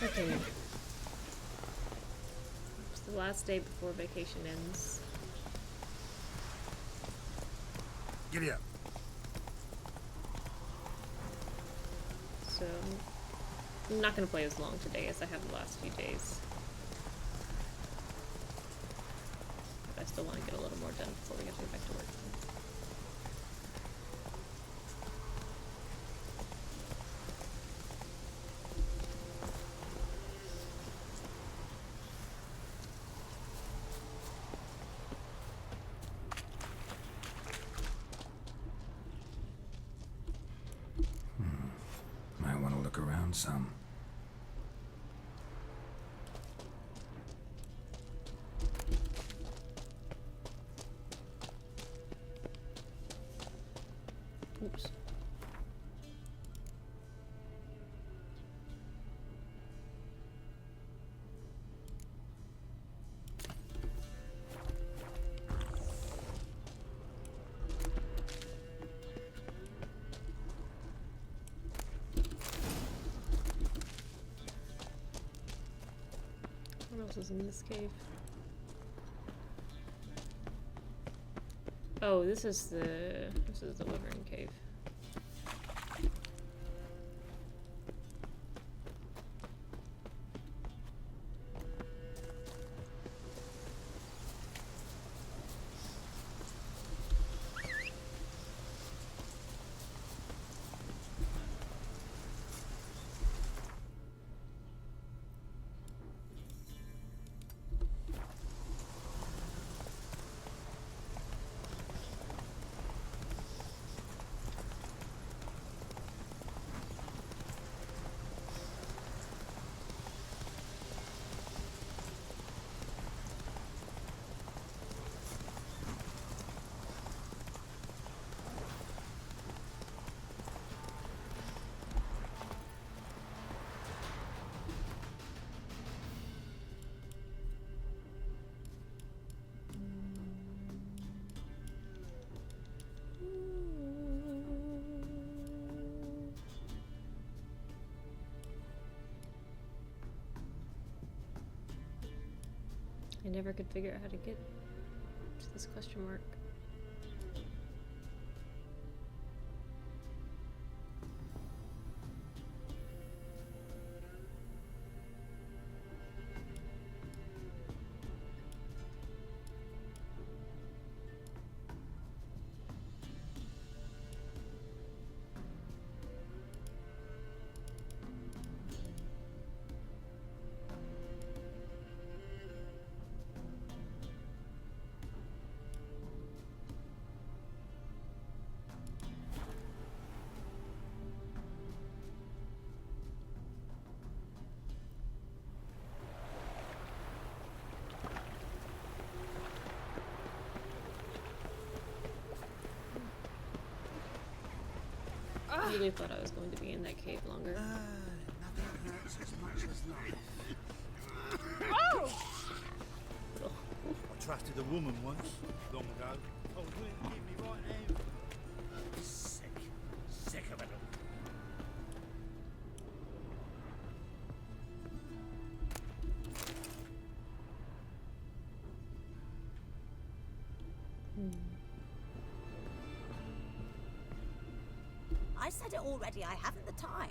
Okay. It's the last day before vacation ends. Giddy up. So I'm not going to play as long today as I have the last few days. But I still want to get a little more done before we have to go back to work. Might want to look around some. Oops. What else is in this cave? Oh, this is the Wyvern cave. I never could figure out how to get to this question mark. I really thought I was going to be in that cave longer. Nothing hurts as much as life. Ugh. I trusted a woman once, long ago. I was willing to give me right hand. Sick of it all. I said it already, I haven't the time.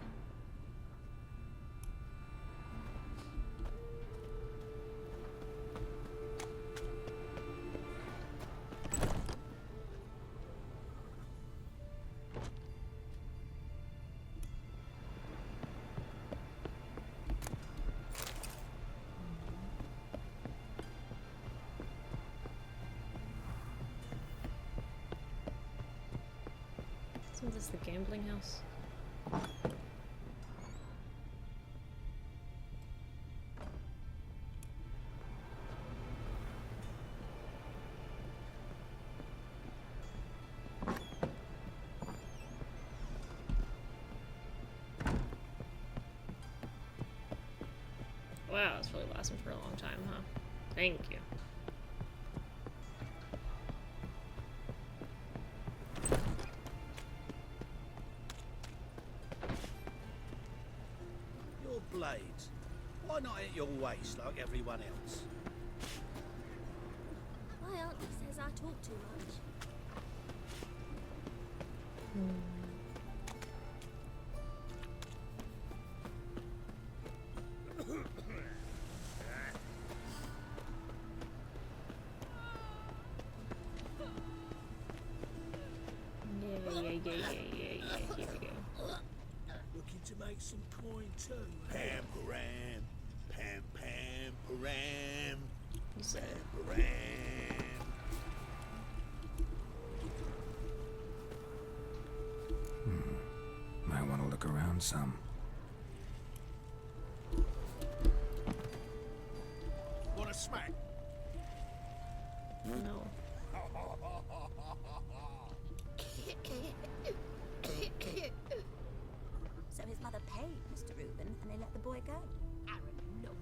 Isn't this the gambling house? Wow, it's really lasting for a long time, huh? Thank you. Your blades. Why not at your waist like everyone else? My auntie says I talk too much. Yeah. Here we go. Looking to make some coin too. Pam param, pam pam param, You said it. param. Might want to look around some. Want a smack? No. So his mother paid Mr. Reuben and they let the boy go. Arrant nonsense.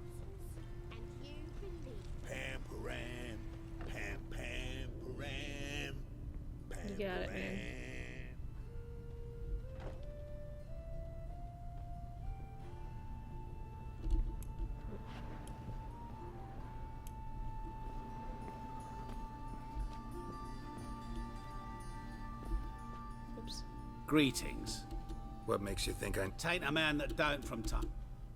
And you believe Pam param, pam pam param, pam You got it, man. param. Oops. Greetings. What makes you think I'm... Tain't a man that don't from time.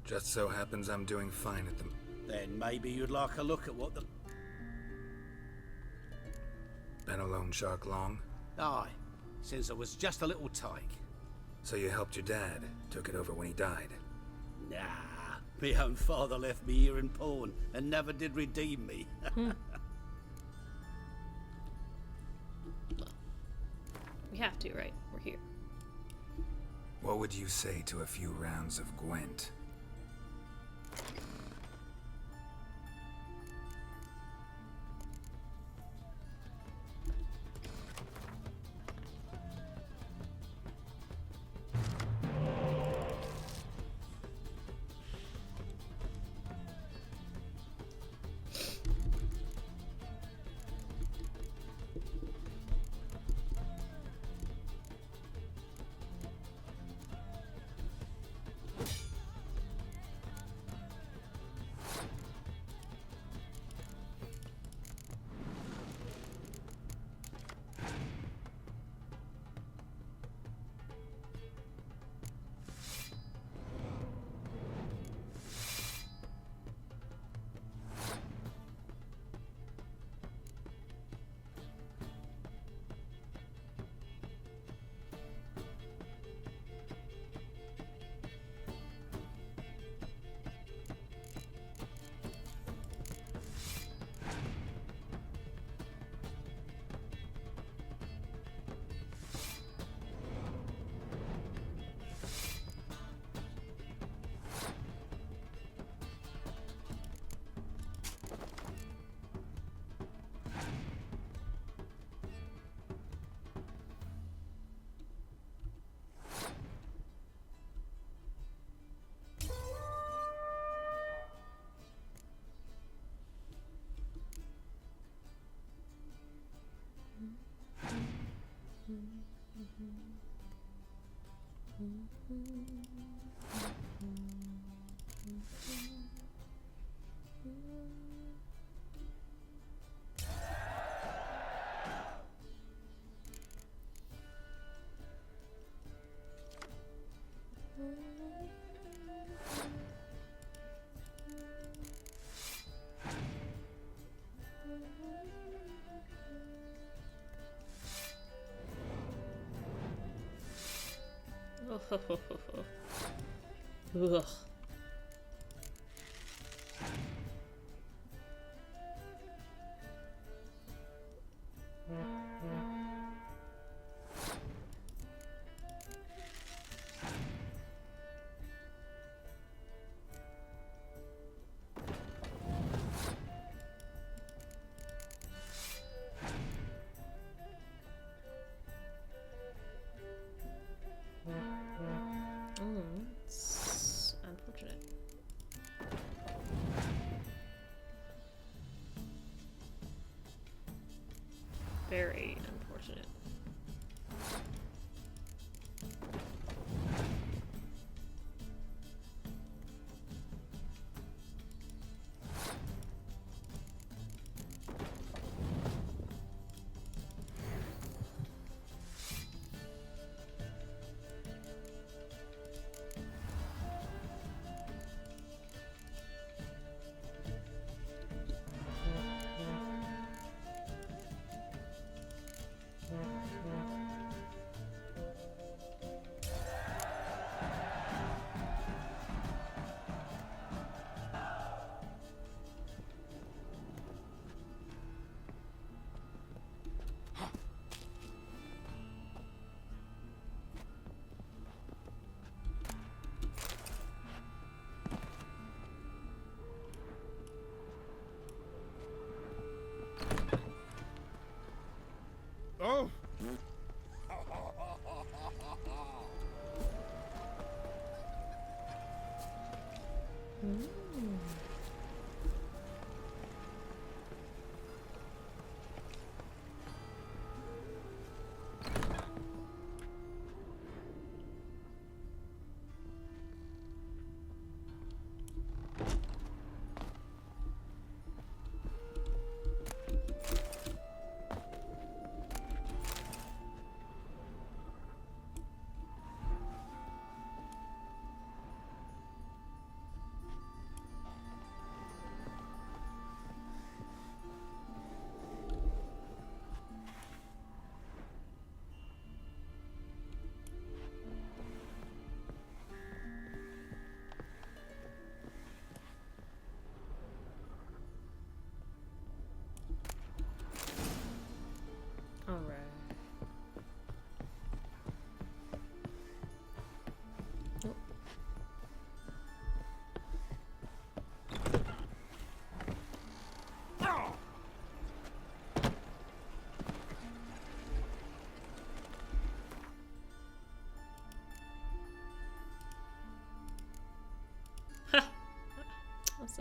Just so happens I'm doing fine at the... Then maybe you'd like a look at what the... Been a loan shark long? Aye, since I was just a little tyke. So you helped your dad, took it over when he died. Nah, my own father left me here in pawn and never did redeem me. We have to, right? We're here. What would you say to a few rounds of Gwent? Ugh. It's unfortunate. Very unfortunate.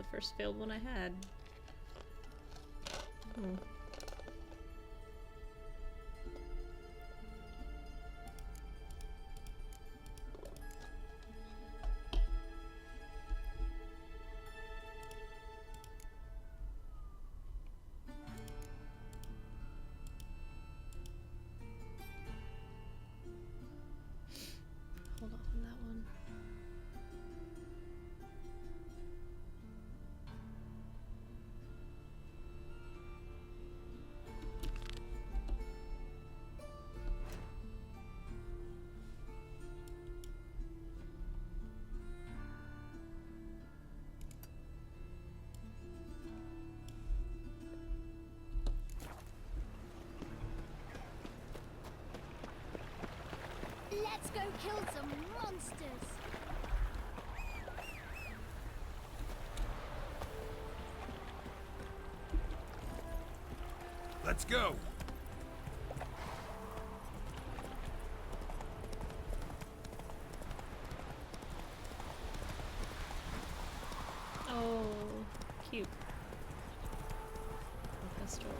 the first failed one I had. Hmm. Hold off on that one. Let's go kill some monsters. Let's go! Oh, cute. Pastoral.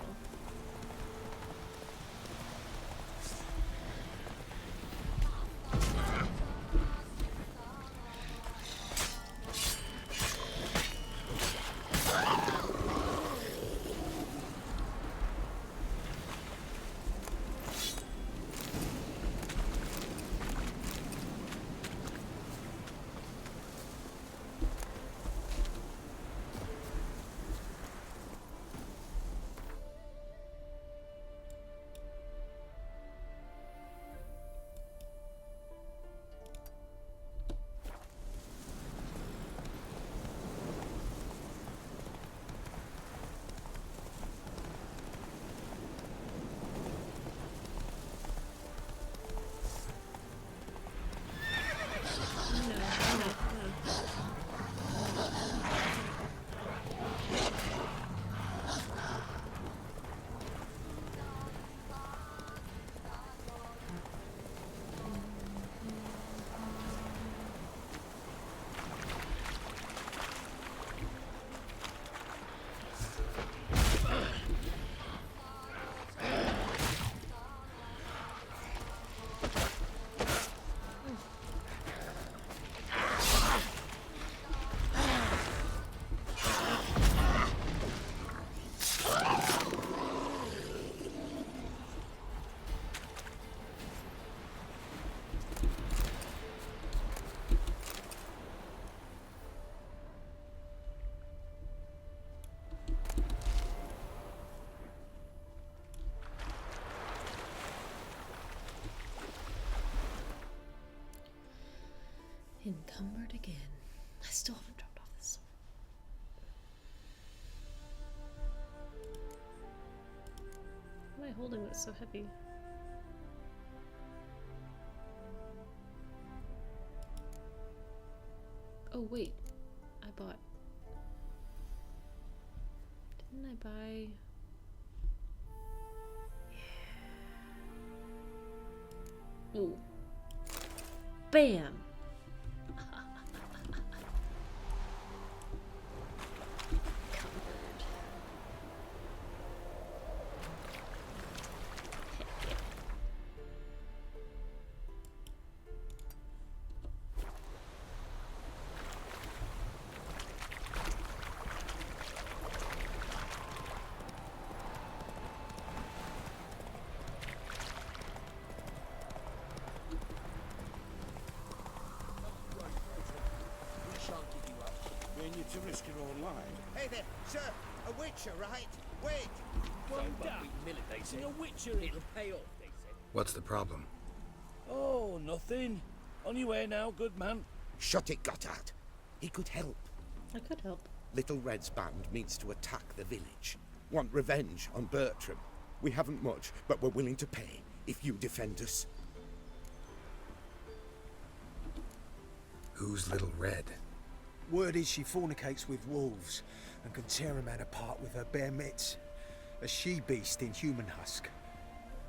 Encumbered again. I still haven't dropped off this sword. Why am I holding this so heavy? Oh wait, I bought. Didn't I buy? Yeah. Ooh. Bam! To risk your own life. Hey there, sir! A witcher, right? Wait! A witcher, it'll pay off, they said. What's the problem? Oh, nothing. On your way now, good man. Shut it, Gotthard. He could help. I could help. Little Red's band means to attack the village. Want revenge on Bertram. We haven't much, but we're willing to pay if you defend us. Who's Little Red? Word is she fornicates with wolves and can tear a man apart with her bare mitts. A she-beast in human husk.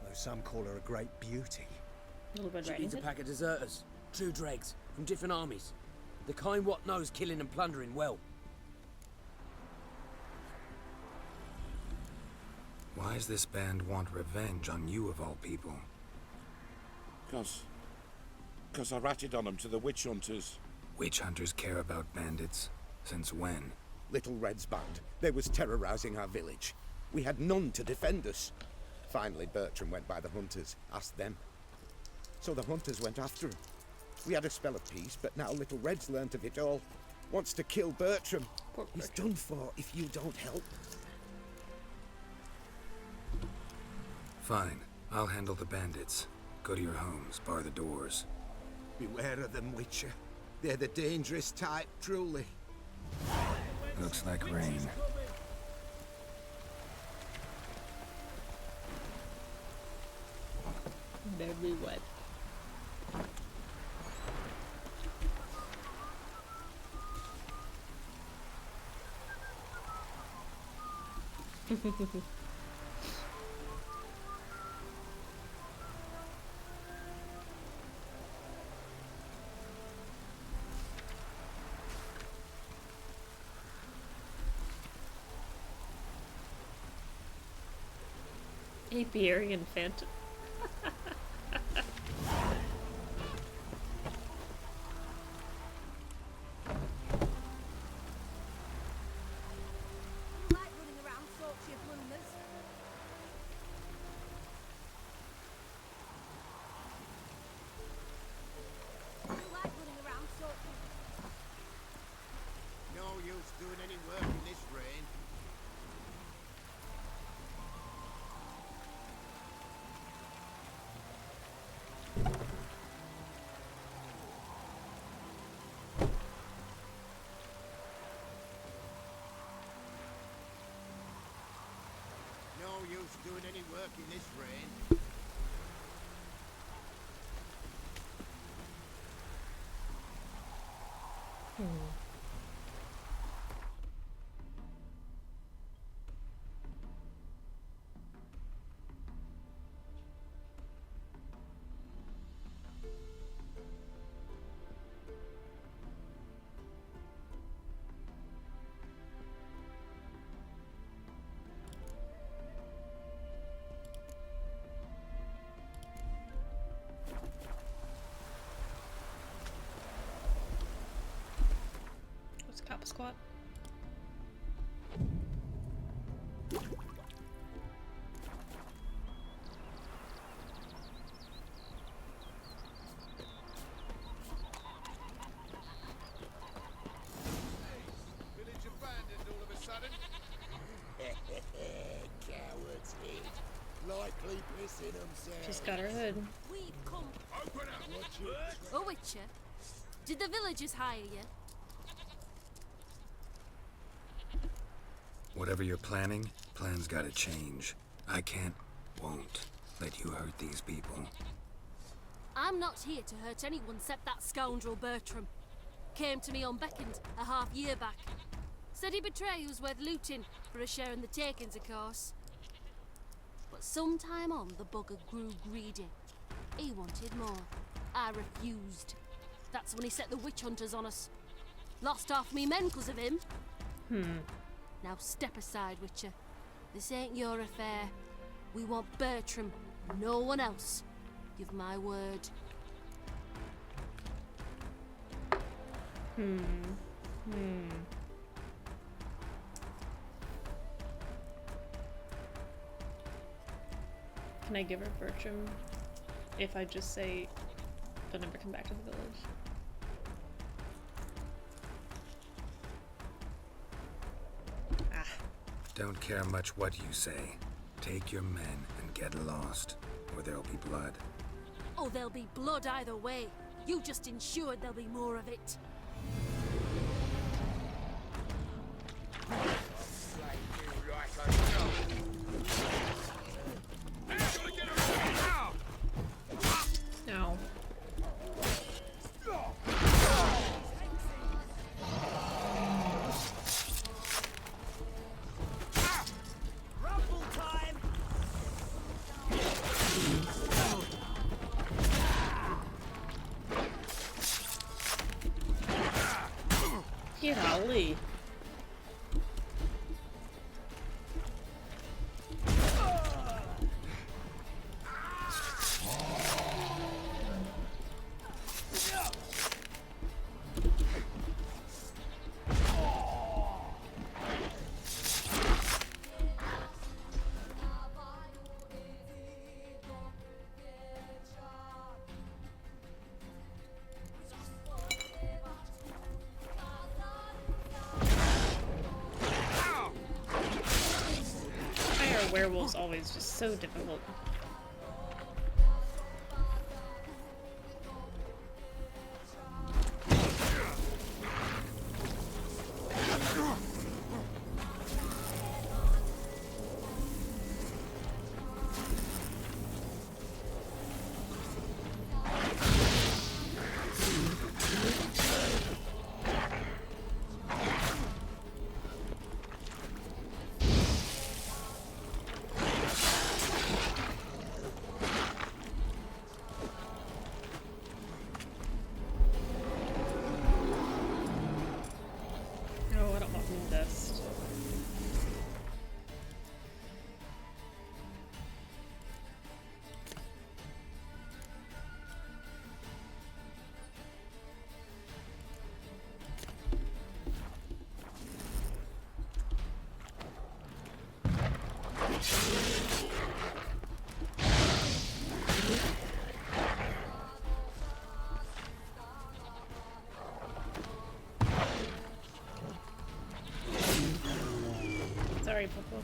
Though some call her a great beauty. Little Red She Riding needs a Hood. pack of deserters, true dregs, from different armies. The kind what knows killing and plundering well. Why does this band want revenge on you of all people? Cause I ratted on them to the witch hunters. Witch hunters care about bandits? Since when? Little Red's band. They was terrorizing our village. We had none to defend us. Finally, Bertram went by the hunters, asked them. So the hunters went after him. We had a spell of peace, but now Little Red's learnt of it all. Wants to kill Bertram. Poor He's Bertram. done for if you don't help. Fine. I'll handle the bandits. Go to your homes, bar the doors. Beware of them, Witcher. They're the dangerous type, truly. Looks like rain. Very wet. Apiarian phantom. Like running around sorts of blunders. Like running around sorts of... No use doing any work in this rain. No use doing any work in this rain. What's Kappa Squat? Village abandoned all of a sudden. Cowards hid. Likely pissing themselves. Just got her hood. We've come. Open up! Oh, Witcher. Did the villagers hire you? Whatever you're planning, plans gotta change. I can't, won't let you hurt these people. I'm not here to hurt anyone except that scoundrel Bertram. Came to me unbeckoned a half-year back. Said he'd betray who's worth looting for a share in the takings, of course. But sometime on, the bugger grew greedy. He wanted more. I refused. That's when he set the witch hunters on us. Lost half me men 'cause of him. Now step aside, Witcher. This ain't your affair. We want Bertram, no one else. Give my word. Can I give her Bertram if I just say don't ever come back to the village? Ah. Don't care much what you say. Take your men and get lost, or there'll be blood. Oh, there'll be blood either way. You just ensured there'll be more of it. No. Golly. werewolves always just so difficult. Oh, I don't want moon dust. Sorry, Popo.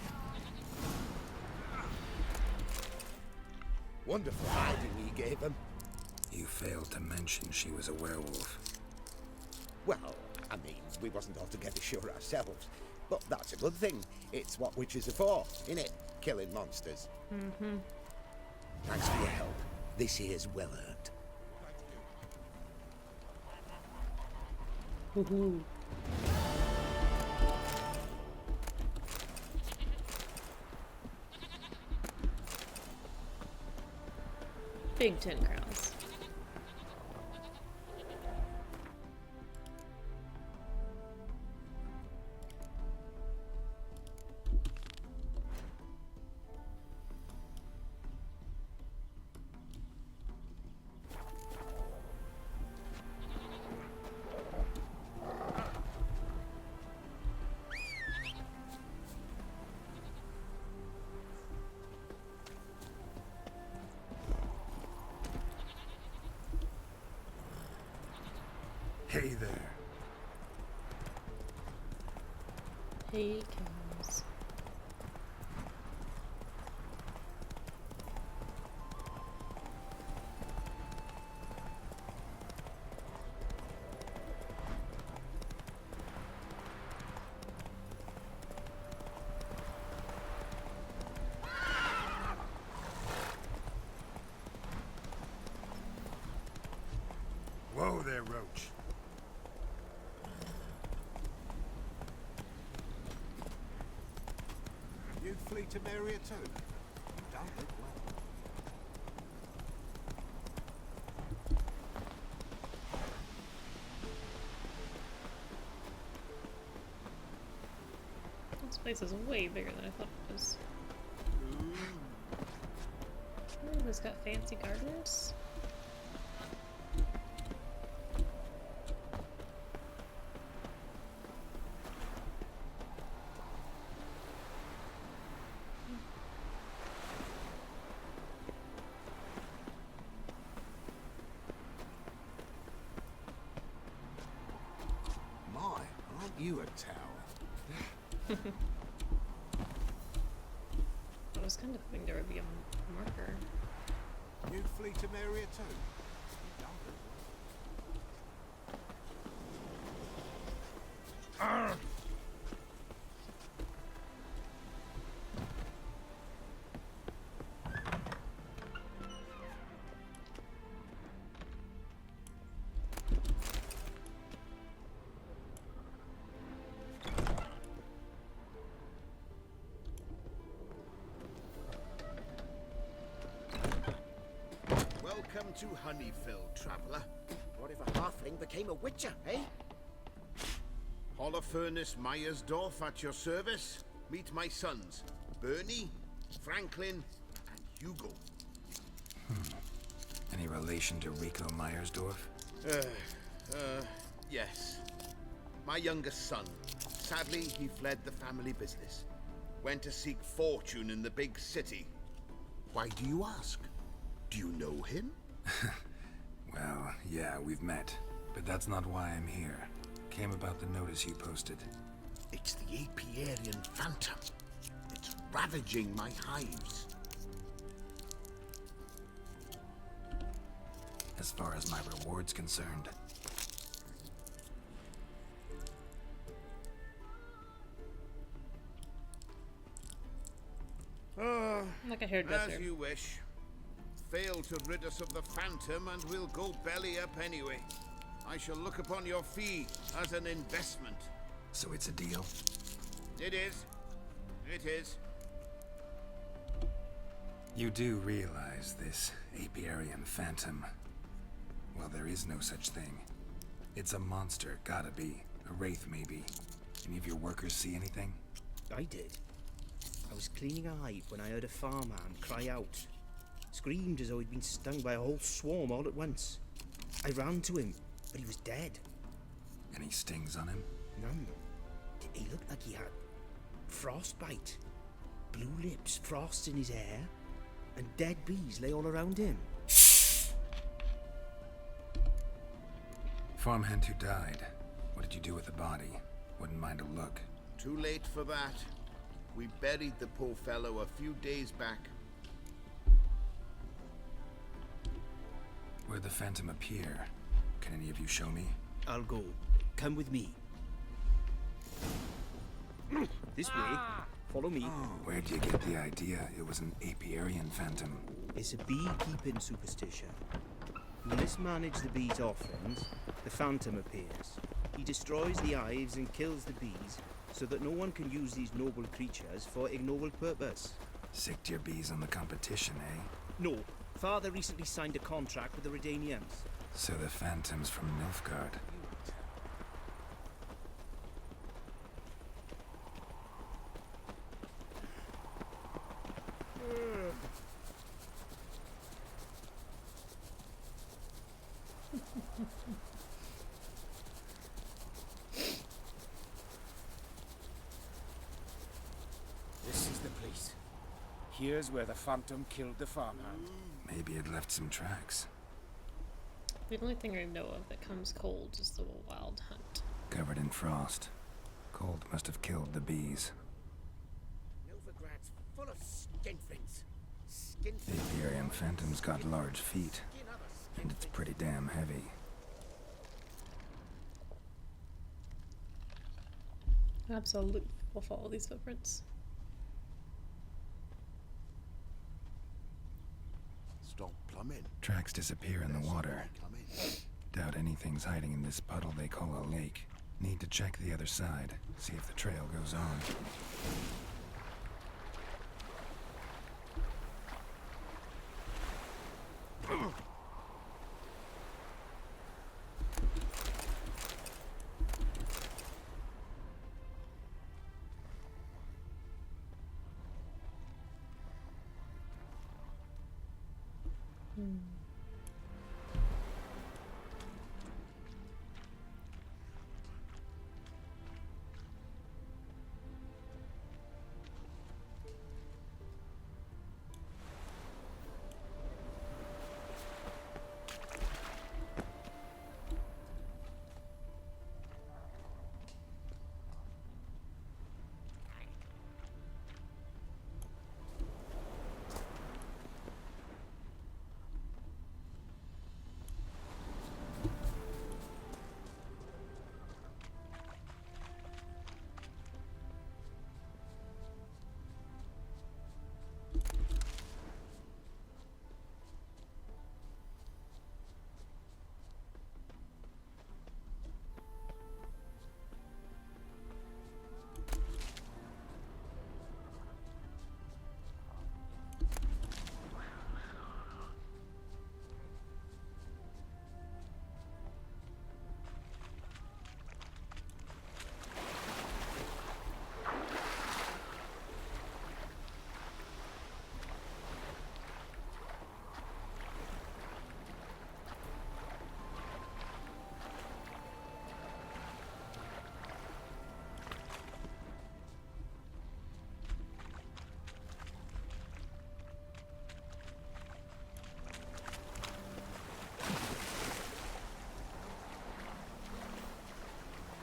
Wonderful hiding he gave them. You failed to mention she was a werewolf. Well, I mean, we wasn't altogether sure ourselves. But that's a good thing. It's what witches are for, innit? Killing monsters. Mm-hmm. Thanks for your help. This here's well earned. Woohoo. Big 10 crowns. Hey there. Hey, cows. Whoa there, Roach. You'd flee to Maria too. You don't look well. This place is way bigger than I thought it was. Ooh, it's got fancy gardeners. My, aren't you a tower? I was kind of hoping there would be a marker. You'd flee to Maria too. You don't look well. Welcome to Honeyfield, traveller. What if a halfling became a witcher, eh? Holofernes Myersdorf at your service. Meet my sons, Bernie, Franklin, and Hugo. Any relation to Rico Myersdorf? Yes. My youngest son. Sadly, he fled the family business. Went to seek fortune in the big city. Why do you ask? Do you know him? Well, yeah, we've met. But that's not why I'm here. Came about the notice you posted. It's the Apiarian Phantom. It's ravaging my hives. As far as my reward's concerned. Like a hairdresser. As you wish. Fail to rid us of the Phantom and we'll go belly up anyway. I shall look upon your fee as an investment. So it's a deal? It is. It is. You do realize this apiarian phantom? Well, there is no such thing. It's a monster, gotta be. A wraith, maybe. Any of your workers see anything? I did. I was cleaning a hive when I heard a farmhand cry out. Screamed as though he'd been stung by a whole swarm all at once. I ran to him, but he was dead. Any stings on him? None. He looked like he had frostbite. Blue lips, frost in his hair, and dead bees lay all around him. Farmhand who died. What did you do with the body? Wouldn't mind a look. Too late for that. We buried the poor fellow a few days back. Where'd the phantom appear? Can any of you show me? I'll go. Come with me. This way. Follow me. Where'd you get the idea it was an apiarian phantom? It's a beekeeping superstition. When mismanage the bees' offerings, the phantom appears. He destroys the hives and kills the bees, so that no one can use these noble creatures for ignoble purpose. Sicked your bees on the competition, eh? No, Father recently signed a contract with the Redanians. So the phantom's from Nilfgaard. This is the place. Here's where the Phantom killed the farmhand. Maybe it left some tracks. The only thing I know of that comes cold is the wild hunt. Covered in frost. Cold must have killed the bees. Novigrad's full of skinflings. The apiarian phantom's got large feet, and it's pretty damn heavy. Absolutely, we'll follow these footprints. Stop plumbing. Tracks disappear in the water. Doubt anything's hiding in this puddle they call a lake. Need to check the other side, see if the trail goes on.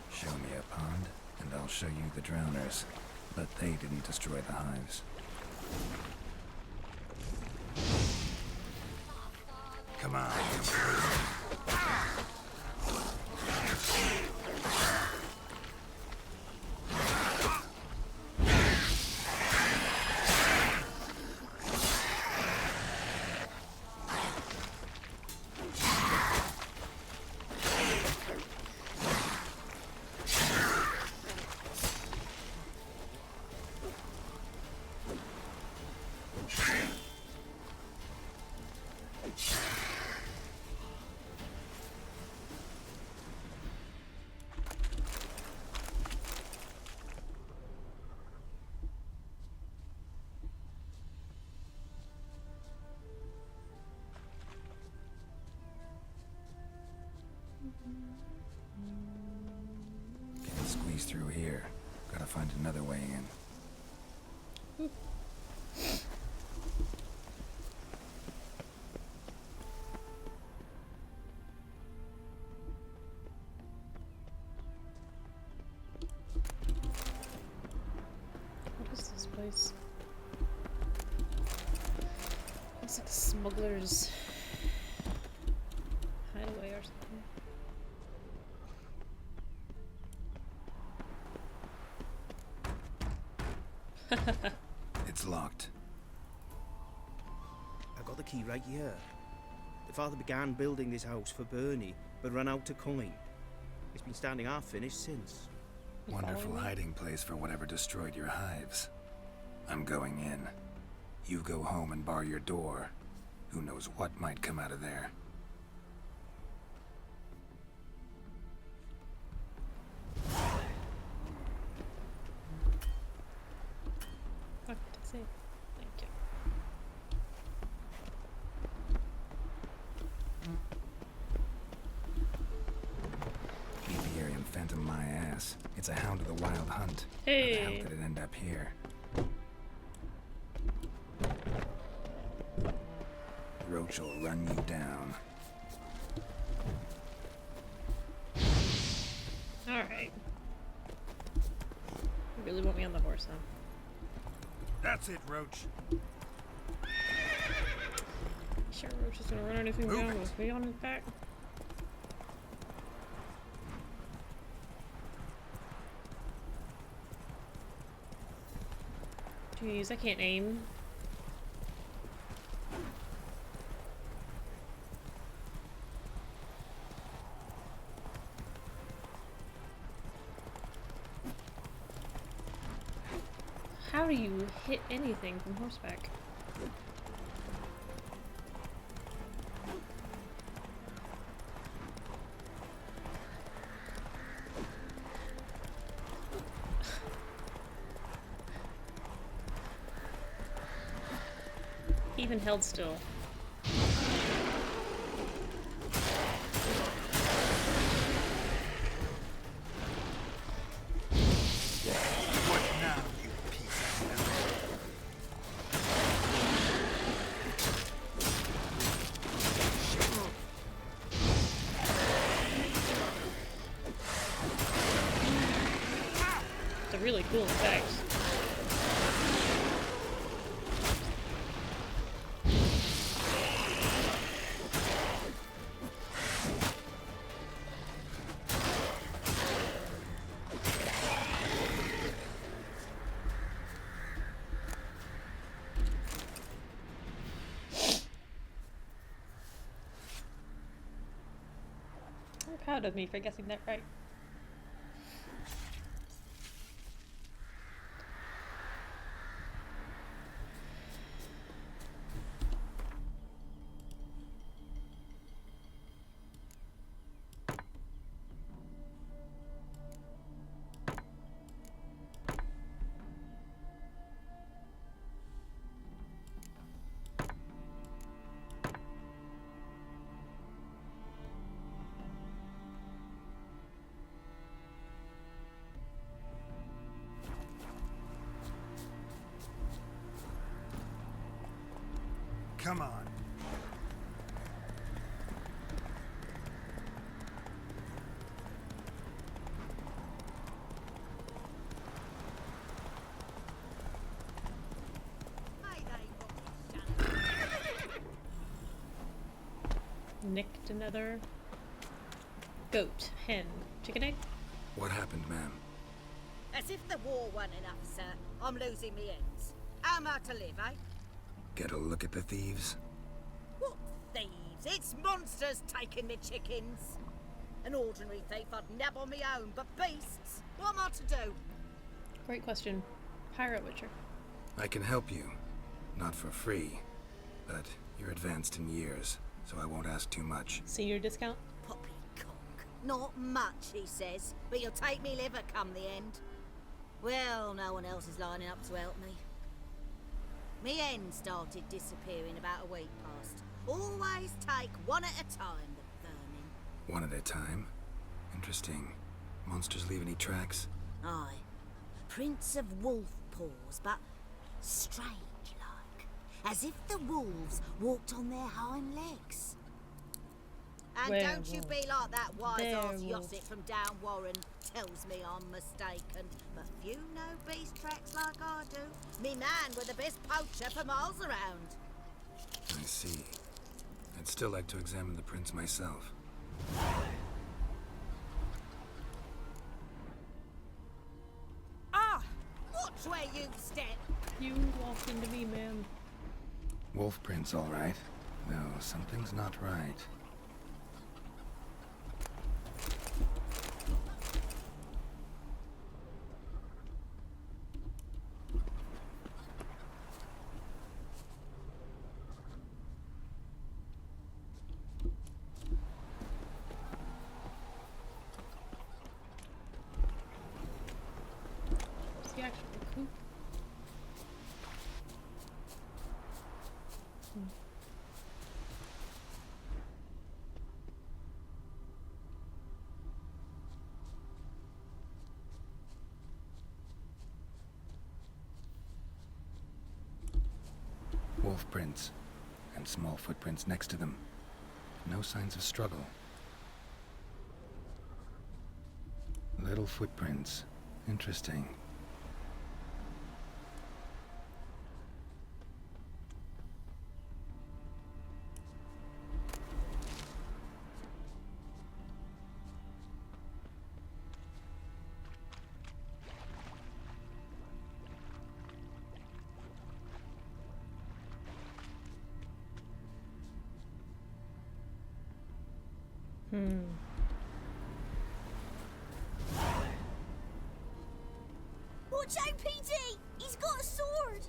Show me a pond, and I'll show you the drowners. But they didn't destroy the hives. Come on, come through. Can't squeeze through here. Gotta find another way in. What is this place? Looks like a smuggler's hideaway or something. It's locked. I got the key right here. The father began building this house for Bernie, but ran out of coin. It's been standing half finished since. Wonderful hiding place for whatever destroyed your hives. I'm going in. You go home and bar your door. Who knows what might come out of there. What did I say? Thank you. Apiarium phantom my ass. It's a hound of the wild hunt. Hey. How the hell did it end up here? Roach will run you down. Alright. You really want me on the horse, huh? That's it, Roach. Sure, Roach is gonna run anything Move down it. with me on his back. Jeez, I can't aim. How do you hit anything from horseback? He even held still. What now, you piece of hell? It's a really cool effect. I'm proud of me for guessing that right. Come on. nicked another goat, hen, chicken egg. What happened, ma'am? As if the war weren't enough, sir. I'm losing me ends. How am I to live, eh? Get a look at the thieves? What thieves? It's monsters taking me chickens. An ordinary thief I'd nab on me own, but beasts? What am I to do? Great question. Pirate Witcher. I can help you. Not for free. But you're advanced in years, so I won't ask too much. Senior discount? Poppycock. Not much, he says, but you'll take me liver come the end. Well, no one else is lining up to help me. Me hen started disappearing about a week past. Always take one at a time, the vermin. One at a time? Interesting. Monsters leave any tracks? Aye. Prints of wolf paws, but strange-like. As if the wolves walked on their hind legs. And don't you be like that wise-ass Yossit from down Warren tells me I'm mistaken. But few know beast tracks like I do. Me man were the best poacher for miles around. I see. I'd still like to examine the prints myself. Ah! Watch where you step! You walked into me, ma'am. Wolf prints, all right. No, something's not right. What's the actual coop? Wolf prints. And small footprints next to them. No signs of struggle. Little footprints. Interesting. Watch out, PD! He's got a sword!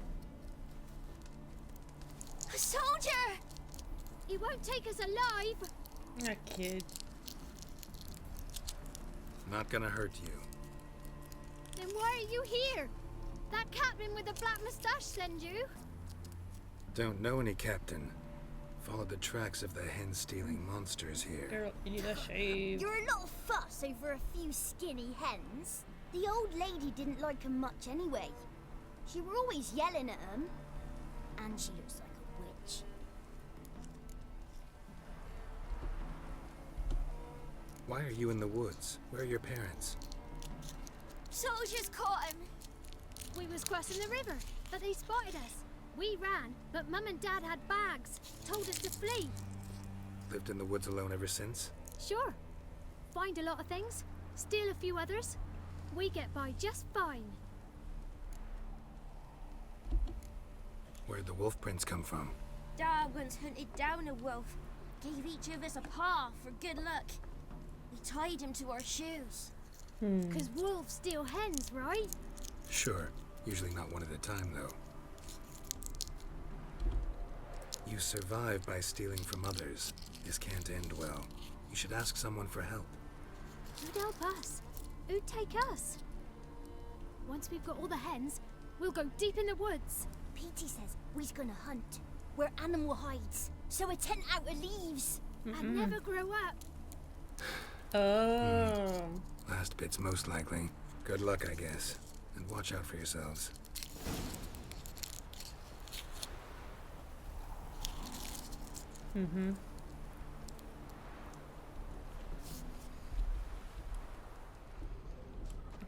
A soldier! He won't take us alive. That kid. Not gonna hurt you. Then why are you here? That captain with the black moustache send you? Don't know any captain. Followed the tracks of the hen-stealing monsters here. Girl, you need a shave. You're a little fuss over a few skinny hens. The old lady didn't like 'em much anyway. She were always yelling at 'em. And she looks like a witch. Why are you in the woods? Where are your parents? Soldiers caught him. We was crossing the river, but they spotted us. We ran, but Mum and Dad had bags. Told us to flee. Lived in the woods alone ever since? Sure. Find a lot of things. Steal a few others. We get by just fine. Where'd the wolf prints come from? Dad once hunted down a wolf. Gave each of us a paw for good luck. We tied him to our shoes. 'Cause wolves steal hens, right? Sure. Usually not one at a time, though. You survive by stealing from others. This can't end well. You should ask someone for help. Who'd help us? Who'd take us? Once we've got all the hens, we'll go deep in the woods. Petey says we's gonna hunt. We're animal hides, so a tent out of leaves. And never grow up. Oh. Last bit's most likely. Good luck, I guess. And watch out for yourselves.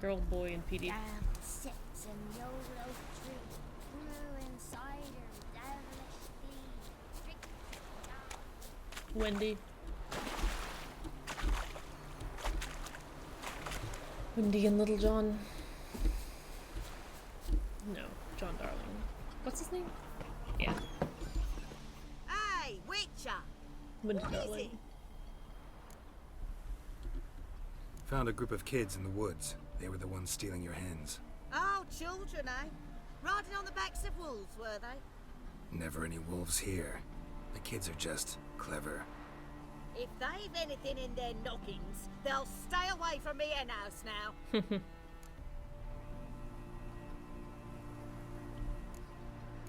Girl, boy, and PD. Sits in the old oak tree, brewing cider, devilish speed. Wendy. Wendy and Little John. No, John Darling. What's his name? Yeah. Hey, Witcher! Wendy What is Darling. it? Found a group of kids in the woods. They were the ones stealing your hens. Oh, children, eh? Riding on the backs of wolves, were they? Never any wolves here. The kids are just clever. If they've anything in their noggins, they'll stay away from me henhouse now.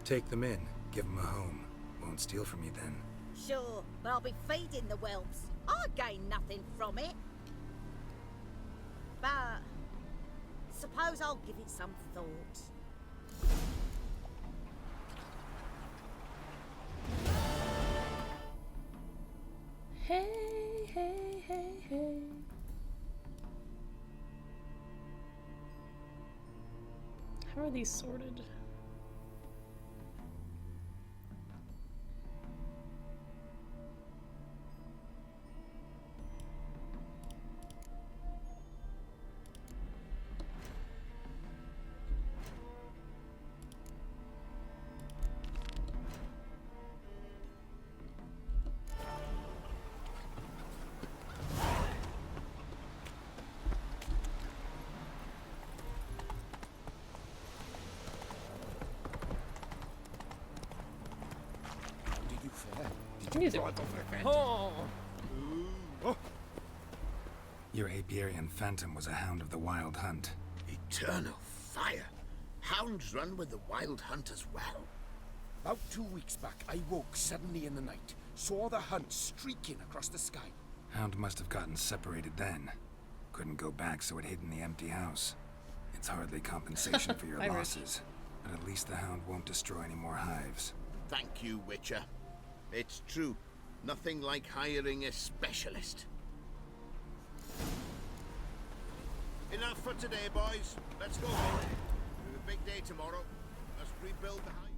Take them in. Give them a home. Won't steal from you then. Sure, but I'll be feeding the whelps. I gain nothing from it. But suppose I'll give it some thought. Hey, hey, hey, hey. How are these sorted? Music. Oh. Your apiarian phantom was a hound of the Wild Hunt. Eternal fire. Hounds run with the Wild Hunt as well. About 2 weeks back, I woke suddenly in the night, saw the hunt streaking across the sky. Hound must have gotten separated then. Couldn't go back, so it hid in the empty house. It's hardly compensation for your Hi, Rich. losses. But at least the hound won't destroy any more hives. Thank you, Witcher. It's true. Nothing like hiring a specialist. Enough for today, boys. Let's go home. We have a big day tomorrow. Let's rebuild the hive.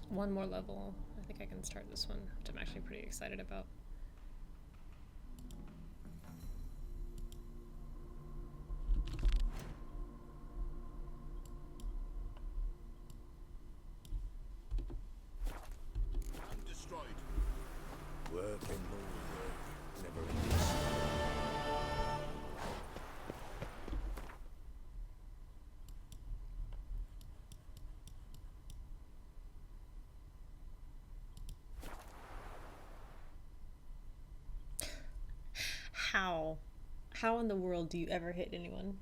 One more level. I think I can start this one, which I'm actually pretty excited about. Undestroyed. Work and more work. Never ending. How? How in the world do you ever hit anyone?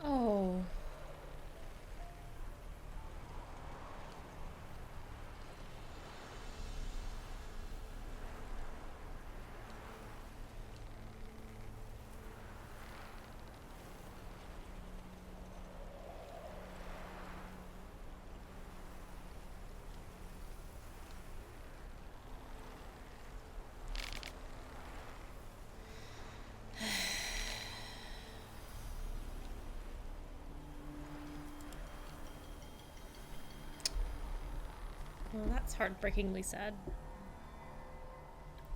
Oh. Well, that's heartbreakingly sad.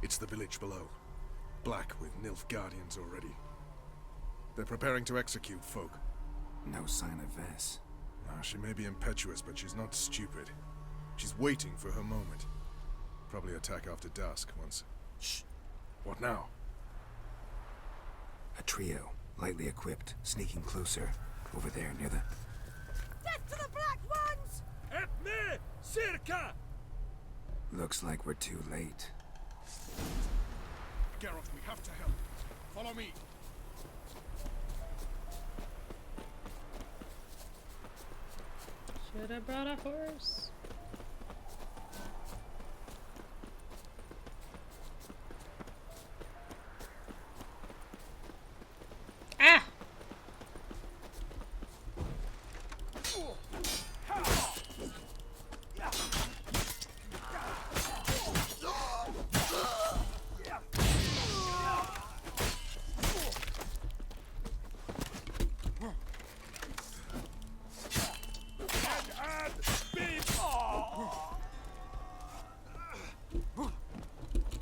It's the village below. Black with Nilf guardians already. They're preparing to execute folk. No sign of Vess. She may be impetuous, but she's not stupid. She's waiting for her moment. Probably attack after dusk once... Shh! What now? A trio, lightly equipped, sneaking closer. Over there, near the... Death to the Black Ones! At me! Circa! Looks like we're too late. Geralt, we have to help. Follow me. Should have brought a horse. Ah!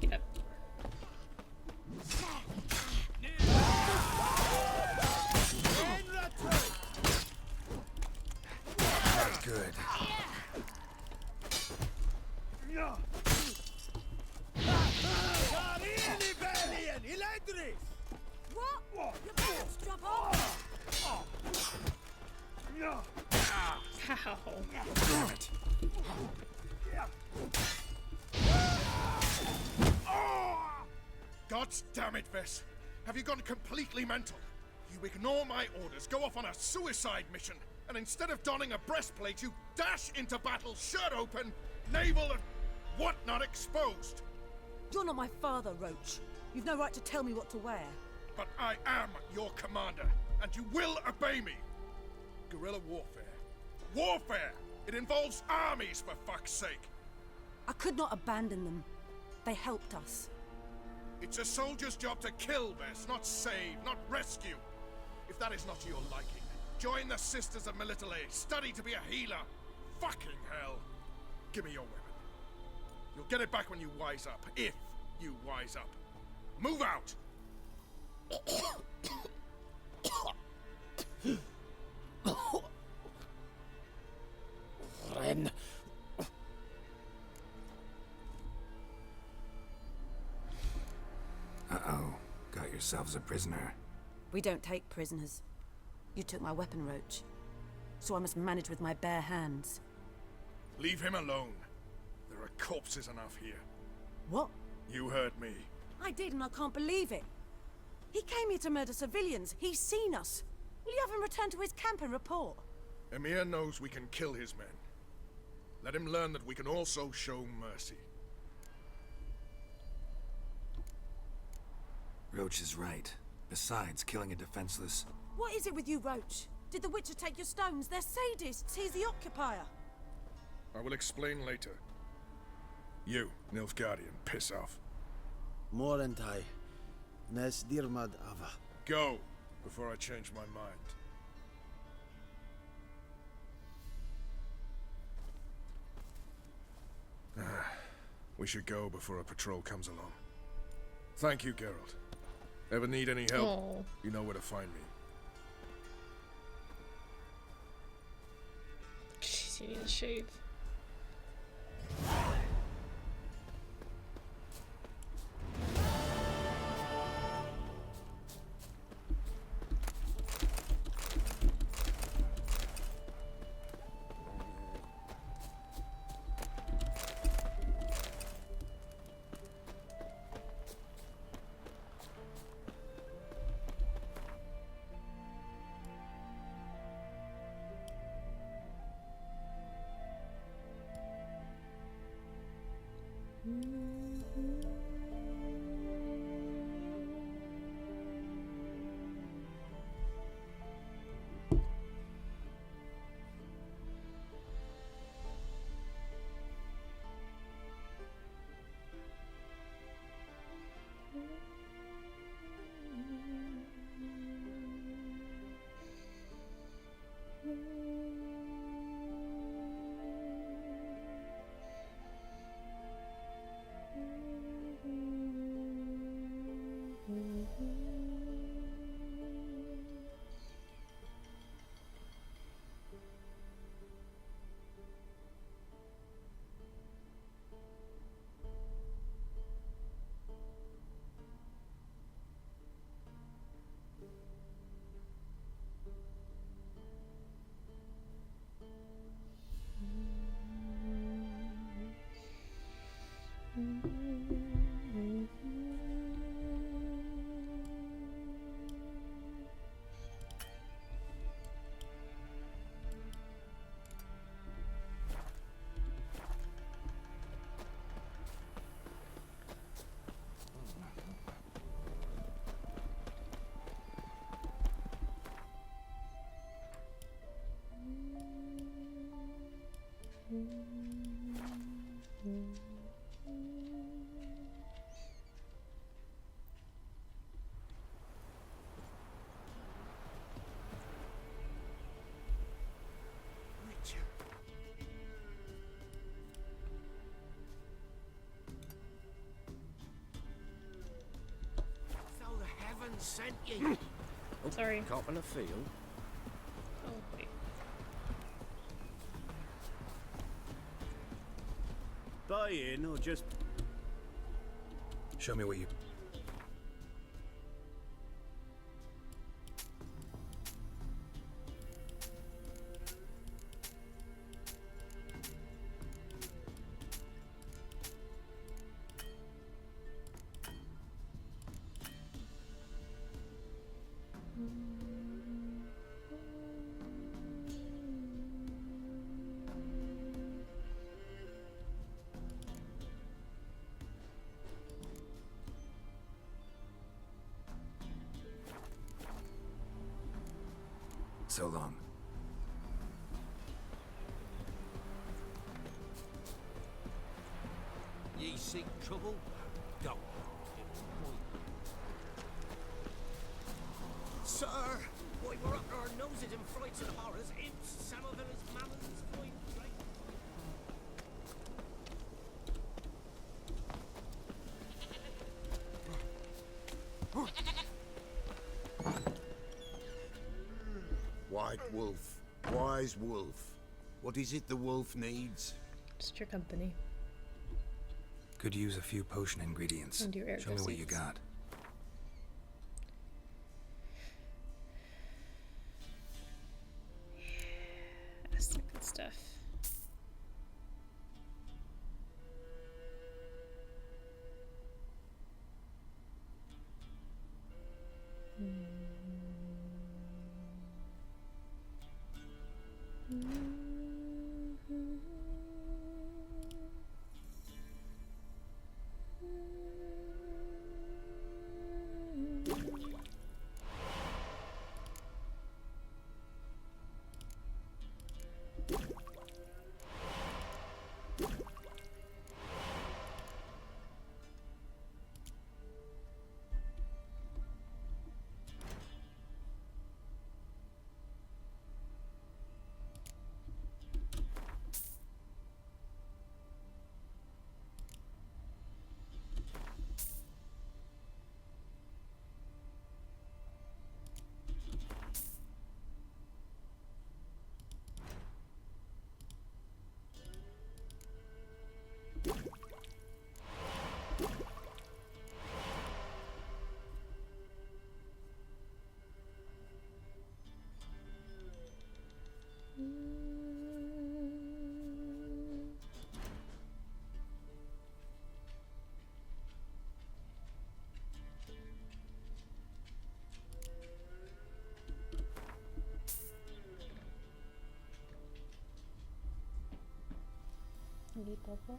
Get up. Not good. What? Your pants drop off! Ow. Damn it. God damn it, Vess. Have you gone completely mental? You ignore my orders, go off on a suicide mission, and instead of donning a breastplate, you dash into battle, shirt open, navel and whatnot exposed. You're not my father, Roach. You've no right to tell me what to wear. But I am your commander, and you will obey me. Guerrilla warfare. Warfare! It involves armies, for fuck's sake. I could not abandon them. They helped us. It's a soldier's job to kill, Vess, not save, not rescue. If that is not to your liking, join the Sisters of Melittle. Study to be a healer. Fucking hell. Give me your weapon. You'll get it back when you wise up, if you wise up. Move out! Ren. Uh-oh. Got yourselves a prisoner. We don't take prisoners. You took my weapon, Roach. So I must manage with my bare hands. Leave him alone. There are corpses enough here. What? You heard me. I did, and I can't believe it. He came here to murder civilians. He's seen us. Will you have him return to his camp and report? Emir knows we can kill his men. Let him learn that we can also show mercy. Roach is right. Besides, killing a defenseless... What is it with you, Roach? Did the Witcher take your stones? They're sadists. He's the occupier. I will explain later. You, Nilfgaardian, piss off. Morentai. Nes dirmad ava. Go, before I change my mind. We should go before a patrol comes along. Thank you, Geralt. Ever need any help, Oh. you know where to find me. Jeez, you need to shave. So the heavens sent you. Oh, Sorry. Cop in a field. Oh, wait. Buy in or just... Show me what you... So long. Ye seek trouble? Don't. Sir, why we're up our noses in frights and horrors, imps, Samovillers, mammons, void, right? White wolf, wise wolf. What is it the wolf needs? Just your company. Could use a few potion ingredients. And your Show me what you seeds. got. That's the good stuff. Purple.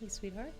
Hey, sweetheart.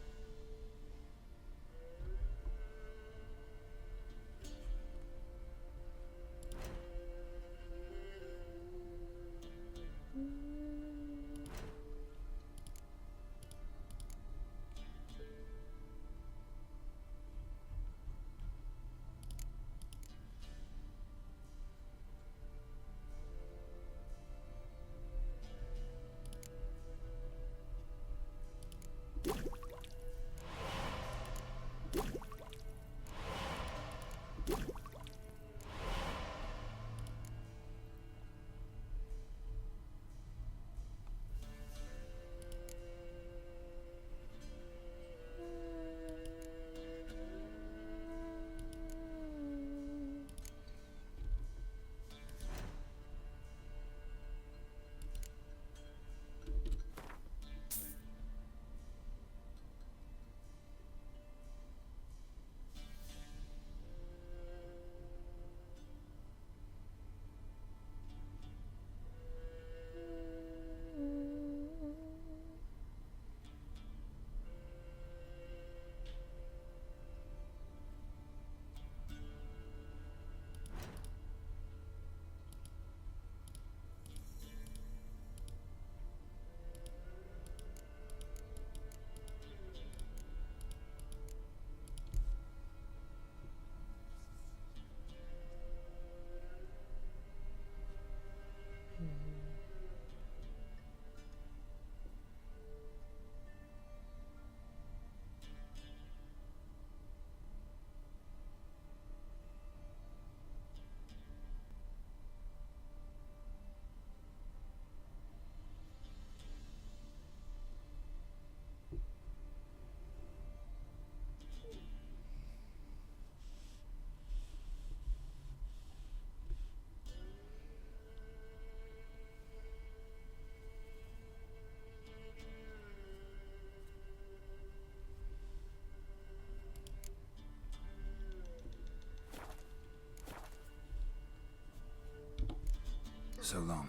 So long.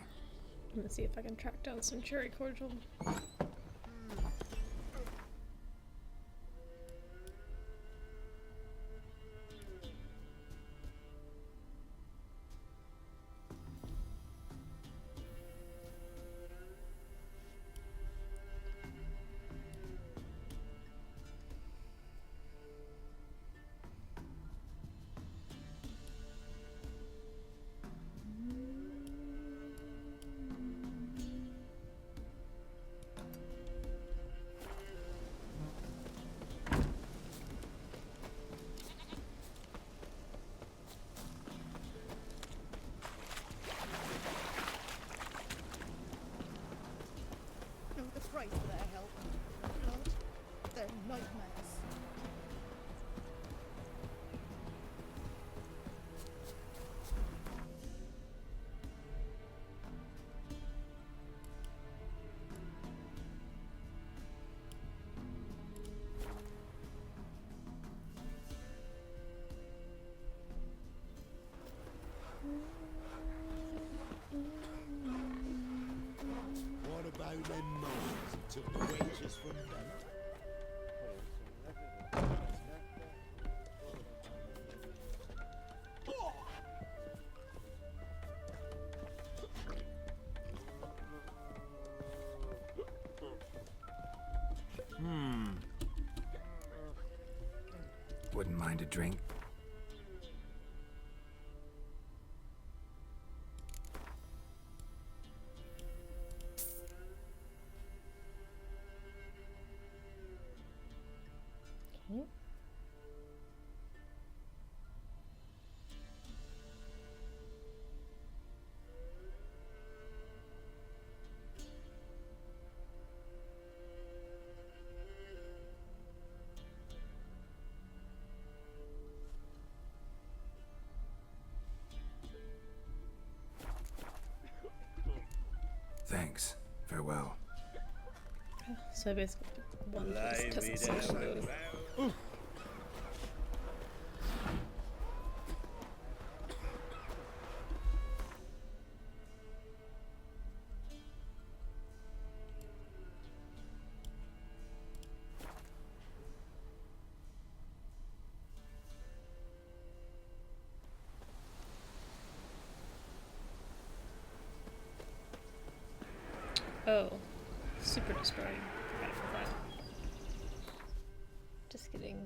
I'm gonna see if I can track down some cherry cordial. No, the price for their help. Blood. They're nightmares. What about them mines who took the wages from them? Wouldn't mind a drink. Okay. Thanks. Farewell. So basically, one piece doesn't seem to move. Oh, super destroyed. Forgot about that. Just kidding.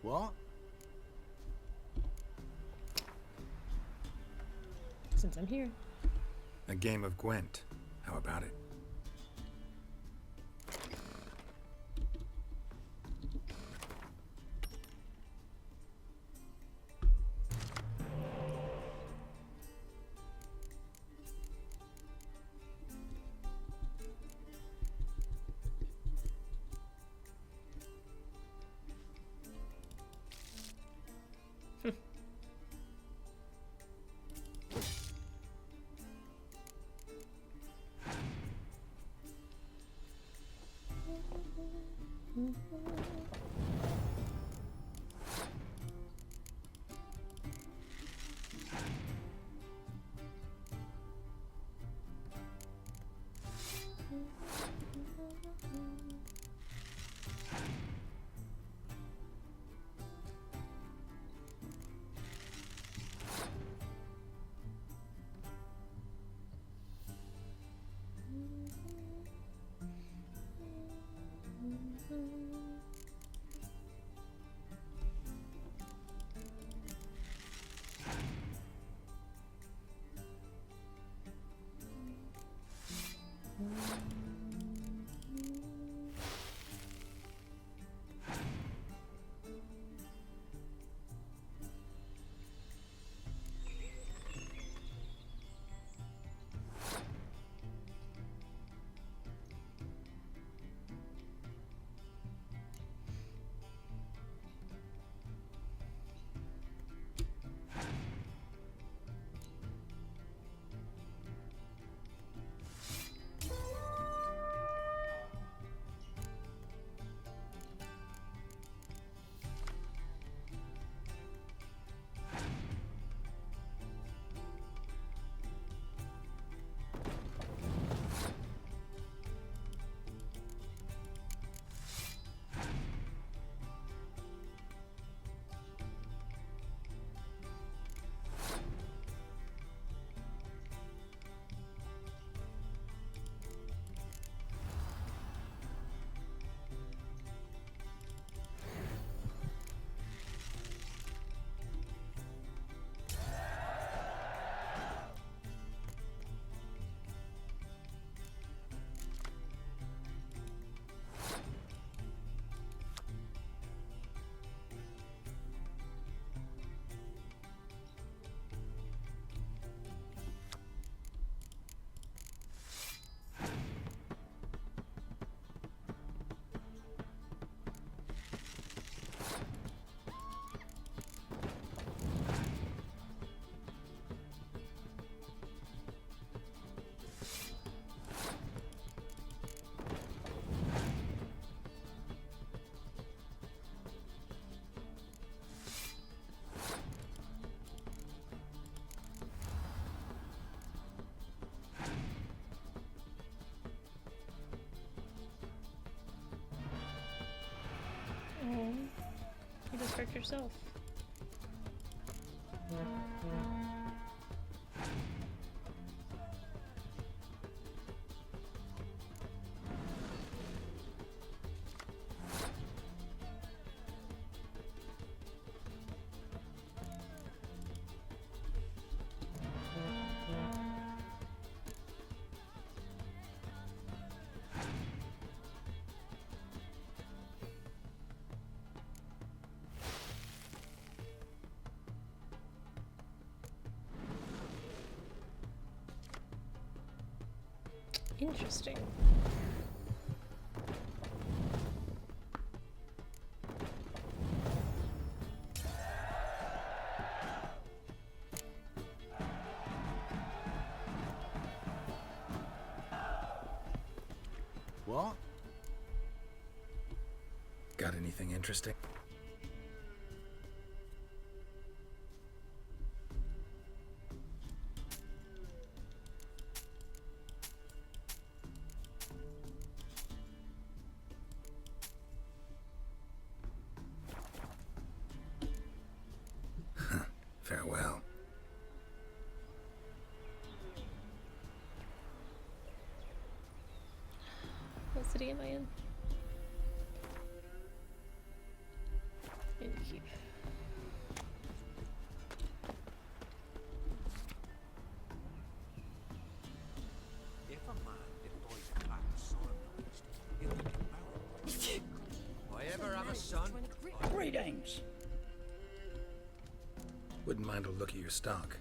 What? Since I'm here. A game of Gwent. How about it? hurt yourself. Interesting. What? Got anything interesting? Farewell. What city am I in? Keep. If a man deploys a black solemnized, he'll be devoured. If I ever have a son, greetings. Wouldn't mind a look at your stock.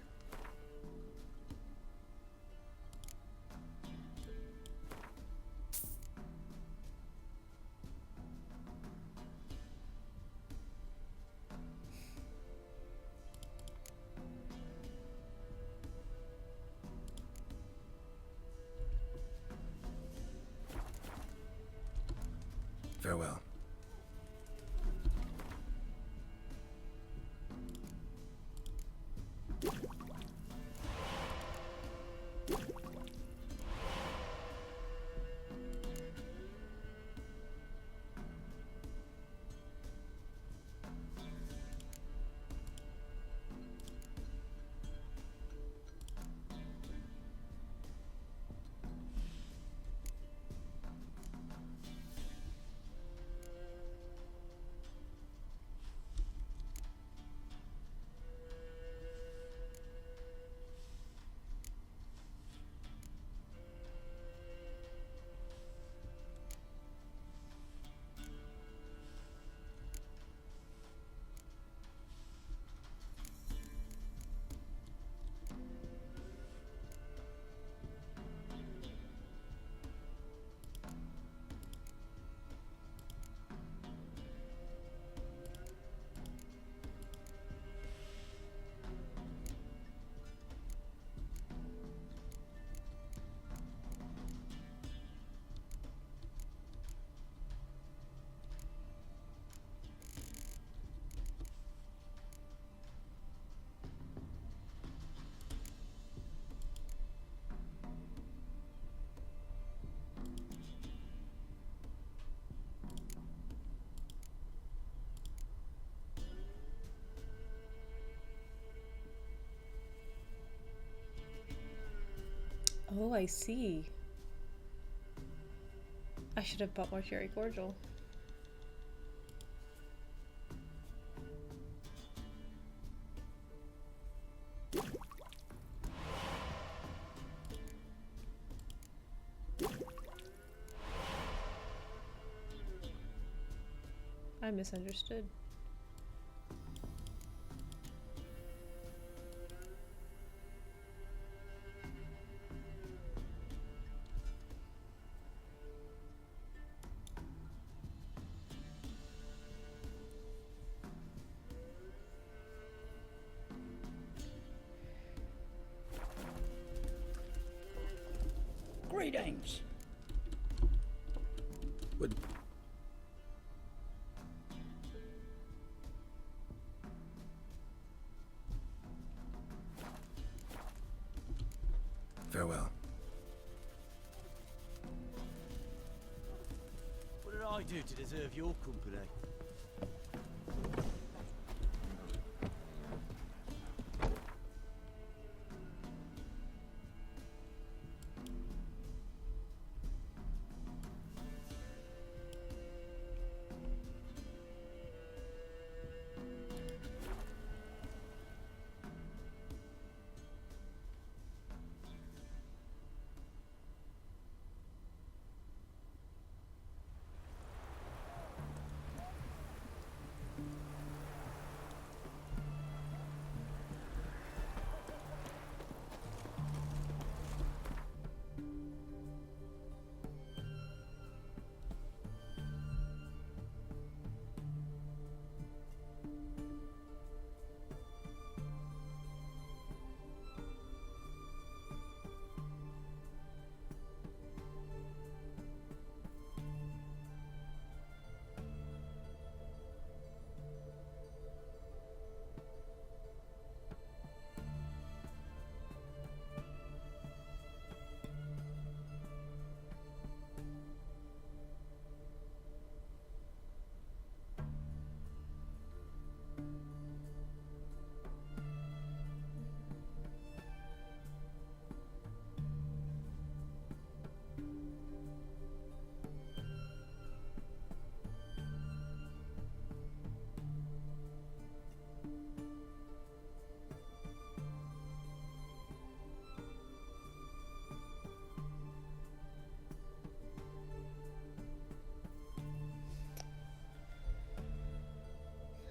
Farewell. Oh, I see. I should have bought more cherry cordial. I misunderstood. Greetings. Would farewell. What did I do to deserve your company?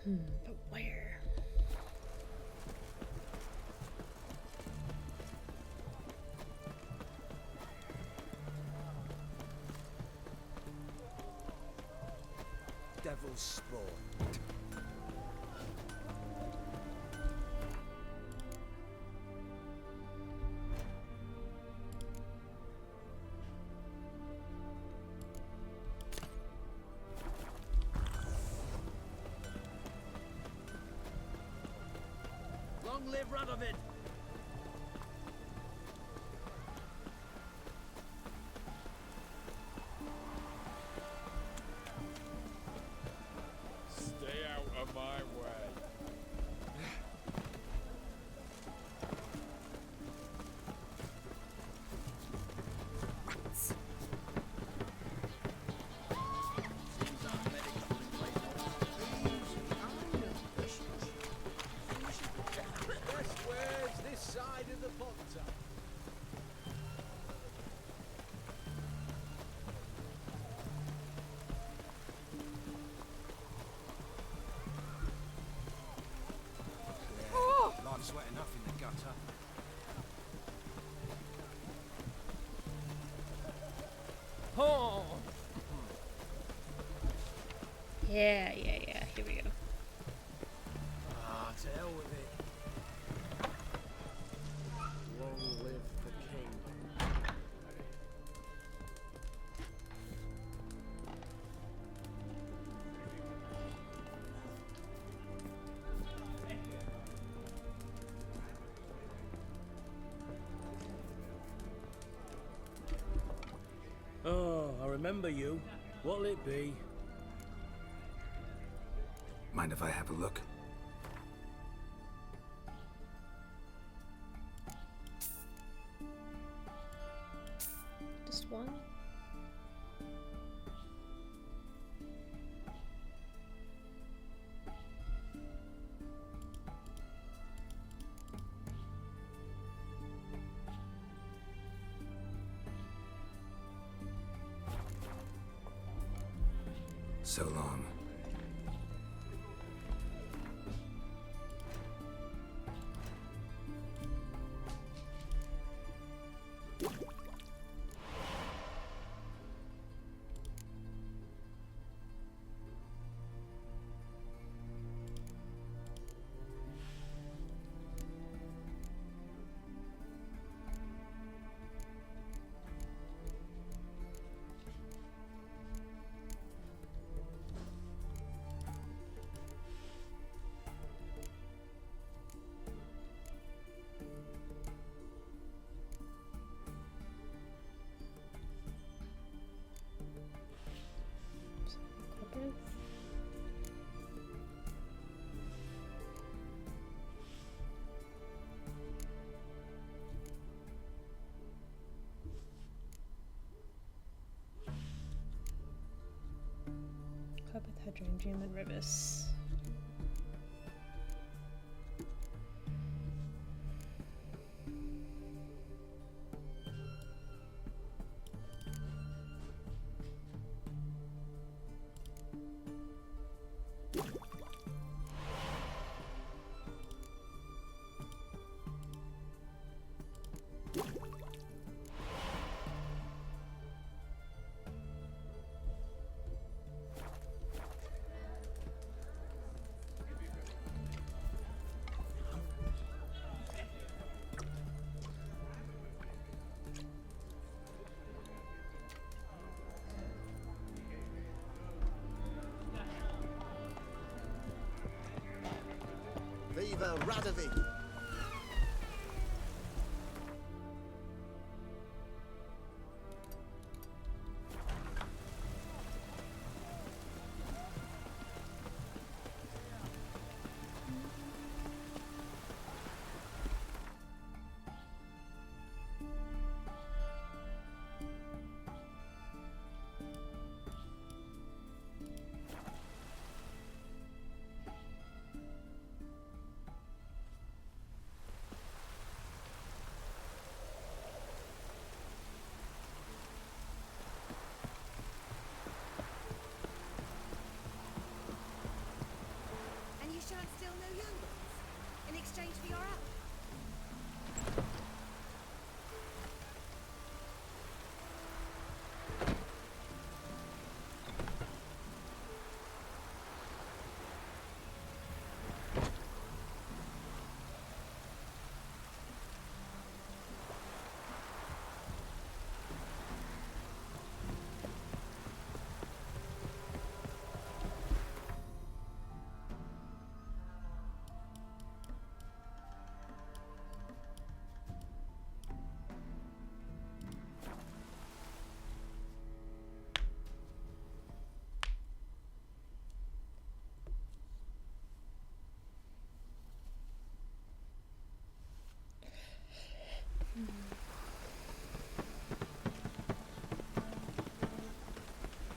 But where? Devil's spawn. Long live Radovid! Stay out of my way. Best ways this side of the Ponta. Life's wet enough in the gutter. Oh. Yeah. Here we go. Ah, to hell with it. Long live the king. Oh, I remember you. What'll it be? Mind if I have a look? Just one? So long. Copper, Hydrangea, and Ribis. Viva Radovid!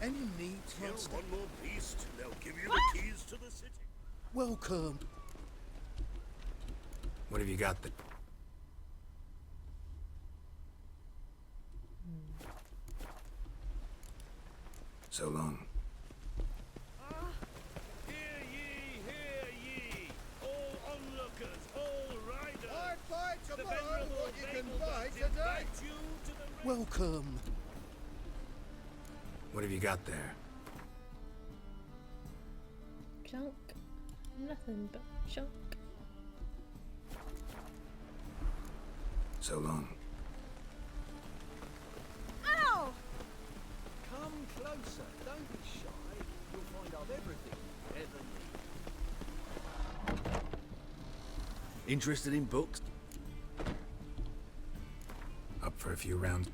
Any need to Kill one more beast, they'll give you the keys to the city. Welcome. What have you got that... So long. Hear ye, all onlookers, all riders. I buy tomorrow what you can buy today. Welcome. What have you got there? Junk. Nothing but junk. So long. Ow! Come closer, don't be shy. You'll find out everything you ever need. Interested in books? Up for a few rounds?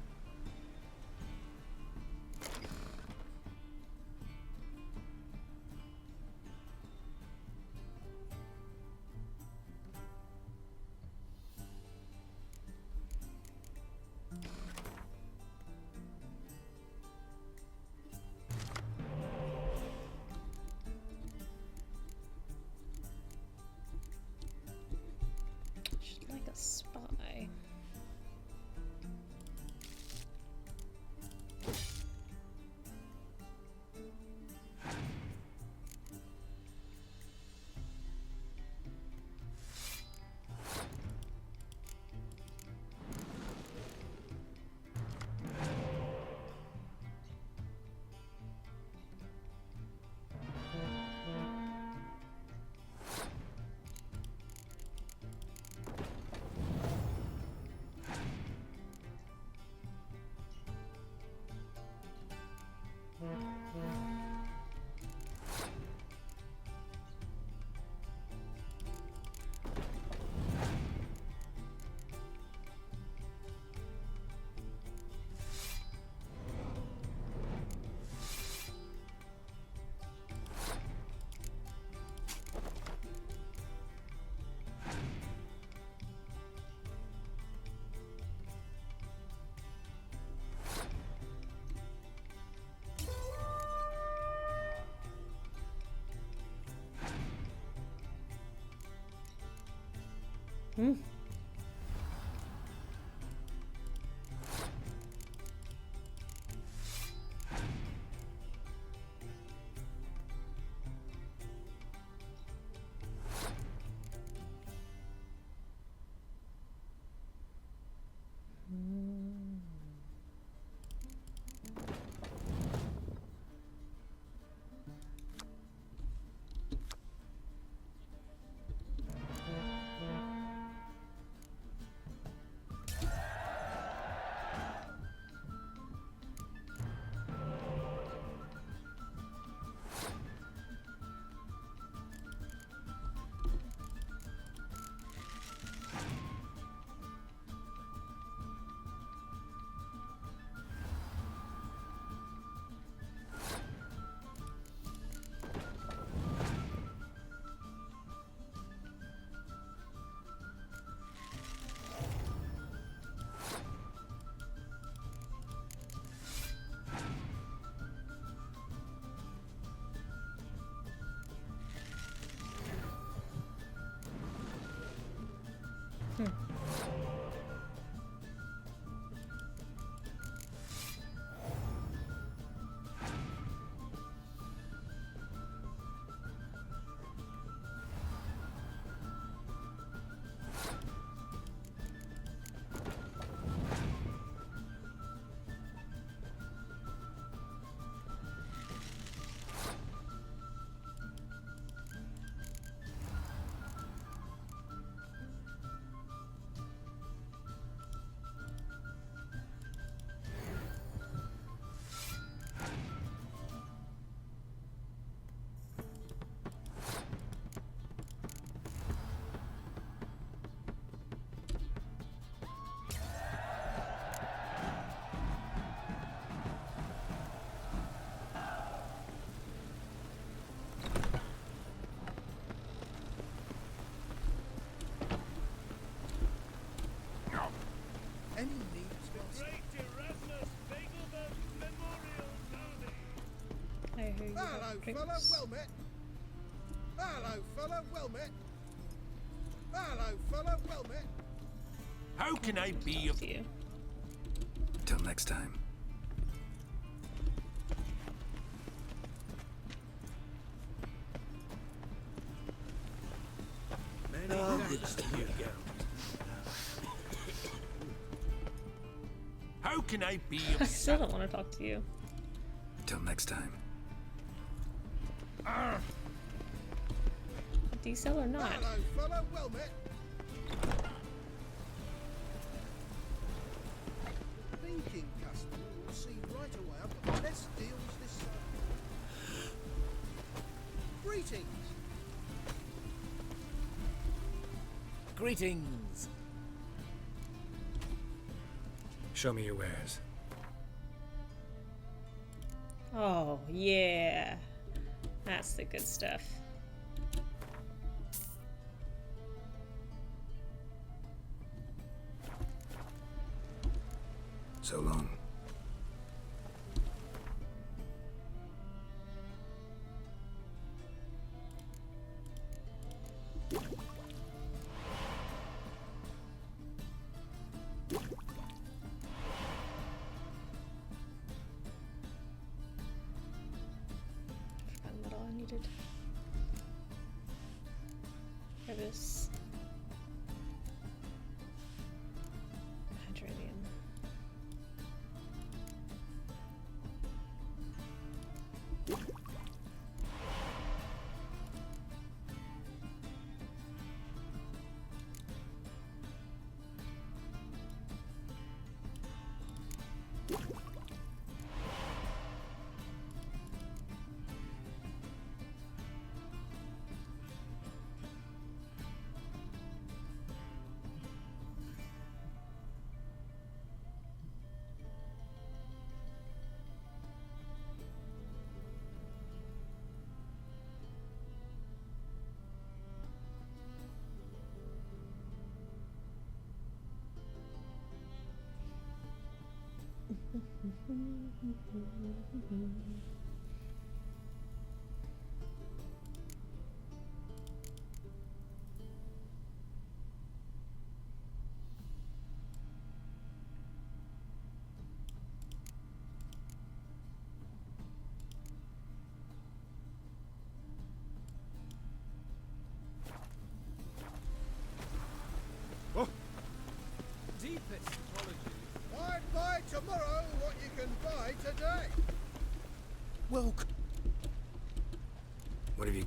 She's like a spy. Here you Hello, have fella, drinks. well met. Hello, fella, well met. Hello, fella, well met. How can I be of you? Till next time. many thanks to you, girl? How can I be I of still don't want to talk to you. Till next time. Decel or not? Hello, fella, well met. Thinking customer will see right away I've got the best deals this side. Greetings. Greetings. Show me your wares. Oh, yeah. That's the good stuff. So long. Forgotten what all I needed. Crevice. Hydranium. deepest apologies? I'd buy tomorrow what you can buy today. Welcome. What have you...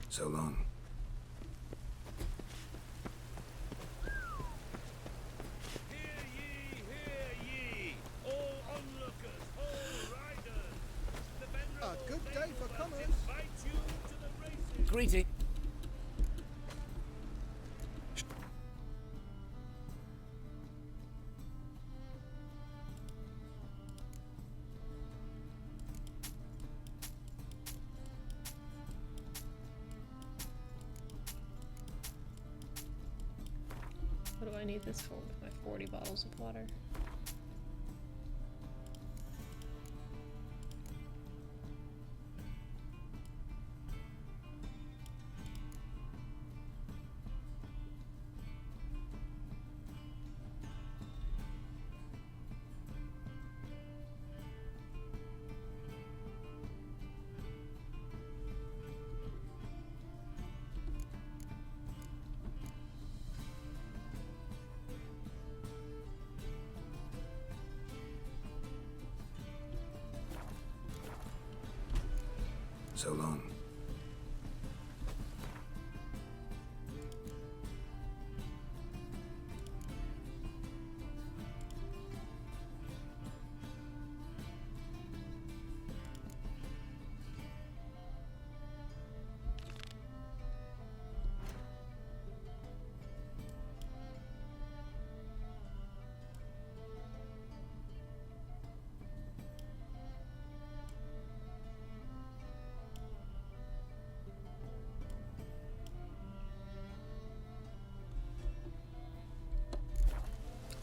So long. Hear ye, all onlookers, all riders. The venerable A good day for commerce. invite you to the races. Greeting. What do I need this for with my 40 bottles of water? So long.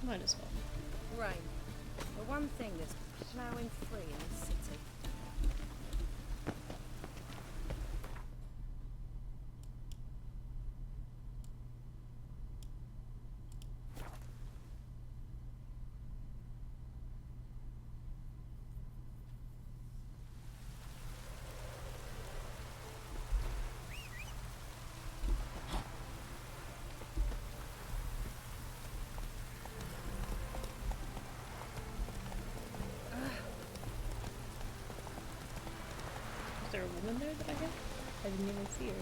Might as well. Rain. The one thing that's ploughing free in this city. Is there a woman there that I hit? I didn't even see her.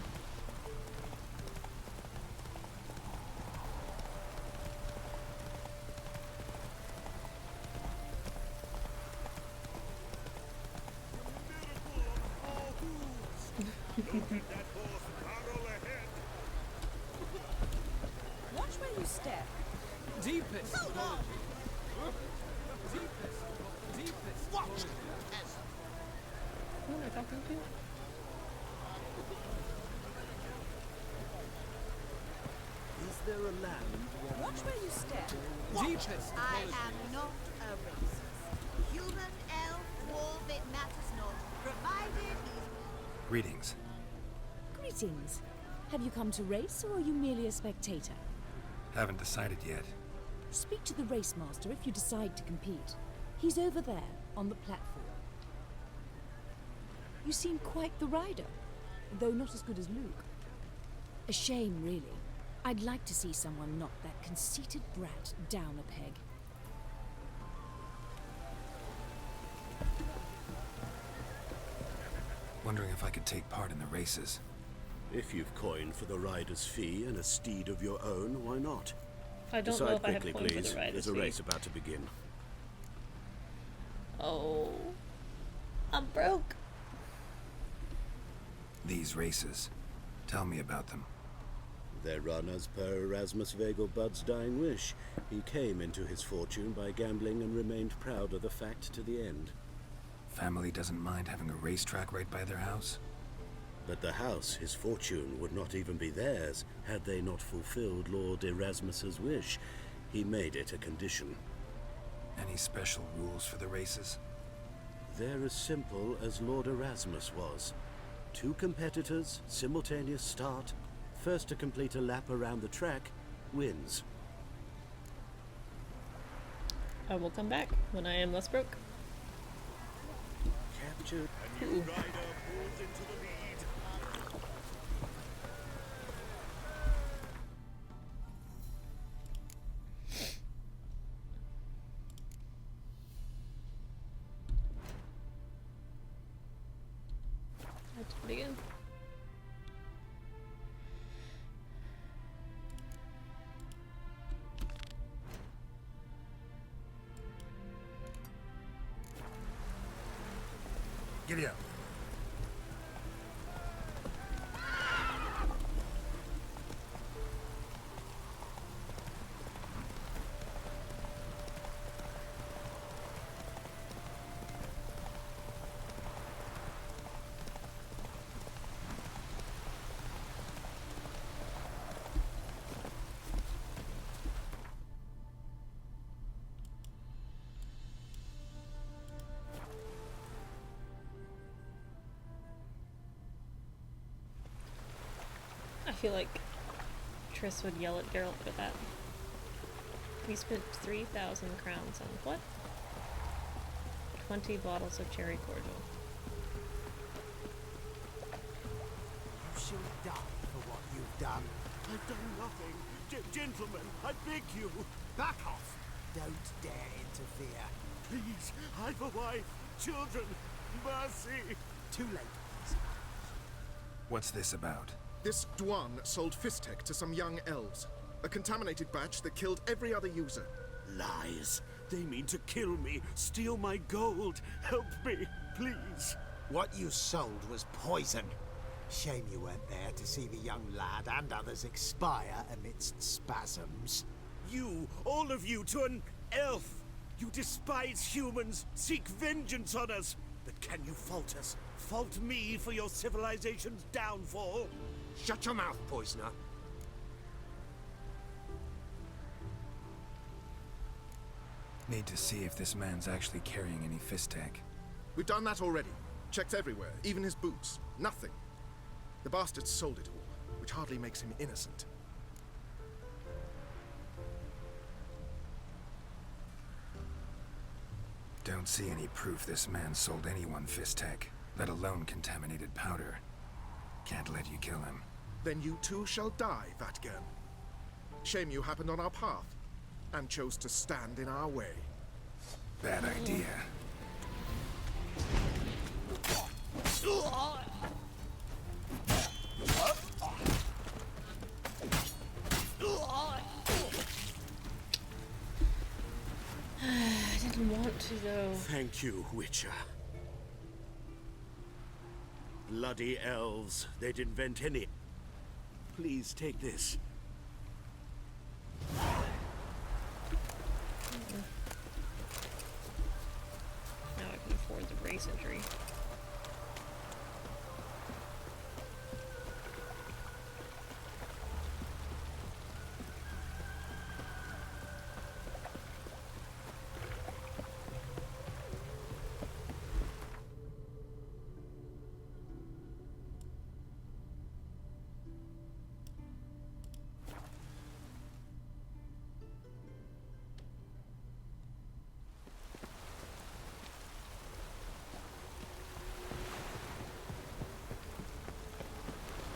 Watch where you step. Deepest. Hold on. Deepest. Watch! Who am I talking to? Is there a land? Watch where you step. Deepest. I am not a racist. Human, elf, dwarf, it matters not. Provided he's... Greetings. Greetings. Have you come to race, or are you merely a spectator? Haven't decided yet. Speak to the race master if you decide to compete. He's over there, on the platform. You seem quite the rider, though not as good as Luke. A shame, really. I'd like to see someone knock that conceited brat down a peg. Wondering if I could take part in the races. If you've coined for the rider's fee and a steed of your own, why not? I don't know Decide if I have quickly, coin for please. the rider's There's a fee. race about to begin. Oh. I'm broke. These races. Tell me about them. They're run as per Erasmus Vegelbud's dying wish. He came into his fortune by gambling and remained proud of the fact to the end. Family doesn't mind having a racetrack right by their house? But the house, his fortune, would not even be theirs had they not fulfilled Lord Erasmus's wish. He made it a condition. Any special rules for the races? They're as simple as Lord Erasmus was. 2 competitors, simultaneous start. First to complete a lap around the track wins. I will come back when I am less broke. Captured. A new rider pulls into the lead. Let's begin. Giddy up. I feel like Triss would yell at Geralt for that. We spent 3,000 crowns on what? 20 bottles of cherry cordial. You shall die for what you've done. I've done nothing. Gentlemen, I beg you. Back off! Don't dare interfere. Please, I've a wife, children, mercy. Too late. What's this about? This Dwan sold Fistek to some young elves. A contaminated batch that killed every other user. Lies. They mean to kill me, steal my gold. Help me, please. What you sold was poison. Shame you weren't there to see the young lad and others expire amidst spasms. You, all of you, to an elf. You despise humans, seek vengeance on us. But can you fault us? Fault me for your civilization's downfall? Shut your mouth, poisoner. Need to see if this man's actually carrying any fist tech. We've done that already. Checked everywhere, even his boots. Nothing. The bastard sold it all, which hardly makes him innocent. Don't see any proof this man sold anyone fist tech, let alone contaminated powder. Can't let you kill him. Then you too shall die, Vatgern. Shame you happened on our path, and chose to stand in our way. Bad idea. I didn't want to, though. Thank you, Witcher. Bloody elves. They'd invent any... Please take this. Now I can afford the race entry.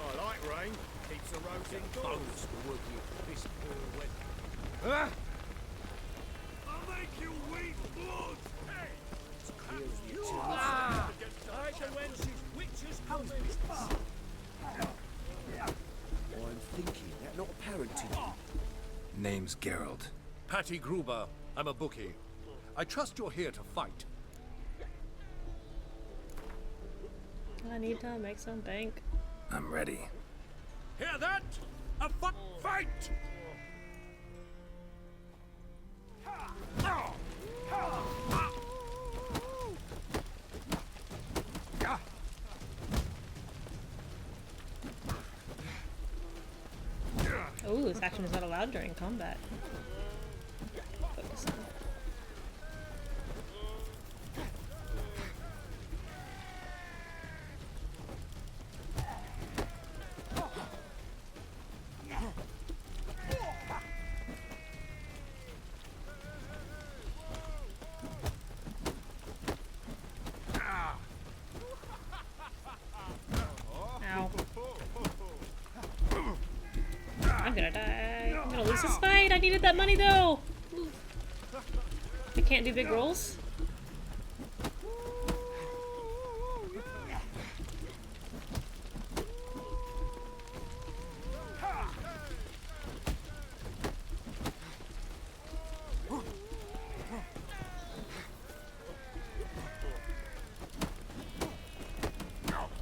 I like rain. Keeps the roads indoors. Bonus for working at this poor wedding. Ah! I'll make you weep blood! Hey! It's clear as the Ah! I can wenches, witches, come I'm thinking that not apparent to you. Name's Geralt. Patty Gruber. I'm a bookie. I trust you're here to fight. I need to make some bank. I'm ready. Hear that? A fight! Oh, this action is not allowed during combat. Focus on. Ow. I'm gonna die. I'm gonna lose this fight. I needed that money though. I can't do big rolls.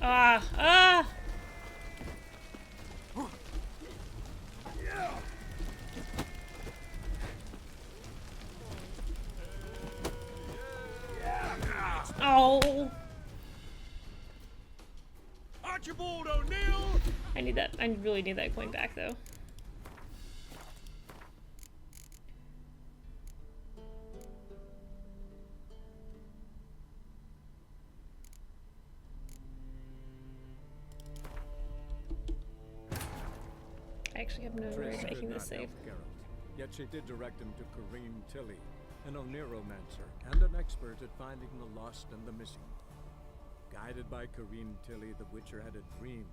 Ah, ah! Oh! Archibald O'Neill! I need that. I really need that coin back though. I actually have no way of making this save. Geralt, yet she did direct him to Corrine Tilly, an Oneromancer and an expert at finding the lost and the missing. Guided by Corrine Tilly, the Witcher had a dream.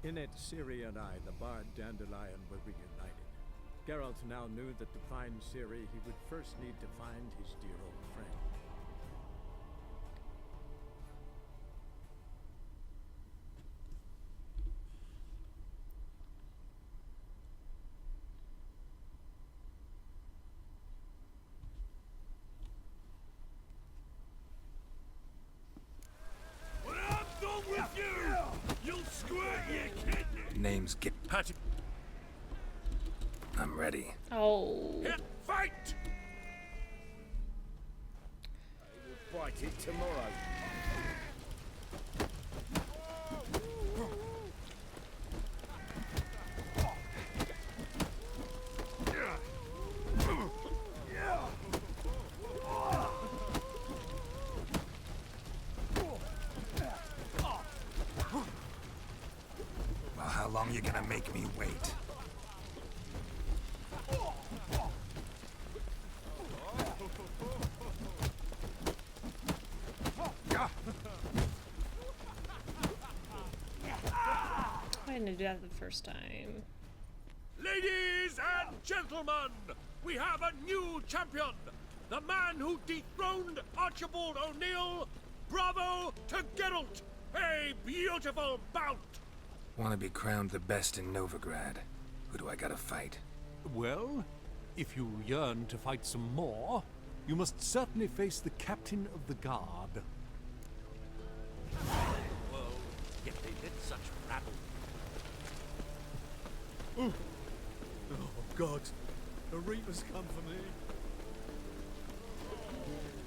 In it, Ciri and I, the bard Dandelion, were reunited. Geralt now knew that to find Ciri, he would first need to find his dear old friend. When I'm done with you, you'll squirt your kidney! Name's Patty. I'm ready. Oh. Hit fight! We'll fight it tomorrow. you're gonna make me wait. Why didn't I do that the first time? Ladies and gentlemen, we have a new champion. The man who dethroned Archibald O'Neill. Bravo to Geralt. A beautiful bout. Want to be crowned the best in Novigrad? Who do I gotta fight? Well, if you yearn to fight some more, you must certainly face the captain of the guard. Whoa, yet they did such rabble. Oh, God. The Reaper's come for me.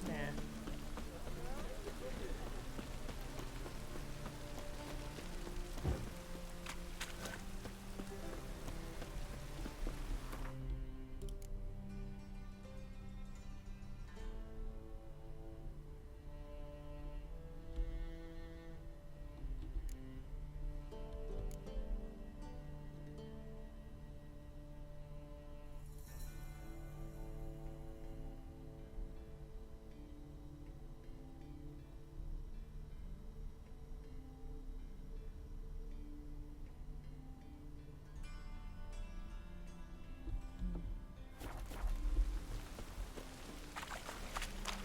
Nah.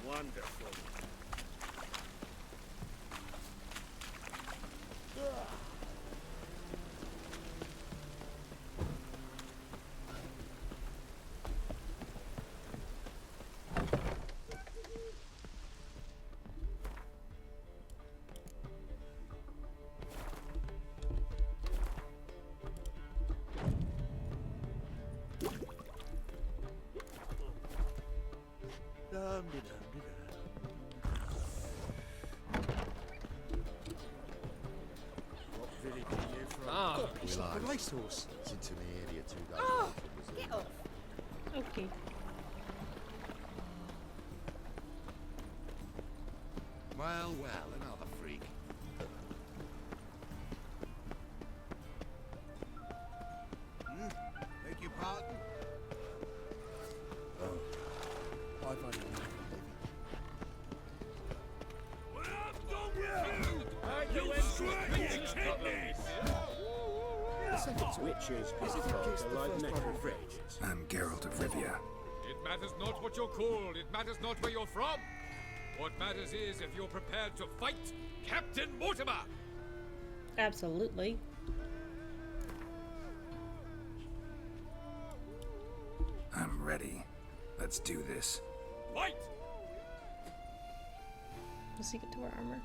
Wonderful. The racehorse. It's into the area 2 days. Oh, get off. Okay. Well, another freak. Beg your pardon? Oh, I've only made a living. Witches are like necrophage. I'm Geralt of Rivia. It matters not what you're called. It matters not where you're from. What matters is if you're prepared to fight Captain Mortimer. Absolutely. I'm ready. Let's do this. Fight! Does he get to wear armor?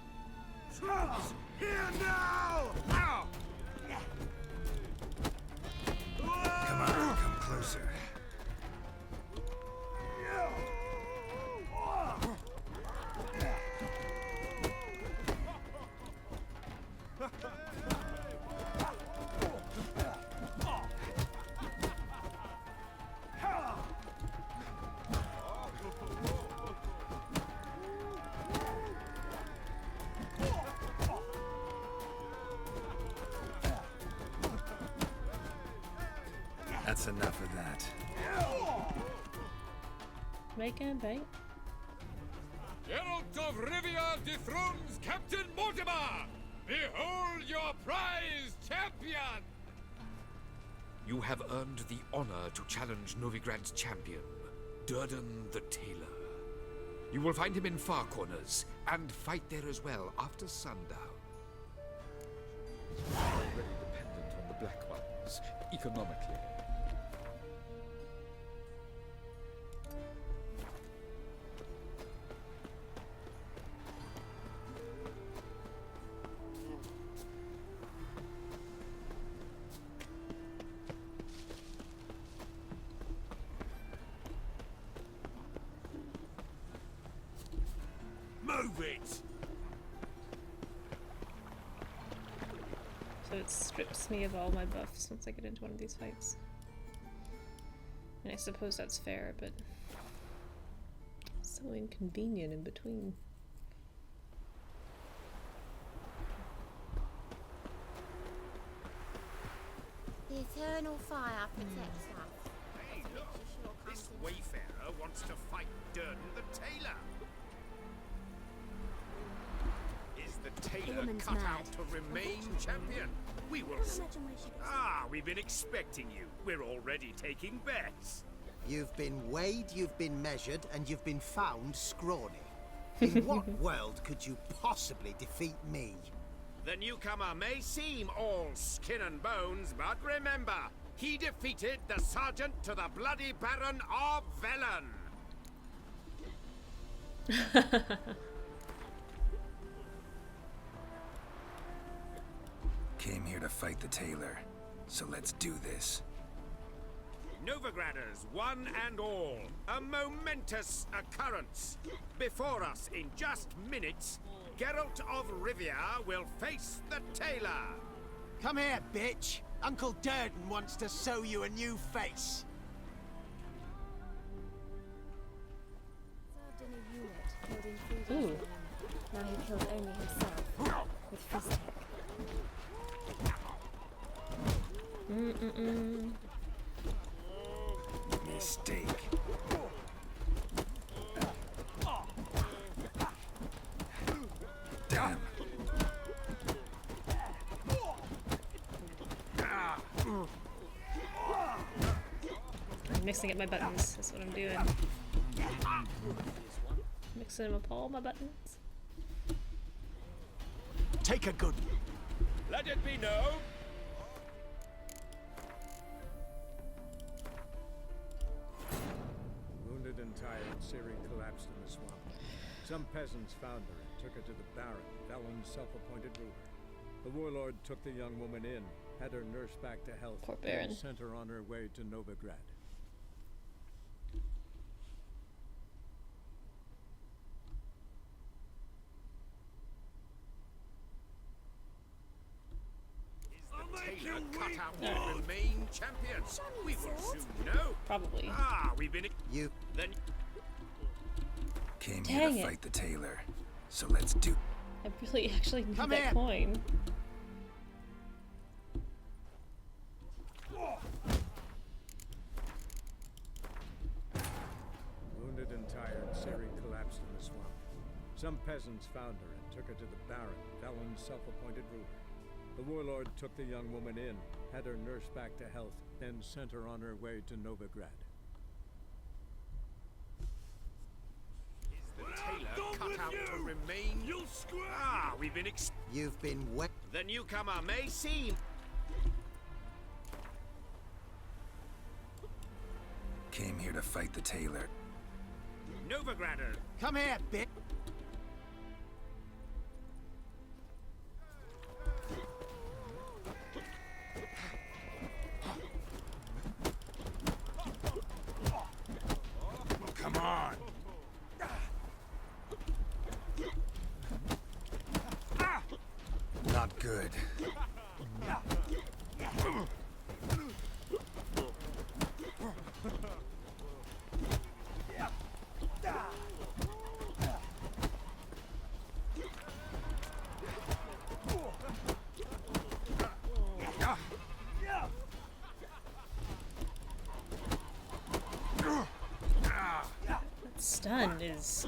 Here now! Ow! Come on, come closer. That's enough of that. Make and bait. Geralt of Rivia dethrones Captain Mortimer! Behold your prize champion! You have earned the honor to challenge Novigrad's champion, Durden the Tailor. You will find him in Far Corners, and fight there as well after sundown. Already dependent on the Black Ones, economically. Move it! So it strips me of all my buffs once I get into one of these fights. And I suppose that's fair, but so inconvenient in between. The eternal fire protects us. Hey, look! This wayfarer wants to fight Durden the tailor. Is the tailor woman's cut mad. out to remain champion? We will. We've been expecting you. We're already taking bets. You've been weighed, you've been measured, and you've been found scrawny. In what world could you possibly defeat me? The newcomer may seem all skin and bones, but remember, he defeated the sergeant to the bloody Baron of Velen. Came here to fight the tailor, so let's do this. Novigraders, one and all, a momentous occurrence. Before us, in just minutes, Geralt of Rivia will face the tailor. Come here, bitch. Uncle Durden wants to sew you a new face. Served in a unit, killed in 3 days. Now he kills only himself with fist tech. Mistake. Damn. I'm mixing up my buttons. That's what I'm doing. Mixing up all my buttons. Take a good. Let it be known. Wounded and tired, Ciri collapsed in the swamp. Some peasants found her and took her to the Baron, Valen's self-appointed ruler. The warlord took the young woman in, had her nursed back to health, Poor Baron. and sent her on her way to Novigrad. Tailor cut out to remain champions. We will soon know. Probably. We've been. You. Then. Came Dang here to it. fight the tailor, so let's do. I really actually need Come that here. coin. Wounded and tired, Ciri collapsed in the swamp. Some peasants found her and took her to the Baron, Valen's self-appointed ruler. The warlord took the young woman in, had her nursed back to health, then sent her on her way to Novigrad. The tailor cut out to remain. We've been. You've been wet. The newcomer may seem. Came here to fight the tailor. Novigrader. Come here, bitch. Come on. Not good. That stun is.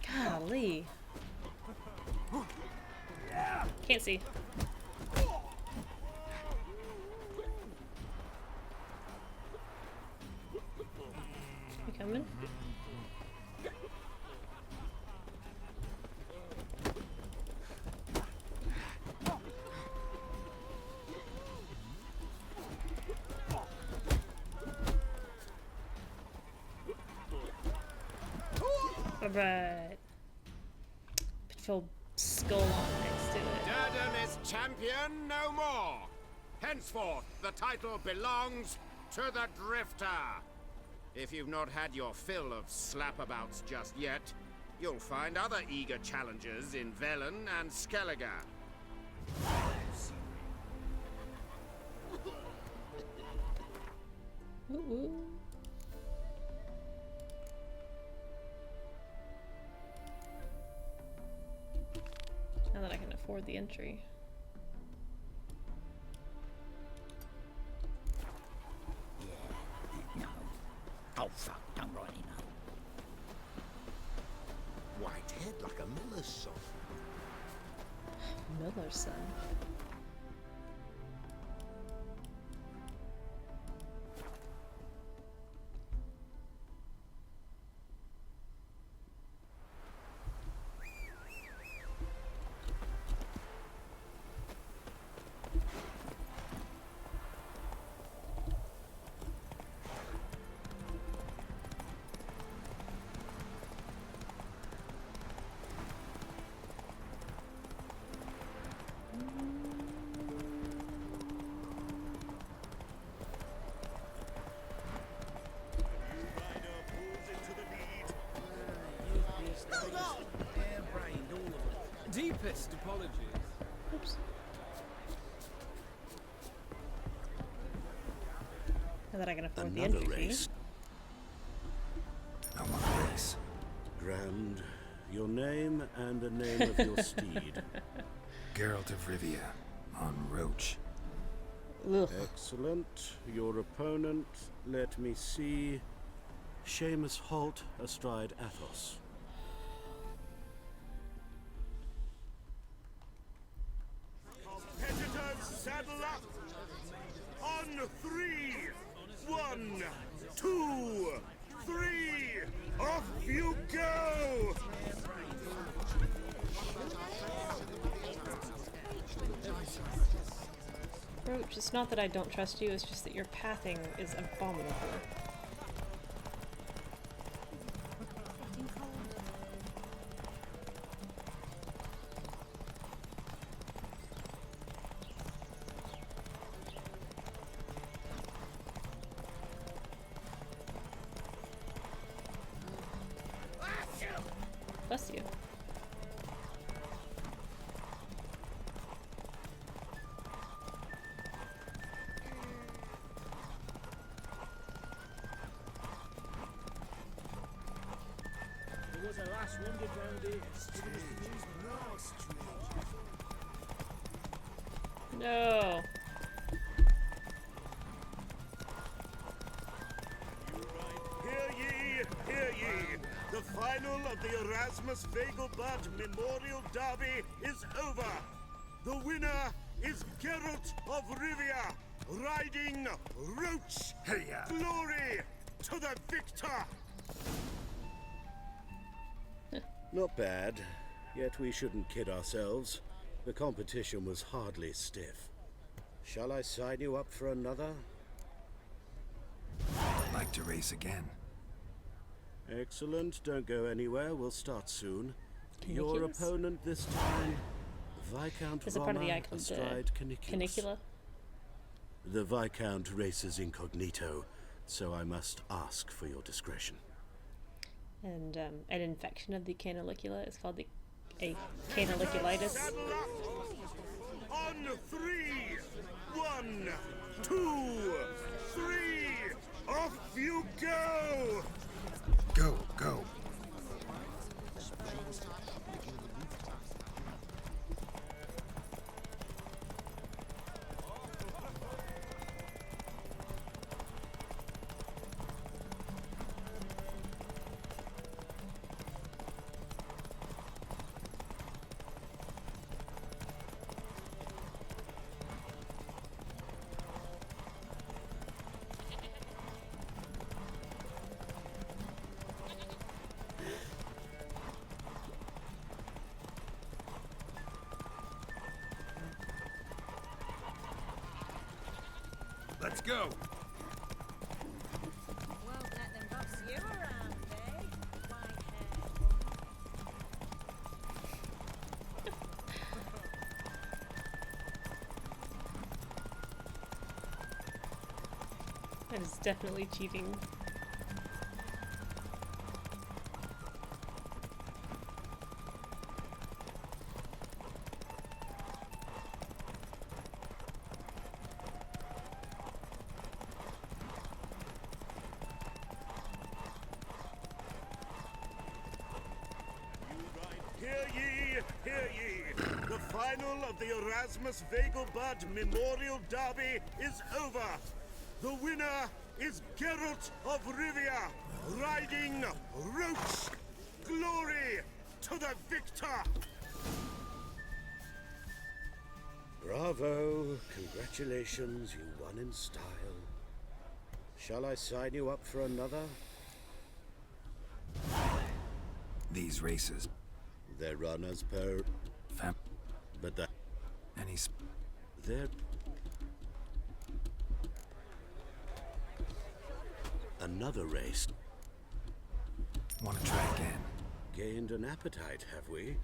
Golly. Can't see. You coming? Alright. Put skull on next to it. Durden is champion no more. Henceforth, the title belongs to the Drifter. If you've not had your fill of slapabouts just yet, you'll find other eager challengers in Velen and Skellige. Ooh. afford the entry. No. Oh, fuck, don't really know. White head like a miller's son. Miller's son. Harebrained, all of them. Deepest apologies. Oops. Now that I can afford the Another entry fee. race. I want a race. Grand. Your name and the name of your steed. Geralt of Rivia on Roach. Ugh. Excellent. Your opponent, let me see. Seamus Holt astride Athos. Competitors, saddle up! On 3! 1, 2, 3! Off you go! Roach, it's not that I don't trust you, it's just that your pathing is abominable. Bless you. There was a last wounded round here. No. Hear ye, hear ye! The final of the Erasmus Vegelbud Memorial Derby is over! The winner is Geralt of Rivia, riding Roach! Hey-ya! Glory to the victor! Not bad. Yet we shouldn't kid ourselves. The competition was hardly stiff. Shall I sign you up for another? I'd like to race again. Excellent. Don't go anywhere. We'll start soon. Your Caniculus? opponent this time, Viscount Is it part of the Roma icon astride Caniculus. Canicula? The Viscount races incognito, so I must ask for your discretion. And an infection of the canalicula is called a canaliculitis. Saddle up! On 3! 1, 2, 3! Off you go! Go, go. Let's go. Won't let them boss you around, eh? That is definitely cheating. Hear ye, hear ye! The final of the Erasmus Vegelbud Memorial Derby is over. The winner is Geralt of Rivia, riding Roach. Glory to the victor! Bravo! Congratulations, you won in style. Shall I sign you up for another? These races. They're run as per... But that... They're... Another race. Want to try again? Gained an appetite, have we?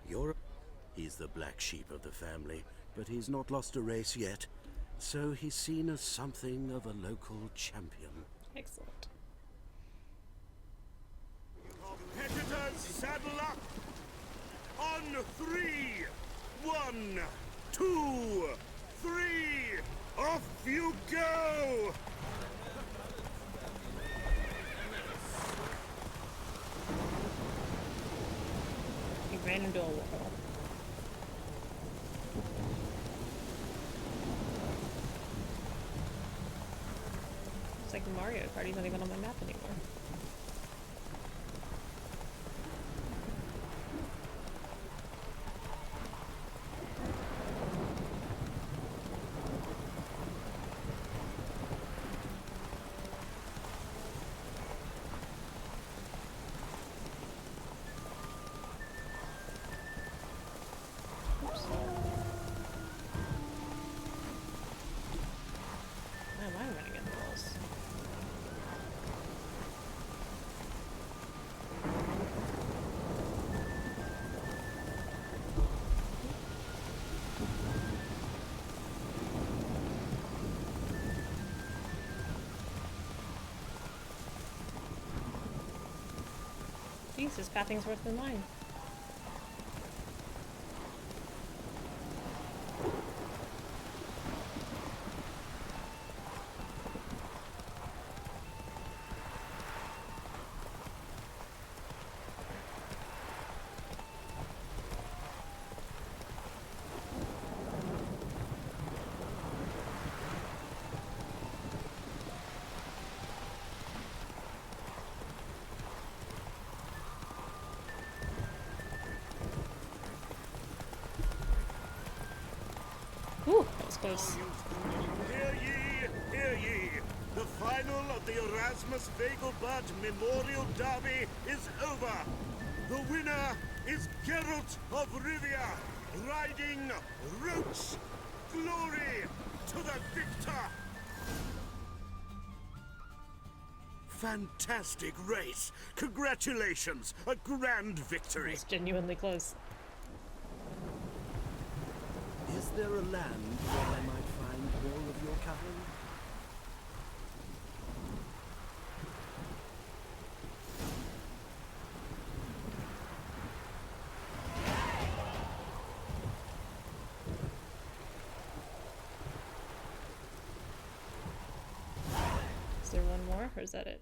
You're... He's the black sheep of the family, but he's not lost a race yet. So he's seen as something of a local champion. Excellent. Competitors, saddle up! On 3! 1, 2, 3! Off you go! He ran into a wall. It's like Mario Kart, he's not even on my map anymore. Why am I running into walls? Jeez, this pathing's worse than mine. Ooh, that was close. Hear ye, hear ye! The final of the Erasmus Vegelbud Memorial Derby is over. The winner is Geralt of Rivia, riding Roach. Glory to the victor! Fantastic race! Congratulations! A grand victory! It's genuinely close. Is there a land where I might find more of your cattle? Is there one more, or is that it?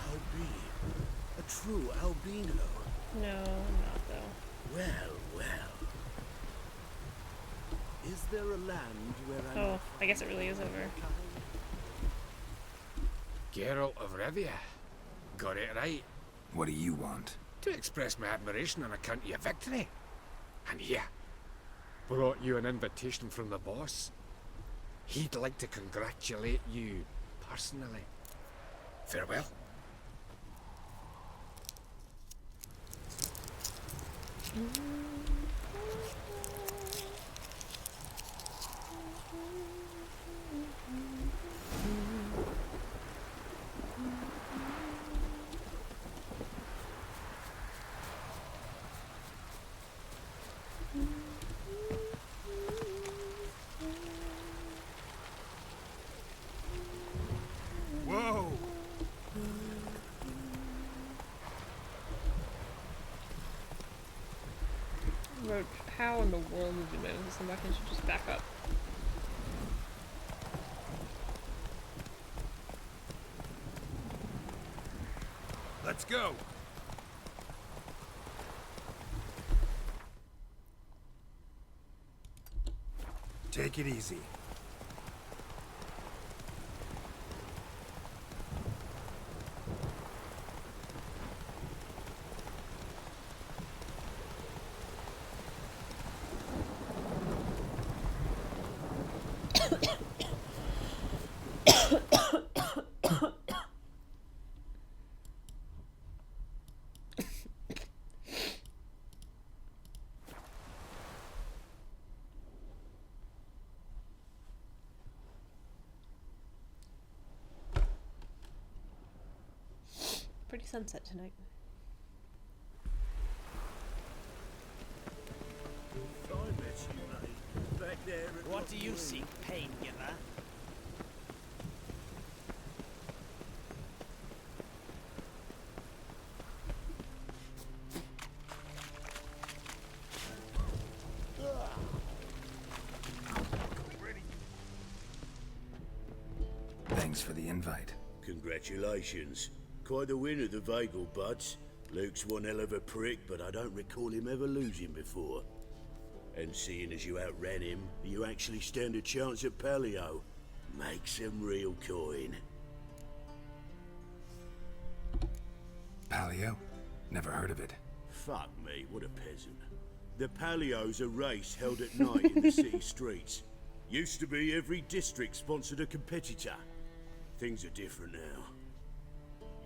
I'll be a true albino. No, I'm not though. Well, well. Is there a land where I Oh, I guess it really is over. Geralt of Rivia. Got it right. What do you want? To express my admiration on account of your victory. And here, brought you an invitation from the boss. He'd like to congratulate you personally. Farewell. Whoa! Roach, how in the world did you manage this? And why can't you just back up? go. Take it easy. Pretty sunset tonight. What do you seek, pain giver? Thanks for the invite. Congratulations. Quite the winner, the Vagel Buds. Luke's one hell of a prick, but I don't recall him ever losing before. And seeing as you outran him, you actually stand a chance at Paleo. Make some real coin. Paleo? Never heard of it. Fuck me, what a peasant. The Paleo's a race held at night in the city streets. Used to be every district sponsored a competitor. Things are different now.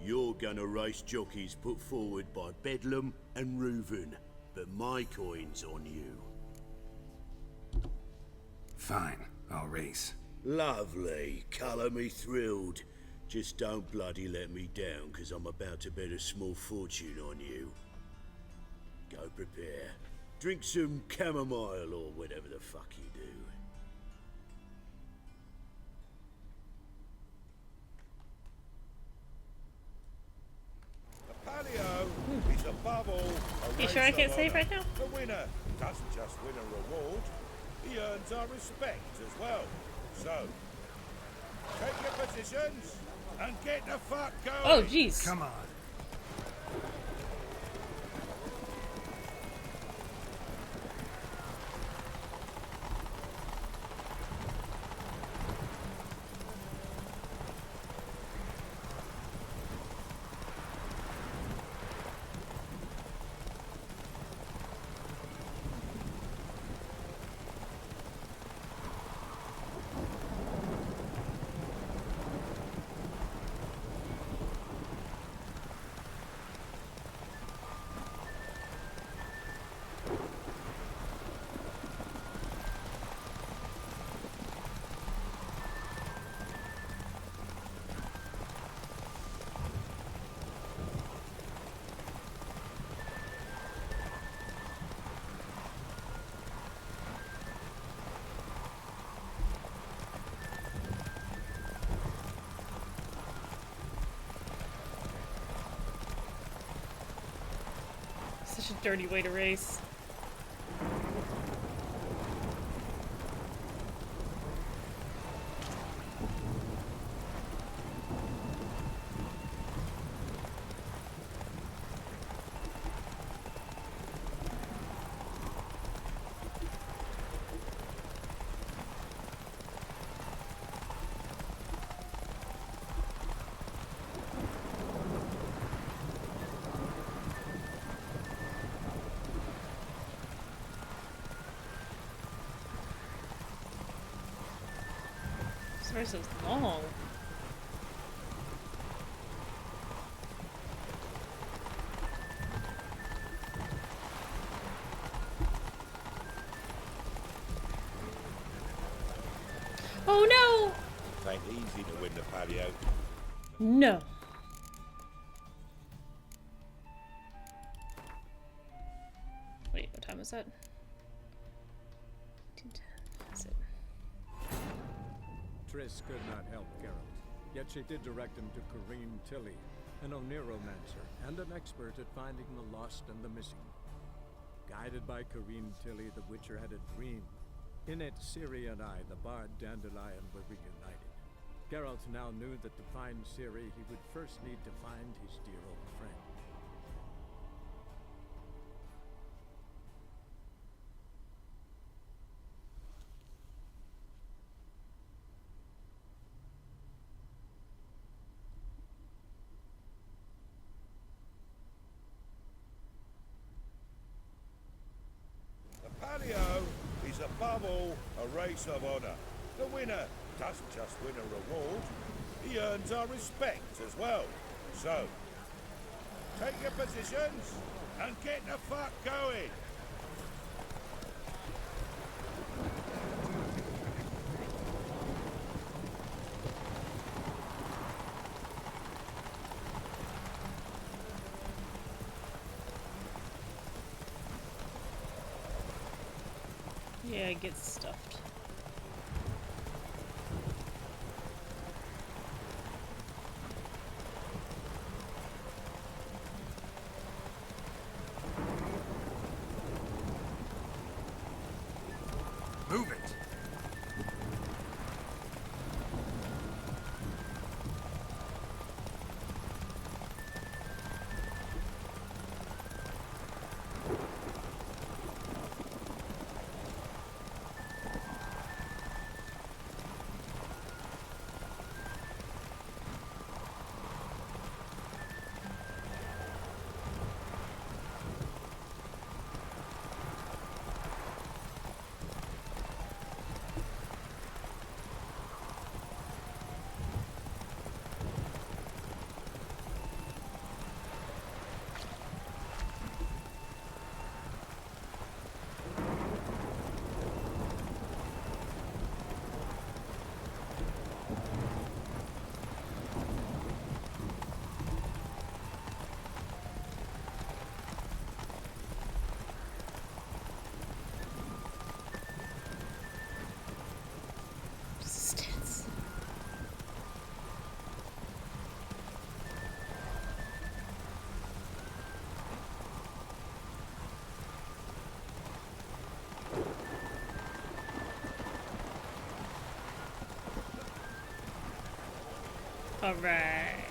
You're gonna race jockeys put forward by Bedlam and Reuven, but my coin's on you. Fine, I'll race. Lovely, colour me thrilled. Just don't bloody let me down, 'cause I'm about to bet a small fortune on you. Go prepare. Drink some chamomile or whatever the fuck you do. Paleo is above all a You sure I race can't of save honour. right now? The winner doesn't just win a reward, he earns our respect as well. So, take your positions and get the fuck going. Oh, jeez. Come on. Such a dirty way to race. This race is long. Oh no! It ain't easy to win the Paleo. No. Wait, what time is that? 2:10. That's it. Triss could not help Geralt, yet she did direct him to Kareem Tilly, an Oneromancer and an expert at finding the lost and the missing. Guided by Kareem Tilly, the Witcher had a dream. In it, Ciri and I, the bard Dandelion, were reunited. Geralt now knew that to find Ciri, he would first need to find his dear old friend. above all a race of honor. The winner doesn't just win a reward, he earns our respect as well. So, take your positions and get the fuck going. Yeah, it gets stuffed. Move it! Alright.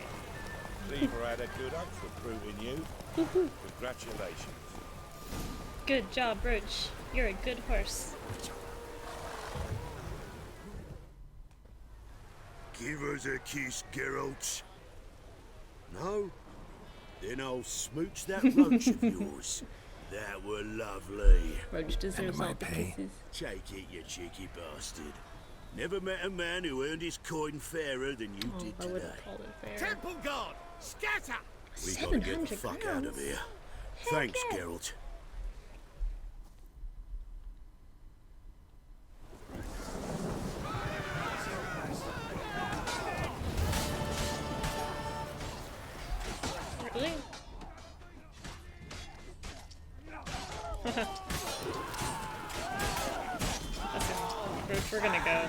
Beaver had a good hunt for proving you. Congratulations. Good job, Roach. You're a good horse. Give us a kiss, Geralt. No? Then I'll smooch that roach of yours. That were lovely. Roach deserves all the kisses. Take it, you cheeky bastard. Never met a man who earned his coin fairer than you did I today. wouldn't call it fair. Temple Guard, scatter! We gotta get the fuck out of here. Thanks, yeah. Geralt. Really? Okay, Roach, we're gonna go.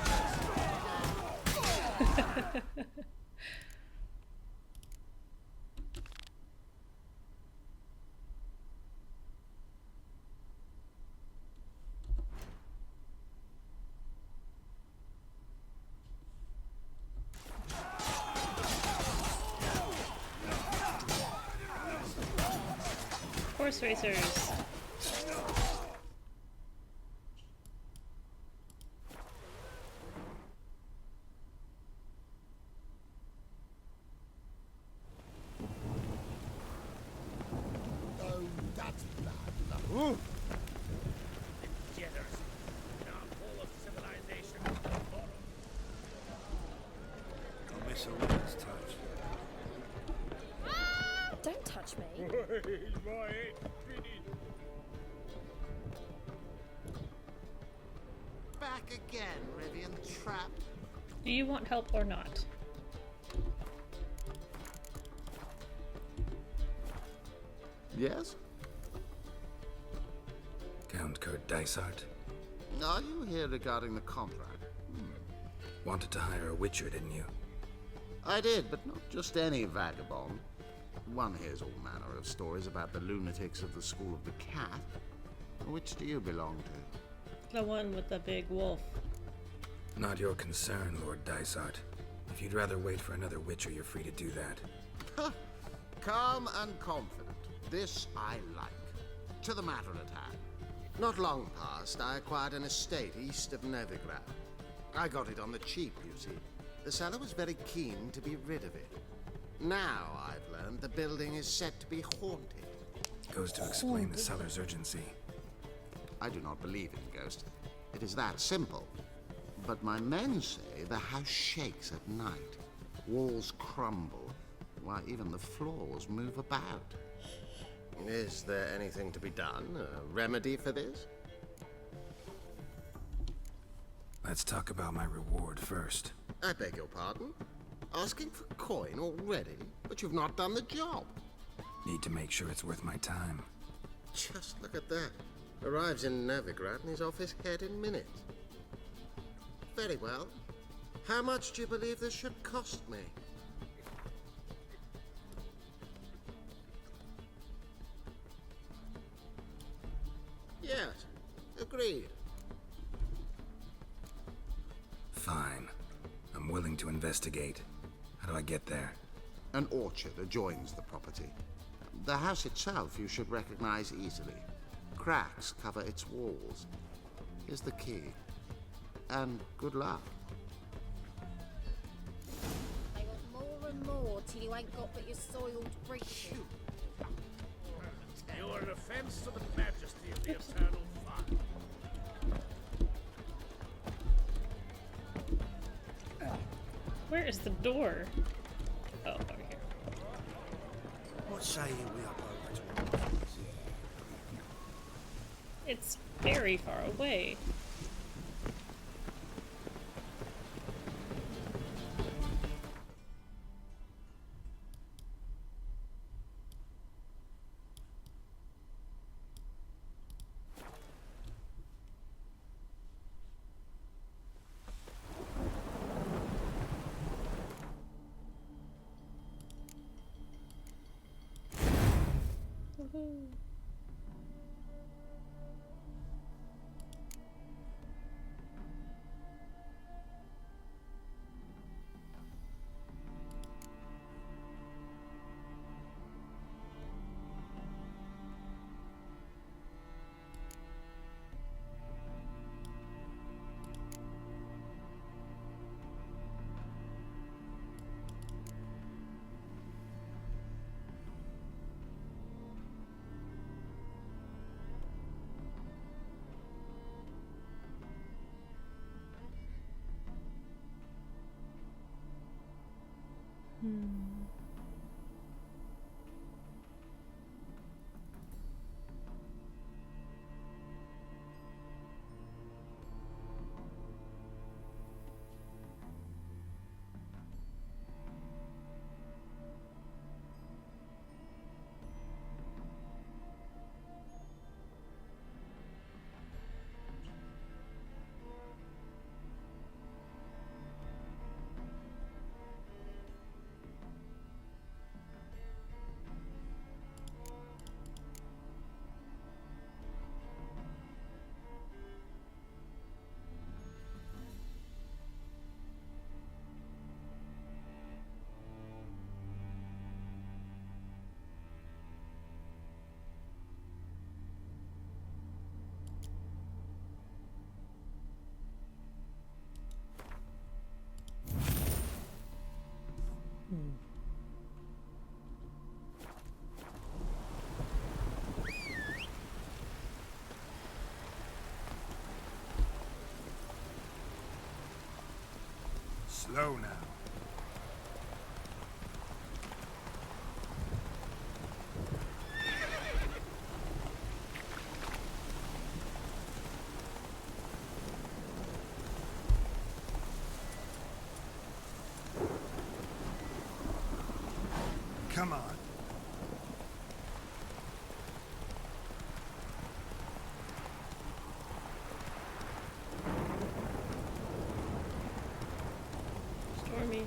Horse racers. Ooh. Degeneracy. Now full of civilization. Don't miss a woman's touch. Don't touch me. Back again, Rivian Trap. Do you want help or not? Yes? Count Kurt Dysart. Are you here regarding the contract? Wanted to hire a witcher, didn't you? I did, but not just any vagabond. One hears all manner of stories about the lunatics of the School of the Cat. Which do you belong to? The one with the big wolf. Not your concern, Lord Dysart. If you'd rather wait for another witcher, you're free to do that. Calm and confident. This I like. To the matter at hand. Not long past, I acquired an estate east of Novigrad. I got it on the cheap, you see. The seller was very keen to be rid of it. Now, I've learned the building is said to be haunted. Goes to explain the seller's urgency. I do not believe in ghosts. It is that simple. But my men say the house shakes at night. Walls crumble, while even the floors move about. Is there anything to be done? A remedy for this? Let's talk about my reward first. I beg your pardon? Asking for coin already? But you've not done the job. Need to make sure it's worth my time. Just look at that. Arrives in Novigrad and he's off his head in minutes. Very well. How much do you believe this should cost me? Yes, agreed. Fine. I'm willing to investigate. How do I get there? An orchard adjoins the property. The house itself you should recognize easily. Cracks cover its walls. Here's the key. And good luck. They want more and more till you ain't got but your soiled breeches. You are an offense to the majesty of the eternal fire. Where is the door? Oh, over here. What say you we up over to one? It's very far away. Woohoo. Slow now. Come on. Stormy.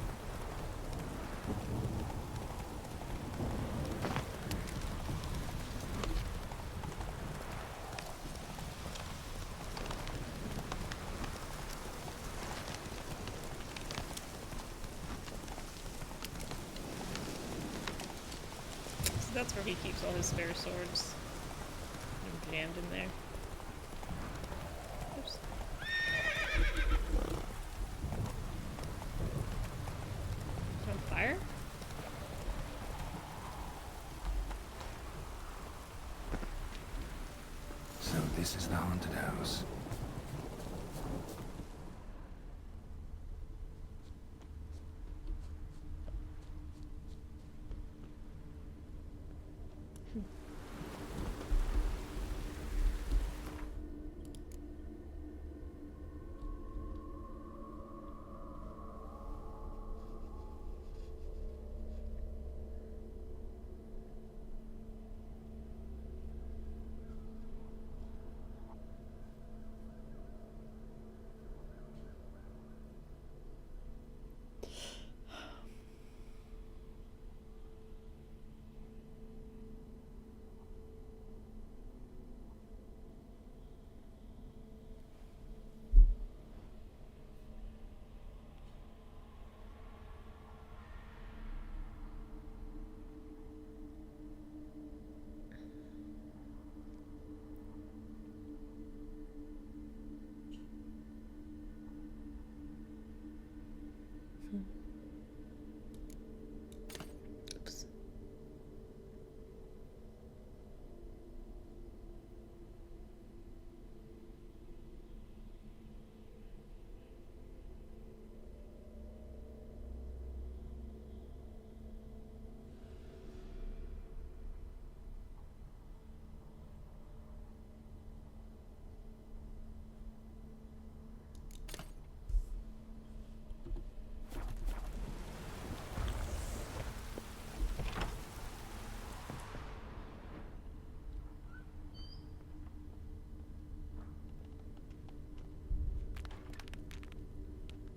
That's where he keeps all his spare swords. They're jammed in there. Oops. On fire? So this is the haunted house.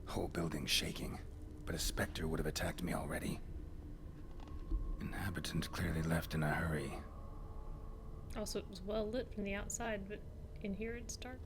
Whole building shaking, but a specter would have attacked me already. Inhabitant clearly left in a hurry. Also, it was well lit from the outside, but in here it's dark.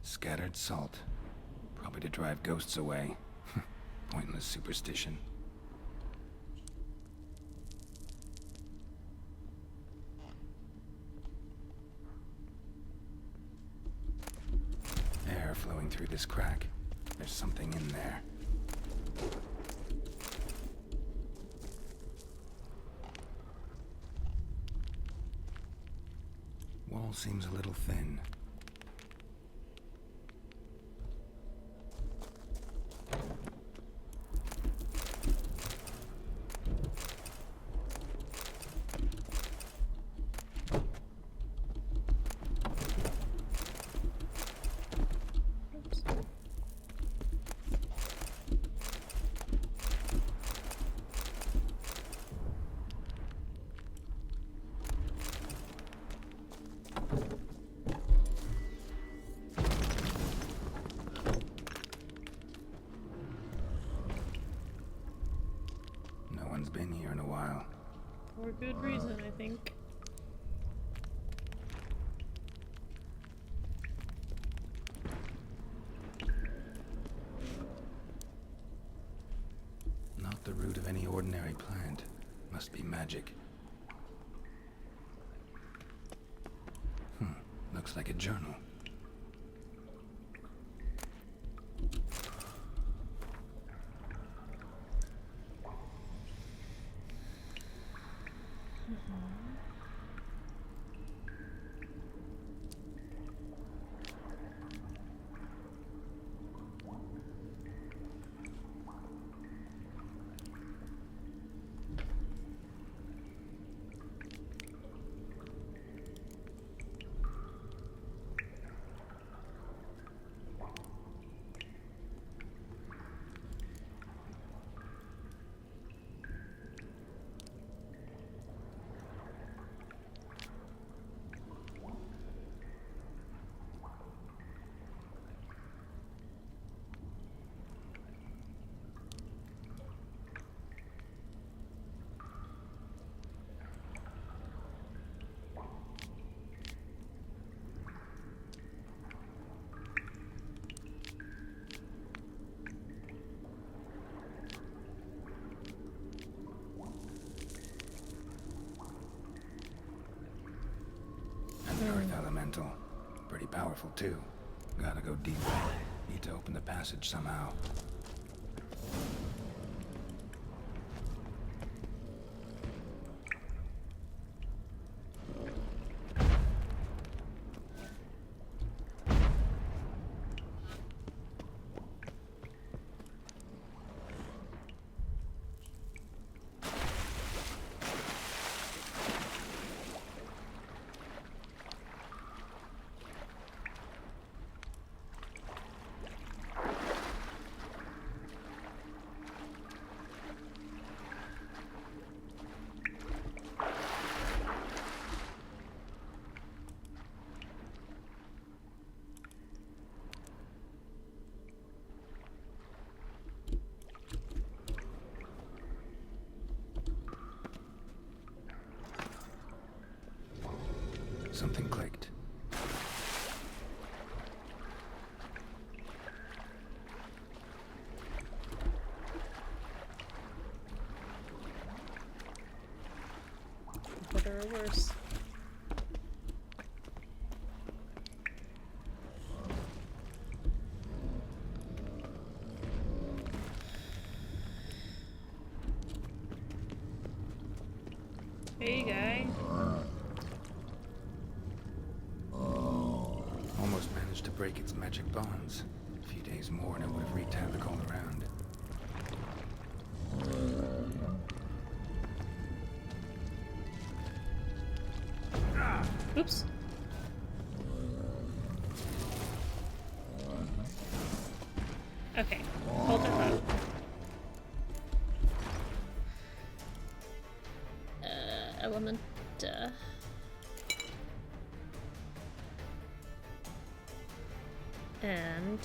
Scattered salt. Probably to drive ghosts away. Pointless superstition. Air flowing through this crack. There's something in there. Wall seems a little thin. Been here in a while. For good reason, I think. Not the root of any ordinary plant. Must be magic. Looks like a journal. Earth elemental. Pretty powerful, too. Gotta go deeper. Need to open the passage somehow. Something clicked. Better or worse. Hey, guy. Almost managed to break its magic bonds. A few days more and it would have wreaked havoc all around. Oops. Okay, hold her up. Element. And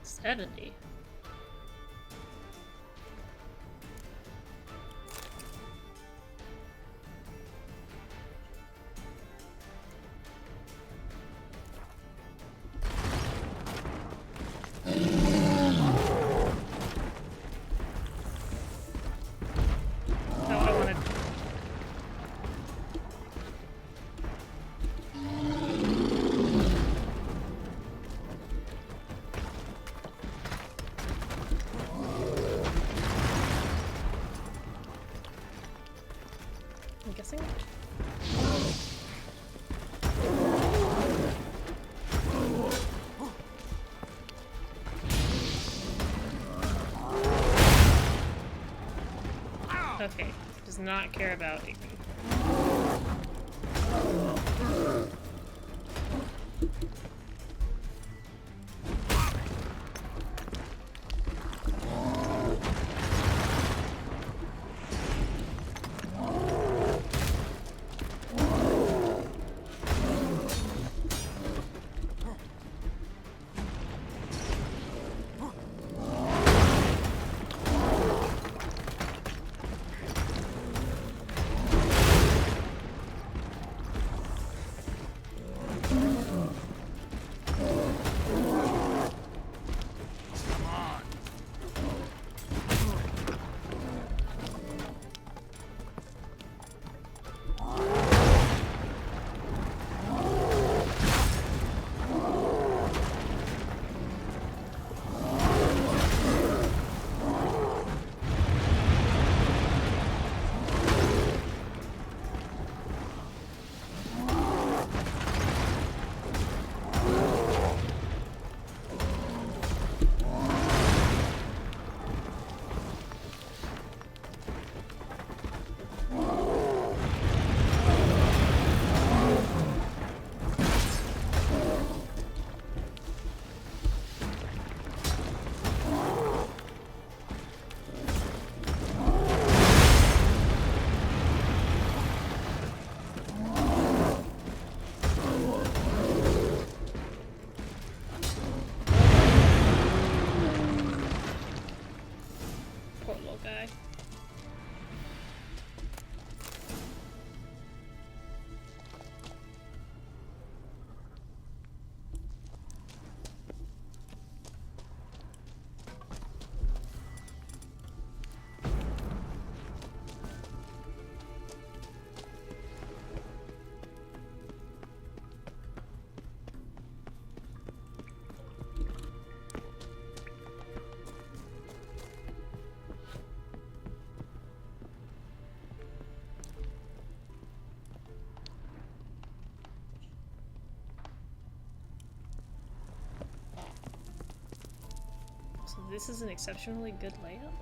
$70. Not what I wanted. I'm guessing. Okay, does not care about Iggy. Poor little guy. So this is an exceptionally good layout.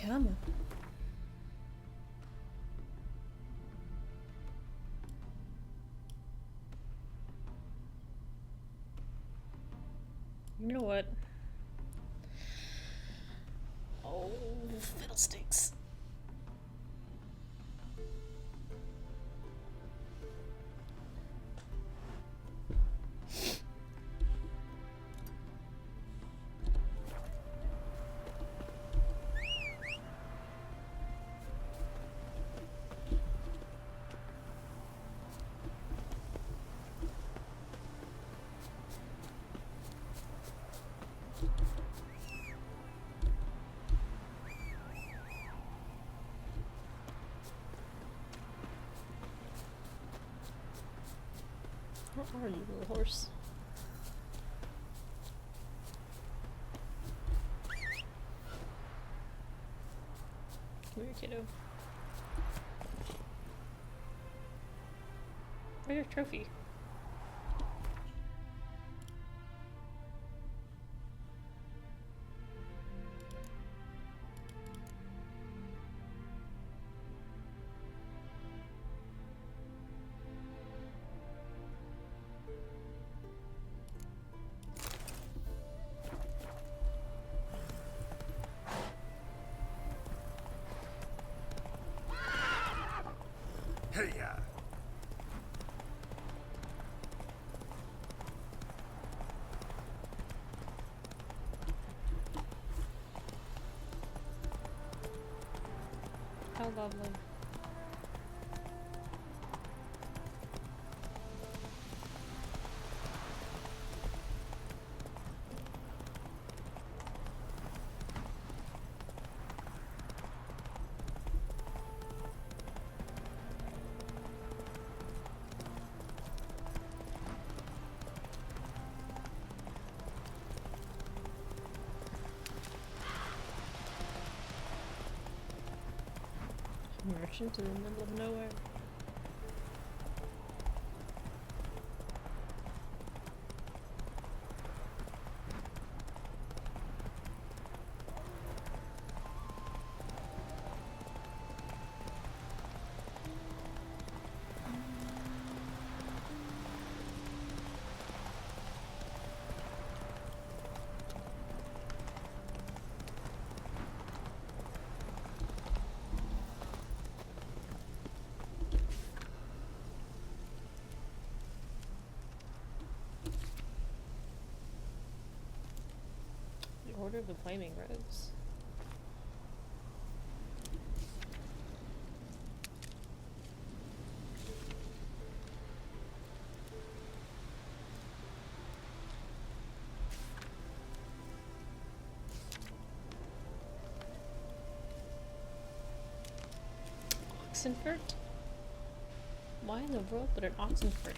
Come. You know what? Oh, fiddlesticks. Where are you, little horse? Come here, kiddo. Where's your trophy? Hey-ya! How lovely. Merchant in the middle of nowhere. Order of the Flaming Rose. Oxenfurt? Why in the world would an Oxenfurt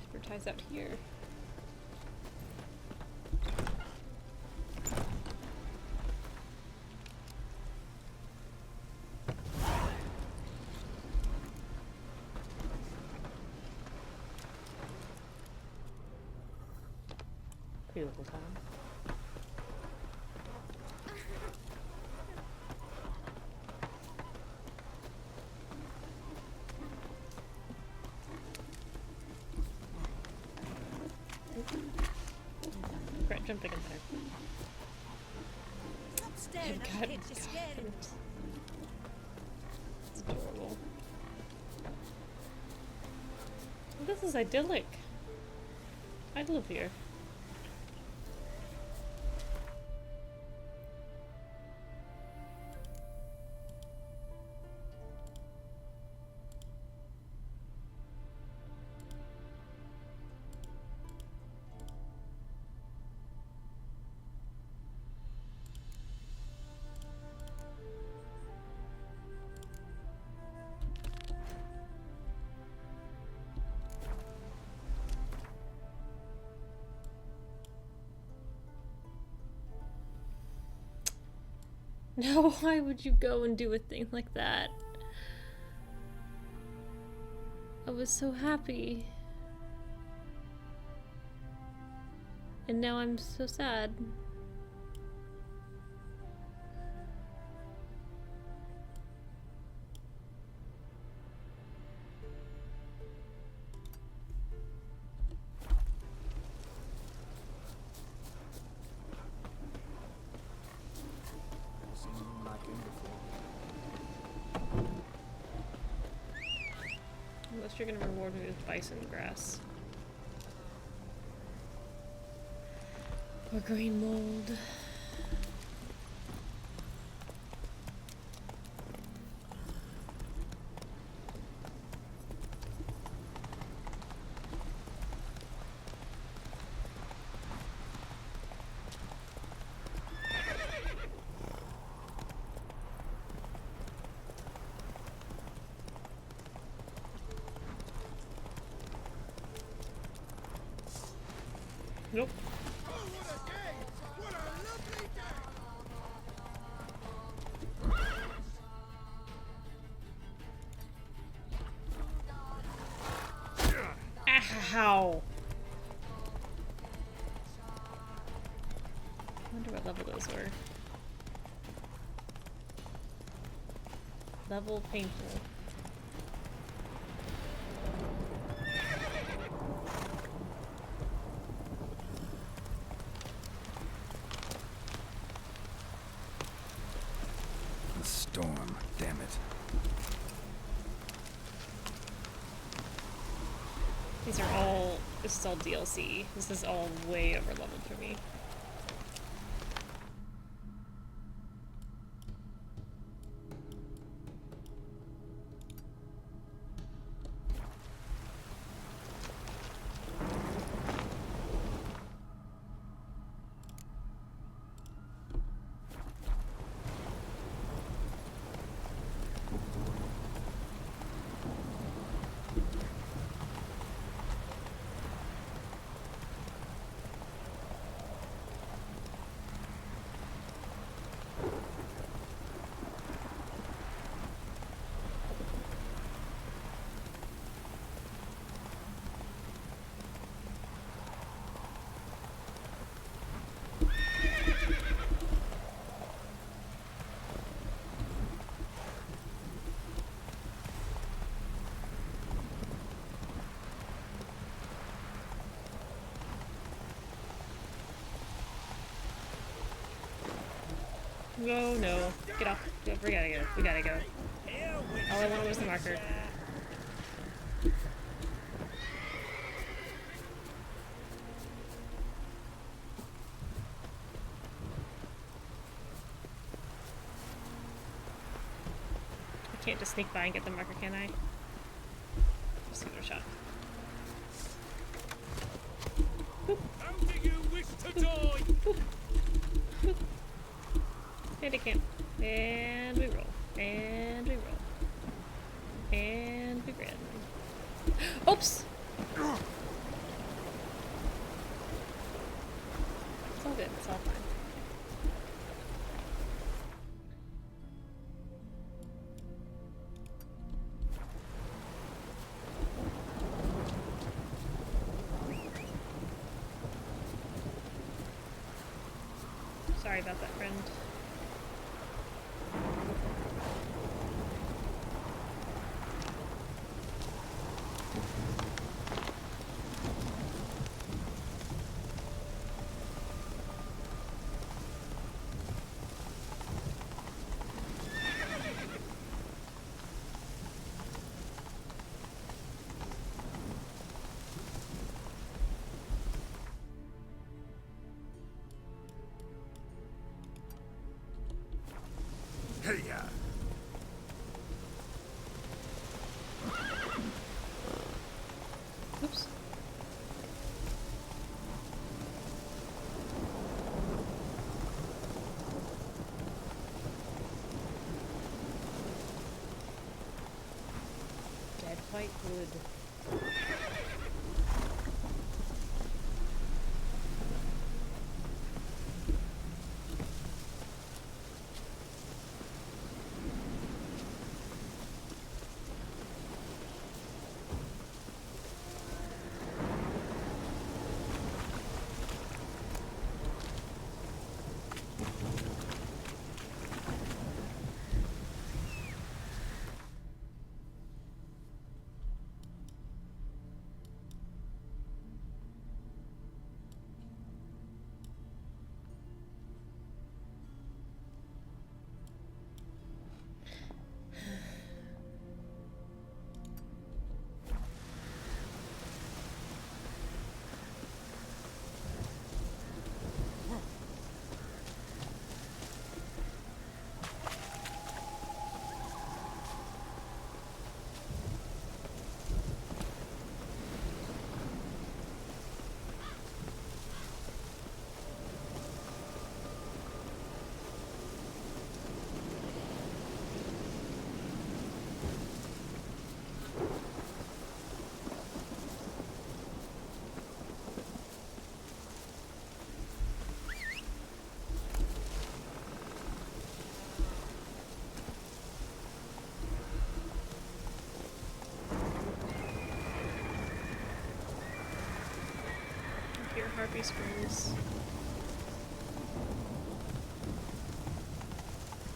advertise out here? Beautiful time. Right, jumping in there. Stop staring at the kids, you're scaring them. It's adorable. This is idyllic. I'd live here. No, why would you go and do a thing like that? I was so happy. And now I'm so sad. Next, you're gonna reward me with bison grass. Or green mold. Nope. Ow! I wonder what level those were. Level painful. The storm, damn it. These are all, this is all DLC. This is all way over leveled for me. No, no. Get off. We gotta go. We gotta go. All I wanted was the marker. I can't just sneak by and get the marker, can I? Just give it a shot. Boop. How do you wish to die? Boop. Boop. Handy camp. And we roll. And we roll. And we grin. Oops! It's all good. It's all fine. Sorry about that, friend. Hey-ya! Oops. Dead quite good. Harpy screws.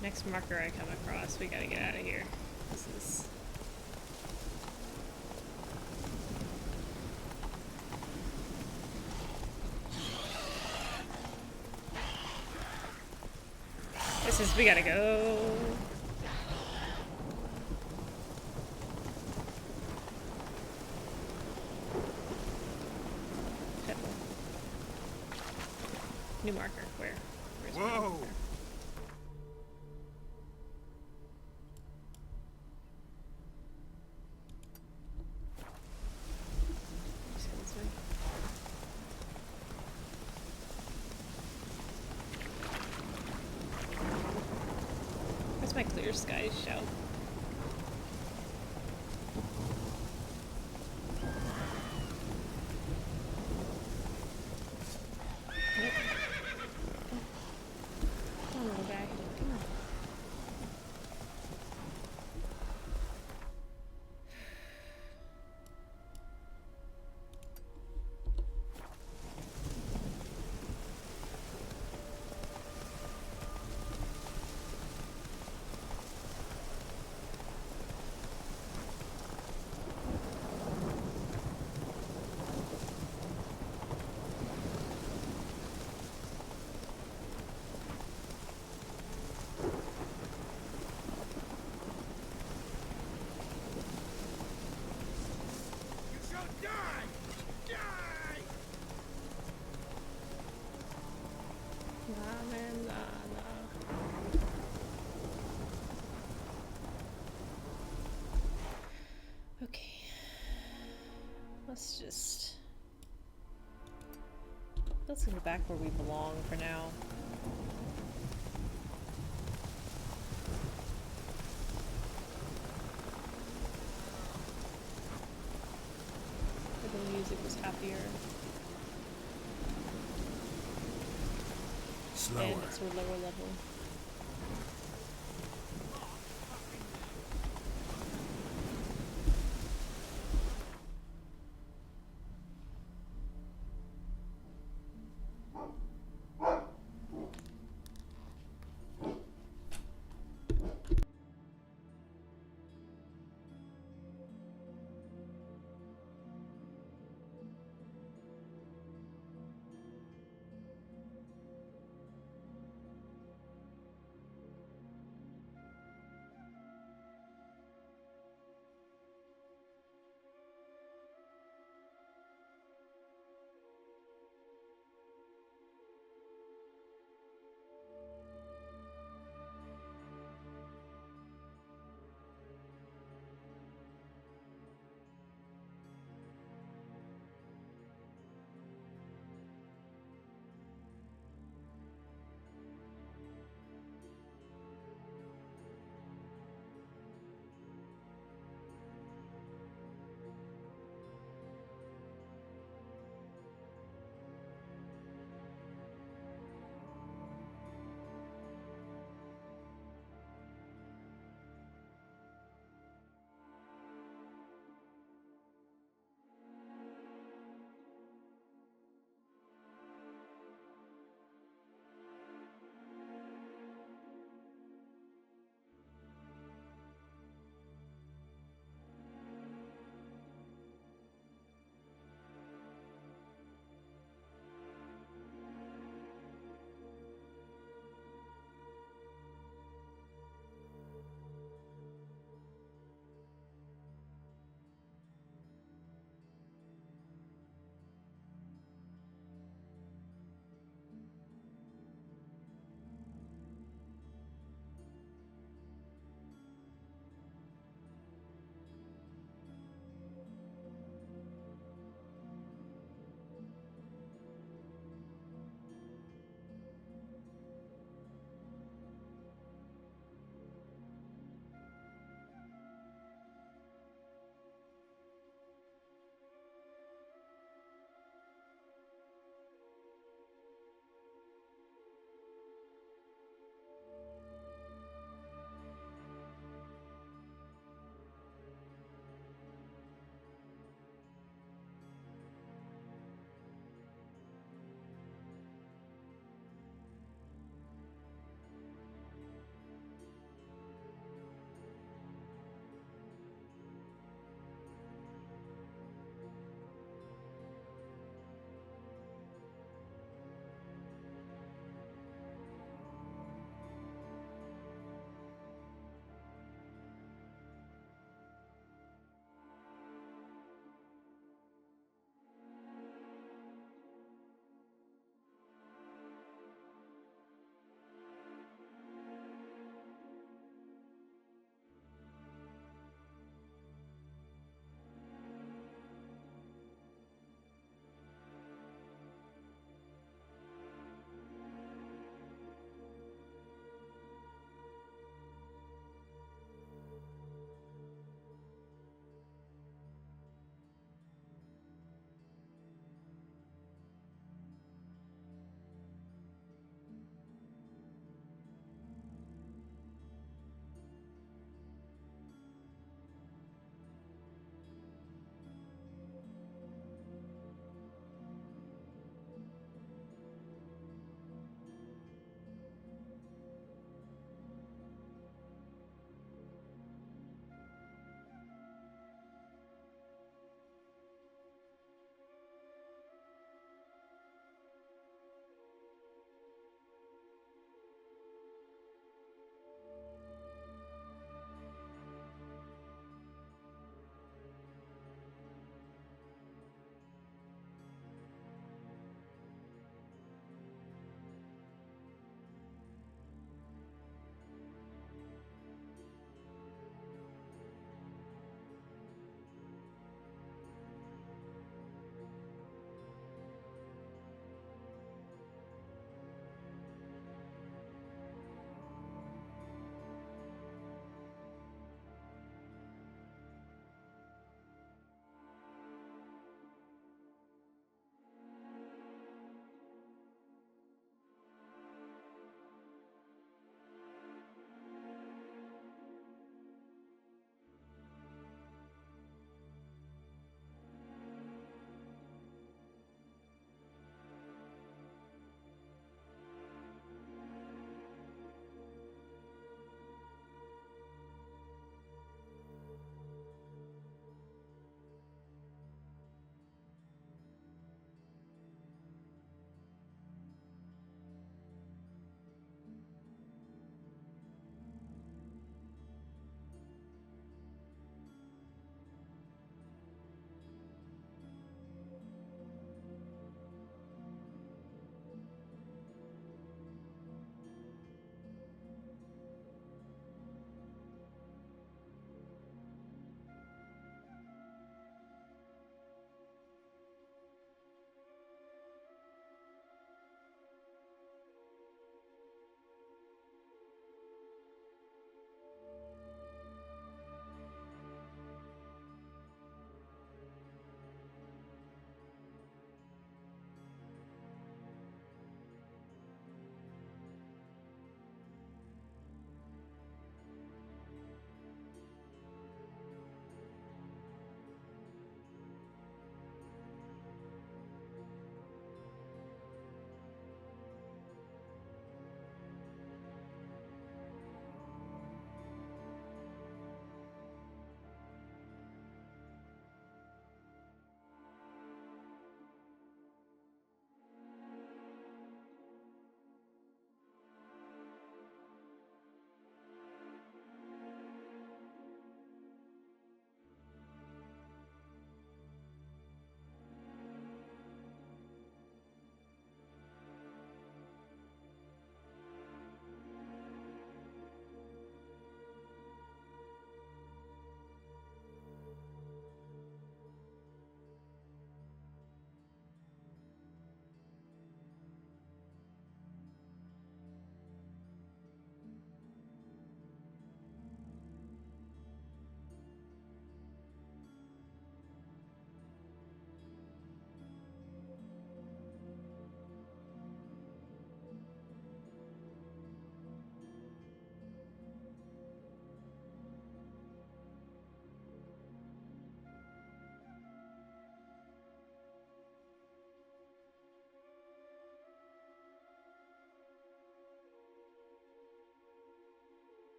Next marker I come across, we gotta get out of here. This is... we gotta go. New marker. Where? Where's my Whoa! marker? Just go this way. Where's my clear skies show? Nope. Come on, little guy. Come on. Okay. Let's go back where we belong for now. The music was happier. Slower. And it's a lower level.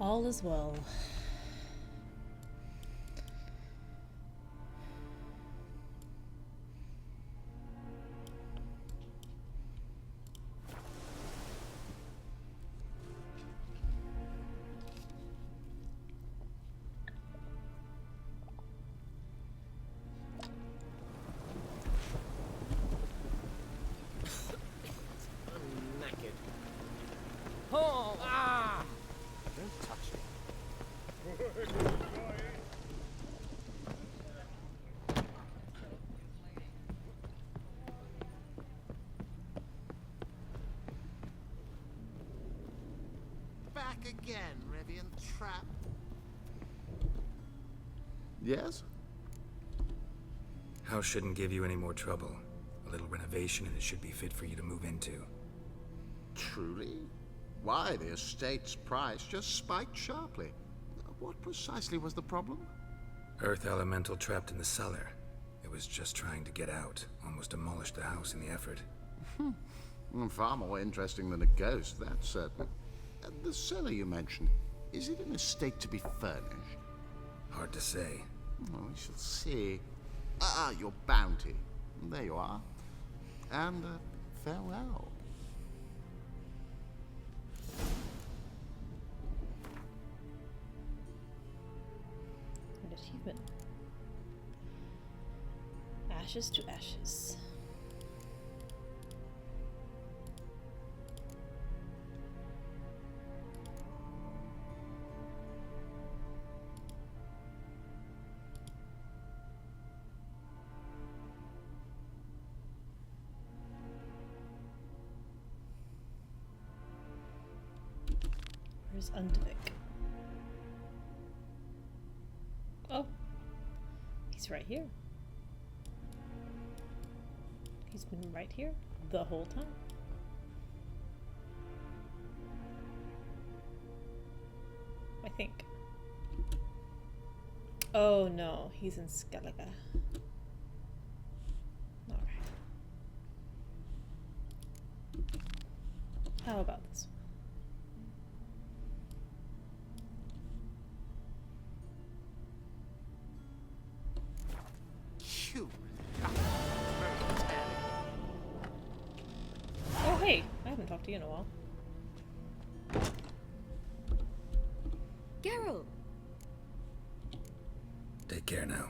All is well. I'm knackered. Oh! Ah! Don't touch me. Back again, Revian Trap. Yes? House shouldn't give you any more trouble. A little renovation and it should be fit for you to move into. Truly? Why, the estate's price just spiked sharply. What precisely was the problem? Earth elemental trapped in the cellar. It was just trying to get out. Almost demolished the house in the effort. Far more interesting than a ghost, that's certain. The cellar you mentioned, is it in a state to be furnished? Hard to say. Oh, we shall see. Ah, your bounty. There you are. And farewell. An achievement. Ashes to ashes. Where's Undvik? Oh, he's right here. He's been right here the whole time. I think. Oh no, he's in Skellige. Alright. How about this one? Oh hey, I haven't talked to you in a while. Geralt! Take care now.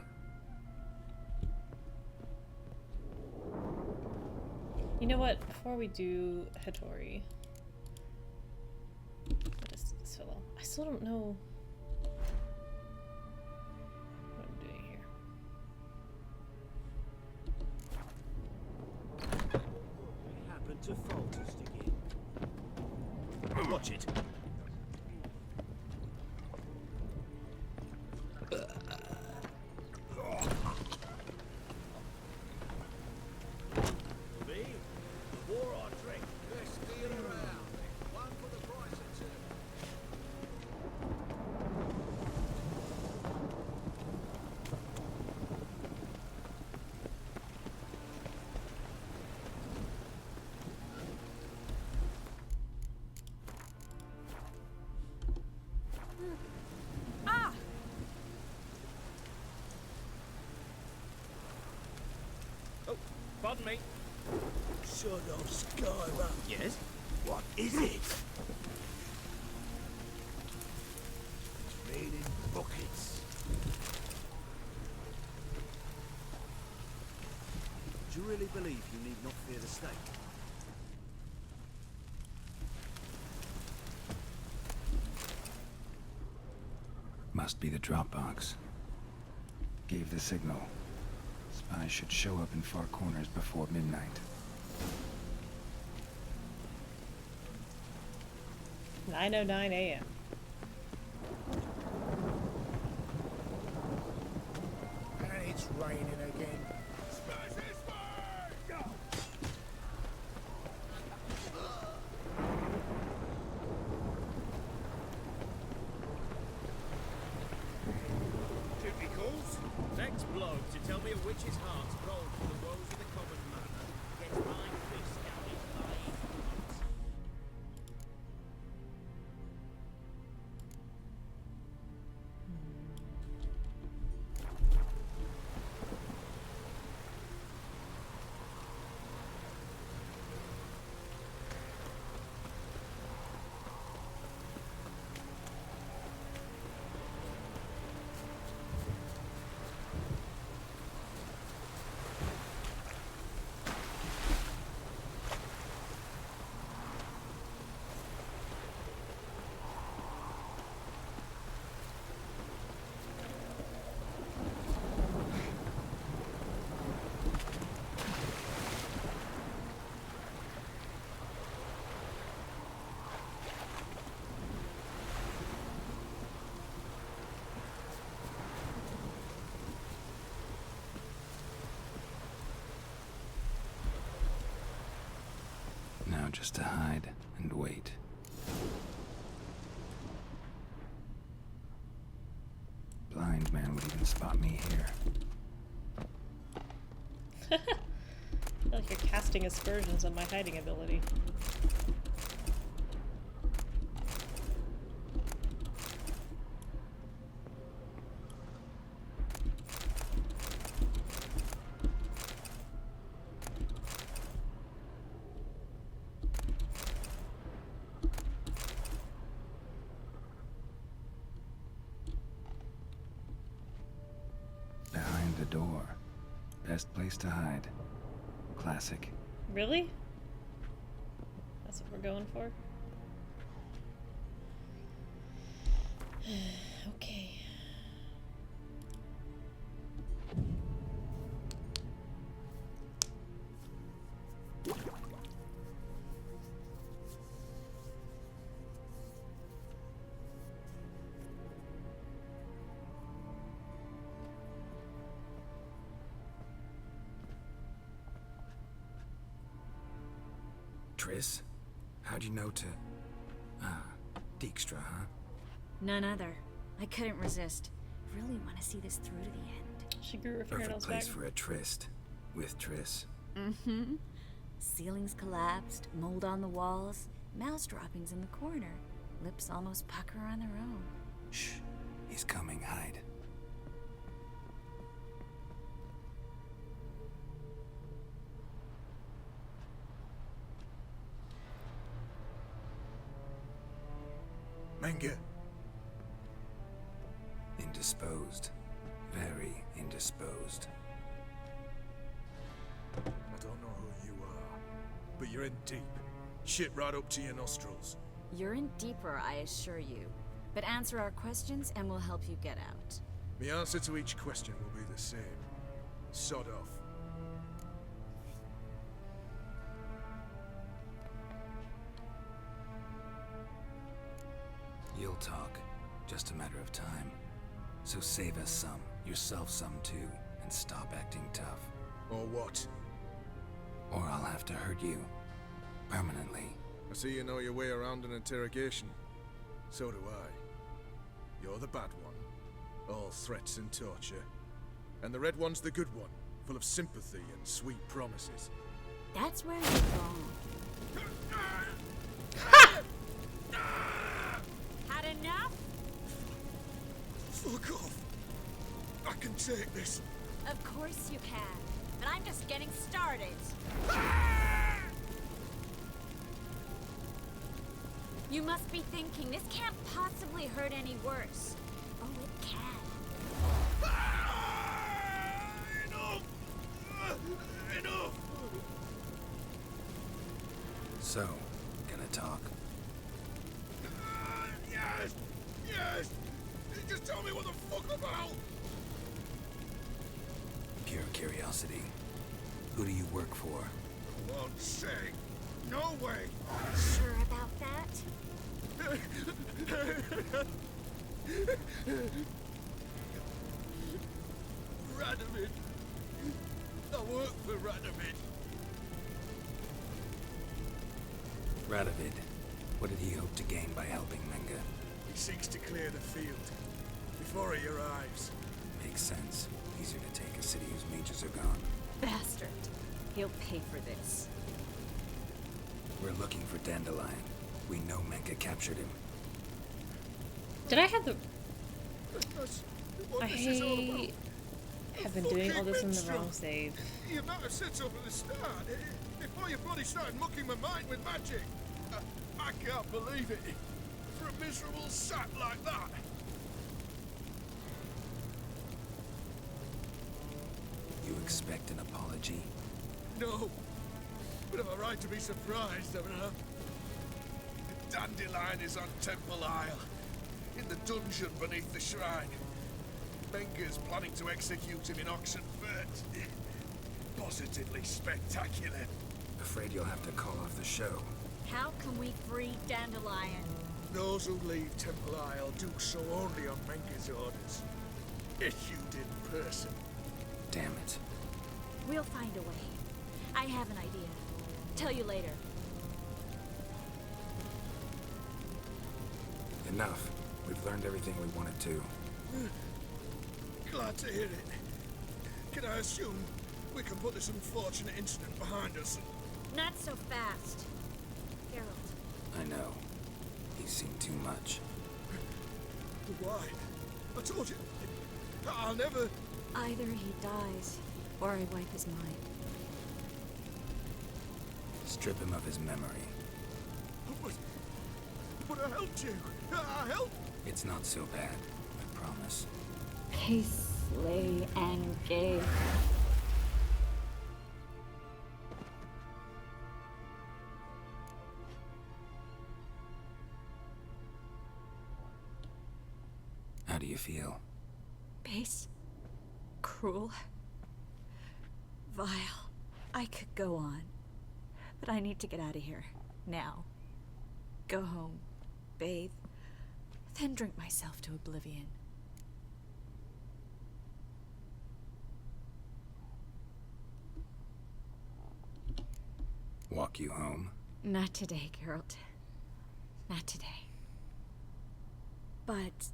You know what? Before we do Hattori, what is this fellow? I still don't know what I'm doing here. I happen to falter stick in. Watch it. Me? The war I drink. Best deal around. One for the price of two. Ah! Oh, pardon me. Son of Skyra. Yes? What is it? It's raining buckets. Do you really believe you need not fear the stake? Must be the drop box. Gave the signal. Spies should show up in far corners before midnight. (9:09 a.m.) And it's raining again. Duty calls. Next bloke to tell me a witch's heart's cold for the woes of the common man. Gets my fist down his life. just to hide and wait. Blind man would even spot me here. I feel like you're casting aspersions on my hiding ability. Behind the door. Best place to hide. Classic. Really? That's what we're going for? Okay. Triss? How'd you know to... Ah, Dijkstra, huh? None other. I couldn't resist. Really want to see this through to the end. She grew her Perfect fingernails place back. for a tryst. With Triss. Mm-hmm. Ceilings collapsed, mold on the walls, mouse droppings in the corner. Lips almost pucker on their own. Shh. He's coming. Hide. Menge. Indisposed. Very indisposed. I don't know who you are, but you're in deep. Shit right up to your nostrils. You're in deeper, I assure you. But answer our questions and we'll help you get out. The answer to each question will be the same. Sod off. You'll talk. Just a matter of time. So save us some, yourself some too, and stop acting tough. Or what? Or I'll have to hurt you. Permanently. I see you know your way around an interrogation. So do I. You're the bad one. All threats and torture. And the red one's the good one, full of sympathy and sweet promises. That's where you're wrong. Had enough? Fuck off! I can take this. Of course you can. But I'm just getting started. You must be thinking, this can't possibly hurt any worse. Oh, it can. Enough! Enough! So, gonna talk? Yes! Yes! Just tell me what the fuck about! Pure curiosity. Who do you work for? Won't say. No way! Sure about that? Radomir. I work for Radomir. Radovid. What did he hope to gain by helping Menge? He seeks to clear the field before he arrives. Makes sense. Easier to take a city whose mages are gone. Bastard. He'll pay for this. We're looking for Dandelion. We know Menge captured him. Did I have the... I have been doing all this in the wrong save. You might have said so from the start, before you bloody started mucking my mind with magic. I can't believe it. For a miserable sap like that. You expect an apology? No. But I've a right to be surprised, haven't I? The Dandelion is on Temple Isle, in the dungeon beneath the shrine. Menge's planning to execute him in Oxenfurt. Positively spectacular. Afraid you'll have to call off the show. How can we free Dandelion? Those who leave Temple Isle do so only on Menge's orders. Issued in person. Damn it. We'll find a way. I have an idea. Tell you later. Enough. We've learned everything we wanted to. Glad to hear it. Can I assume we can put this unfortunate incident behind us? Not so fast. Geralt. I know. He's seen too much. But why? I told you. I'll never... Either he dies, or I wipe his mind. Strip him of his memory. But I helped you. I helped. It's not so bad, I promise. Peace, slay, and gay. How do you feel? Base. Cruel. Vile. I could go on. But I need to get out of here. Now. Go home. Bathe. Then drink myself to oblivion. Walk you home? Not today, Geralt. Not today. But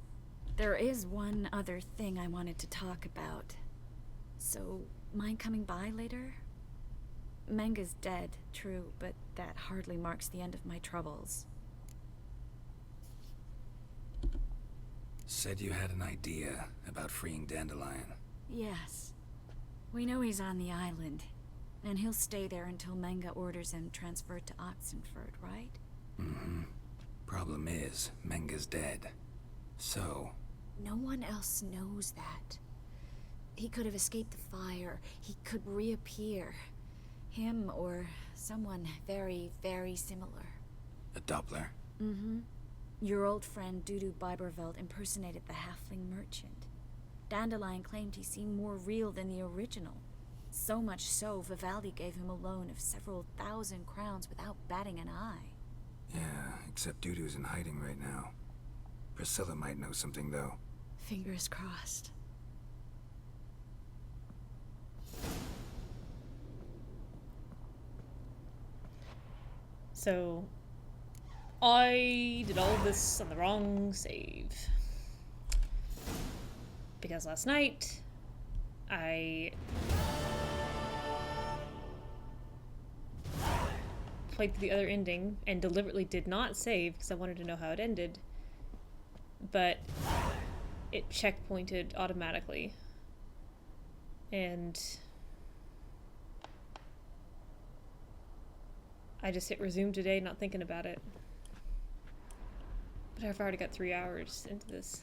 there is one other thing I wanted to talk about. So, mind coming by later? Menga's dead, true, but that hardly marks the end of my troubles. Said you had an idea about freeing Dandelion. Yes. We know he's on the island, and he'll stay there until Menga orders him transferred to Oxenford, right? Mm-hmm. Problem is, Menga's dead. So... No one else knows that. He could have escaped the fire. He could reappear. Him or someone very, very similar. A Doppler? Mm-hmm. Your old friend Dudu Biberveld impersonated the halfling merchant. Dandelion claimed he seemed more real than the original. So much so, Vivaldi gave him a loan of several thousand crowns without batting an eye. Yeah, except Dudu's in hiding right now. Priscilla might know something, though. Fingers crossed. So, I did all of this on the wrong save. Because last night, I played through the other ending and deliberately did not save because I wanted to know how it ended. But it checkpointed automatically. And I just hit resume today, not thinking about it. But I've already got 3 hours into this.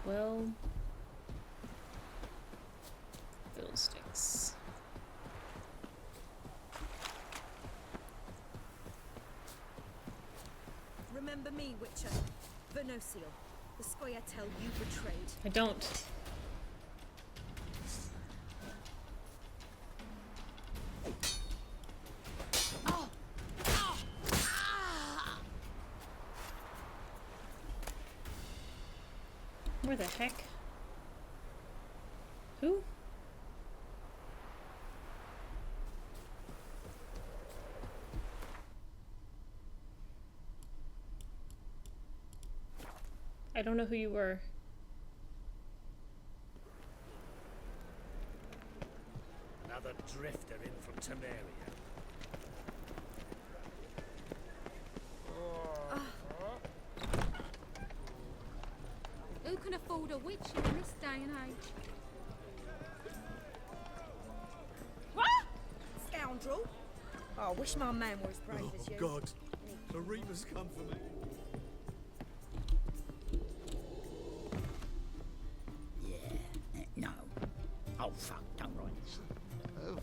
Well, fiddlesticks. Remember me, Witcher. Venocio, the Scoia'tael you betrayed. I don't. Where the heck? Who? I don't know who you were. Another drifter in from Temeria. Who can afford a witch in this day and age? What? Scoundrel! Oh, I wish my man were as brave as you. God, the Reaper's come for me. No. Oh, fuck, don't write this. Oh.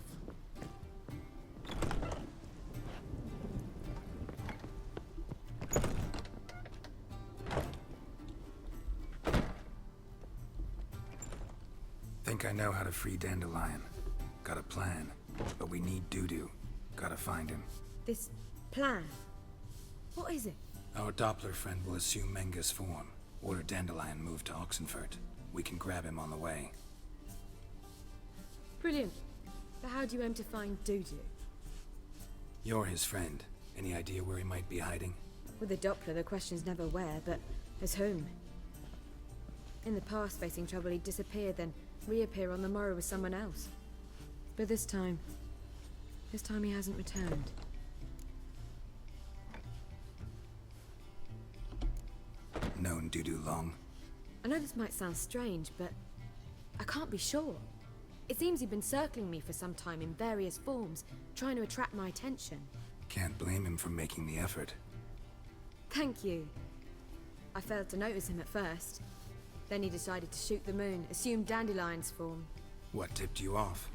Think I know how to free Dandelion. Got a plan, but we need Dudu. Gotta find him. This plan? What is it? Our Doppler friend will assume Menga's form. Order Dandelion moved to Oxenford. We can grab him on the way. Brilliant. But how do you aim to find Dudu? You're his friend. Any idea where he might be hiding? With the Doppler, the question's never where, but as whom? In the past, facing trouble, he'd disappear, then reappear on the morrow with someone else. But this time he hasn't returned. Known Dudu long? I know this might sound strange, but I can't be sure. It seems he'd been circling me for some time in various forms, trying to attract my attention. Can't blame him for making the effort. Thank you. I failed to notice him at first. Then he decided to shoot the moon, assume Dandelion's form. What tipped you off?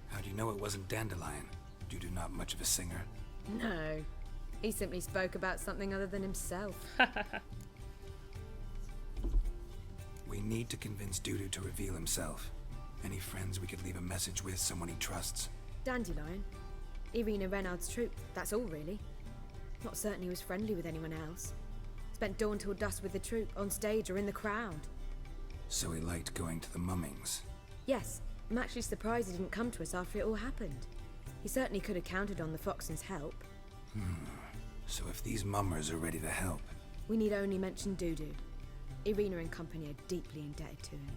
How do you know it wasn't Dandelion? Dudu not much of a singer? No. He simply spoke about something other than himself. We need to convince Dudu to reveal himself. Any friends we could leave a message with, someone he trusts? Dandelion? Irina Renard's troupe, that's all really. Not certain he was friendly with anyone else. Spent dawn till dusk with the troupe, on stage or in the crowd. So he liked going to the mummings? Yes, I'm actually surprised he didn't come to us after it all happened. He certainly could have counted on the Foxen's help. So if these mummers are ready to help... We need only mention Dudu. Irina and company are deeply indebted to him.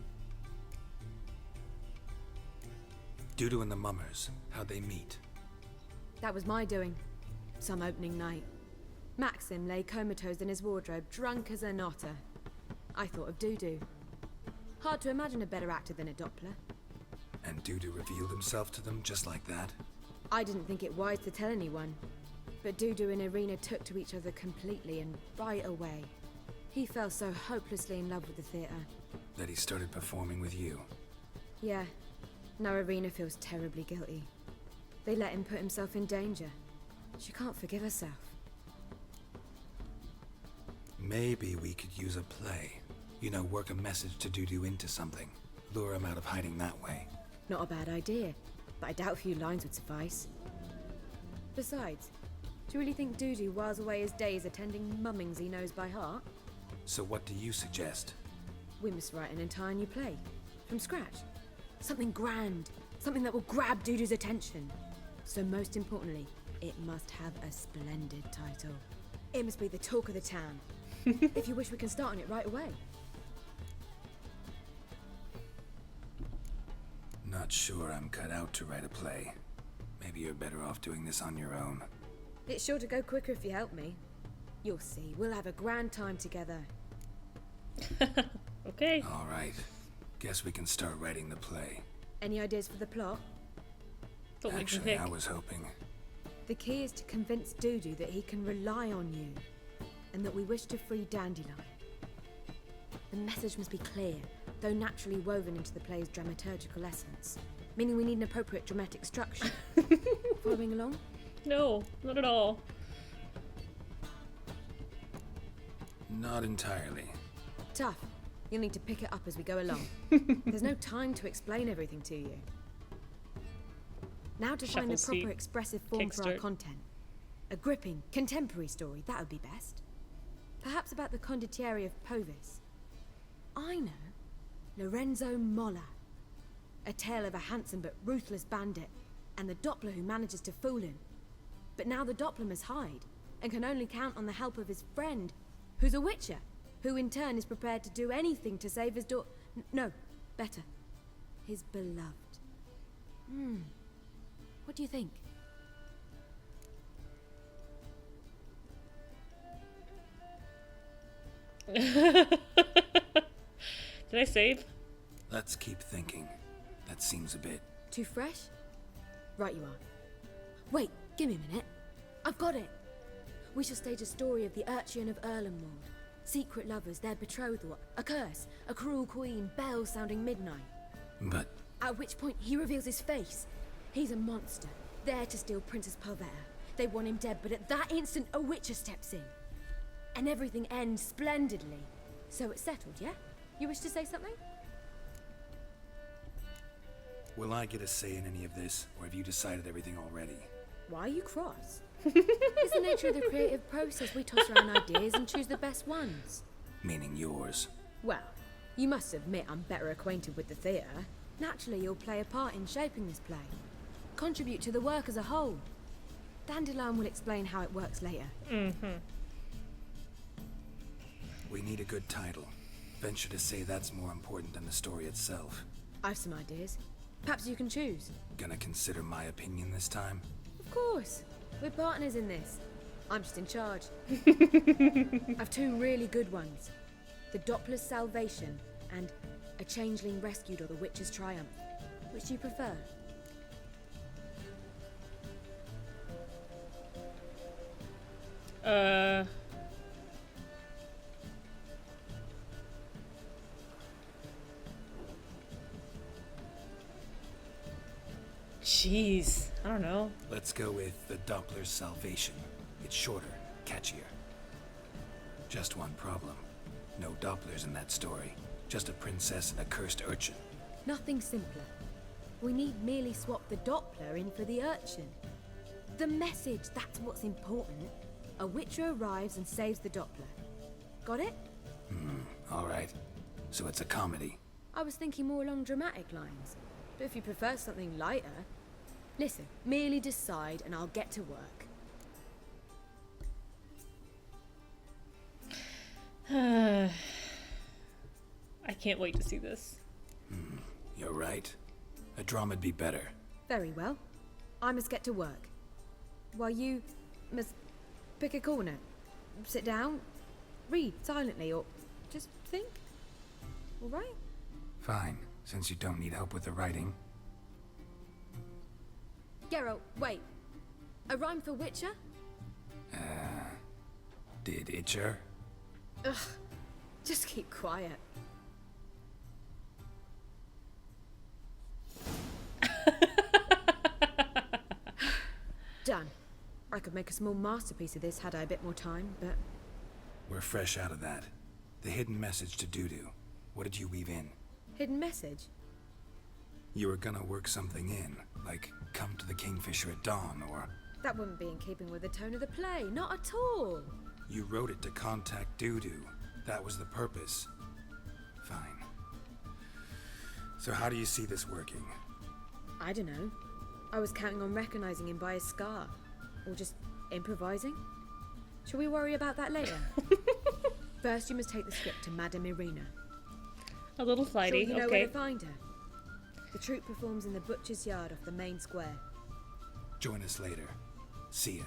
Dudu and the mummers, how'd they meet? That was my doing. Some opening night. Maxim lay comatose in his wardrobe, drunk as an otter. I thought of Dudu. Hard to imagine a better actor than a Doppler. And Dudu revealed himself to them just like that? I didn't think it wise to tell anyone. But Dudu and Irina took to each other completely and right away. He fell so hopelessly in love with the theatre. That he started performing with you? Yeah. Now Irina feels terribly guilty. They let him put himself in danger. She can't forgive herself. Maybe we could use a play. You know, work a message to Dudu into something. Lure him out of hiding that way. Not a bad idea, but I doubt a few lines would suffice. Besides, do you really think Dudu whiles away his days attending mummings he knows by heart? So what do you suggest? We must write an entire new play. From scratch. Something grand. Something that will grab Dudu's attention. So most importantly, it must have a splendid title. It must be the talk of the town. If you wish, we can start on it right away. Not sure I'm cut out to write a play. Maybe you're better off doing this on your own. It's sure to go quicker if you help me. You'll see, we'll have a grand time together. Okay. All right. Guess we can start writing the play. Any ideas for the plot? Actually, I was hoping. The key is to convince Dudu that he can rely on you, and that we wish to free Dandelion. The message must be clear, though naturally woven into the play's dramaturgical essence, meaning we need an appropriate dramatic structure. Following along? No, not at all. Not entirely. Tough. You'll need to pick it up as we go along. There's no time to explain everything to you. Now to find a proper expressive form for our content. A gripping, contemporary story, that would be best. Perhaps about the condottieri of Povis. I know. Lorenzo Molla. A tale of a handsome but ruthless bandit, and the Doppler who manages to fool him. But now the Doppler must hide, and can only count on the help of his friend, who's a witcher, who in turn is prepared to do anything to save his no, better, his beloved. What do you think? Did I save? Let's keep thinking. That seems a bit... Too fresh? Right you are. Wait, give me a minute. I've got it. We shall stage a story of the Urcheon of Erlenwald. Secret lovers, their betrothal, a curse, a cruel queen, bells sounding midnight. But... At which point he reveals his face. He's a monster, there to steal Princess Pavetta. They want him dead, but at that instant a witcher steps in. And everything ends splendidly. So it's settled, yeah? You wish to say something? Will I get a say in any of this, or have you decided everything already? Why are you cross? It's the nature of the creative process. We toss around ideas and choose the best ones. Meaning yours. Well, you must admit I'm better acquainted with the theatre. Naturally, you'll play a part in shaping this play. contribute to the work as a whole. Dandelion will explain how it works later. We need a good title. Venture to say that's more important than the story itself. I've some ideas. Perhaps you can choose. Gonna consider my opinion this time? Of course. We're partners in this. I'm just in charge. I've two really good ones. The Doppler's Salvation and A Changeling Rescued or The Witcher's Triumph. Which do you prefer? Jeez, I don't know. Let's go with the Doppler's Salvation. It's shorter, catchier. Just one problem. No Dopplers in that story. Just a princess and a cursed urchin. Nothing simpler. We need merely swap the Doppler in for the urchin. The message, that's what's important. A Witcher arrives and saves the Doppler. Got it? Alright. So it's a comedy. I was thinking more along dramatic lines. But if you prefer something lighter... Listen, merely decide and I'll get to work. I can't wait to see this. You're right. A drama'd be better. Very well. I must get to work. While you must pick a corner. Sit down, read silently, or just think. All right? Fine, since you don't need help with the writing. Geralt, wait. A rhyme for Witcher? Did Itcher? Ugh. Just keep quiet. Done. I could make a small masterpiece of this had I a bit more time, but... We're fresh out of that. The hidden message to Dudu. What did you weave in? Hidden message? You were gonna work something in, like come to the Kingfisher at dawn, or... That wouldn't be in keeping with the tone of the play, not at all. You wrote it to contact Dudu. That was the purpose. Fine. So how do you see this working? I don't know. I was counting on recognizing him by his scar. Or just improvising. Shall we worry about that later? First, you must take the script to Madame Irina. A little flighty, Sure you know okay. where to find her? The troupe performs in the butcher's yard off the main square. Join us later. See ya.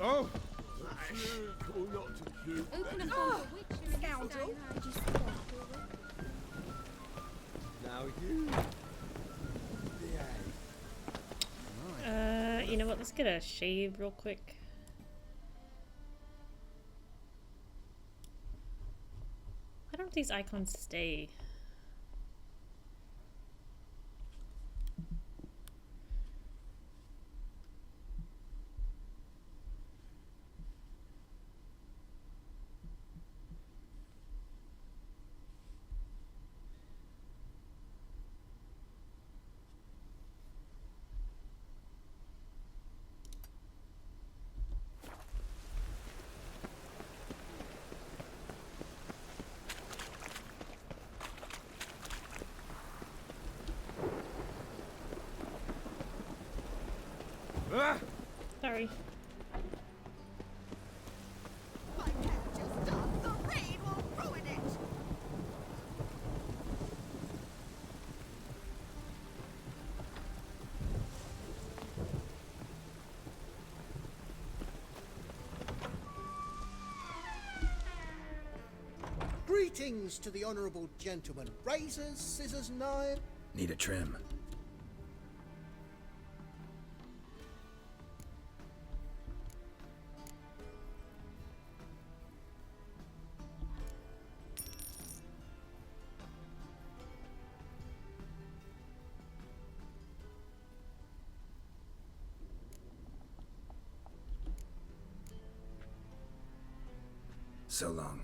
Oh! Open a phone for Witcher in this day and age. Now you. You know what? Let's get a shave real quick. Why don't these icons stay? Sorry. My character's done. The rain will ruin it. Greetings to the honourable gentleman. Razors, scissors, knife. Need a trim. So long.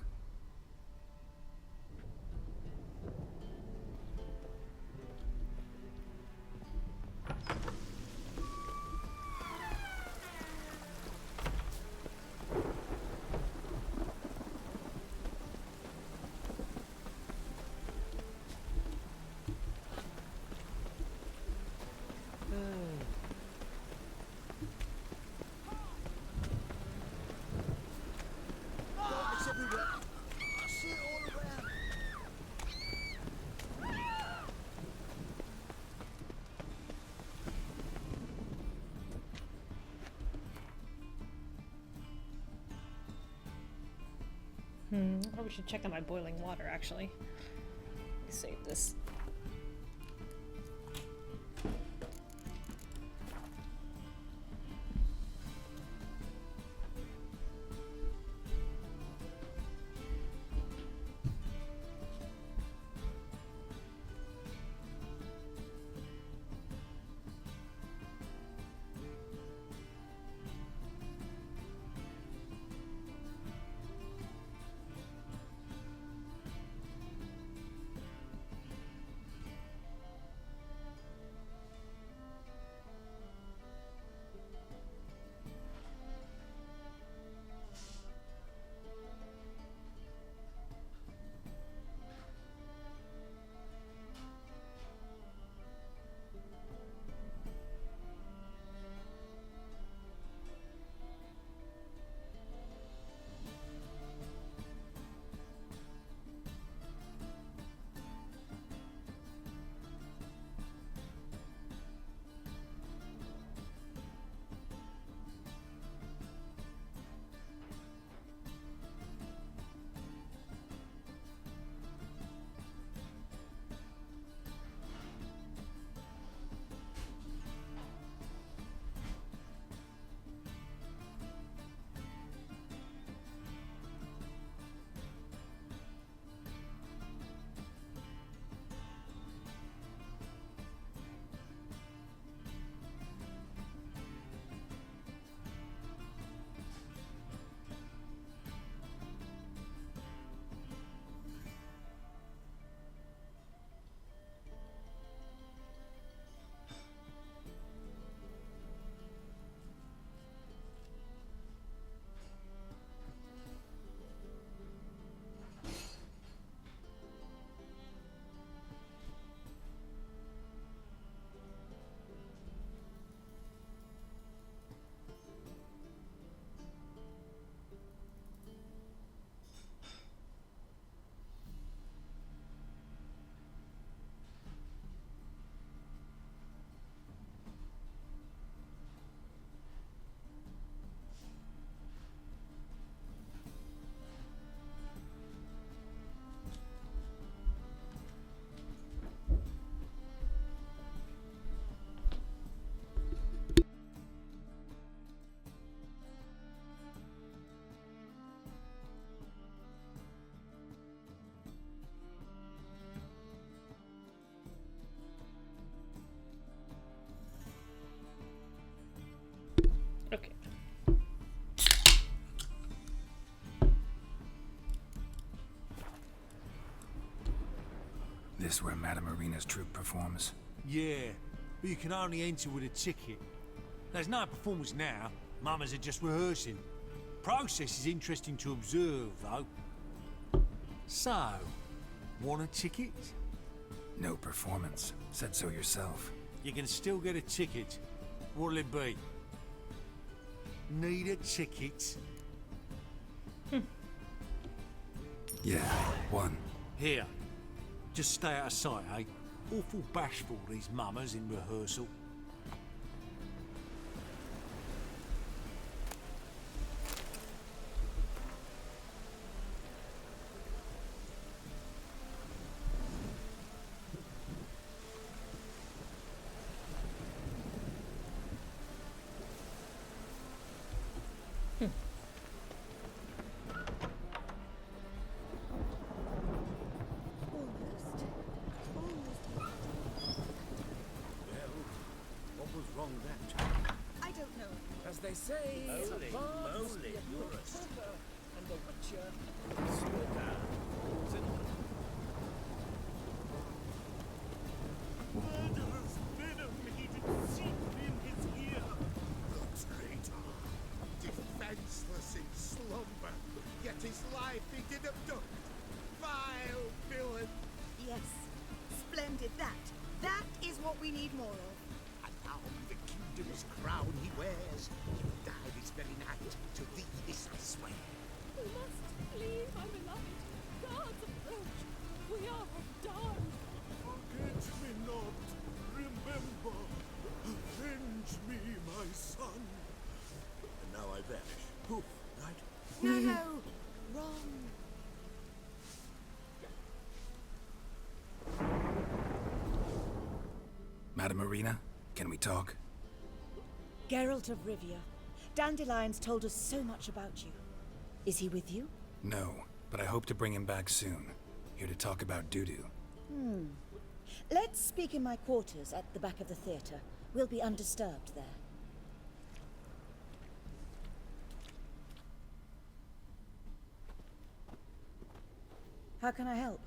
I probably should check on my boiling water, actually. Save this. Okay. This where Madame Marina's troupe performs? Yeah, but you can only enter with a ticket. There's no performance now. Mamas are just rehearsing. Process is interesting to observe, though. So, want a ticket? No performance. Said so yourself. You can still get a ticket. What'll it be? Need a ticket? Yeah, one. Here. Just stay out of sight, eh? Awful bashful, these mamas in rehearsal. They say, Holy moly, you're a the Witcher. Slow down. Murderer's venom heated seep in his ear. The traitor, defenseless in slumber, yet his life he did abduct. Vile villain. Yes, splendid that is what we need more of. And now the kingdom's crown he wears, he will die this very night. To thee this I swear. We must flee, my beloved. Guards approach. We are undone. Forget me not. Remember. Avenge me, my son. And now I vanish. Poof, right? No, wrong. Madam Arena, can we talk? Geralt of Rivia, Dandelion's told us so much about you. Is he with you? No, but I hope to bring him back soon. Here to talk about Dudu. Let's speak in my quarters at the back of the theatre. We'll be undisturbed there. How can I help?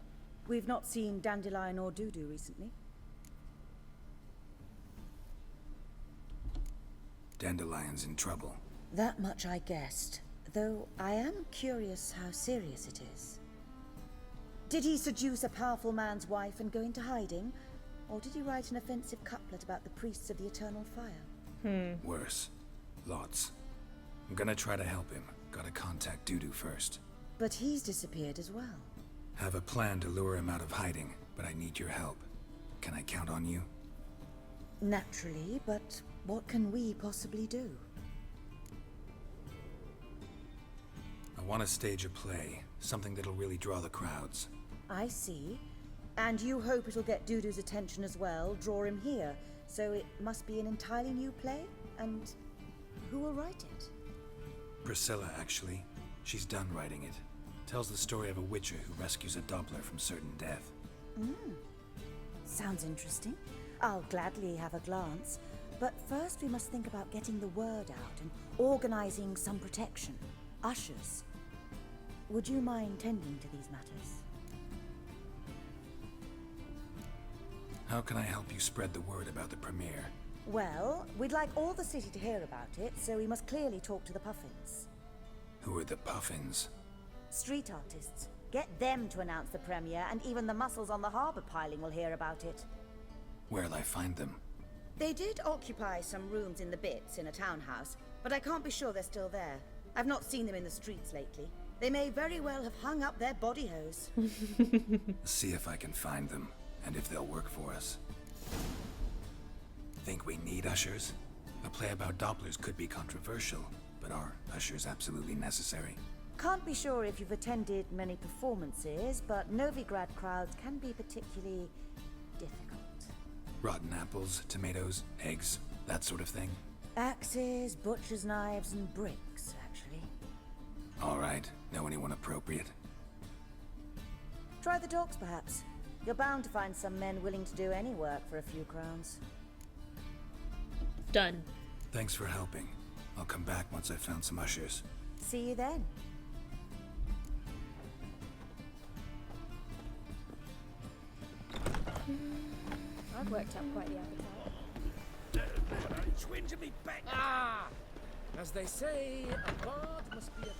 We've not seen Dandelion or Dudu recently. Dandelion's in trouble. That much I guessed, though I am curious how serious it is. Did he seduce a powerful man's wife and go into hiding? Or did he write an offensive couplet about the priests of the eternal fire? Worse. Lots. I'm gonna try to help him. Gotta contact Dudu first. But he's disappeared as well. Have a plan to lure him out of hiding, but I need your help. Can I count on you? Naturally, but what can we possibly do? I want to stage a play. Something that'll really draw the crowds. I see. And you hope it'll get Dudu's attention as well, draw him here. So it must be an entirely new play? And who will write it? Priscilla, actually. She's done writing it. Tells the story of a witcher who rescues a Doppler from certain death. Sounds interesting. I'll gladly have a glance. But first we must think about getting the word out and organizing some protection. Ushers. Would you mind tending to these matters? How can I help you spread the word about the premiere? Well, we'd like all the city to hear about it, so we must clearly talk to the Puffins. Who are the Puffins? Street artists. Get them to announce the premiere, and even the muscles on the harbor piling will hear about it. Where'll I find them? They did occupy some rooms in the Bits in a townhouse, but I can't be sure they're still there. I've not seen them in the streets lately. They may very well have hung up their body hose. See if I can find them, and if they'll work for us. Think we need ushers? A play about Dopplers could be controversial, but are ushers absolutely necessary? Can't be sure if you've attended many performances, but Novigrad crowds can be particularly difficult. Rotten apples, tomatoes, eggs, that sort of thing? Axes, butcher's knives, and bricks, actually. All right. Know anyone appropriate? Try the dogs, perhaps. You're bound to find some men willing to do any work for a few crowns. Done. Thanks for helping. I'll come back once I've found some ushers. See you then. I've worked up quite the appetite. Twinge me back! Ah! As they say, a bard must be a...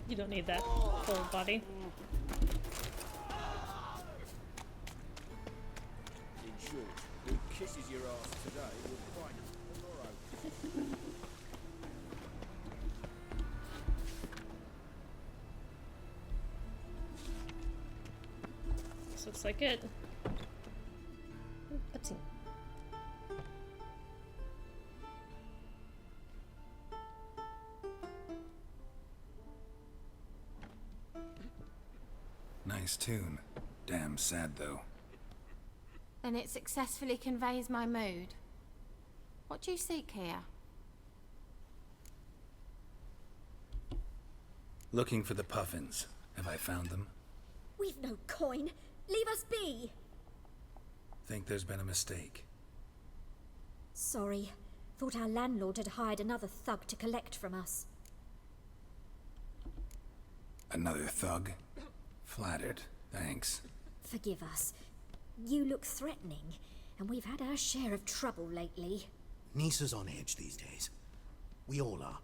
You don't need that full body. In short, who kisses your ass today will fight tomorrow. This looks like it. Cutscene. Nice tune. Damn sad, though. Then it successfully conveys my mood. What do you seek here? Looking for the puffins. Have I found them? We've no coin. Leave us be. Think there's been a mistake. Sorry. Thought our landlord had hired another thug to collect from us. Another thug? Flattered. Thanks. Forgive us. You look threatening, and we've had our share of trouble lately. Nisa's on edge these days. We all are.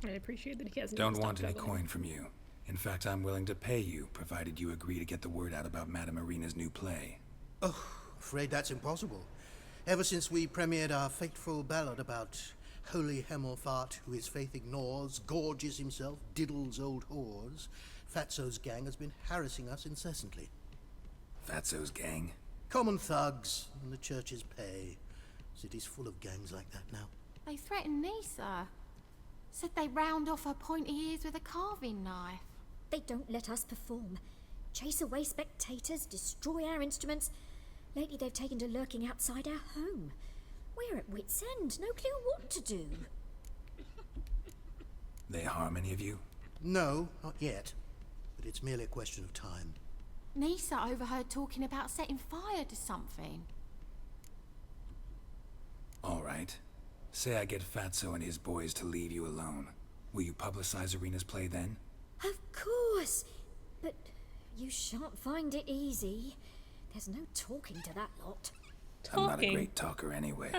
I appreciate that he hasn't. Don't even want stopped any juggling. coin from you. In fact, I'm willing to pay you, provided you agree to get the word out about Madame Irina's new play. Oh, afraid that's impossible. Ever since we premiered our fateful ballad about Holy Hemelfart, who his faith ignores, gorges himself, diddles old whores, Fatso's gang has been harassing us incessantly. Fatso's gang? Common thugs, and the church's pay. City's full of gangs like that now. They threatened Nisa. Said they round off her pointy ears with a carving knife. They don't let us perform. Chase away spectators, destroy our instruments. Lately they've taken to lurking outside our home. We're at wit's end, no clue what to do. They harm any of you? No, not yet. But it's merely a question of time. Nisa overheard talking about setting fire to something. All right. Say I get Fatso and his boys to leave you alone. Will you publicize Irina's play then? Of course. But you shan't find it easy. There's no talking to that lot. I'm not a great talker anyway.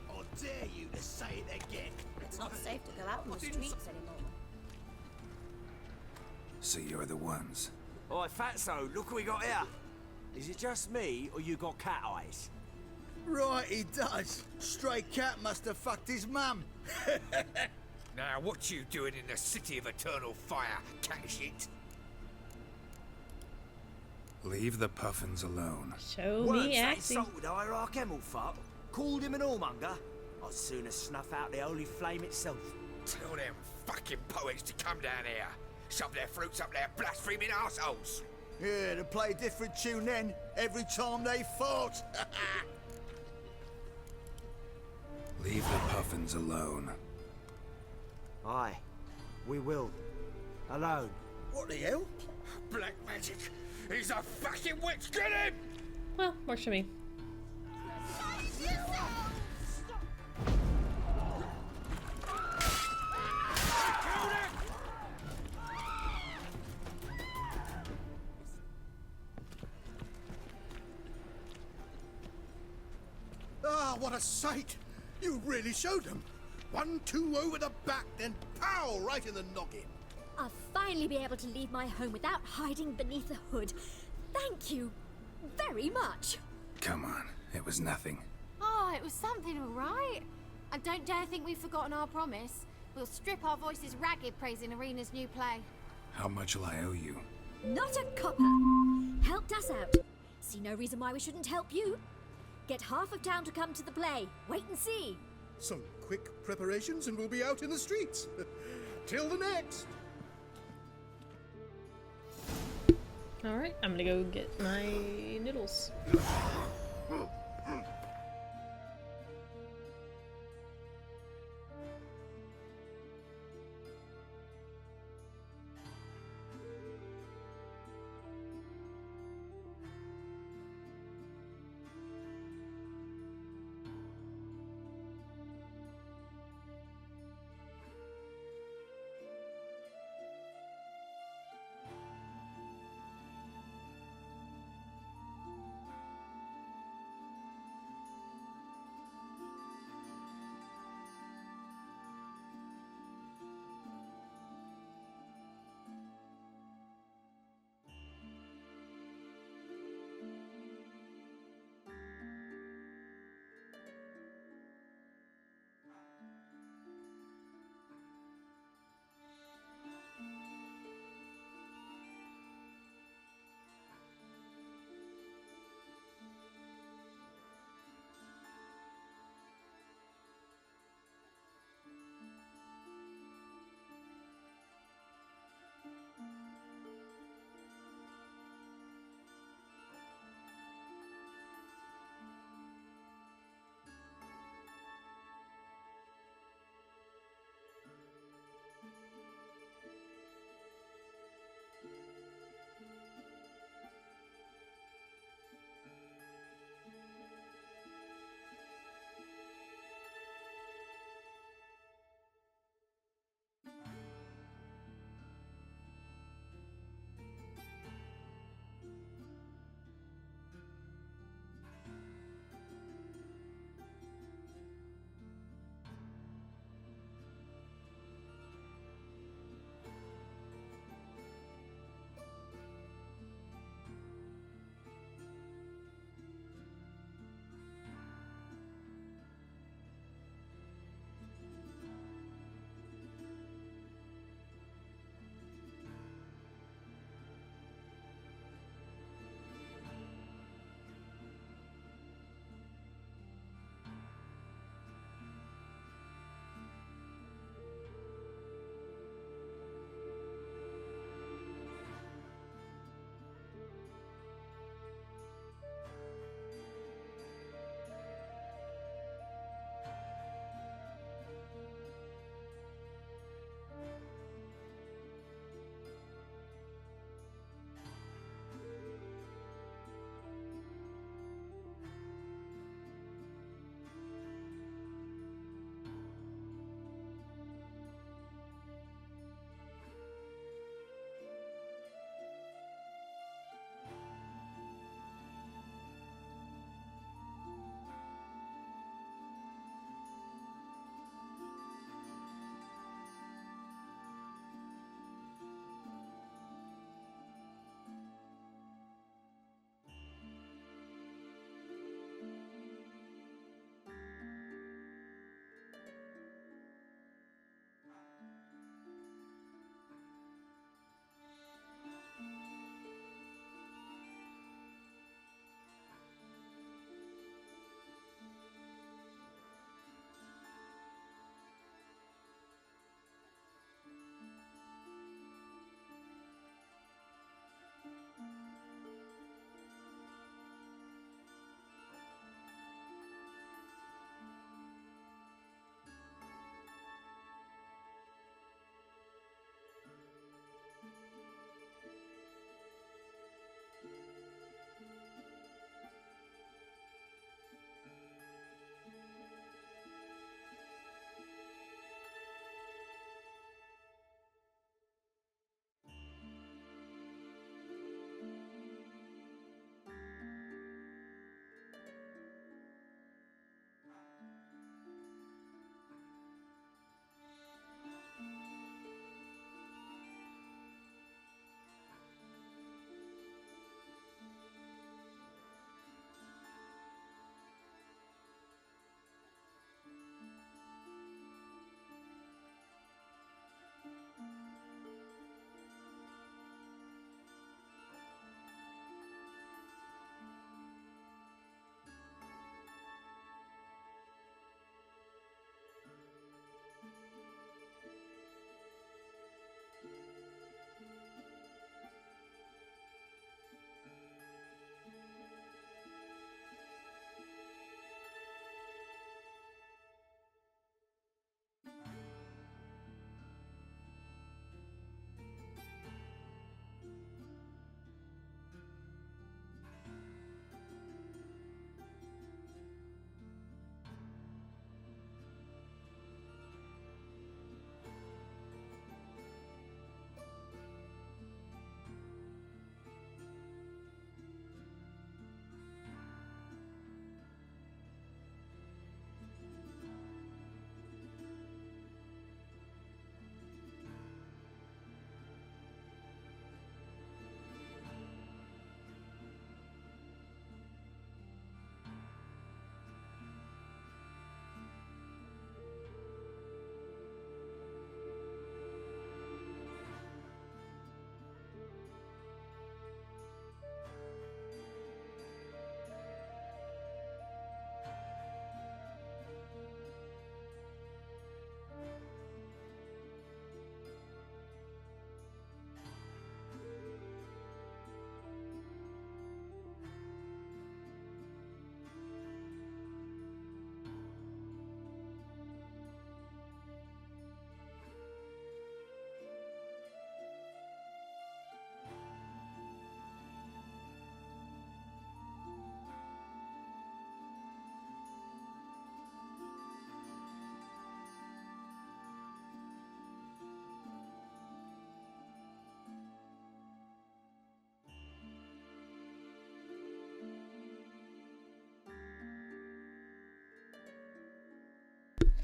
Or dare you to say it again? It's not safe to go out on the streets anymore. So you're the ones. Oi, Fatso, look what we got here. Is it just me, or you got cat eyes? Right, he does. Stray cat must have fucked his mum. Now, what you doing in the city of eternal fire, cat shit? Leave the puffins alone. Show me acting. Insulted hierarch Hemelfart, called him an whoremonger. I'd sooner snuff out the holy flame itself. Tell them fucking poets to come down here. Shove their fruits up their blaspheming arseholes. Yeah, to play a different tune then, every time they fought. Leave the puffins alone. Aye, we will. Alone. What the hell? Black magic. He's a fucking witch. Get him! Well, works for me. Ah, what a sight! You really showed them. 1-2 over the back, then pow, right in the noggin. I'll finally be able to leave my home without hiding beneath a hood. Thank you very much. Come on, it was nothing. Oh, it was something, all right. I don't dare think we've forgotten our promise. We'll strip our voices ragged praising Irina's new play. How much will I owe you? Not a copper. Helped us out. See no reason why we shouldn't help you. Get half of town to come to the play. Wait and see. Some quick preparations and we'll be out in the streets. Till the next. Alright, I'm gonna go get my noodles.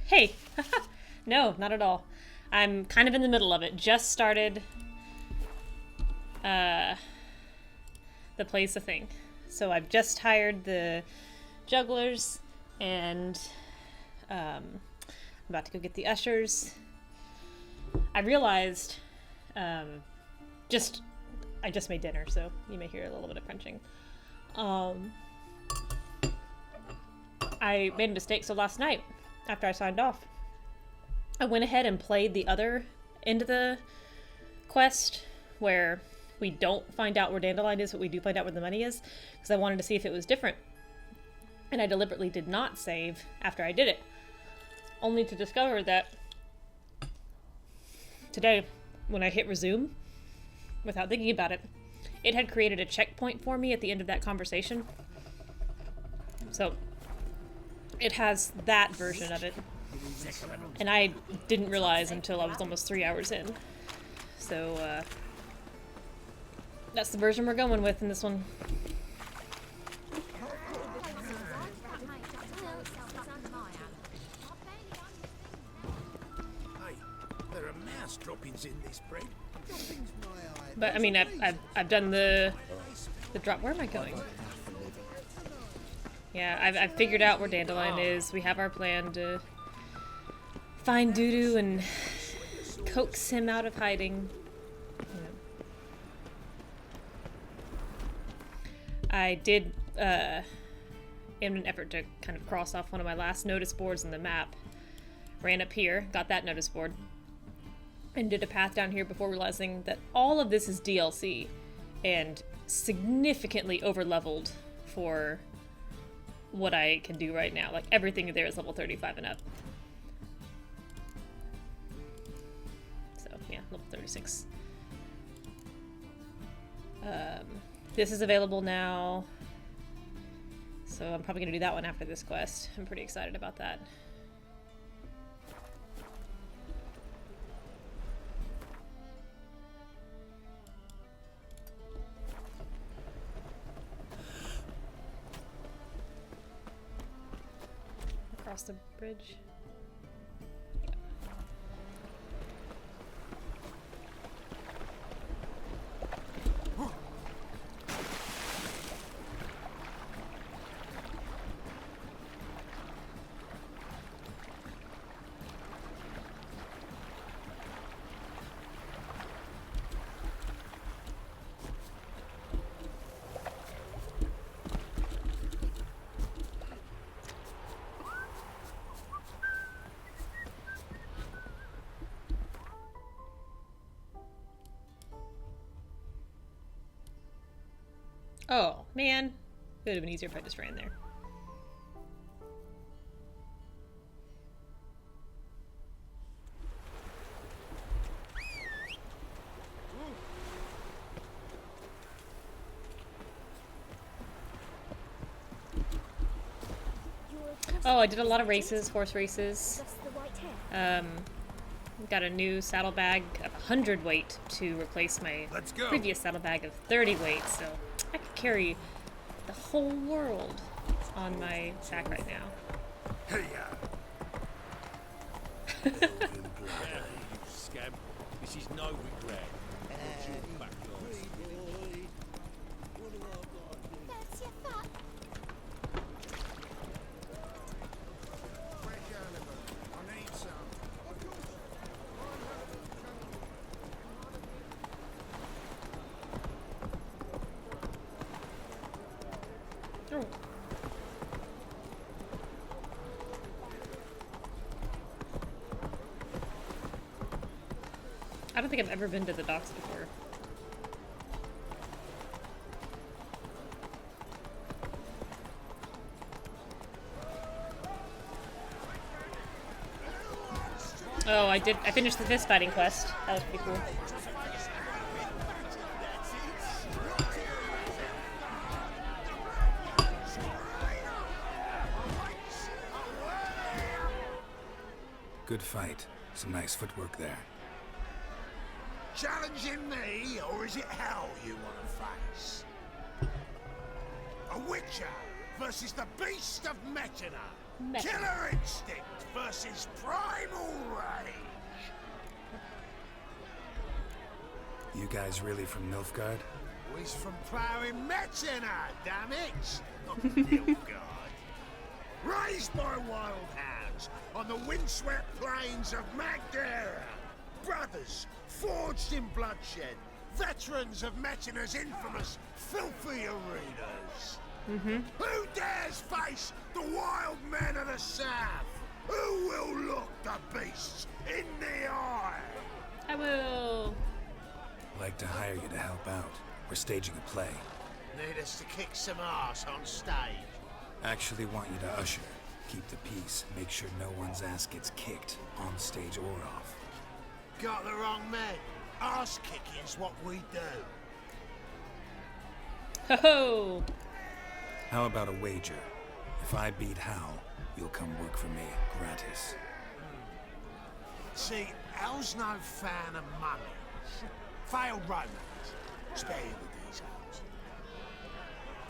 Hey! No, not at all. I'm kind of in the middle of it. Just started the Play's the Thing. So I've just hired the jugglers, and I'm about to go get the ushers. I realized I just made dinner, so you may hear a little bit of crunching. I made a mistake, so last night, after I signed off, I went ahead and played the other end of the quest, where we don't find out where Dandelion is, but we do find out where the money is, because I wanted to see if it was different. And I deliberately did not save after I did it, only to discover that today, when I hit resume, without thinking about it, it had created a checkpoint for me at the end of that conversation. So it has that version of it. And I didn't realize until I was almost 3 hours in. So, that's the version we're going with in this one. Hey, there are mouse droppings in this bread. But I mean, I've done the drop. Where am I going? Yeah, I've figured out where Dandelion is. We have our plan to find Dudu and coax him out of hiding. I did, in an effort to kind of cross off one of my last notice boards in the map, ran up here, got that notice board, and did a path down here before realizing that all of this is DLC and significantly over-leveled for what I can do right now. Like, everything there is level 35 and up. So, yeah, level 36. This is available now, so I'm probably going to do that one after this quest. I'm pretty excited about that. Across the bridge. Oh, man. It would have been easier if I just ran there. Oh, I did a lot of races, horse races. Got a new saddlebag of 100 weight to replace my previous saddlebag of 30 weight, so I could carry the whole world on my back right now. Hey, you scab. This is no regret. Put your back on. That's your fuck. I need some. Oh. I don't think I've ever been to the docks before. Oh, I finished the fist fighting quest. That was pretty cool. Good fight. Some nice footwork there. Challenging me, or is it hell you want to face? A Witcher versus the Beast of Mechina. Killer instinct versus primal rage. You guys really from Nilfgaard? We's from ploughing Metzina, damn it! Not Nilfgaard. Raised by wild hounds on the windswept plains of Magdera. Brothers, forged in bloodshed. Veterans of Metzina's infamous filthy arenas. Who dares face the wild men of the south? Who will look the beasts in the eye? I will. Like to hire you to help out. We're staging a play. Need us to kick some ass on stage. Actually want you to usher. Keep the peace. Make sure no one's ass gets kicked, on stage or off. Got the wrong man. Ass kicking's what we do. Ho ho! How about a wager? If I beat Hal, you'll come work for me, gratis. See, Hal's no fan of money. Failed romance. Spare you the details.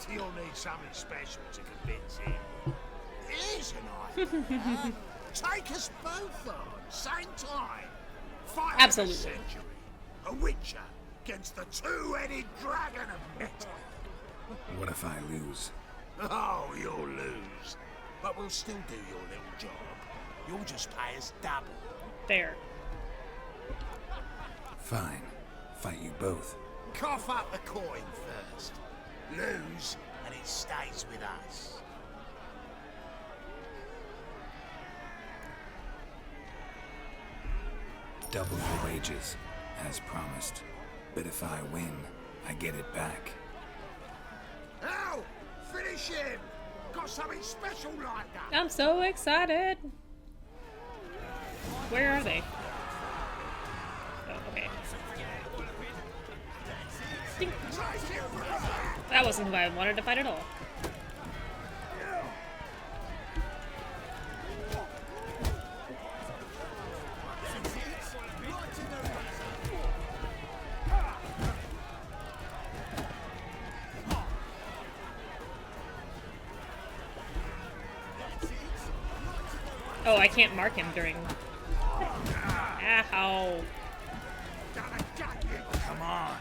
You'll need something special to convince him. Here's an idea. Take us both on, same time. Fight Absolutely. of a century. A witcher against the two-headed dragon of metal. What if I lose? Oh, you'll lose. But we'll still do your little job. You'll just pay us double. Fair. Fine. Fight you both. Cough up the coin first. Lose, and it stays with us. Double your wages, as promised. But if I win, I get it back. Ow! Finish him! Got something special lined up! I'm so excited. Where are they? Oh, okay. Ding. That wasn't who I wanted to fight at all. Oh, I can't mark him during... Ow. Come on.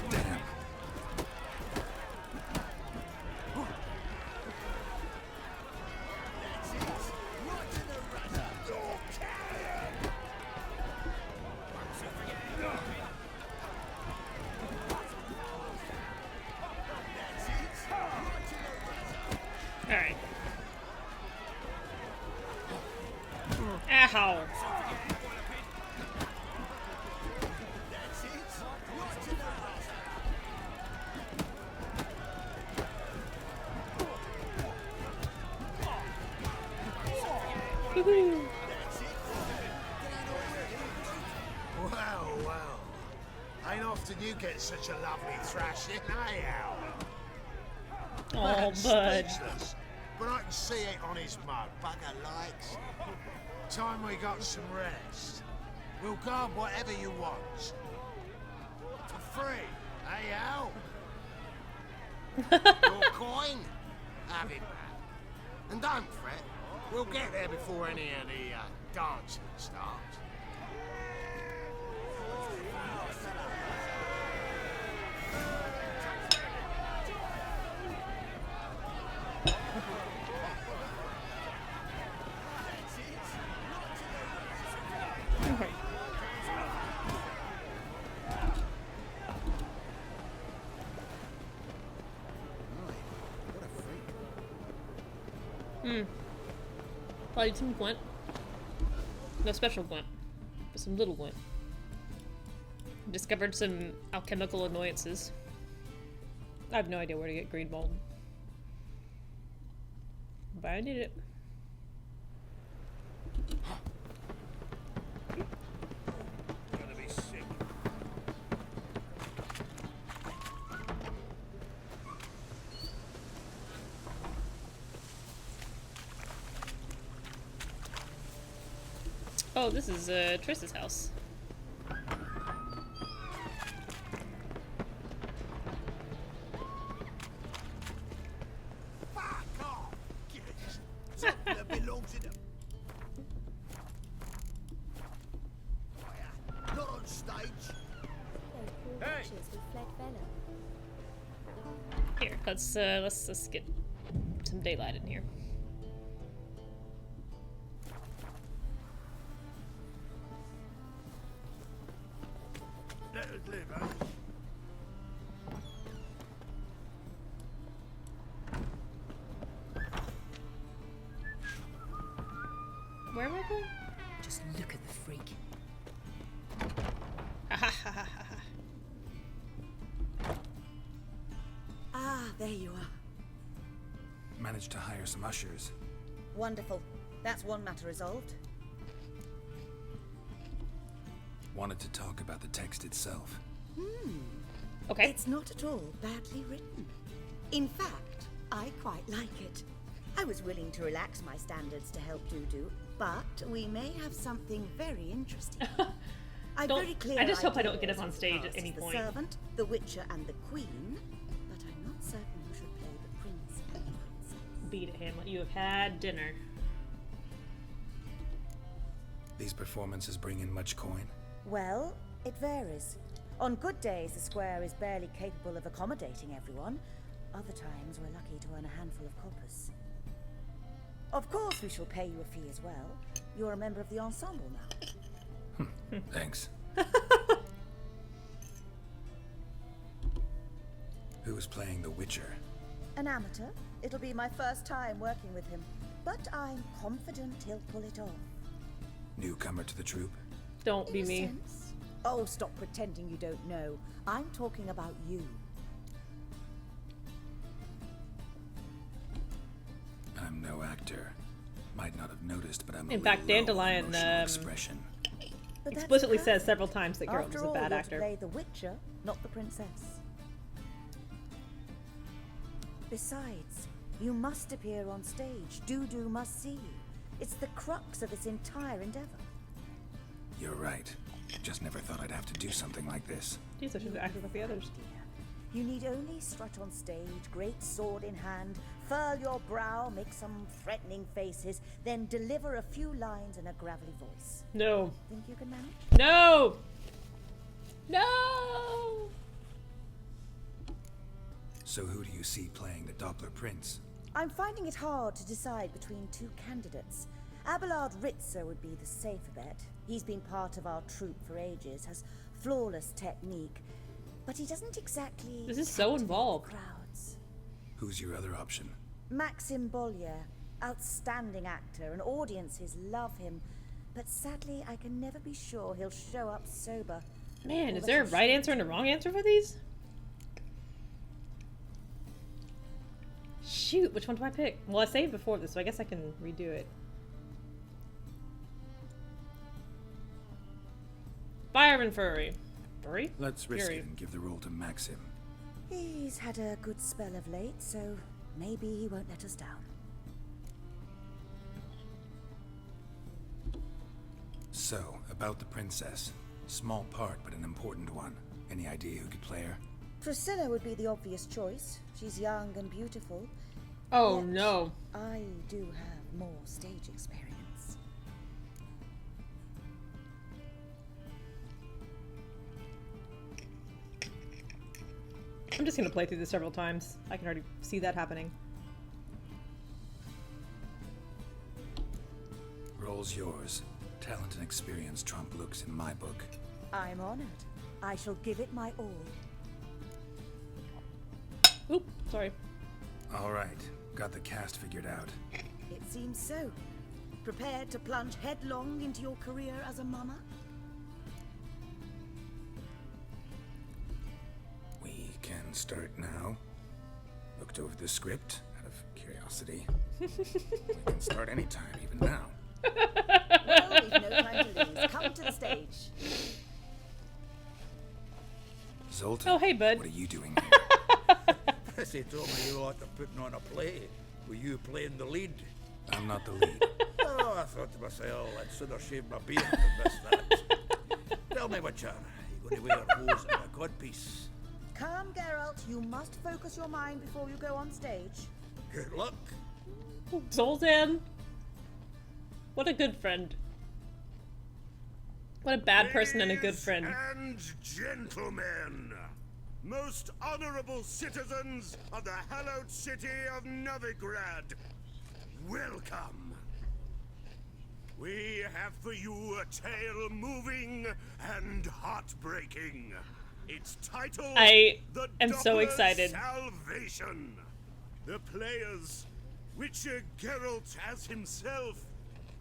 Damn. Alright. Ow. Woohoo. Well. Ain't often you get such a lovely thrashing, eh, Al? Oh, bud. Speechless, but I can see it on his mug. Bugger likes. Time we got some rest. We'll guard whatever you want. For free, eh, Al? Your coin? Have it back. And don't fret. We'll get there before any of the dancing starts. Probably some glint. No special glint, but some little glint. Discovered some alchemical annoyances. I have no idea where to get green mold. But I need it. Gonna be sick. Oh, this is Triss's house. Let's get some daylight in here. Let us live, huh? Where am I going? Just look at the freak. Ah, there you are. Managed to hire some ushers. Wonderful. That's one matter resolved. Wanted to talk about the text itself. Okay. It's not at all badly written. In fact, I quite like it. I was willing to relax my standards to help Dudu, but we may have something very interesting. I'm very clear. I just hope I don't ideas get up on of the stage at cast any as point. The servant, the witcher, and the queen, but I'm not certain who should play the prince and the princess. Beat him. You have had dinner. These performances bring in much coin? Well, it varies. On good days, the square is barely capable of accommodating everyone. Other times, we're lucky to earn a handful of coppers. Of course, we shall pay you a fee as well. You're a member of the ensemble now. Thanks. Who's playing the Witcher? An amateur. It'll be my first time working with him, but I'm confident he'll pull it off. Newcomer to the troupe? Don't be me. Sense? Oh, stop pretending you don't know. I'm talking about you. I'm no actor. Might not have noticed, but I'm In fact, Dandelion expression. But that's explicitly says perfect. several times that Geralt After is a all, bad you're actor. To play the Witcher, not the princess. Besides, you must appear on stage. Dudu must see you. It's the crux of this entire endeavor. You're right. Just never thought I'd have to do something like this. Jeez, I should have acted like the others. You need only strut on stage, great sword in hand, furl your brow, make some threatening faces, then deliver a few lines in a gravelly voice. No. Think you can manage? No! No! So who do you see playing the Doppler Prince? I'm finding it hard to decide between two candidates. Abelard Ritzer would be the safer bet. He's been part of our troupe for ages, has flawless technique, but he doesn't exactly... This is so involved. Crowds. Who's your other option? Maxim Bollier, outstanding actor, and audiences love him, but sadly I can never be sure he'll show up sober. Man, is there a right answer and a wrong answer for these? Shoot, which one do I pick? Well, I saved before this, so I guess I can redo it. Fire and Fury. Fury? Let's risk Fury. it and give the role to Maxim. He's had a good spell of late, so maybe he won't let us down. So, about the princess. Small part, but an important one. Any idea who could play her? Priscilla would be the obvious choice. She's young and beautiful. Oh, Yet no. I do have more stage experience. I'm just gonna play through this several times. I can already see that happening. Role's yours. Talent and experience trump looks in my book. I'm honored. I shall give it my all. Oop, sorry. All right, got the cast figured out. It seems so. Prepared to plunge headlong into your career as a mama? We can start now. Looked over the script out of curiosity. We can start anytime, even now. Well, we've no time to lose. Come to the stage. Zoltan, Oh, hey, bud. what are you doing here? Prissy told me you like to putting on a play. Were you playing the lead? I'm not the lead. Oh, I thought to myself, I'd sooner shave my beard than miss that. Tell me, Witcher, you going to wear hose and a codpiece? Come, Geralt. You must focus your mind before you go on stage. Good luck. Zoltan. What a good friend. What a bad person and a good friend. And gentlemen, most honorable citizens of the hallowed city of Novigrad, welcome. We have for you a tale moving and heartbreaking. Its title, I The am so Doppler's excited. Salvation. The players, Witcher Geralt as himself,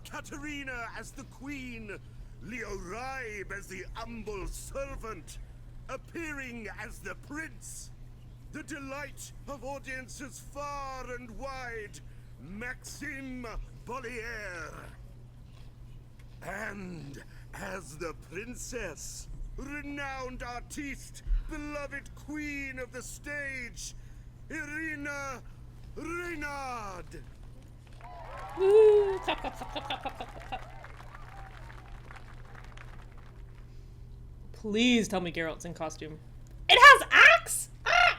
Katarina as the queen, Leo Raib as the humble servant, appearing as the prince. The delight of audiences far and wide, Maxime Bollier. And as the princess, renowned artiste, beloved queen of the stage, Irina Reynard. Woo! Clap, clap, clap, clap, clap, clap, clap, clap. Please tell me Geralt's in costume. It has axe! Ah!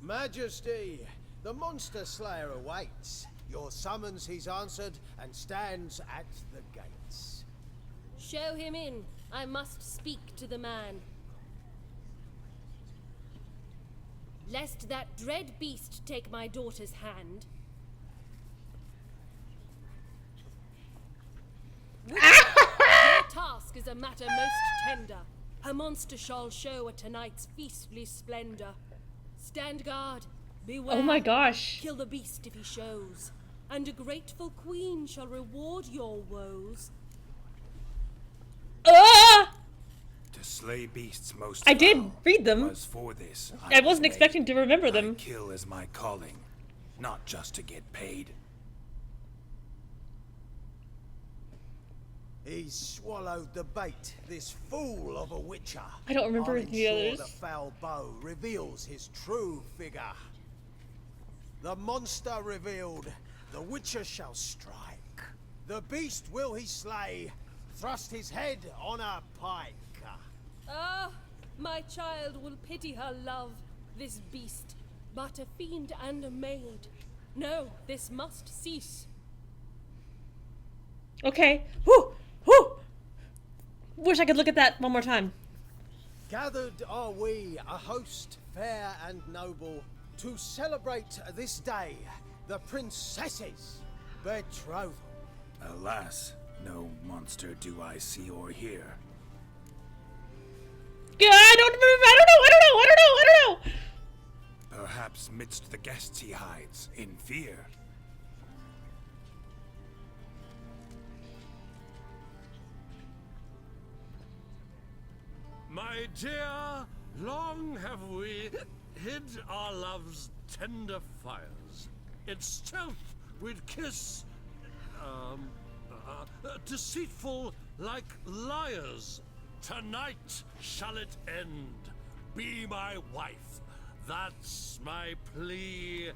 Majesty, the monster slayer awaits. Your summons he's answered and stands at the gates. Show him in. I must speak to the man. Lest that dread beast take my daughter's hand. Your task is a matter most tender. Her monster shall show at tonight's feastly splendor. Stand guard, beware. Oh my gosh. Kill the beast if he shows, and a grateful queen shall reward your woes. Ah! To slay beasts most I did foul read them. was for this I wasn't expecting to remember them. Kill is my calling, not just to get paid. He's swallowed the bait, this fool of a witcher. I don't remember I'll the ensure others. the foul bow reveals his true figure. The monster revealed, the witcher shall strike. The beast will he slay, thrust his head on a pike. Ah, my child will pity her love, this beast, but a fiend and a maid. No, this must cease. Okay. Whew! Whew! Wish I could look at that one more time. Gathered are we, a host fair and noble, to celebrate this day, the princess's betrothal. Alas, no monster do I see or hear. Yeah, I don't know. Perhaps midst the guests he hides, in fear. My dear, long have we hid our love's tender fires. In stealth we'd kiss, deceitful like liars. Tonight shall it end. Be my wife. That's my plea.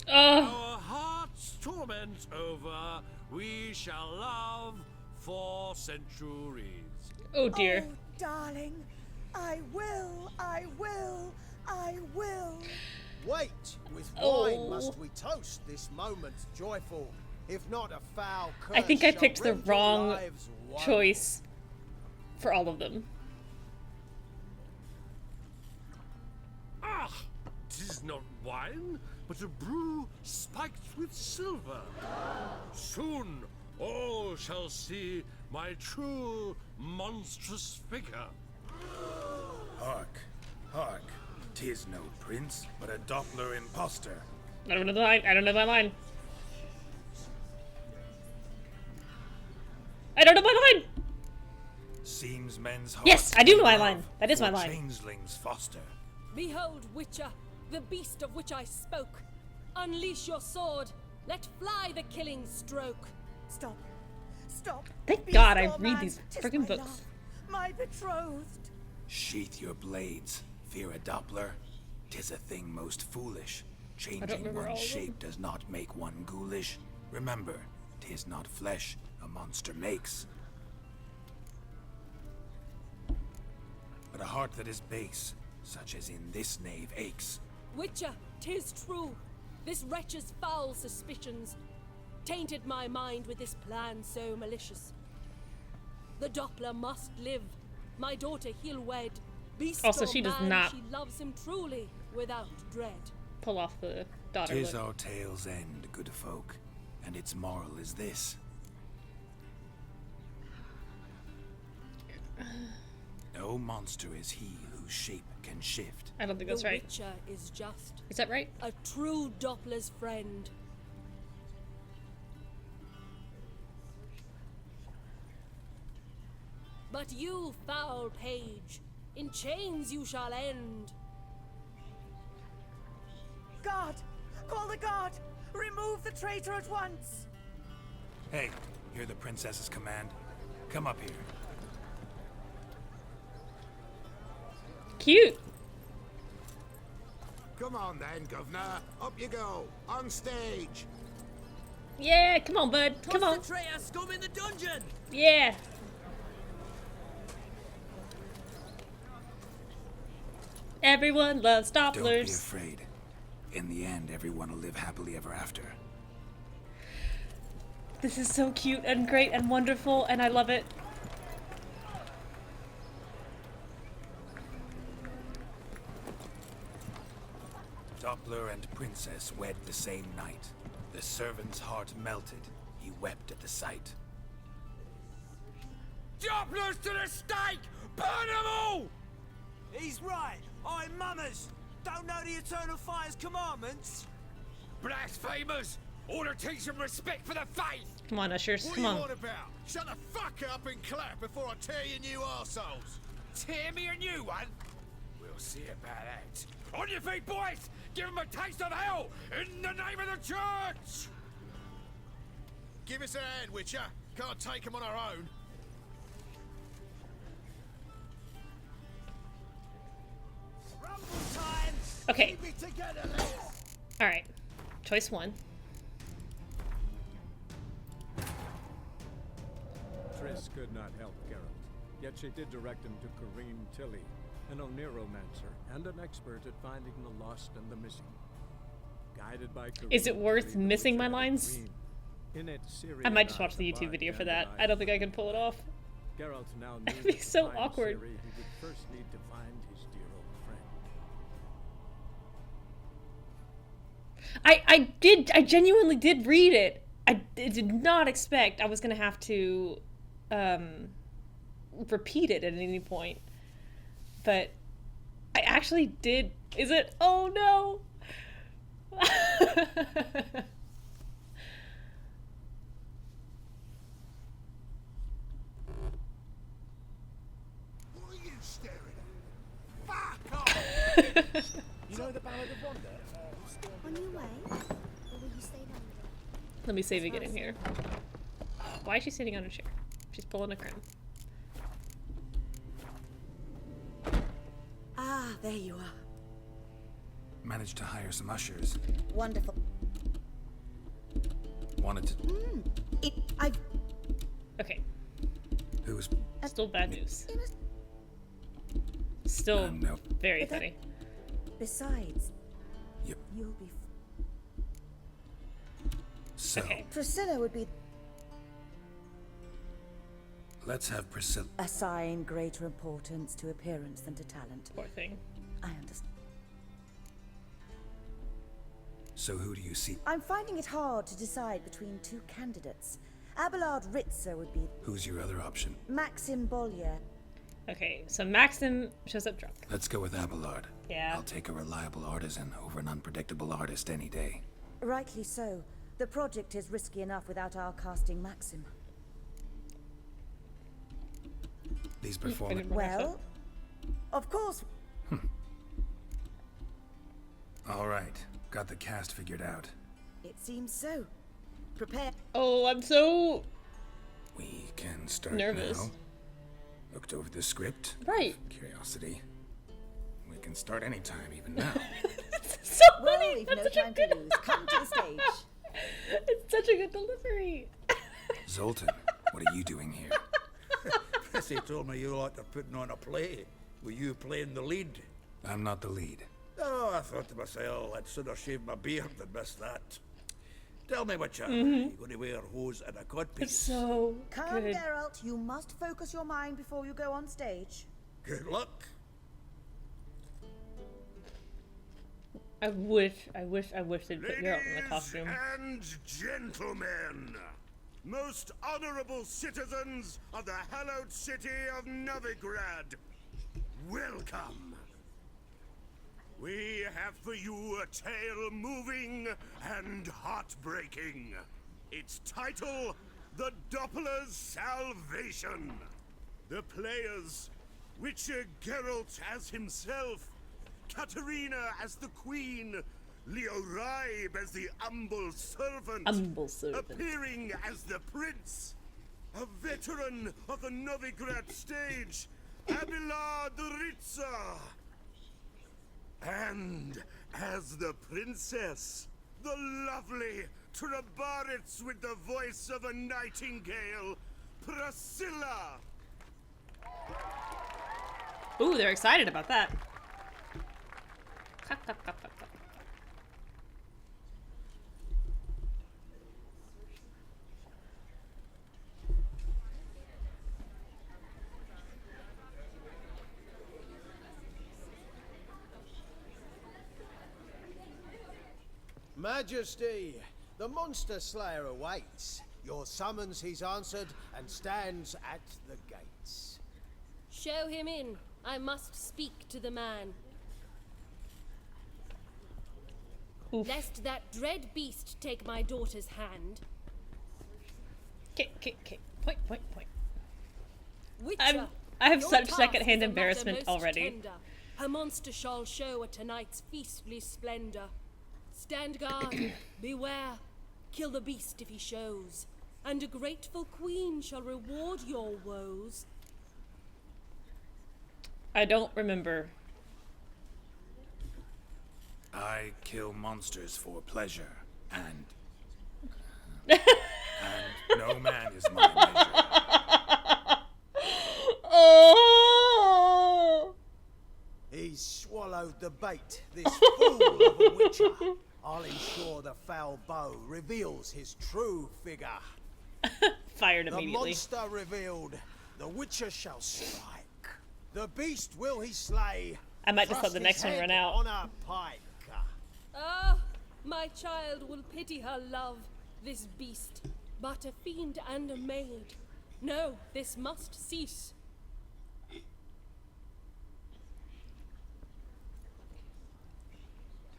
Our hearts' torment over, we shall love for centuries. Oh dear. Oh, darling, I will. Wait, with wine must we toast this moment joyful. If not, a foul curse I think I shall picked the rend your wrong lives woe. choice for all of them. Ah, 'tis not wine, but a brew spiked with silver. Soon all shall see my true monstrous figure. Hark, hark. 'Tis no prince, but a Doppler imposter. I don't know the line. I don't know my line. Seems men's hearts Yes, I do know my love line. That is my for line. changelings foster. Behold, Witcher, the beast of which I spoke. Unleash your sword. Let fly the killing stroke. Stop. Thank God I read these friggin' books. My betrothed. Sheath your blades. Fear a Doppler. 'Tis a thing most foolish. Changing remember all one's of them. shape does not make one ghoulish. Remember, 'tis not flesh a monster makes, but a heart that is base, such as in this knave aches. Witcher, 'tis true. This wretch's foul suspicions tainted my mind with this plan so malicious. The Doppler must live. My daughter he'll wed. Beast Also, or she does man, not she loves him truly, without dread. pull off the daughter Tis look. our tale's end, good folk, and its moral is this. No monster is he whose shape can shift. I don't think that's right. The Witcher is just. Is that right? A true Doppler's friend. But you, foul page, in chains you shall end. Guard! Call the guard! Remove the traitor at once! Hey, hear the princess's command? Come up here. Cute. Come on then, governor. Up you go. On stage. Yeah, come on, bud. Come on. Concentrate our scum in the dungeon. Yeah. Everyone loves Don't be Dopplers. afraid. In the end, everyone will live happily ever after. This is so cute and great and wonderful, and I love it. Doppler and princess wed the same night. The servant's heart melted. He wept at the sight. Dopplers to the stake! Burn them all! He's right. I'm mummers. Don't know the Eternal Fire's commandments. Blasphemers! Order teach them respect for the faith! Come on, ushers. What Come are on. you on about? Shut the fuck up and clap before I tear you new arseholes. Tear me a new one? We'll see about that. On your feet, boys! Give them a taste of hell in the name of the church! Give us a hand, Witcher. Can't take them on our own. Okay. Alright. Choice one. Triss could not help Geralt, yet she did direct him to Kareem Tilly, an Oniromancer and an expert at finding the lost and the missing. Guided by Kareem Is it worth Tilly, the missing Witcher my had lines? dreamed. In it, Ciri I might just and watch the YouTube Arthur video for and that. I I don't think I can pull it off. Geralt now knew That'd be that to so find awkward. Ciri, he would first need to find his dear old friend. I genuinely did read it. I did not expect I was gonna have to repeat it at any point. But I actually did. Is it? Oh no! What are you staring at? Fuck off! You know the Ballad of Wonder? On your way? Or will you stay longer? Let me save again in here. Why is she sitting on a chair? She's pulling a crib. Ah, there you are. Managed to hire some ushers. Wonderful. Wanted to... Okay. Who's... Still bad news. Still no. very But that- funny. Besides, Yep. you'll be... So, Priscilla would be... let's have Priscilla... Assign greater importance to appearance than to talent. Poor thing. I understand. So who do you see? I'm finding it hard to decide between two candidates. Abelard Ritzer would be... Who's your other option? Maxim Bollier. Okay, so Maxim shows up drunk. Let's go with Abelard. Yeah. I'll take a reliable artisan over an unpredictable artist any day. Rightly so. The project is risky enough without our casting Maxim. These performances... Well, of course. All right. Got the cast figured out. It seems so. Prepare. Oh, I'm so... We can start nervous. now. Looked over the script. Right. Curiosity. We can start anytime, even now. So well, funny. we've That's no such a time good... to lose. Come to the stage. It's such a good delivery. Zoltan, what are you doing here? Prissy told me you like to putting on a play. Were you playing the lead? I'm not the lead. Oh, I thought to myself, I'd sooner shave my beard than miss that. Tell me, Witcher, are Mhm. you going to wear hose and a codpiece? It's so Calm, good. Geralt. You must focus your mind before you go on stage. Good luck. I wish they'd put Geralt in the costume. And gentlemen, most honorable citizens of the hallowed city of Novigrad, welcome. We have for you a tale moving and heartbreaking. Its title, The Doppler's Salvation. The players, Witcher Geralt as himself, Katarina as the queen, Leo Raib as the humble servant, appearing as the prince, a veteran of the Novigrad stage, Abelard Ritza, and as the princess, the lovely Trabaritz with the voice of a nightingale, Priscilla. Ooh, they're excited about that. Majesty, the monster slayer awaits. Your summons he's answered and stands at the gates. Show him in. I must speak to the man. Oof. Lest that dread beast take my daughter's hand. Kick. Point. Witcher, I have your such task secondhand is a matter embarrassment most already. tender. Her monster shall show at tonight's feastly splendor. Stand guard, beware. Kill the beast if he shows, and a grateful queen shall reward your woes. I don't remember. I kill monsters for pleasure, and no man is my measure. Oh! He's swallowed the bait, this fool of a witcher. I'll ensure the foul bow reveals his true figure. Fired The immediately. monster revealed, the witcher shall strike. The beast will he slay. I might just let the next one run out. On a pike. Ah, my child will pity her love, this beast, but a fiend and a maid. No, this must cease.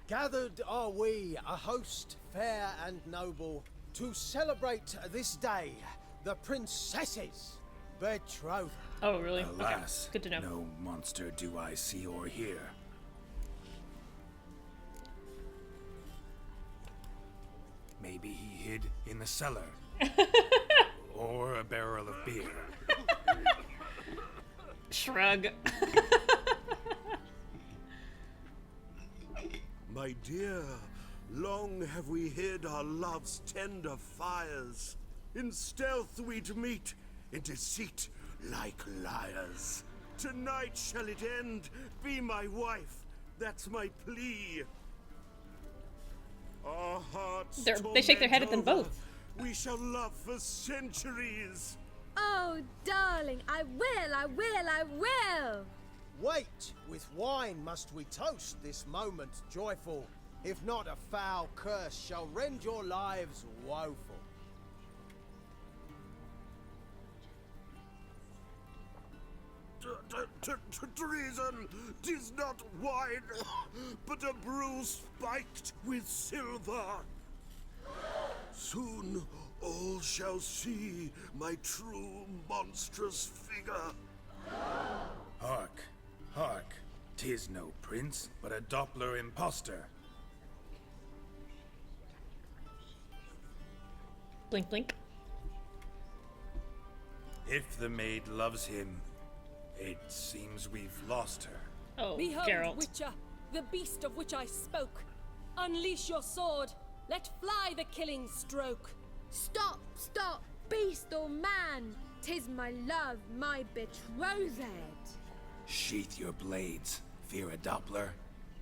Gathered are we, a host fair and noble, to celebrate this day, the princess's betrothal. Oh, really? Alas, okay. Good to know. No monster do I see or hear. Maybe he hid in the cellar. Or a barrel of beer. Shrug. My dear, long have we hid our love's tender fires. In stealth we'd meet, in deceit like liars. Tonight shall it end, be my wife, that's my plea. Our hearts They shake their head at them torment both. over, we shall love for centuries. Oh, darling, I will! Wait, with wine must we toast this moment joyful. If not, a foul curse shall rend your lives woeful. Treason, 'tis not wine, but a brew spiked with silver. Soon all shall see my true monstrous figure. Hark, hark. 'Tis no prince, but a Doppler imposter. Blink, blink. If the maid loves him, it seems we've lost her. Oh, Behold, Geralt. Witcher, the beast of which I spoke. Unleash your sword. Let fly the killing stroke. Stop, beast or man! 'Tis my love, my betrothed. Sheath your blades, fear a Doppler.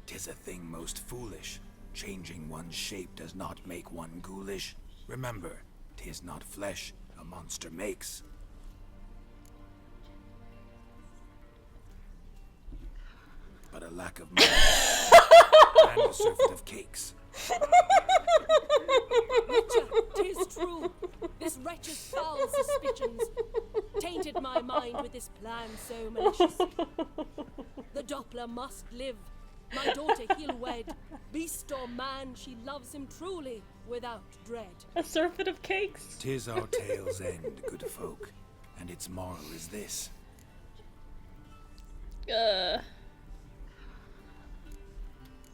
'Tis a thing most foolish. Changing one's shape does not make one ghoulish. Remember, 'tis not flesh a monster makes. But a lack of money and a surfeit of cakes. Witcher, 'tis true. This wretch's foul suspicions tainted my mind with this plan so malicious. The Doppler must live. My daughter he'll wed. Beast or man, she loves him truly, without dread. A surfeit of cakes. 'Tis our tale's end, good folk, and its moral is this.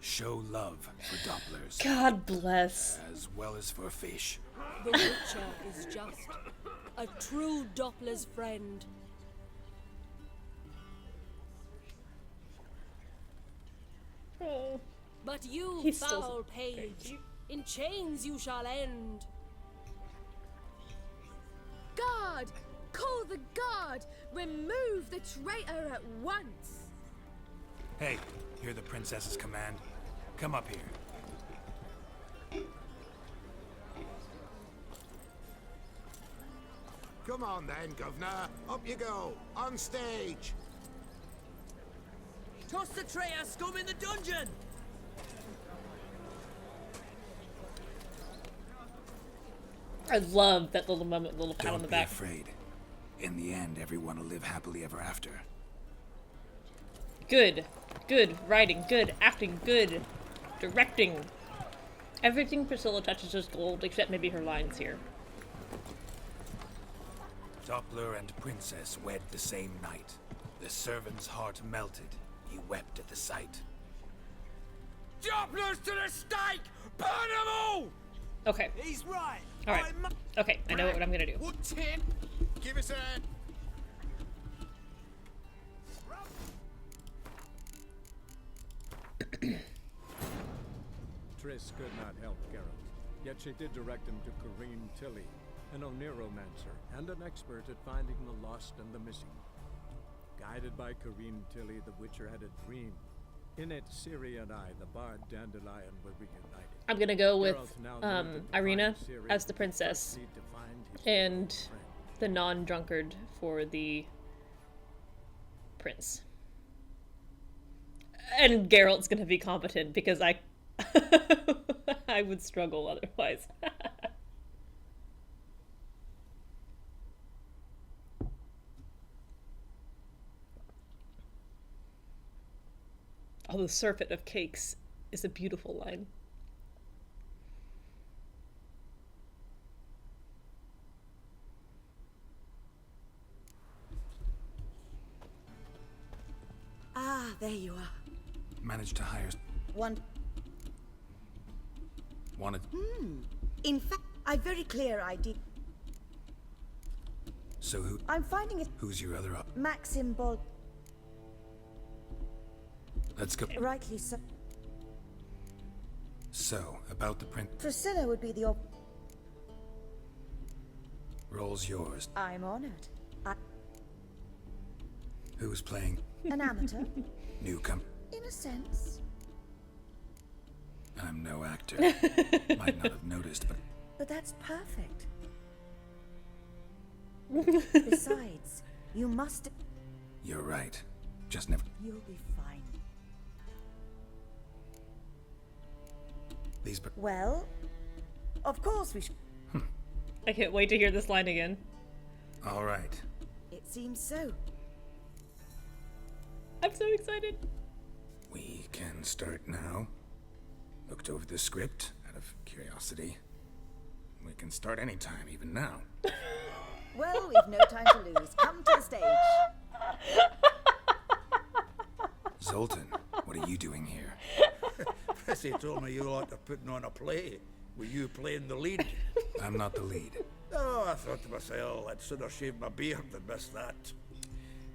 Show love for Dopplers. God bless. As well as for fish. The Witcher is just a true Doppler's friend. Oh. But you, He's still foul page, in chains you shall end. Guard! Call the guard! Remove the traitor at once! Hey, hear the princess's command? Come up here. Come on then, governor. Up you go. On stage. Toss the traitor scum in the dungeon! I love that little moment, little pat on the back. Don't be afraid. In the end, everyone will live happily ever after. Good. Good writing. Good acting. Good directing. Everything Priscilla touches is gold, except maybe her lines here. Doppler and princess wed the same night. The servant's heart melted. He wept at the sight. Dopplers to the stake! Burn them all! Okay. He's right. All right. Okay, I know what I'm gonna do. What's it? Give us a... Triss could not help Geralt, yet she did direct him to Corrine Tilly, an Oneromancer and an expert at finding the lost and the missing. Guided by Corrine Tilly, the Witcher had a dream. In it, Ciri and I, the bard Dandelion, were reunited. I'm gonna go with Irina as the princess and the non-drunkard for the prince. And Geralt's gonna be competent because I I would struggle otherwise. Oh, the surfeit of cakes is a beautiful line. Ah, there you are. Managed to hire... Wanted... In fact, I'm very clear idea. So who... I'm finding it... Who's your other op... Maxim Bol... Let's go. Rightly so. So, about the print... Priscilla would be the Roll's yours. I'm honored. Who's playing? An amateur? Newcomer. In a sense. I'm no actor. Might not have noticed, but... But that's perfect. Besides, you must... You're right. Just never... You'll be fine. These... Well, of course we should... I can't wait to hear this line again. All right. It seems so. I'm so excited. We can start now. Looked over the script out of curiosity. We can start anytime, even now. Well, we've no time to lose. Come to the stage. Zoltan, what are you doing here? Prissy told me you like to putting on a play. Were you playing the lead? I'm not the lead. Oh, I thought to myself, I'd sooner shave my beard than miss that.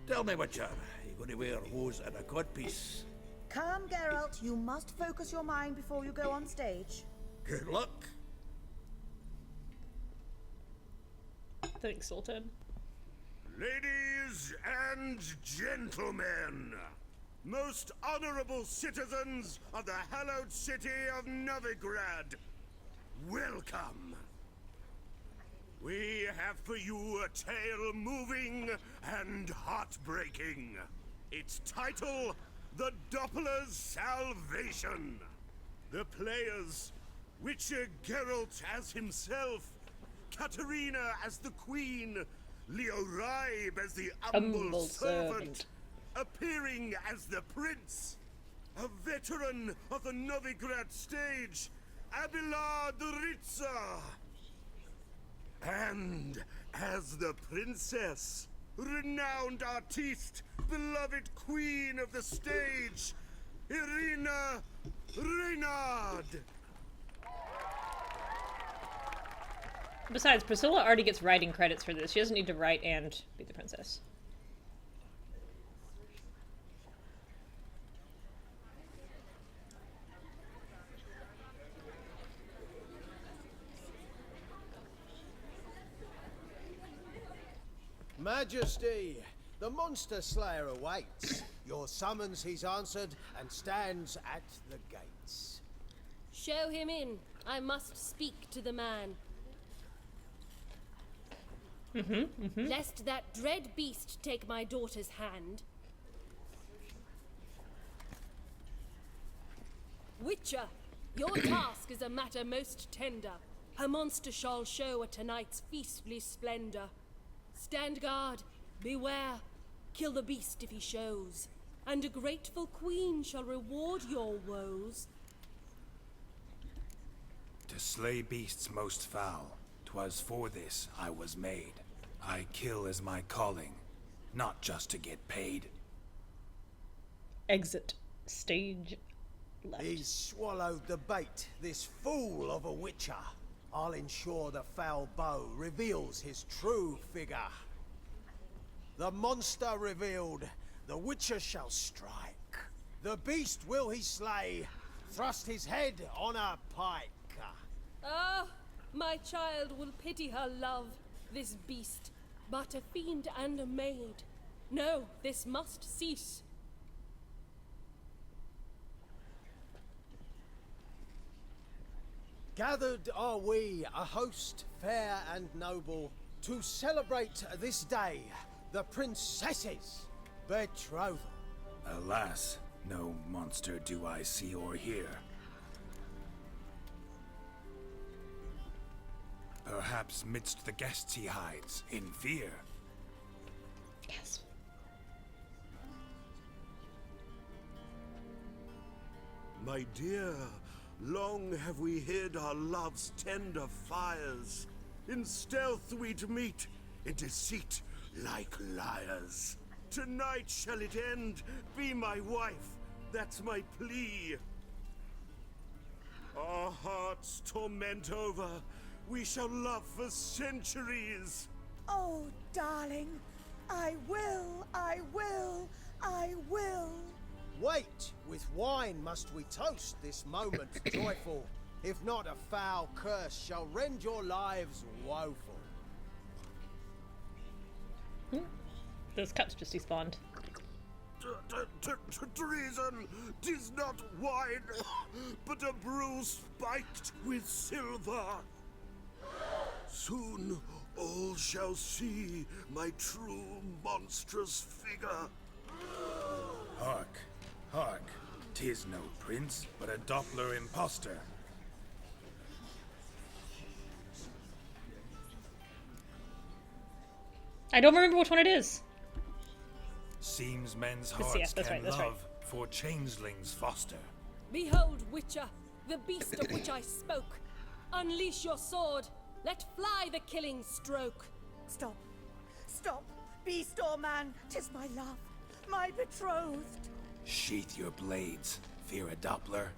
Tell me, Witcher, you going to wear hose and a codpiece? Calm, Geralt. You must focus your mind before you go on stage. Good luck. Thanks, Sultan. Ladies and gentlemen, most honorable citizens of the hallowed city of Novigrad, welcome. We have for you a tale moving and heartbreaking. Its title, The Doppler's Salvation. The players, Witcher Geralt as himself, Katarina as the Queen, Leo Raib as the humble servant, appearing as the Prince, a veteran of the Novigrad stage, Abelard Ritza, and as the Princess, renowned artiste, beloved Queen of the stage, Irina Reynard. Besides, Priscilla already gets writing credits for this. She doesn't need to write and be the princess. Majesty, the monster slayer awaits. Your summons he's answered and stands at the gates. Show him in. I must speak to the man. Lest that dread beast take my daughter's hand. Witcher, your task is a matter most tender. Her monster shall show at tonight's feastly splendor. Stand guard, beware, kill the beast if he shows, and a grateful queen shall reward your woes. To slay beasts most foul, 'twas for this I was made. I kill as my calling, not just to get paid. Exit stage left. He's swallowed the bait, this fool of a witcher. I'll ensure the foul bow reveals his true figure. The monster revealed, the witcher shall strike. The beast will he slay, thrust his head on a pike. Ah, my child will pity her love, this beast, but a fiend and a maid. No, this must cease. Gathered are we, a host fair and noble, to celebrate this day, the princess's betrothal. Alas, no monster do I see or hear. Perhaps midst the guests he hides, in fear. Yes. My dear, long have we hid our love's tender fires. In stealth we'd meet, in deceit like liars. Tonight shall it end, be my wife, that's my plea. Our hearts torment over, we shall love for centuries. Oh, darling, I will, I will, I will. Wait, with wine must we toast this moment joyful. If not, a foul curse shall rend your lives woeful. Those cuts just despawned. Treason, 'tis not wine, but a brew spiked with silver. Soon all shall see my true monstrous figure. Hark, hark, 'tis no prince, but a Doppler imposter. I don't remember which one it is. Seems men's Yes, hearts that's can right, that's right. love for changelings foster. Behold, Witcher, the beast of which I spoke. Unleash your sword. Let fly the killing stroke. Stop. Stop. Beast or man, 'tis my love, my betrothed. Sheath your blades, fear a Doppler.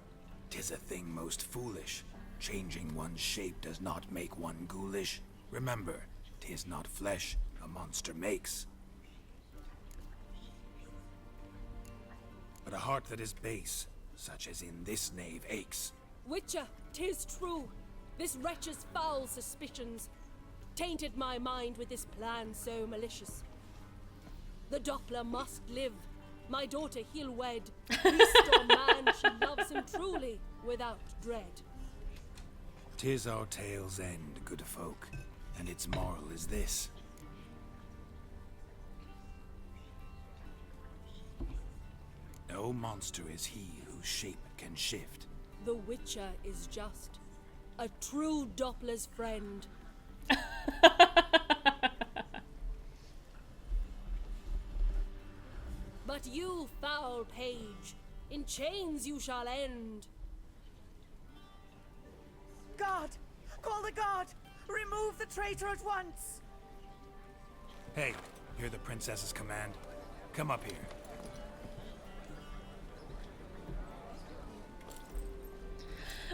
'Tis a thing most foolish. Changing one's shape does not make one ghoulish. Remember, 'tis not flesh a monster makes, but a heart that is base, such as in this knave aches. Witcher, 'tis true. This wretch's foul suspicions tainted my mind with this plan so malicious. The Doppler must live. My daughter he'll wed. Beast or man, she loves him truly, without dread. 'Tis our tale's end, good folk, and its moral is this. No monster is he whose shape can shift. The Witcher is just a true Doppler's friend. But you, foul page, in chains you shall end. Guard! Call the guard! Remove the traitor at once! Hey, hear the princess's command? Come up here.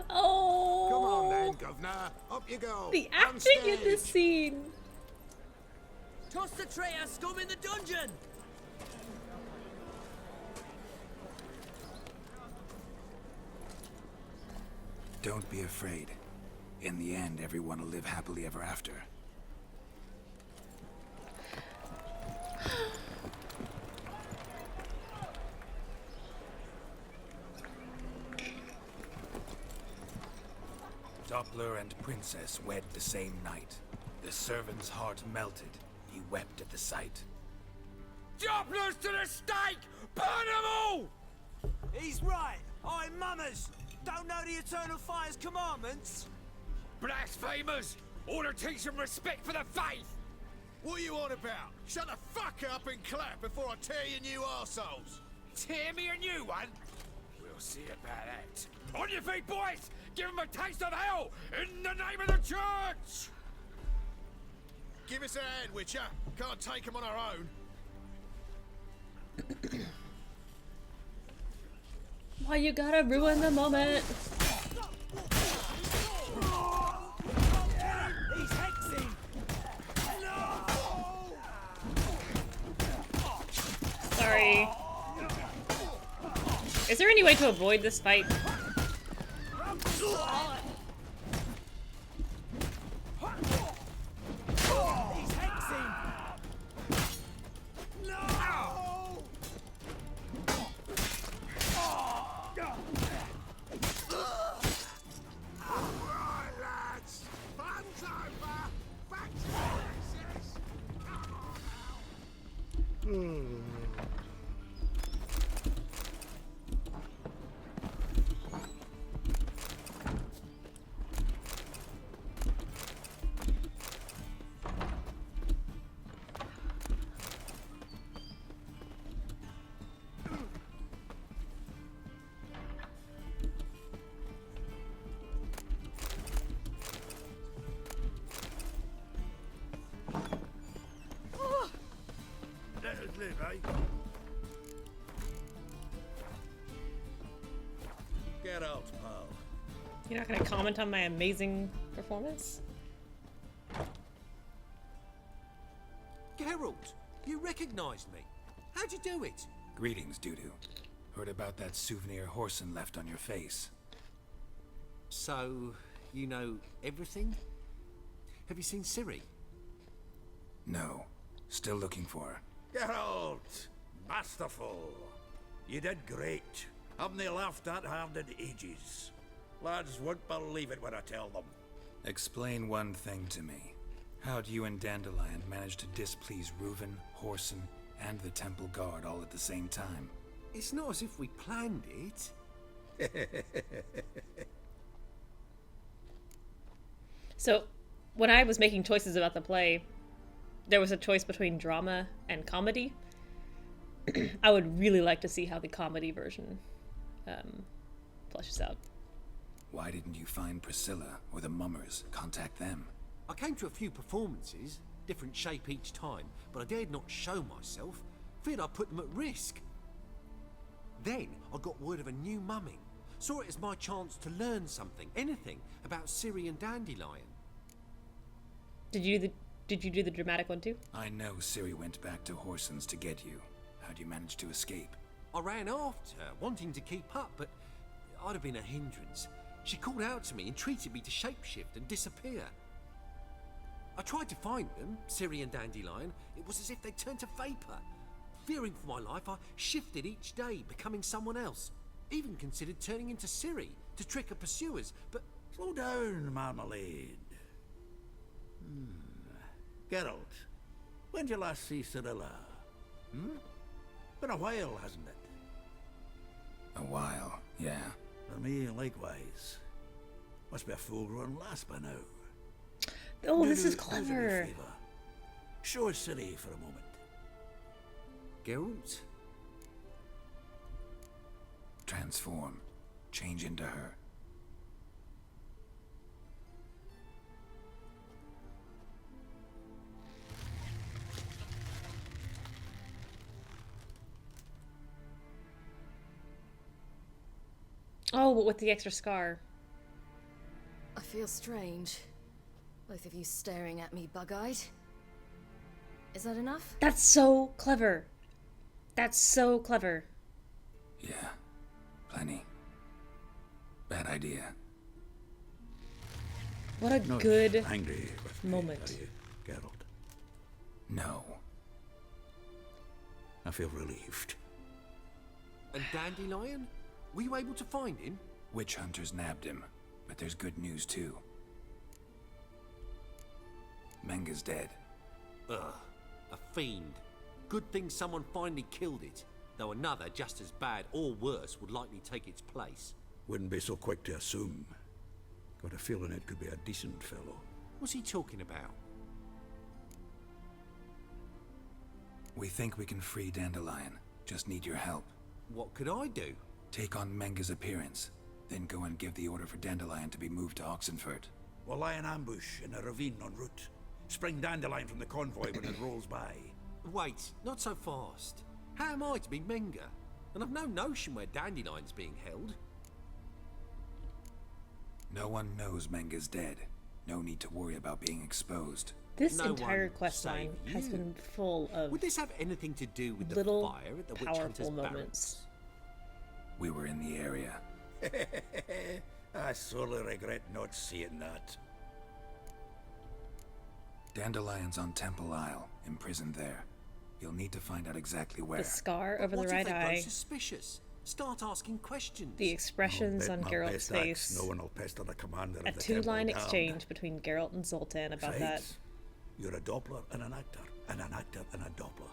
Oh! Come on then, governor. Up you go. The On acting in stage. this scene. Toss the traitor scum in the dungeon! Don't be afraid. In the end, everyone will live happily ever after. Doppler and Princess wed the same night. The servant's heart melted. He wept at the sight. Dopplers to the stake! Burn them all! He's right. I'm mummers. Don't know the Eternal Fire's commandments? Blasphemers! Order teach them respect for the faith! What are you on about? Shut the fuck up and clap before I tear you new arseholes! Tear me a new one? We'll see about that. On your feet, boys! Give them a taste of hell in the name of the church! Give us a hand, Witcher. Can't take them on our own. Why you gotta ruin the moment? He's hexing! Sorry. Is there any way to avoid this fight? He's hexing! Right, lads. Fun's over. Back to business. Come on now. Let us live, eh? Get out, pal. You're not gonna comment on my amazing performance? Geralt, you recognized me. How'd you do it? Greetings, Dudu. Heard about that souvenir Horson left on your face. So, you know everything? Have you seen Ciri? No. Still looking for her. Geralt! Masterful! You did great. Haven't they laughed that hard in ages? Lads won't believe it when I tell them. Explain one thing to me. How do you and Dandelion manage to displease Reuven, Horson, and the Temple Guard all at the same time? It's not as if we planned it. So, when I was making choices about the play, there was a choice between drama and comedy. I would really like to see how the comedy version fleshes out. Why didn't you find Priscilla or the Mummers? Contact them. I came to a few performances, different shape each time, but I dared not show myself. Feared I'd put them at risk. Then I got word of a new mumming. Saw it as my chance to learn something, anything, about Ciri and Dandelion. Did you do the dramatic one too? I know Ciri went back to Horson's to get you. How'd you manage to escape? I ran after her, wanting to keep up, but I'd have been a hindrance. She called out to me, entreated me to shapeshift and disappear. I tried to find them, Ciri and Dandelion. It was as if they turned to vapor. fearing for my life, I shifted each day, becoming someone else. Even considered turning into Ciri to trick her pursuers, but... Slow down, Marmalade. Geralt, when did you last see Cirilla? Been a while, hasn't it? A while, yeah. For me, likewise. Must be a full-grown lass by now. Oh, this is Do us a clever. favour. Show us Ciri for a moment. Geralt? Transform. Change into her. Oh, but with the extra scar. I feel strange. Both of you staring at me bug-eyed. Is that enough? That's so clever. That's so clever. Yeah. Plenty. Bad idea. What a Not good angry with me, moment. are you, Geralt? No. I feel relieved. And Dandelion? Were you able to find him? Witch hunters nabbed him, but there's good news too. Menga's dead. Ugh, a fiend. Good thing someone finally killed it, though another just as bad or worse would likely take its place. Wouldn't be so quick to assume. Got a feeling it could be a decent fellow. What's he talking about? We think we can free Dandelion. Just need your help. What could I do? Take on Menga's appearance, then go and give the order for Dandelion to be moved to Oxenford. We'll lie in ambush in a ravine en route. Spring Dandelion from the convoy when it rolls by. Wait, not so fast. How am I to be Menga? And I've no notion where Dandelion's being held. No one knows Menga's dead. No need to worry about being exposed. This No entire one quest line save has you. been full of Would this have anything to do with the little fire at the Witch powerful Hunter's moments. barracks? We were in the area. I sorely regret not seeing that. Dandelion's on Temple Isle, imprisoned there. You'll need to find out exactly where. The scar over the What right if they eye, grow suspicious? Start asking questions. the expressions on Bet my Geralt's best axe face, no one will pester the commander a of the Temple two-line Guard. exchange between Geralt and Zoltan about that. Besides, you're a Doppler and an actor, and an actor and a Doppler.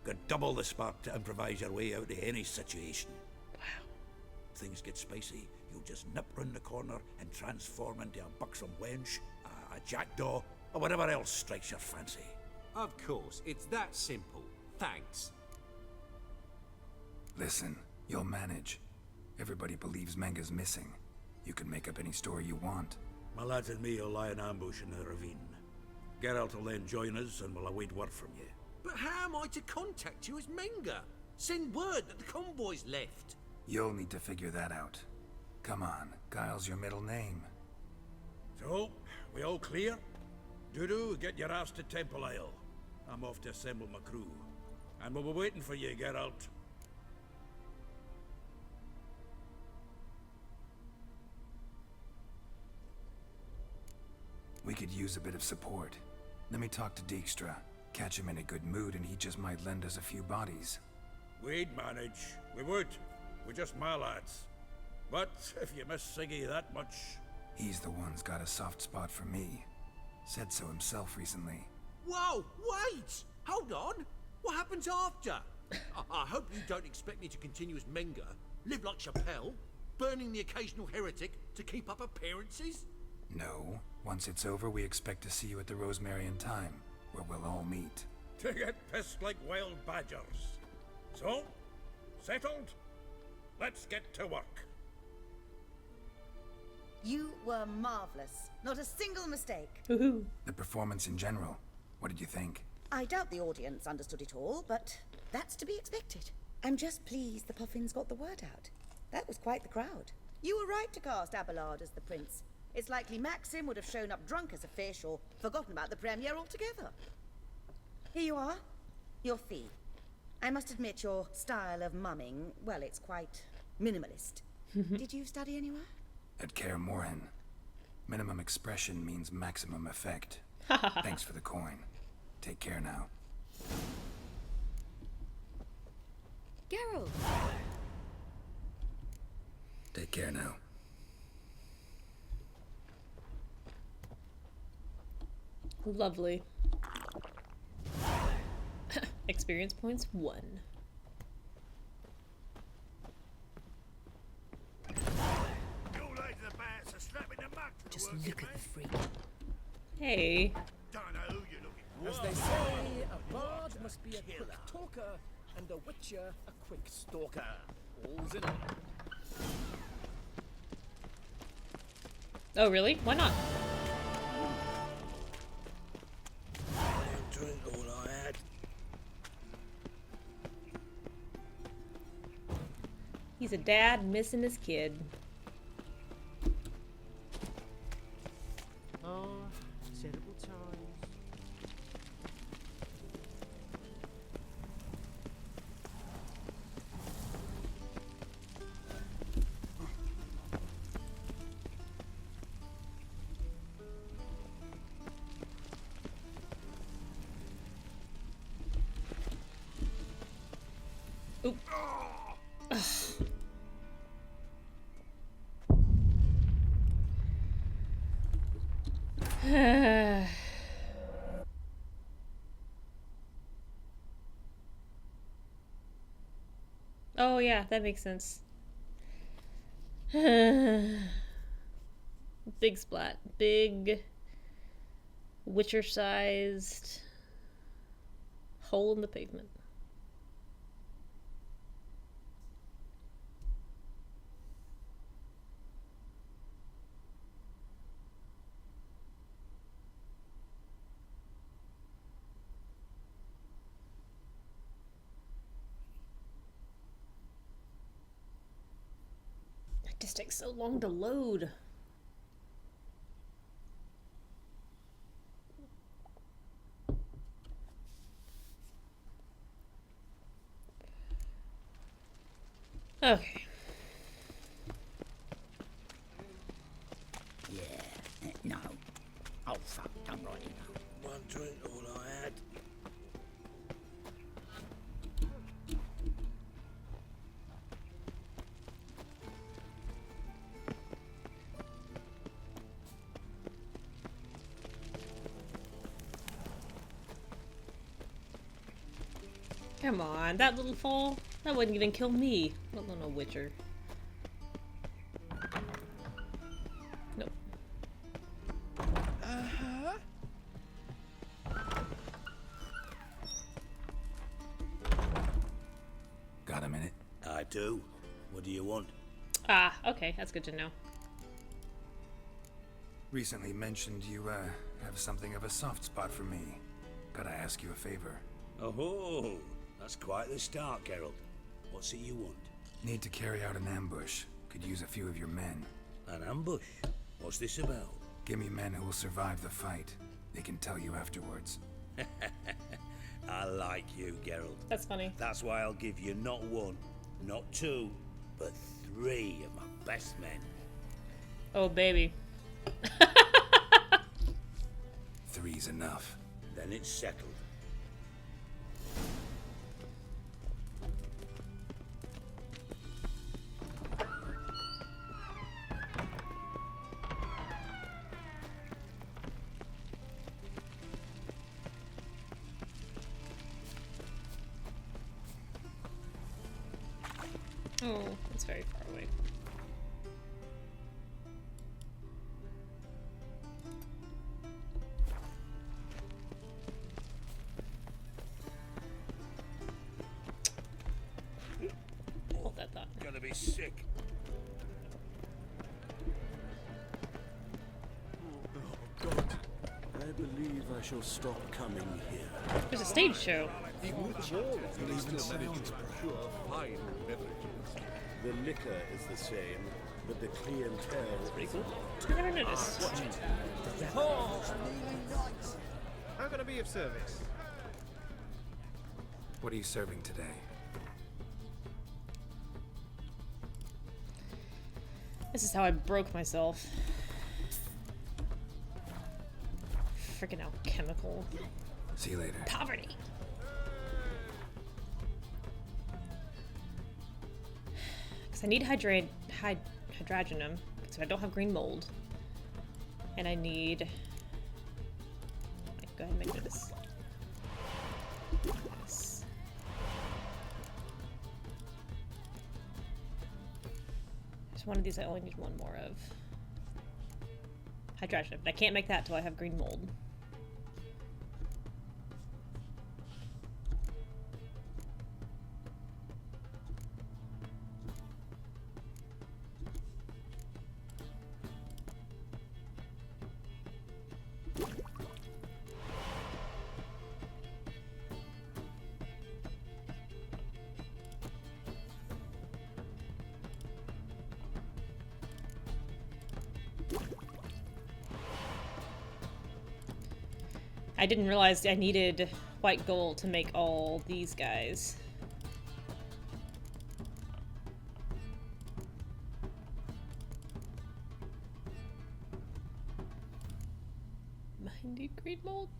Got double the spark to improvise your way out of any situation. Wow. Things get spicy, you'll just nip round the corner and transform into a buxom wench, a jackdaw, or whatever else strikes your fancy. Of course, it's that simple. Thanks. Listen, you'll manage. Everybody believes Menga's missing. You can make up any story you want. My lads and me will lie in ambush in the ravine. Geralt will then join us and we'll await word from you. But how am I to contact you as Menga? Send word that the convoy's left. You'll need to figure that out. Come on, Guile's your middle name. So, we all clear? Dudu, get your ass to Temple Isle. I'm off to assemble my crew. And we'll be waiting for you, Geralt. We could use a bit of support. Let me talk to Dijkstra. Catch him in a good mood and he just might lend us a few bodies. We'd manage. We would. We're just my lads. But if you miss Siggy that much... He's the one's got a soft spot for me. Said so himself recently. Whoa, wait! Hold on! What happens after? I hope you don't expect me to continue as Menga, live like Chappelle, burning the occasional heretic to keep up appearances? No. Once it's over, we expect to see you at the Rosemary in Time, where we'll all meet. To get pissed like wild badgers. So, settled? Let's get to work. You were marvelous. Not a single mistake. Woohoo. The performance in general, what did you think? I doubt the audience understood it all, but that's to be expected. I'm just pleased the Puffins got the word out. That was quite the crowd. You were right to cast Abelard as the prince. It's likely Maxim would have shown up drunk as a fish or forgotten about the premiere altogether. Here you are. Your fee. I must admit your style of mumming, well, it's quite minimalist. Did you study anywhere? At Kaer Morhen. Minimum expression means maximum effect. Thanks for the coin. Take care now. Geralt! Take care now. Lovely. Experience points 1. Just look at the freak. Hey. As they say, a bard must be a quick talker, and a witcher a quick stalker. All's in all. Oh, really? Why not? Drink all I had. He's a dad missing his kid. Oh, terrible times. Oop. Ugh. Oh yeah, that makes sense. Big splat. Big Witcher-sized hole in the pavement. It just takes so long to load. Okay. Yeah, no. Oh, fuck, I'm right, you know. One drink, all I had. Come on, that little fall? That wouldn't even kill me, let alone a Witcher. Nope. Uh-huh. Got a minute? I do. What do you want? Ah, okay, that's good to know. Recently mentioned you, have something of a soft spot for me. Gotta ask you a favor. Oh, that's quite the start, Geralt. What's it you want? Need to carry out an ambush. Could use a few of your men. An ambush? What's this about? Give me men who will survive the fight. They can tell you afterwards. I like you, Geralt. That's funny. That's why I'll give you not one, not two, but 3 of my best men. Oh, baby. 3's enough. Then it's settled. Oh, it's very far away. Hold that thought. Gonna be sick. Oh, God. I believe I shall stop coming here. There's a stage show. The liquor is the same, but the clientele is I never noticed. How can I be of service? What are you serving today? This is how I broke myself. Freaking alchemical. See you later. Poverty. Because I need hydrogenum, so I don't have green mold. And I need... Go ahead and make this. Yes. There's one of these I only need one more of. Hydrogenum. I can't make that until I have green mold. I didn't realize I needed white gold to make all these guys. I need green mold.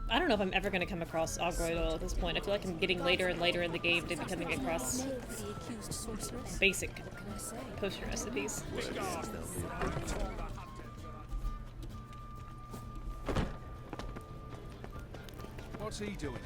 I don't know if I'm ever going to come across Agroid oil at this point. I feel like I'm getting later and later in the game to be coming across basic potion recipes. What's he doing here?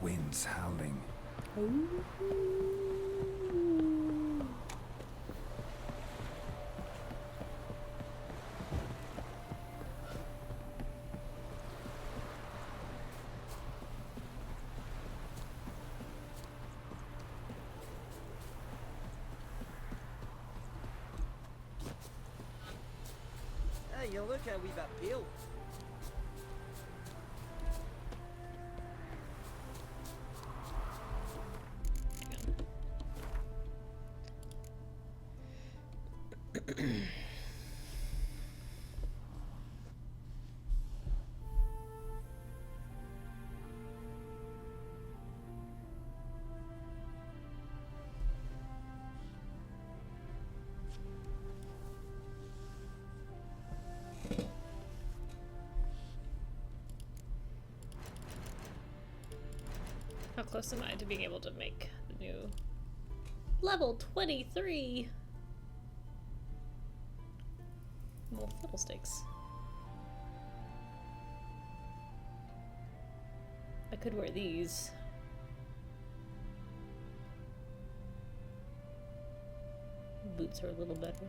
Winds howling. Hey, you look how we've appealed. How close am I to being able to make the new level 23? Well, fiddlesticks. I could wear these. Boots are a little better.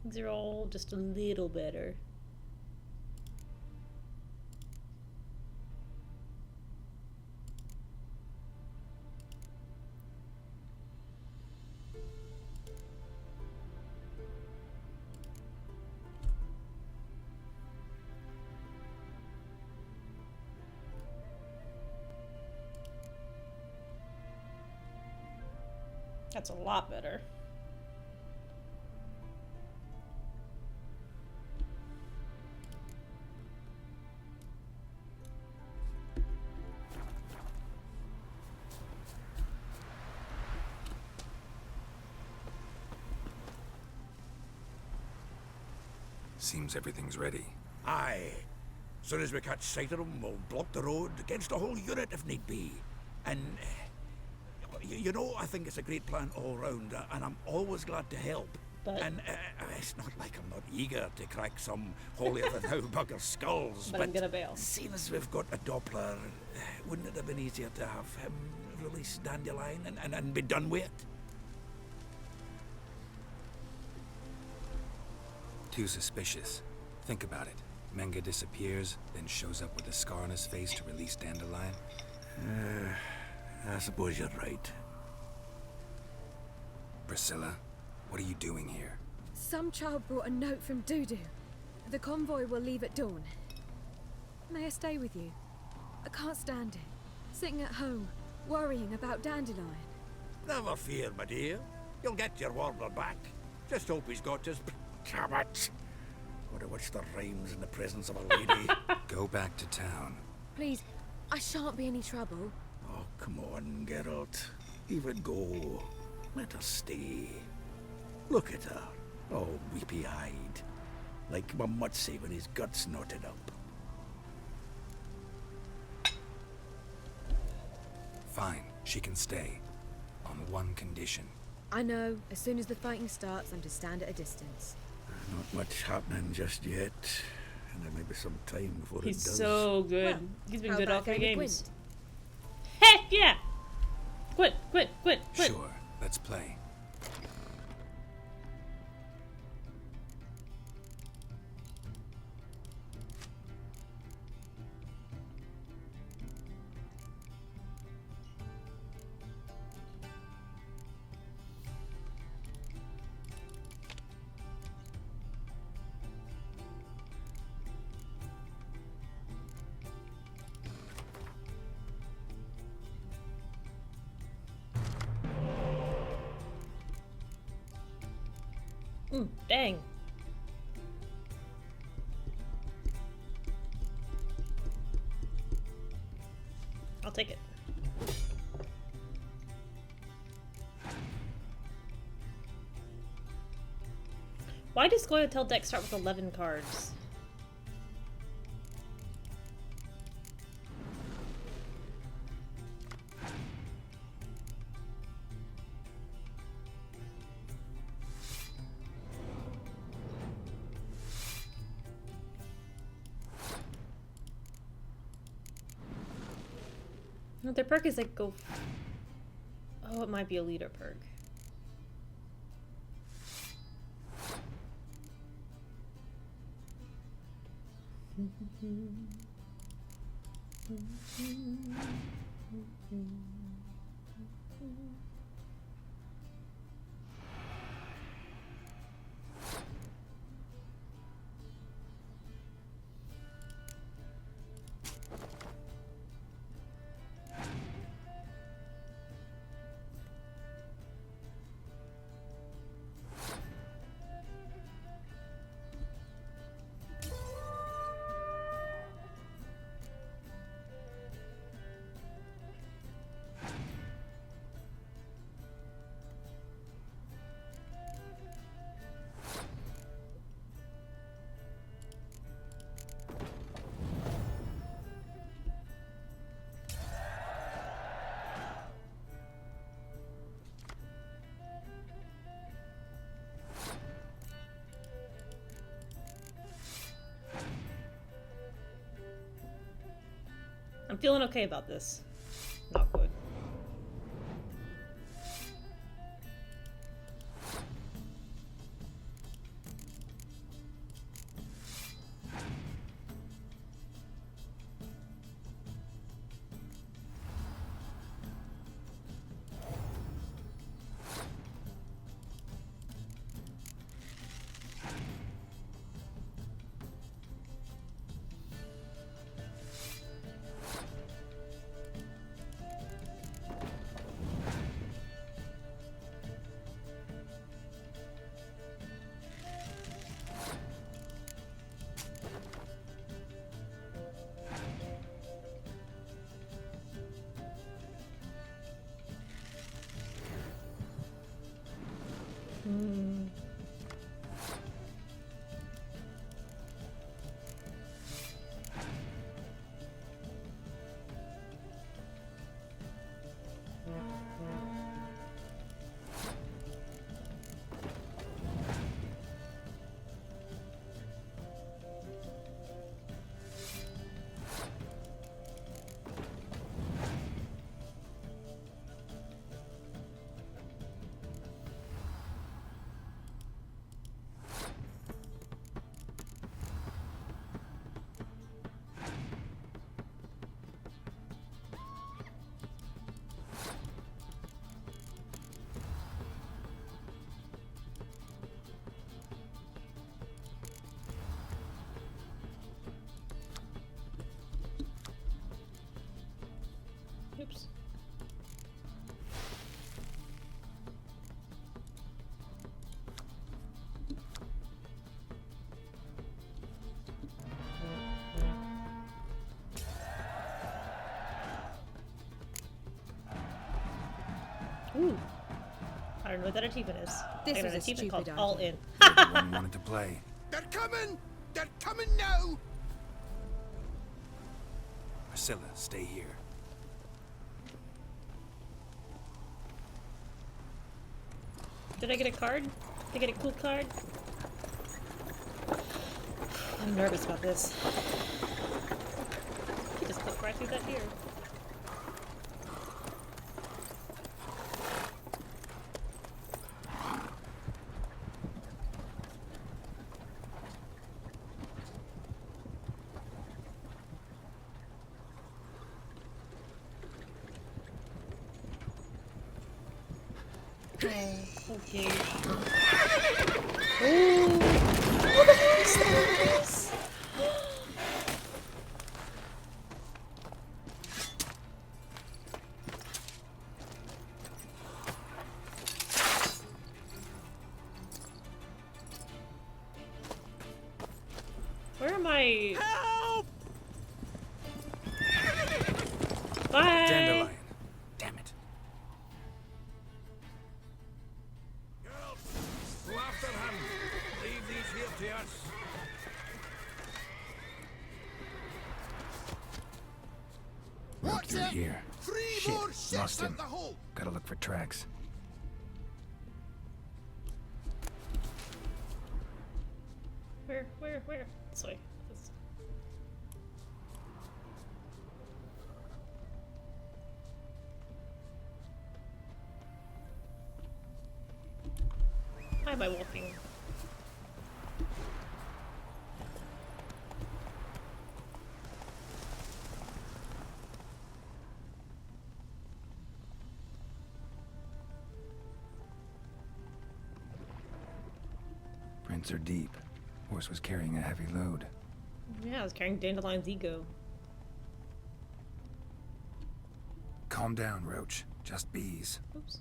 These are all just a little better. That's a lot better. Seems everything's ready. Aye. Soon as we catch sight of them, we'll block the road against a whole unit if need be. And, you know, I think it's a great plan all round, and I'm always glad to help. But and it's not like I'm not eager to crack some holier-than-thou bugger skulls, but I'm gonna bail. Seeing as we've got a Doppler, wouldn't it have been easier to have him release Dandelion and be done with it? Too suspicious. Think about it. Menga disappears, then shows up with a scar on his face to release Dandelion. I suppose you're right. Priscilla, what are you doing here? Some child brought a note from Dudu. The convoy will leave at dawn. May I stay with you? I can't stand it. Sitting at home, worrying about Dandelion. Never fear, my dear. You'll get your warbler back. Just hope he's got his... Damn it! Wonder what's the rhymes in the presence of a lady. Go back to town. Please, I shan't be any trouble. Oh, come on, Geralt. Leave it go. Let her stay. Look at her, all weepy-eyed. Like my Mutsy when his guts knotted up. Fine, she can stay. On one condition. I know, as soon as the fighting starts, I'm to stand at a distance. Not much happening just yet. And there may be some time before it does. He's so good. Well, He's been how good all about 3 going to games. Heck yeah! Quit. Sure, let's play. Dang. I'll take it. Why does Goya Tell deck start with 11 cards? No, their perk is like go. Oh, it might be a leader perk. I'm feeling okay about this. Not good. Oops. Ooh. I don't know what that achievement is. This I got was an a achievement stupid called All idea. In. Everyone wanted to play. They're coming! They're coming now! Priscilla, stay here. Did I get a card? Did I get a cool card? I'm nervous about this. You just clip right through that here. Okay. Ooh. What the hell is that? Where am I? Help! Bye. Dandelion. Damn it. Girls, go after him. Leave these here to us. Walk through here. Three Shit, more ships lost at him. the hole! Gotta look for tracks. Where? This way. This. Why am I walking? Prints are deep. Horse was carrying a heavy load. Yeah, I was carrying Dandelion's ego. Calm down, Roach. Just bees. Oops.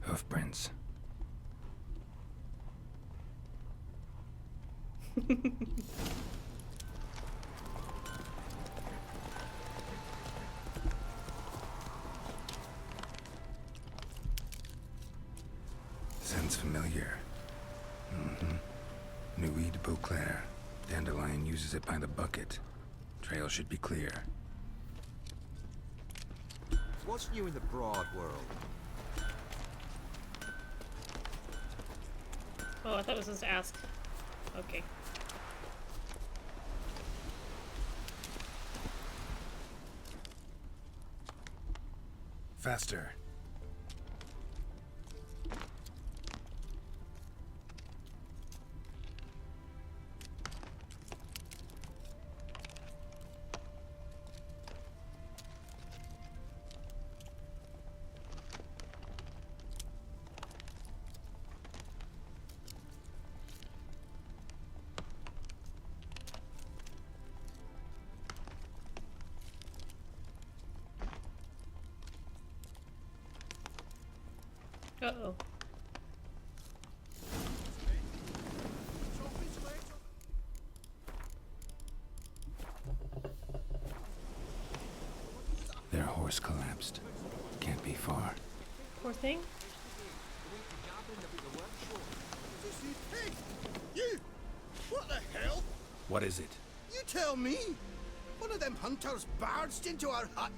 Hoof prints. Sounds familiar. Nuit de Beauclair. Dandelion uses it by the bucket. Trail should be clear. What's new in the broad world? Oh, I thought I was supposed to ask. Okay. Faster. Uh-oh. Their horse collapsed. Can't be far. Poor thing. Hey! You! What the hell? What is it? You tell me! One of them hunters barged into our hut,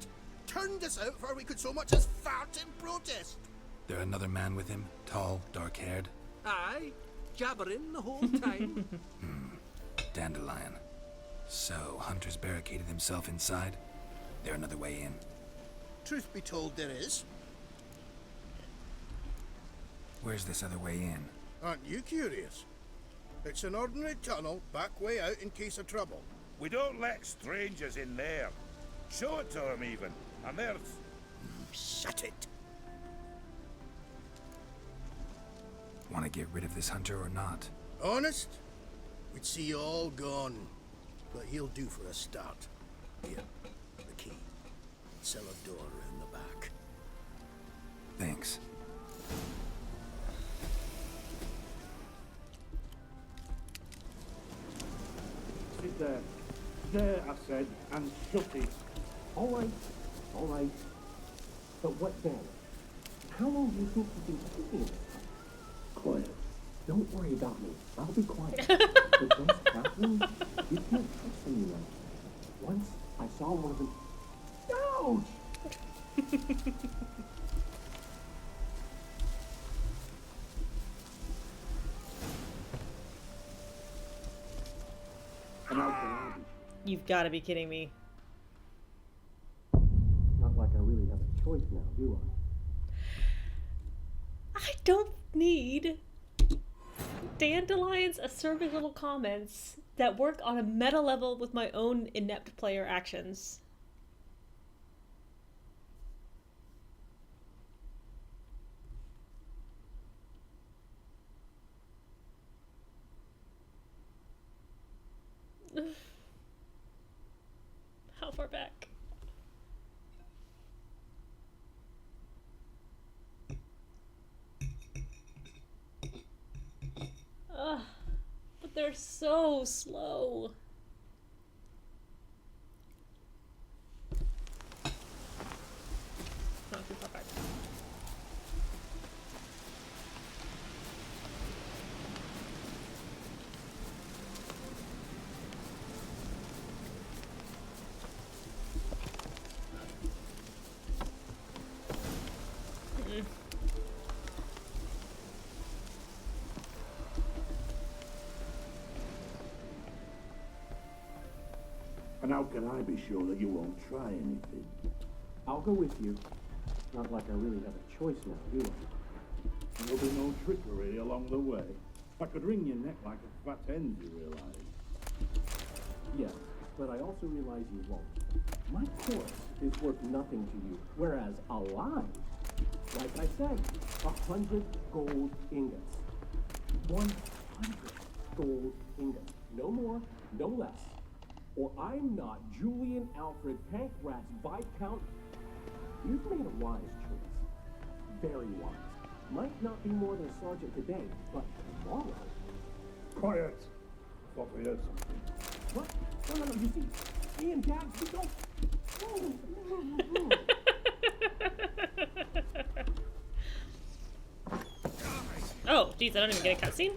turned us out before we could so much as fart in protest. There another man with him? Tall, dark-haired? Aye, jabbering the whole time. Dandelion. So, Hunter's barricaded himself inside? There another way in? Truth be told, there is. Where's this other way in? Aren't you curious? It's an ordinary tunnel, back way out in case of trouble. We don't let strangers in there. Show it to them even, and there's... Shut it. Want to get rid of this hunter or not? Honest? We'd see you all gone. But he'll do for a start. Here, the key. Cellar door in the back. Thanks. Sit there. There, I said, and shut it. All right. But what then? How long do you think you've been keeping this time? Quiet. Don't worry about me. I'll be quiet. But those Catherine, you can't trust them, you know. Once I saw one of them. Ouch! You've got to be kidding me. Not like I really have a choice now, do I don't need Dandelion's acerbic little comments that work on a meta level with my own inept player actions. How far back? Ugh, but they're so slow. Not too far back. And how can I be sure that you won't try anything? I'll go with you. Not like I really have a choice now, do I? There'll be no trickery along the way. I could wring your neck like a fat hen, you realize? Yes, but I also realize you won't. My course is worth nothing to you, whereas a lie, like I said, 100 gold ingots. 100 gold ingots. No more, no less. Or I'm not Julian Alfred Pancratz Viscount. You've made a wise choice. Very wise. Might not be more than a sergeant today, but tomorrow. Quiet! I thought we heard something. What? No, you see, Ian Gags, we don't. Oh, geez, I don't even get a cutscene?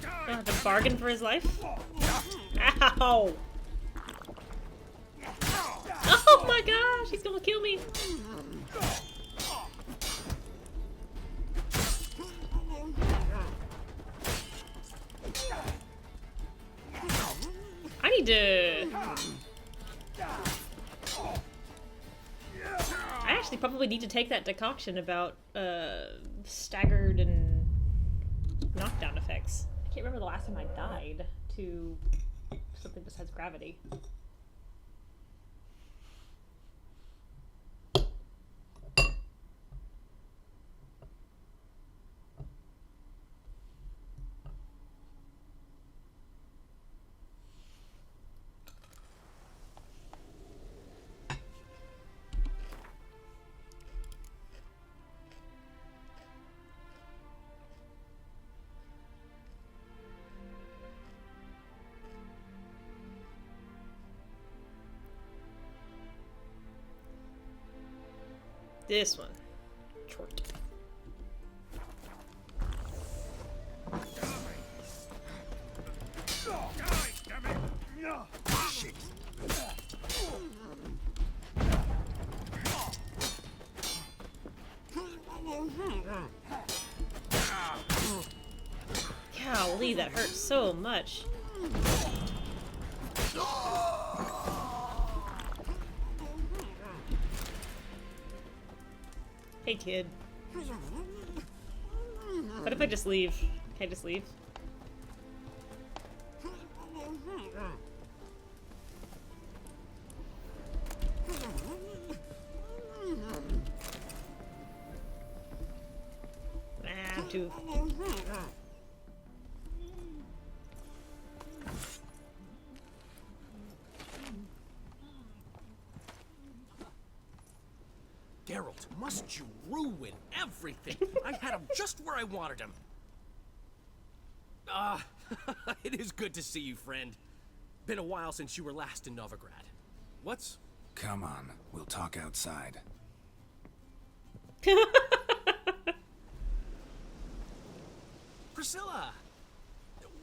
I don't have to bargain for his life? Ow! Oh my gosh, he's gonna kill me! I need to... I actually probably need to take that decoction about, staggered and knockdown effects. I can't remember the last time I died to something besides gravity. This one. Short. Shit. Golly, that hurts so much. Hey, kid. What if I just leave? Can I just leave? Too. Geralt, must you ruin everything? I had him just where I wanted him. It is good to see you, friend. Been a while since you were last in Novigrad. What's... Come on, we'll talk outside. Priscilla!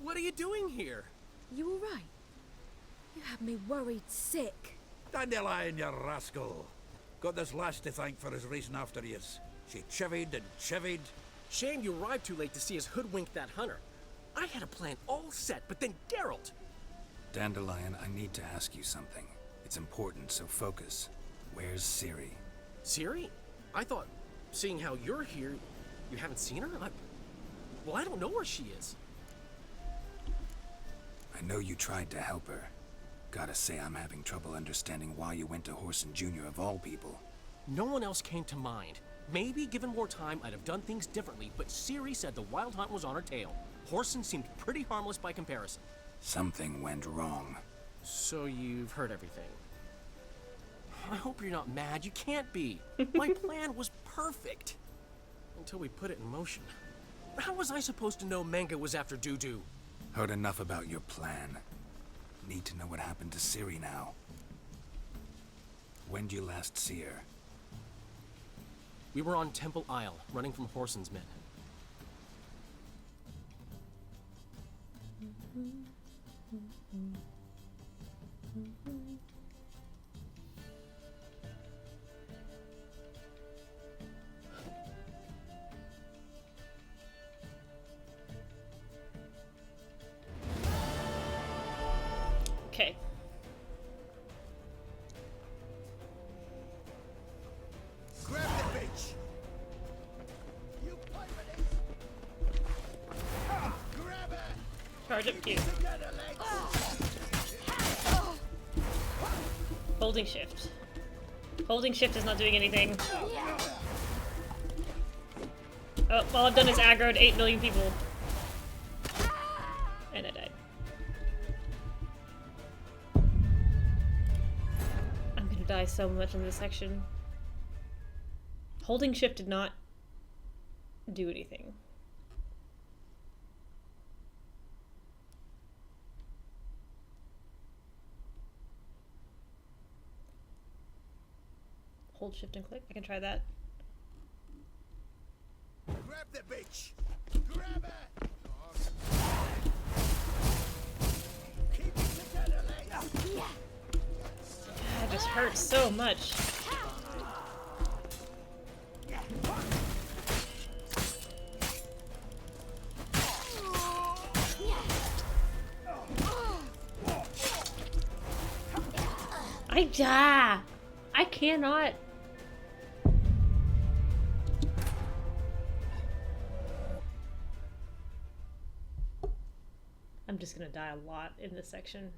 What are you doing here? You alright? You had me worried sick. Dandelion, you rascal. Got this lass to thank for his racing after yous. She chivied and chivied. Shame you arrived too late to see us hoodwink that hunter. I had a plan all set, but then Geralt... Dandelion, I need to ask you something. It's important, so focus. Where's Ciri? Ciri? I thought, seeing how you're here, you haven't seen her? Well, I don't know where she is. I know you tried to help her. Gotta say, I'm having trouble understanding why you went to Whoreson Jr. of all people. No one else came to mind. Maybe, given more time, I'd have done things differently, but Ciri said the Wild Hunt was on her tail. Whoreson seemed pretty harmless by comparison. Something went wrong. So you've heard everything. I hope you're not mad. You can't be. My plan was perfect. Until we put it in motion. How was I supposed to know Manga was after Dudu? Heard enough about your plan. Need to know what happened to Ciri now. When did you last see her? We were on Temple Isle, running from Whoreson's men. Okay. Grab the bitch! You grab her! Charge up Q. Holding shift. Holding shift is not doing anything. Oh, all I've done is aggroed 8 million people. And I died. I'm gonna die so much in this section. Holding shift did not do anything. Hold shift and click. I can try that. Grab the bitch! Grab her! Keep it together, lads! That just hurts so much. I cannot. I'm just gonna die a lot in this section.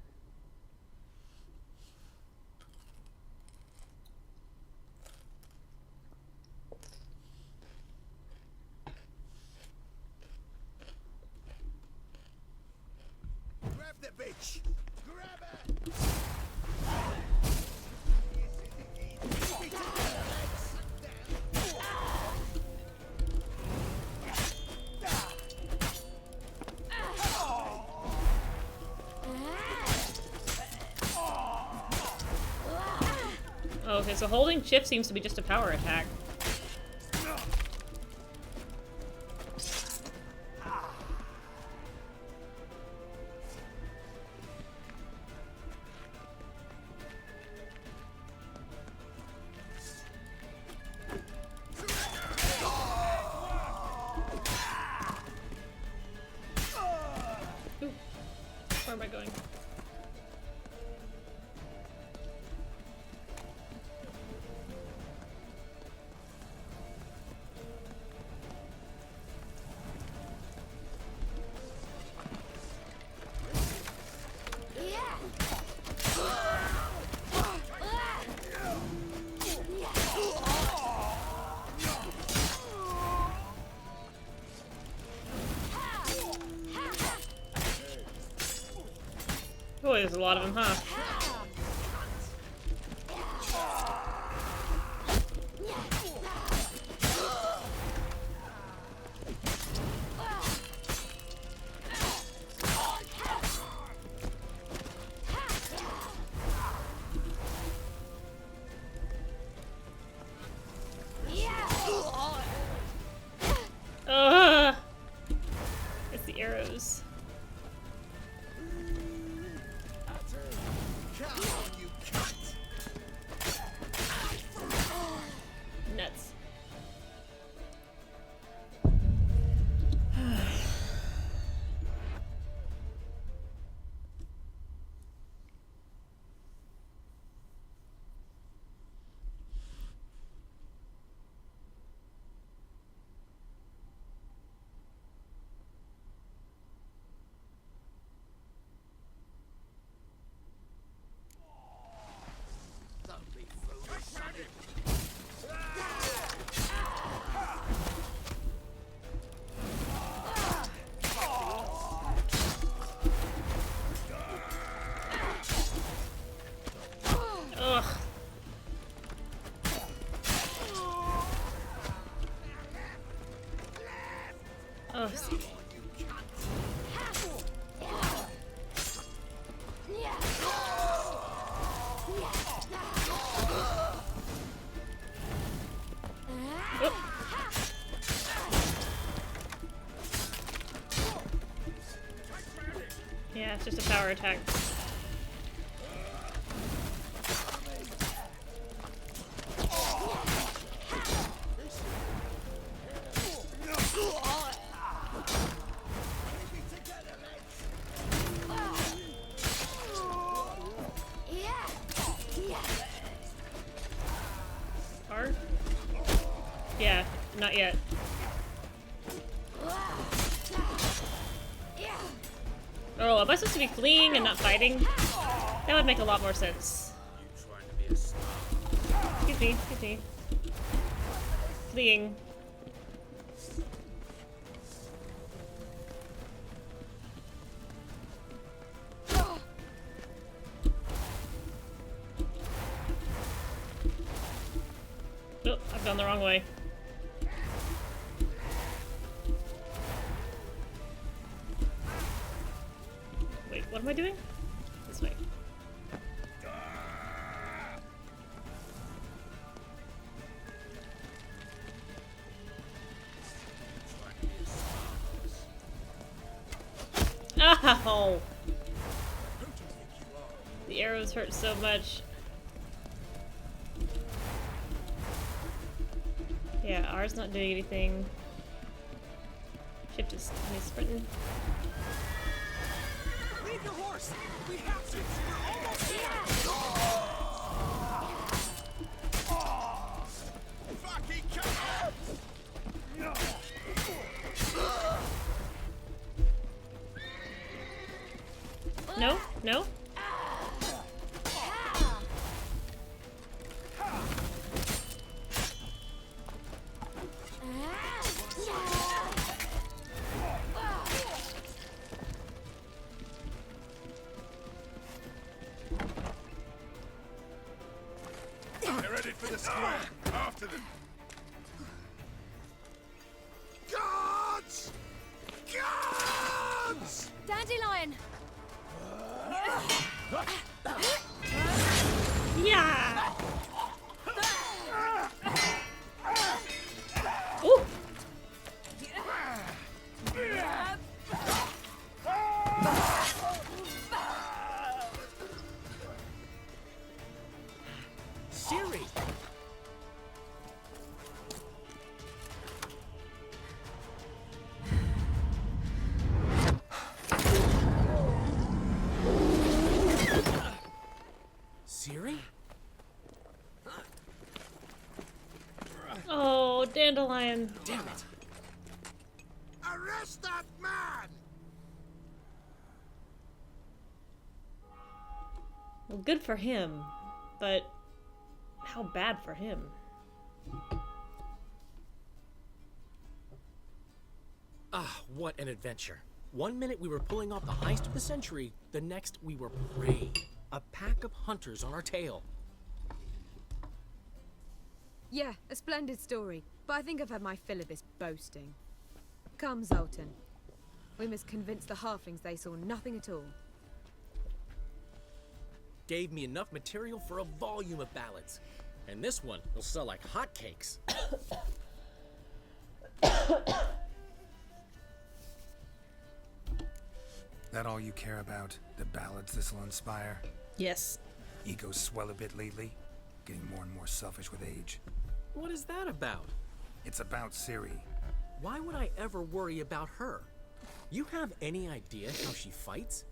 Grab the bitch! Grab her! Oh, okay, so holding shift seems to be just a power attack. Ooh. Where am I going? Boy, there's a lot of them, huh? It's the arrows. Nuts. Ugh. Oh, yeah, it's just a power attack. R? Yeah, not yet. Oh, am I supposed to be fleeing and not fighting? That would make a lot more sense. Excuse me, excuse me. Fleeing. Oh, I've gone the wrong way. Wait, what am I doing? This way. Ow! The arrows hurt so much. Yeah, R's not doing anything. Shift is sprinting. Leave your horse! We have to! We're almost here! Fucking come No? No? Get ready for the square. After them. Guards! Guards! Dandelion! Yeah! Ooh! Siri! Siri? Oh, Dandelion. Damn it! Arrest that man! Well, good for him, but how bad for him? Ah, what an adventure. One minute we were pulling off the heist of the century, the next we were prey. A pack of hunters on our tail. Yeah, a splendid story, but I think I've had my fill of this boasting. Come, Zoltan. We must convince the halflings they saw nothing at all. Gave me enough material for a volume of ballads. And this one will sell like hotcakes. That all you care about? The ballads this'll inspire? Yes. Egos swell a bit lately? Getting more and more selfish with age. What is that about? It's about Ciri. Why would I ever worry about her? You have any idea how she fights?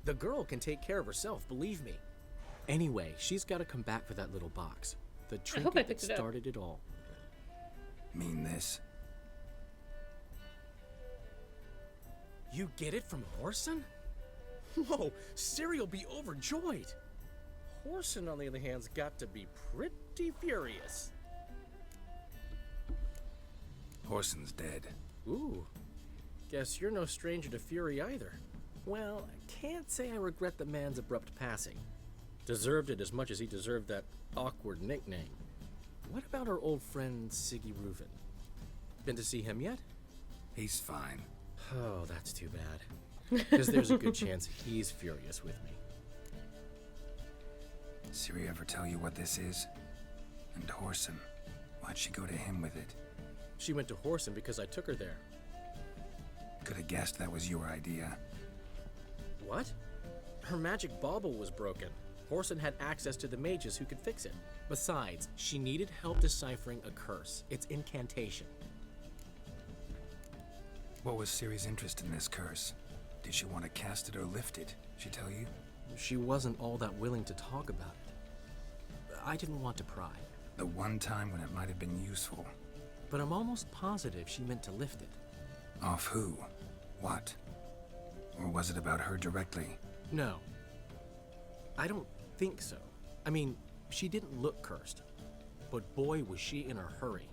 The girl can take care of herself, believe me. Anyway, she's got to come back for that little box. The trinket that started it all. Mean this? You get it from Whoreson? Whoa, Ciri will be overjoyed. Whoreson, on the other hand, has got to be pretty furious. Whoreson's dead. Ooh, guess you're no stranger to fury either. Well, I can't say I regret the man's abrupt passing. Deserved it as much as he deserved that awkward nickname. What about our old friend Siggy Reuven? Been to see him yet? He's fine. Oh, that's too bad. Because there's a good chance he's furious with me. Ciri ever tell you what this is? And Whoreson, why'd she go to him with it? She went to Whoreson because I took her there. Could have guessed that was your idea. What? Her magic bauble was broken. Whoreson had access to the mages who could fix it. Besides, she needed help deciphering a curse. It's incantation. What was Ciri's interest in this curse? Did she want to cast it or lift it? She tell you? She wasn't all that willing to talk about it. I didn't want to pry. The one time when it might have been useful. But I'm almost positive she meant to lift it. Off who? What? Or was it about her directly? No. I don't think so. I mean, she didn't look cursed. But boy, was she in a hurry.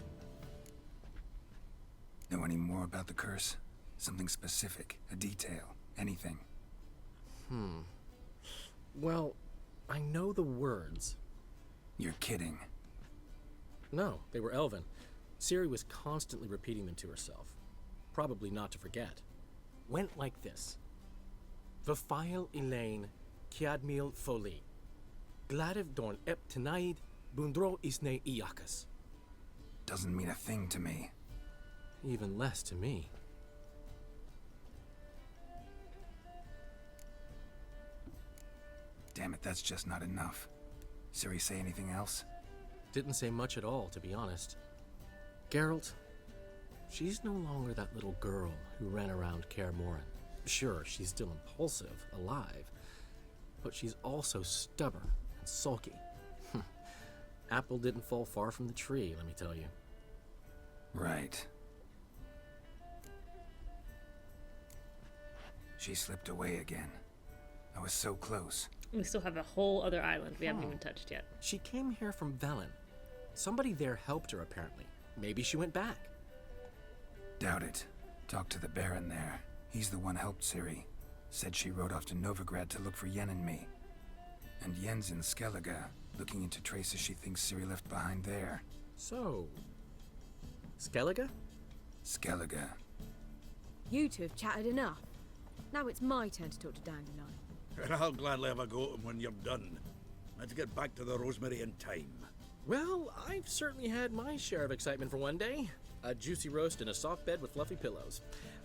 Know any more about the curse? Something specific, a detail, anything? Well, I know the words. You're kidding. No, they were Elven. Ciri was constantly repeating them to herself. Probably not to forget. Went like this. Vafile Elaine, Kiadmil Foli. Gladiv Dorn Ep Tenaid, Bundro Isne Iakas. Doesn't mean a thing to me. Even less to me. Damn it, that's just not enough. Ciri say anything else? Didn't say much at all, to be honest. Geralt, she's no longer that little girl who ran around Kaer Morhen. Sure, she's still impulsive, alive, but she's also stubborn and sulky. Apple didn't fall far from the tree, let me tell you. Right. She slipped away again. I was so close. We still have a whole other island we haven't even touched yet. She came here from Velen. Somebody there helped her, apparently. Maybe she went back. Doubt it. Talked to the Baron there. He's the one helped Ciri. Said she rode off to Novigrad to look for Yen and me. And Yen's in Skellige, looking into traces she thinks Ciri left behind there. So... Skellige? Skellige. You two have chatted enough. Now it's my turn to talk to Dandelion. And I'll gladly have a go at him when you're done. Let's get back to the Rosemary in time. Well, I've certainly had my share of excitement for one day. A juicy roast in a soft bed with fluffy pillows.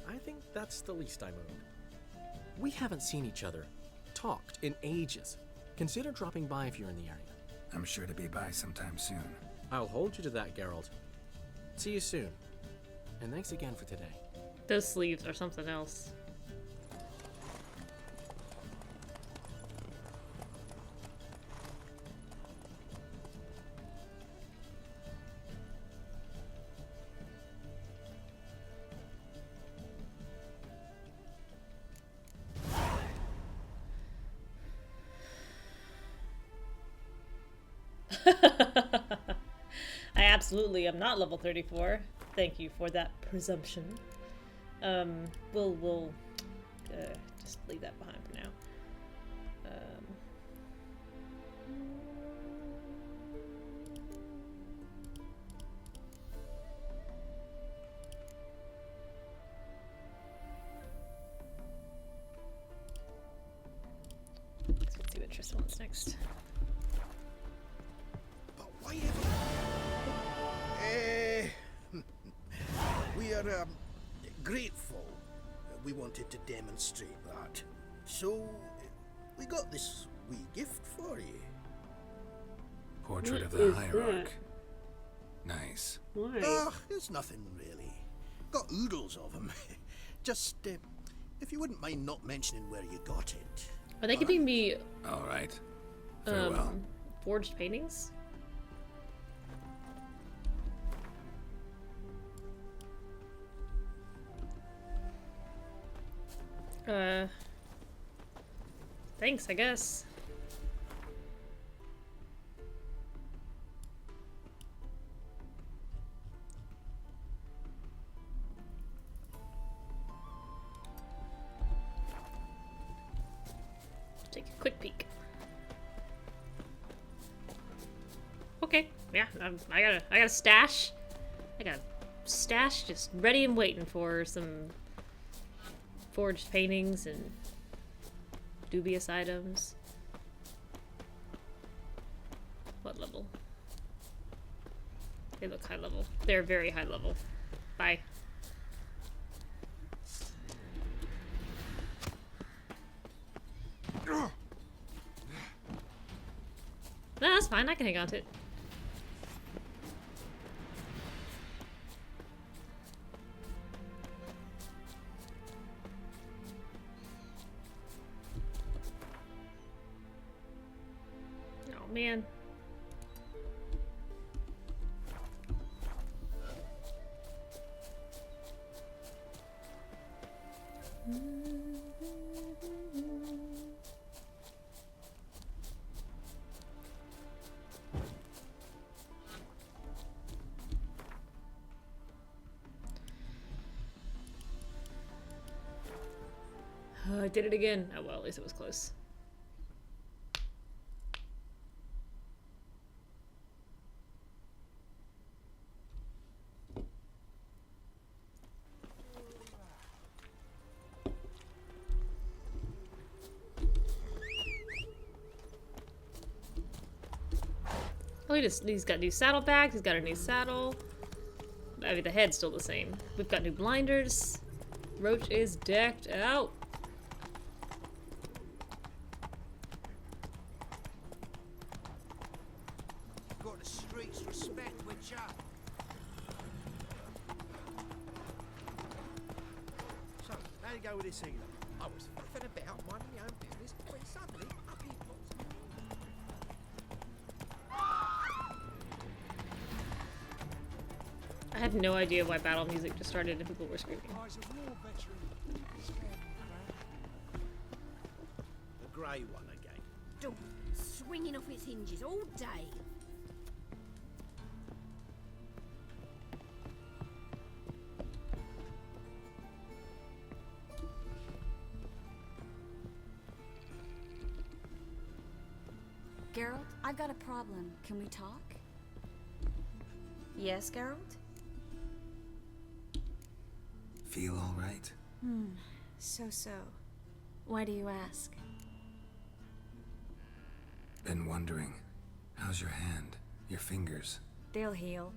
I think that's the least I'm owed. We haven't seen each other, talked in ages. Consider dropping by if you're in the area. I'm sure to be by sometime soon. I'll hold you to that, Geralt. See you soon. And thanks again for today. Those sleeves are something else. I absolutely am not level 34. Thank you for that presumption. We'll just leave that behind for now. Let's see what Tristan wants next. But why we are grateful. We wanted to demonstrate that. So, we got this wee gift for you. Portrait of What the is hierarch. Nice. Why? Ah, it's nothing really. Got oodles of them. Just, if you wouldn't mind not mentioning where you got it. Are they giving me All right. Farewell. forged paintings? Thanks, I guess. Take a quick peek. Okay, yeah, I got a stash. I got a stash just ready and waiting for some forged paintings and dubious items. What level? They look high level. They're very high level. Bye. No, that's fine. I can hang on to it. Oh, man. I did it again. Oh well, at least it was close. Oh, he's got new saddlebags. He's got a new saddle. I mean, the head's still the same. We've got new blinders. Roach is decked out. Got the streets respect with ya. So, how'd it go with this healer? I was faffing about minding my own business when suddenly up he pops. I have no idea why battle music just started and people were screaming. The grey one again. Door swinging off its hinges all day. Geralt, I've got a problem. Can we talk? Yes, Geralt? Feel all right? So. Why do you ask? Been wondering. How's your hand? Your fingers? They'll heal.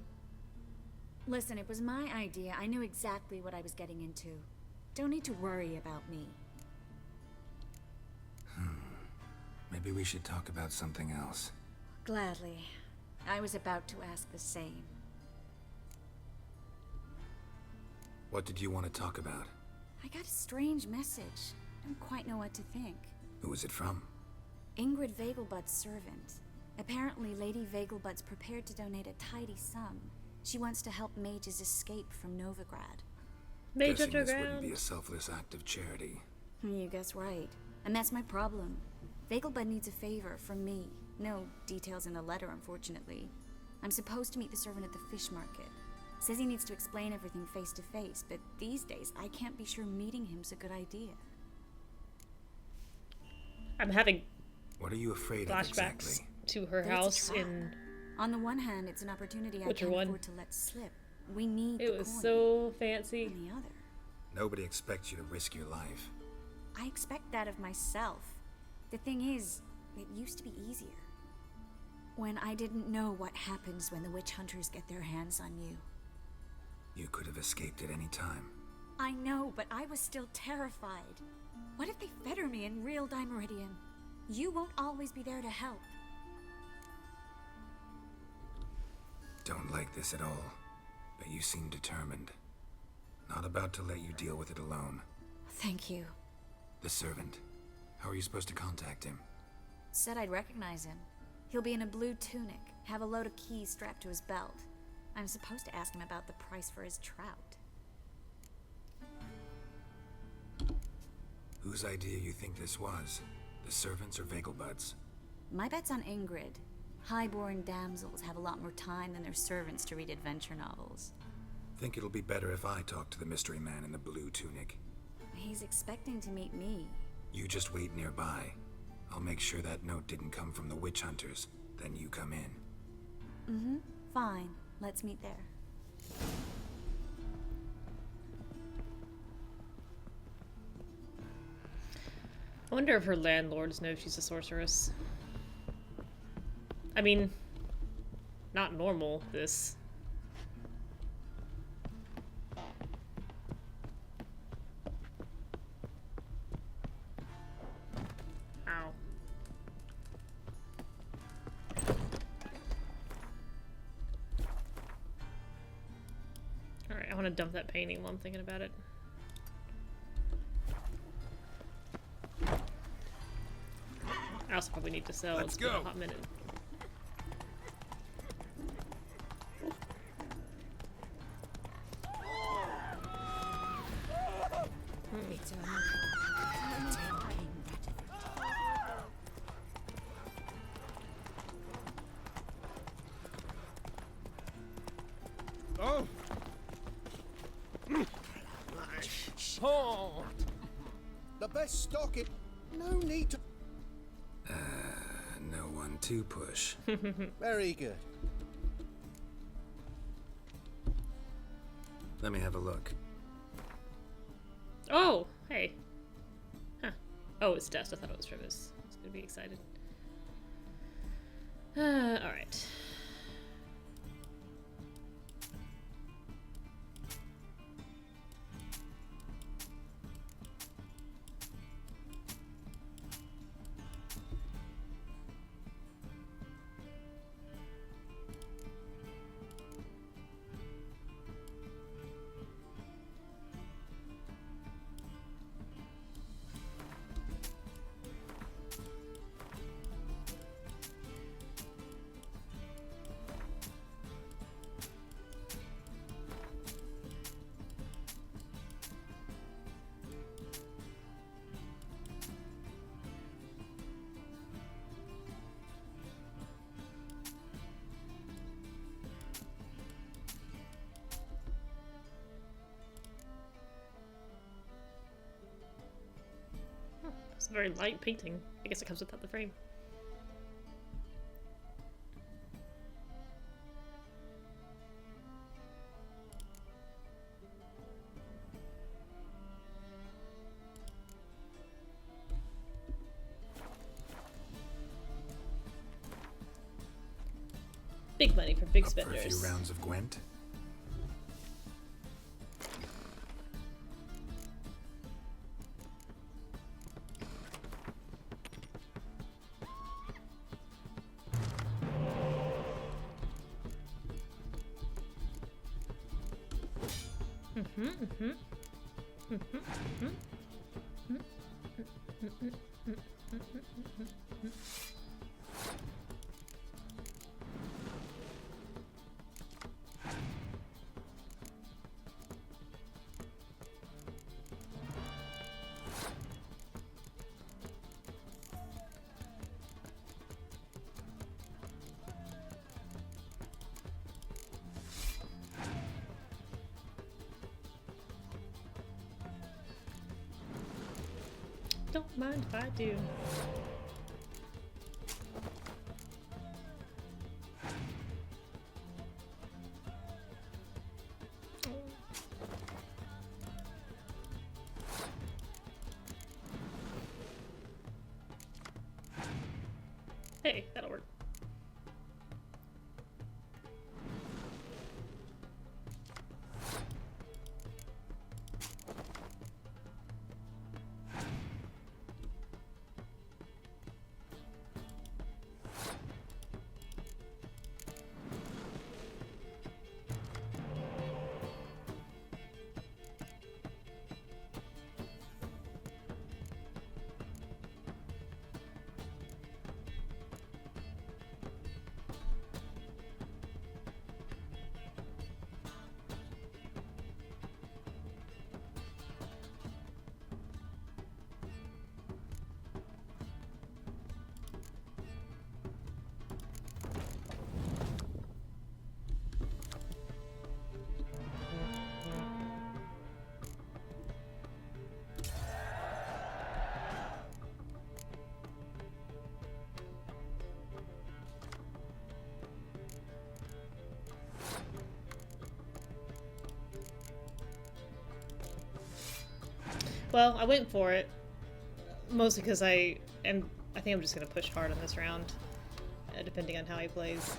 Listen, it was my idea. I knew exactly what I was getting into. Don't need to worry about me. Maybe we should talk about something else. Gladly. I was about to ask the same. What did you want to talk about? I got a strange message. Don't quite know what to think. Who was it from? Ingrid Vegelbud's servant. Apparently, Lady Vegelbud's prepared to donate a tidy sum. She wants to help mages escape from Novigrad. Guessing this wouldn't be a selfless act of charity. You guess right. And that's my problem. Vegelbud needs a favor from me. No details in the letter, unfortunately. I'm supposed to meet the servant at the fish market. Says he needs to explain everything face to face, but these days I can't be sure meeting him's a good idea. I'm having What are you afraid of flashbacks exactly? to her That it's a house trap. in On the one hand, it's an opportunity I Witcher can't 1. afford to let slip. We need It the was coin. so fancy. On the other, Nobody expects you to risk your life. I expect that of myself. The thing is, it used to be easier. When I didn't know what happens when the witch hunters get their hands on you. You could have escaped at any time. I know, but I was still terrified. What if they fetter me in real Dimeridian? You won't always be there to help. Don't like this at all, but you seem determined. Not about to let you deal with it alone. Thank you. The servant. How are you supposed to contact him? Said I'd recognize him. He'll be in a blue tunic, have a load of keys strapped to his belt. I'm supposed to ask him about the price for his trout. Whose idea you think this was? The servants or Vegelbud's? My bet's on Ingrid. Highborn damsels have a lot more time than their servants to read adventure novels. Think it'll be better if I talk to the mystery man in the blue tunic. He's expecting to meet me. You just wait nearby. I'll make sure that note didn't come from the witch hunters. Then you come in. Mm-hmm. Fine. Let's meet there. I wonder if her landlords know she's a sorceress. I mean, not normal, this. Ow. Alright, I want to dump that painting while I'm thinking about it. I also probably need to sell. Let's It's been go. a hot minute. Oh. Oh. The best stock it. No need to. No one to push. Very good. Let me have a look. Oh, hey. Huh. Oh, it's Dust. I thought it was Travis. I was gonna be excited. Alright. It's a very light painting. I guess it comes without the frame. Big money for big Up spenders. for a few rounds of Gwent? Don't mind if I do. Hey, that'll work. Well, I went for it, mostly because I think I'm just gonna push hard on this round, depending on how he plays.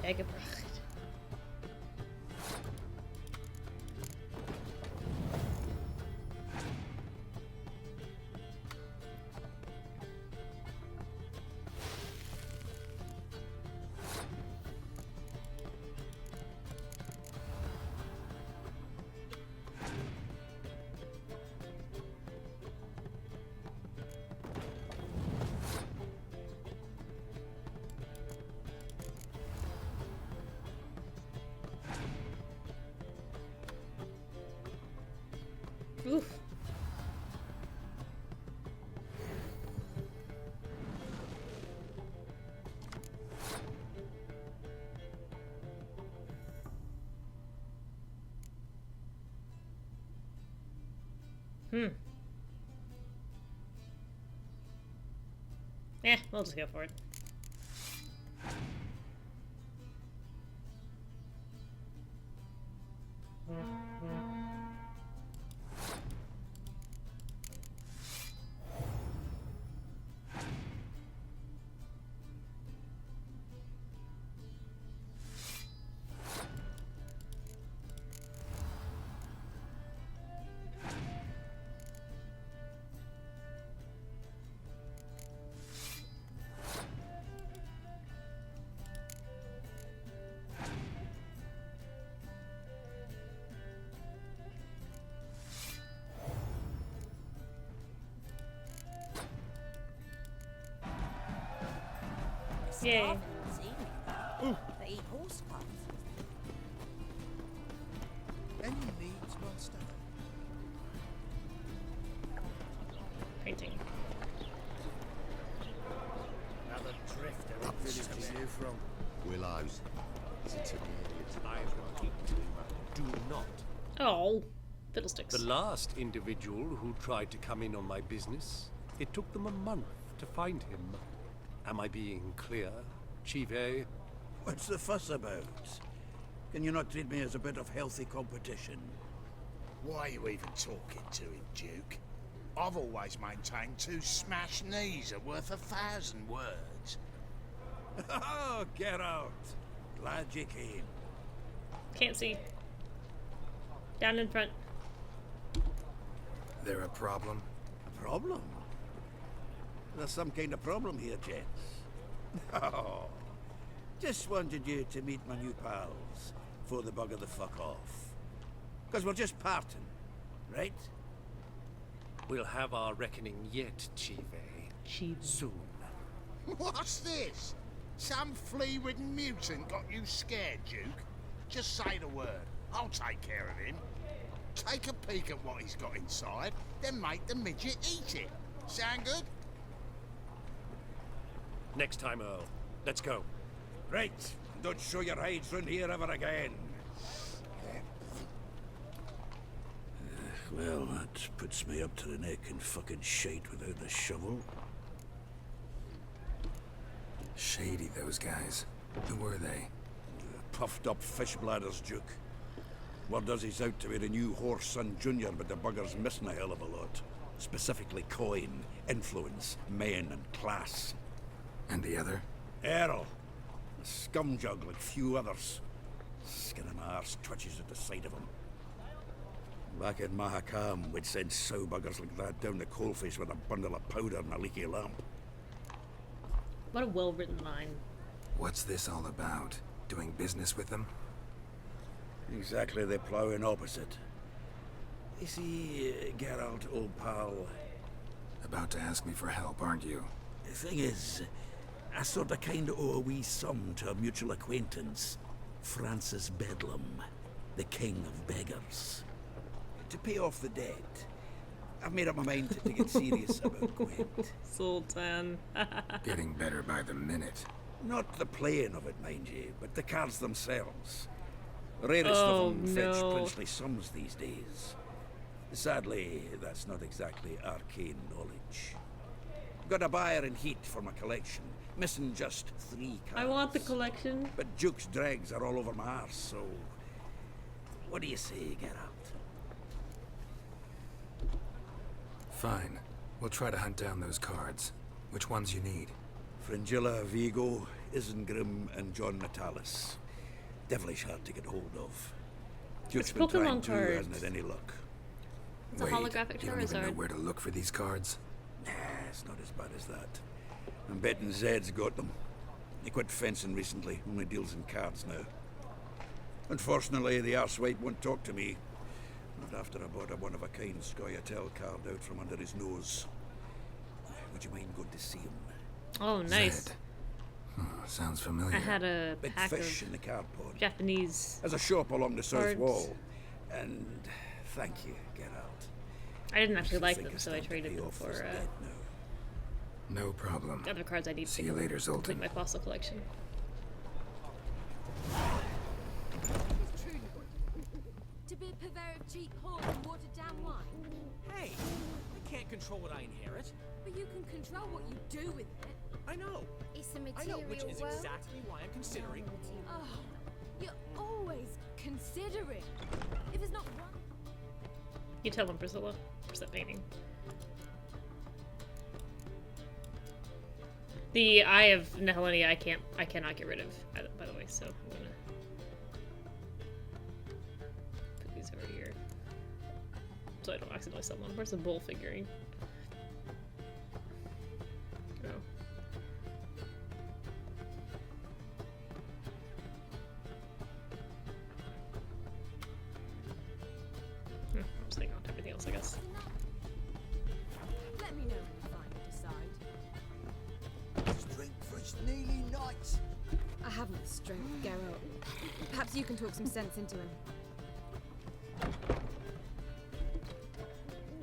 Gebracht. Oof. We'll just go for it. Yay. They eat horse pups. Any needs, monster? Painting. Another drifter. What village are you from? Willows. Is it an idiot? I repeat, do not. Oh, fiddlesticks. The last individual who tried to come in on my business, it took them a month to find him. Am I being clear, Chive? What's the fuss about? Can you not treat me as a bit of healthy competition? Why are you even talking to him, Duke? I've always maintained 2 smashed knees are worth 1,000 words. Oh, get out. Glad you came. Can't see. Down in front. There a problem? A problem? There's some kind of problem here, gents. Oh, just wanted you to meet my new pals before they bugger the fuck off. Because we're just parting, right? We'll have our reckoning yet, Chive. Soon. What's this? Some flea-ridden mutant got you scared, Duke? Just say the word. I'll take care of him. Take a peek at what he's got inside, then make the midget eat it. Sound good? Next time, Earl. Let's go. Right. Don't show your hides round here ever again. Well, that puts me up to the neck in fucking shite without the shovel. Shady, those guys. Who were they? Puffed up fish bladders, Duke. Word does he's out to be the new horse son junior, but the bugger's missing a hell of a lot. Specifically coin, influence, men, and class. And the other? Earl. A scumjug like few others. Skin of my arse twitches at the sight of him. Back in Mahakam, we'd send sow buggers like that down the coalface with a bundle of powder and a leaky lamp. What a well-written line. What's this all about? Doing business with them? Exactly the ploughing opposite. You see, Geralt, old pal... About to ask me for help, aren't you? The thing is, I sort of kinda owe a wee sum to a mutual acquaintance. Francis Bedlam, the king of beggars. To pay off the debt, I've made up my mind to get serious about Gwent. Sultan. Getting better by the minute. Not the playing of it, mind you, but the cards themselves. The rarest of them fetch princely sums these days. Sadly, that's not exactly arcane knowledge. Got a buyer in heat for my collection, missing just 3 cards. I want the collection. But Duke's dregs are all over my arse, so... What do you say, Geralt? Fine. We'll try to hunt down those cards. Which ones you need? Fringilla, Vigo, Isengrim, and John Natalis. Devilish hard to get hold of. Duke's been trying to, hasn't had any luck. It's a holographic you don't even know Charizard. where to look for these cards? Nah, it's not as bad as that. I'm betting Zed's got them. He quit fencing recently, only deals in cards now. Unfortunately, the arsewipe won't talk to me. Not after I bought a one-of-a-kind Scoia'tael card out from under his nose. Would you mind going to see him? Oh, nice. Zed. Sounds familiar. I had a Big pack fish of in the card pod. Japanese. There's a shop along the south cards. wall. And thank you, Geralt. I didn't actually like them, so I traded them for No problem. other cards I need See to you later, complete Zoltan. my fossil collection. To be a purveyor of cheap horn and watered down wine. Hey, I can't control what I inherit. But you can control what you do with it. I know. It's the I material know, which is world. exactly why I'm considering. Oh, you're always considering. If it's not one... You tell them, Priscilla. Percent painting. The Eye of Nehelenia I cannot get rid of, by the way, so I'm gonna put these over here. So I don't accidentally sell them. Where's the bull figurine? Oh. I'm just hanging on to everything else, I guess. Let me know when you finally decide. Strength for its nearly night. I have no strength, Geralt. Perhaps you can talk some sense into him.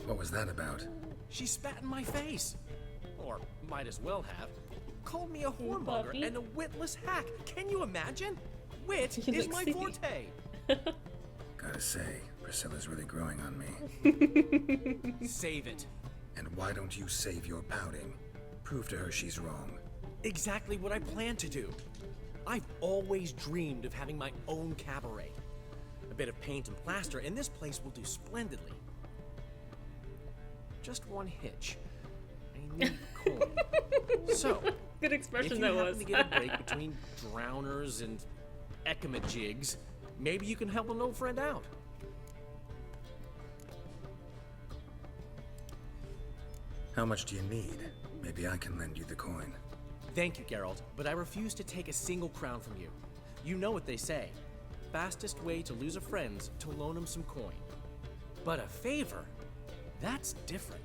What was that about? She spat in my face. Or might as well have. Called me a hornmonger and a witless hack. Can you imagine? Wit You is look my sleepy. forte. Gotta say, Priscilla's really growing on me. Save it. And why don't you save your pouting? Prove to her she's wrong. Exactly what I plan to do. I've always dreamed of having my own cabaret. A bit of paint and plaster, and this place will do splendidly. Just one hitch. I need coin. So, good expression if you that happen was. to get a break between drowners and ekamajigs, maybe you can help an old friend out. How much do you need? Maybe I can lend you the coin. Thank you, Geralt, but I refuse to take a single crown from you. You know what they say. Fastest way to lose a friend's to loan him some coin. But a favor? That's different.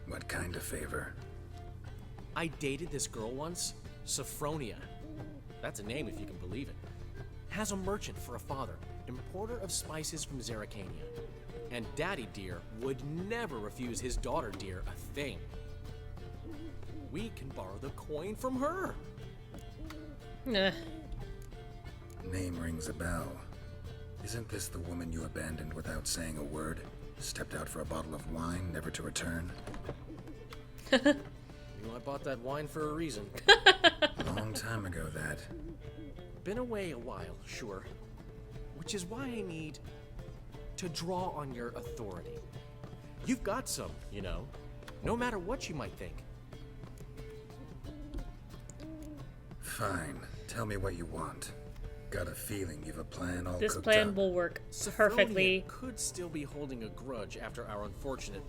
What kind of favor? I dated this girl once, Sophronia. That's a name if you can believe it. has a merchant for a father, importer of spices from Zerrikania. And Daddy Deer would never refuse his daughter Deer a thing. We can borrow the coin from her. Nah. Name rings a bell. Isn't this the woman you abandoned without saying a word? Stepped out for a bottle of wine, never to return? You know, I bought that wine for a reason. Long time ago, that. Been away a while, sure. Which is why I need to draw on your authority. You've got some, you know, no matter what you might think. Fine. Tell me what you want. Got a feeling you've a plan all This cooked plan up. will work Sophronia perfectly. could still be holding a grudge after our unfortunate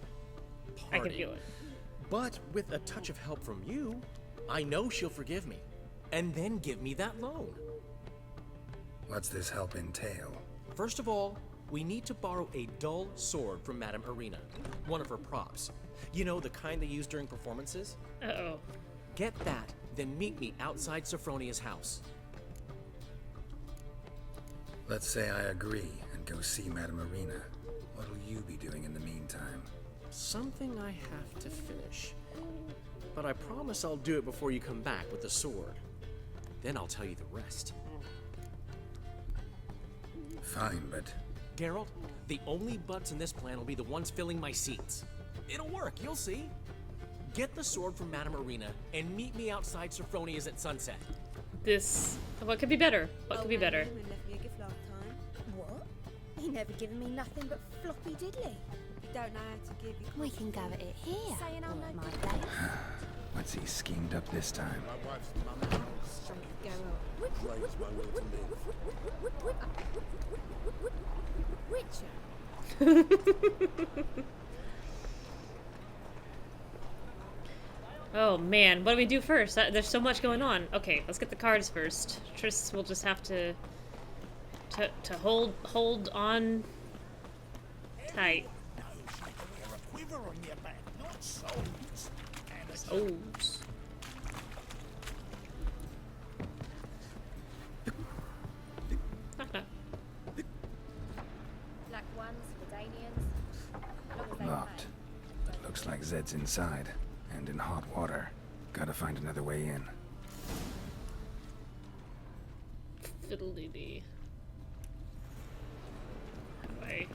party. I can feel it. But with a touch of help from you, I know she'll forgive me. And then give me that loan. What's this help entail? First of all, we need to borrow a dull sword from Madame Arena. One of her props. You know, the kind they use during performances? Uh-oh. Get that, then meet me outside Sophronia's house. Let's say I agree and go see Madame Arena. What'll you be doing in the meantime? Something I have to finish. But I promise I'll do it before you come back with the sword. Then I'll tell you the rest. Fine, but... Geralt, the only butts in this plan will be the ones filling my seats. It'll work, you'll see. Get the sword from Madame Arena and meet me outside Sophronia's at sunset. What could be better? What could be better? Who left me a gift last time? What? He never given me nothing but floppy diddly. You don't know how to give you. We can go at it here. Saying I'll know my day. What's he schemed up this time? My wife's mum house. Craves my will to live. Witcher. Oh man, what do we do first? There's so much going on. Okay, let's get the cards first. Triss will just have to hold on tight. Souls. Black ones, Redanians. Locked. But looks like Zed's inside. And in hot water. Gotta find another way in. Fiddle-dee-dee. Anyway.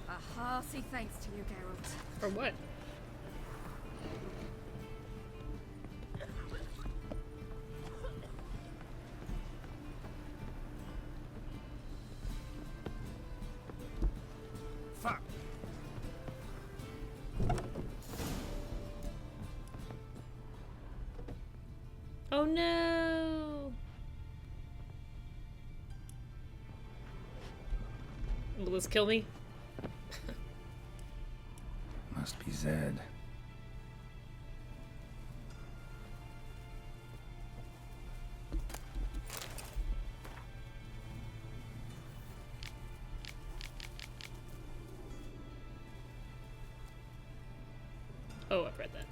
A hearty thanks to you, Geralt. For what? Fuck. Oh no! Will this kill me? Must be Zed. Oh, I've read that.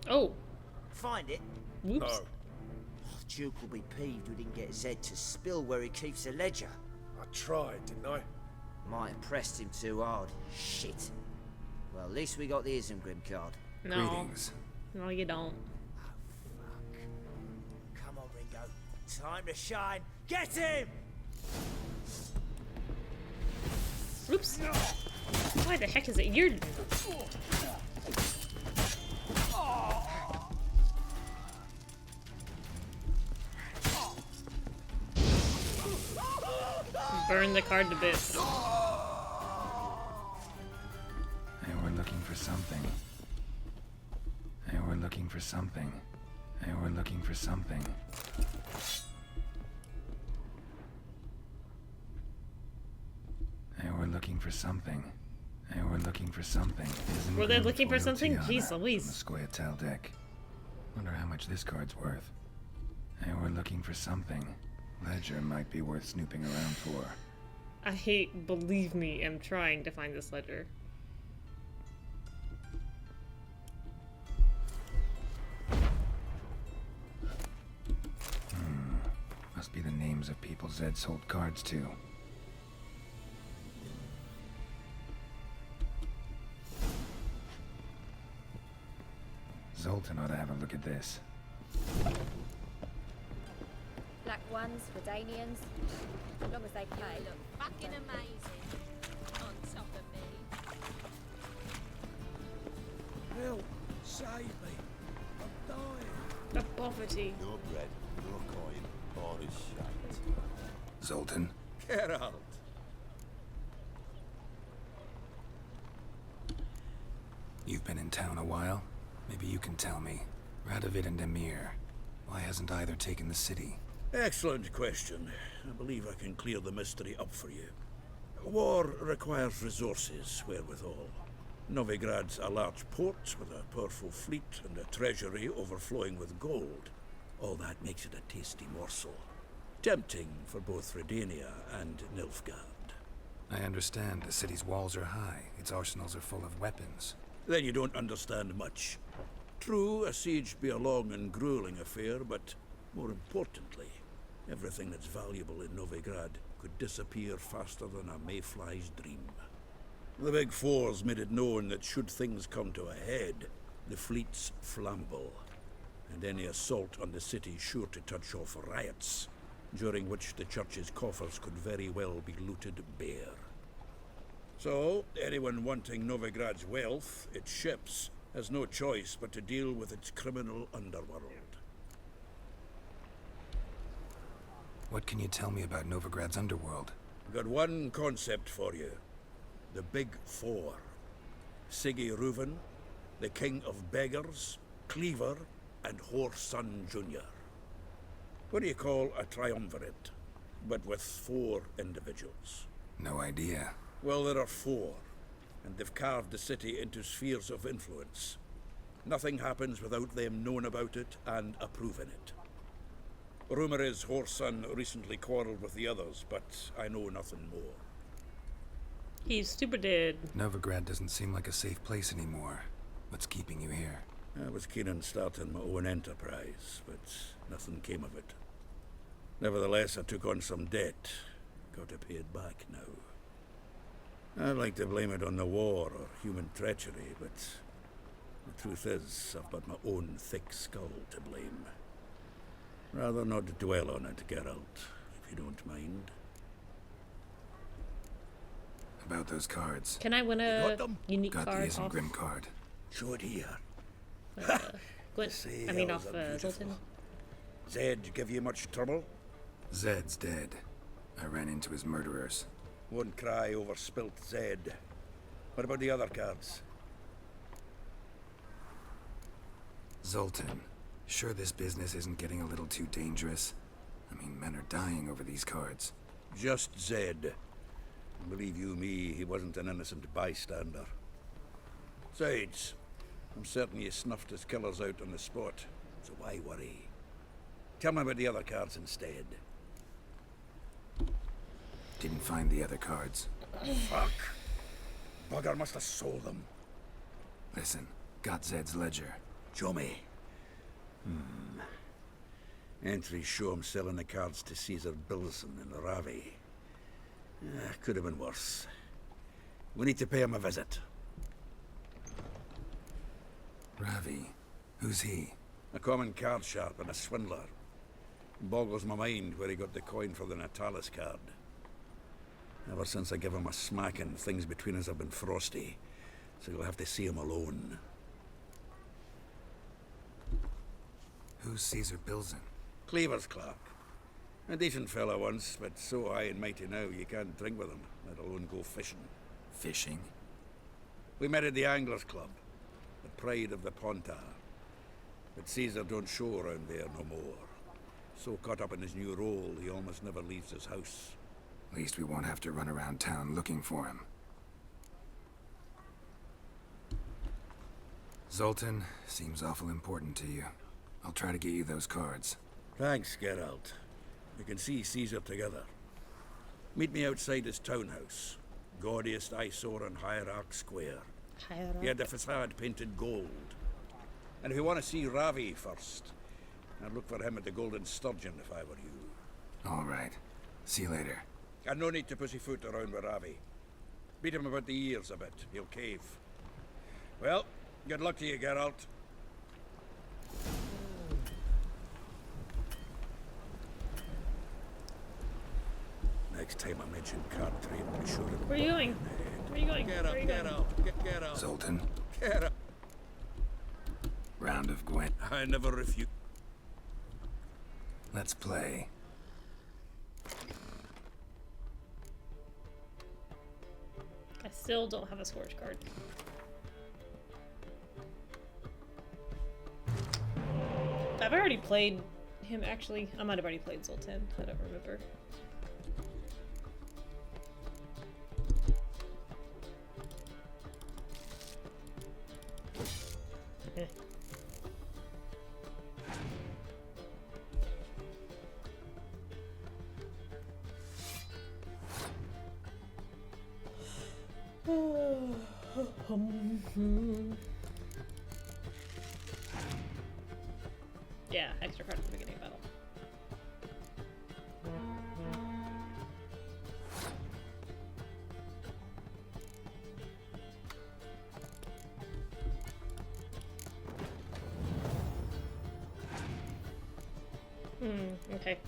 Oh. Find it? Whoops. No. Duke will be peeved we didn't get Zed to spill where he keeps the ledger. I tried, didn't I? Might have pressed him too hard. Shit. Well, at least we got the Isengrim card. No. Greetings. No, you don't. Come on, Ringo. Time to shine. Get him! Oops. Why the heck is it your... Burn the card to bits. Hey, we're looking for something. Hey, we're looking for something. Hey, we're looking for something. Hey, we're looking for something. Hey, we're looking for something. Were they looking for something? Jeez Louise. On the Square Tail deck. Wonder how much this card's worth. Hey, we're looking for something. Ledger might be worth snooping around for. Believe me, am trying to find this ledger. Must be the names of people Zed sold cards to. Zoltan ought to have a look at this. Black ones, Redanians, as long as they pay. Look fucking amazing on top of me. Help! Save me! I'm dying! The poverty. No bread, no coin, all is shite. Zoltan? Get out! You've been in town a while? Maybe you can tell me. Radovid and Emir. Why hasn't either taken the city? Excellent question. I believe I can clear the mystery up for you. War requires resources, wherewithal. Novigrad's a large port with a powerful fleet and a treasury overflowing with gold. All that makes it a tasty morsel. Tempting for both Redania and Nilfgaard. I understand the city's walls are high. Its arsenals are full of weapons. Then you don't understand much. True, a siege be a long and grueling affair, but more importantly, everything that's valuable in Novigrad could disappear faster than a mayfly's dream. The Big Four's made it known that should things come to a head, the fleet's flammable, and any assault on the city's sure to touch off riots, during which the church's coffers could very well be looted bare. So, anyone wanting Novigrad's wealth, its ships, has no choice but to deal with its criminal underworld. What can you tell me about Novigrad's underworld? I've got one concept for you. The Big Four. Siggy Reuven, the King of Beggars, Cleaver, and Whoreson Jr. What do you call a triumvirate, but with 4 individuals? No idea. Well, there are 4, and they've carved the city into spheres of influence. Nothing happens without them knowing about it and approving it. Rumor is Whoreson recently quarreled with the others, but I know nothing more. He's stupided. Novigrad doesn't seem like a safe place anymore. What's keeping you here? I was keen on starting my own enterprise, but nothing came of it. Nevertheless, I took on some debt. Got to pay it back now. I'd like to blame it on the war or human treachery, but the truth is, I've got my own thick skull to blame. Rather not dwell on it, Geralt, if you don't mind. About those cards. Can I win a unique got card the Isengrim off? Grim card. Show it here. Gwent, off Zoltan. Zed give you much trouble? Zed's dead. I ran into his murderers. Won't cry over spilt Zed. What about the other cards? Zoltan, sure this business isn't getting a little too dangerous? I mean, men are dying over these cards. Just Zed. Believe you me, he wasn't an innocent bystander. Besides, I'm certain you snuffed his killers out on the spot, so why worry? Tell me about the other cards instead. Didn't find the other cards. Fuck. Bugger must have sold them. Listen, got Zed's ledger. Show me. Entries show him selling the cards to Caesar Bilson in Ravi. Could have been worse. We need to pay him a visit. Ravi? Who's he? A common card sharp and a swindler. Boggles my mind where he got the coin for the Natalis card. Ever since I gave him a smacking, things between us have been frosty. So you'll have to see him alone. Who's Caesar Bilson? Cleaver's clerk. A decent fellow once, but so high and mighty now you can't drink with him, let alone go fishing. Fishing? We met at the Anglers Club, the pride of the Pontar. But Caesar don't show around there no more. So caught up in his new role, he almost never leaves his house. At least we won't have to run around town looking for him. Zoltan seems awful important to you. I'll try to get you those cards. Thanks, Geralt. We can see Caesar together. Meet me outside his townhouse. Gaudiest eyesore on Hierarch Square. He had the facade painted gold. And if you want to see Ravi first, I'd look for him at the Golden Sturgeon if I were you. All right. See you later. And no need to pussyfoot around with Ravi. Beat him about the ears a bit. He'll cave. Well, good luck to you, Geralt. Next time I mention card trade, I'll be sure to... Where are you going? Where are you going? Get Where up, are you get going? up, get up. Zoltan. Get up. Round of Gwent. I never refuse. Let's play. I still don't have a Scourge card. I've already played him, actually. I might have already played Zoltan. I don't remember. Eh. Yeah, extra card at the beginning of battle. Okay.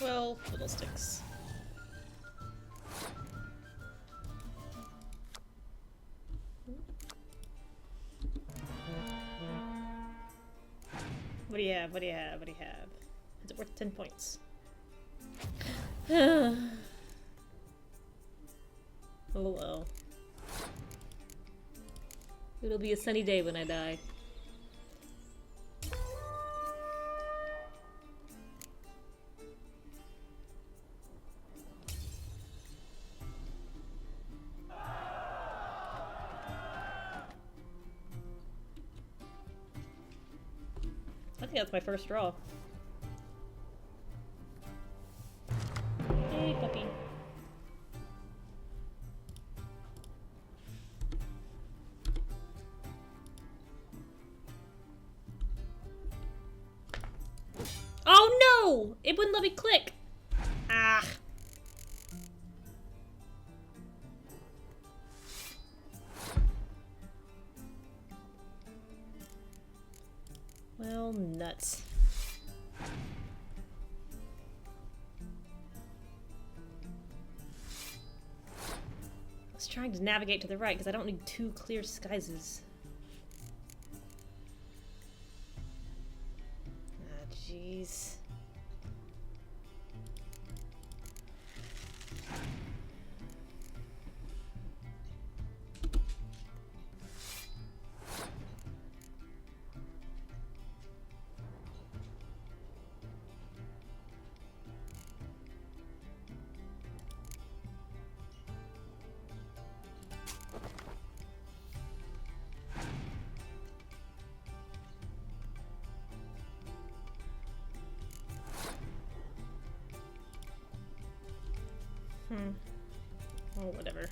Well, fiddlesticks. What do you have? What do you have? What do you have? Is it worth 10 points? Oh well. It'll be a sunny day when I die. I think that's my first draw. Hey, puppy. Oh no! It wouldn't let me click. Ah. Well, nuts. I was trying to navigate to the right because I don't need two clear skies. Ah, jeez. Oh, whatever.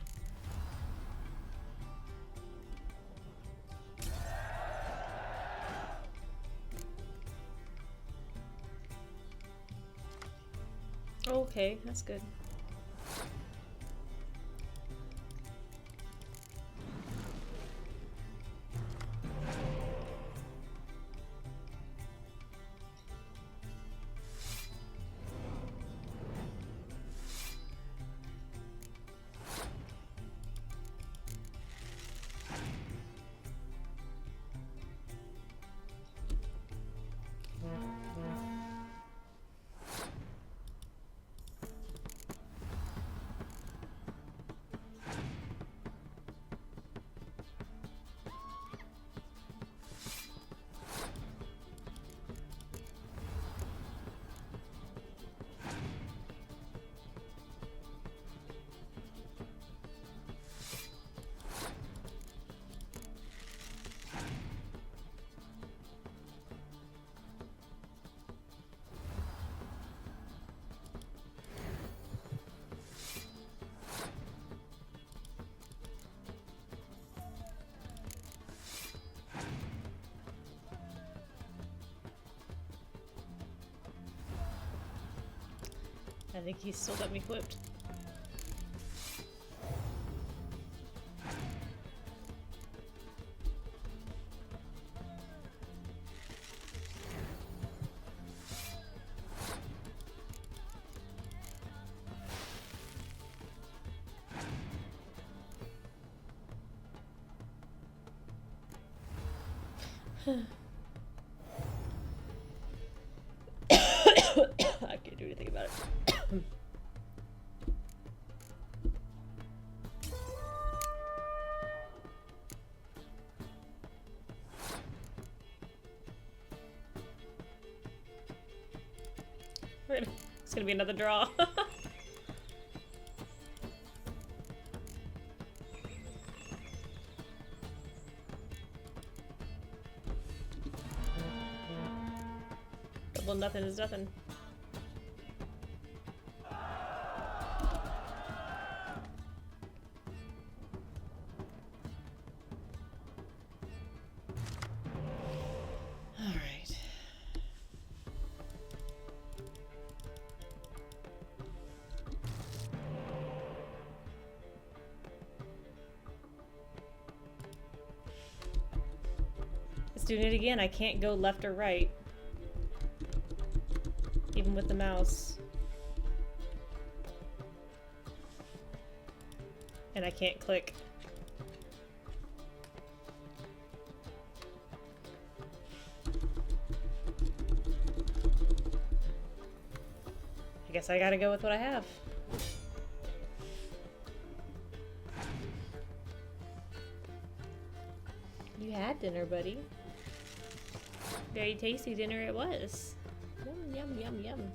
Okay, that's good. I think he's still got me flipped. I can't do anything about it. It's gonna be another draw. Double nothing is nothing. Doing it again. I can't go left or right, even with the mouse, and I can't click. I guess I gotta go with what I have. You had dinner, buddy. Very tasty dinner it was. Yum, yum, yum, yum.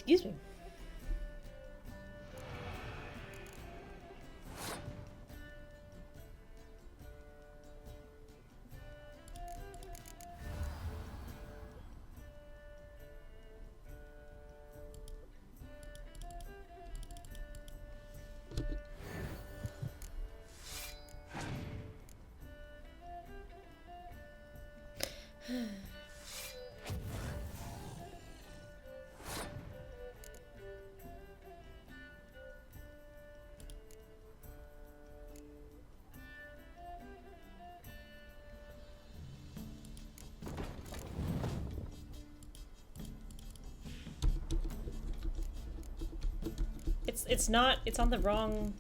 Excuse me. It's on the wrong.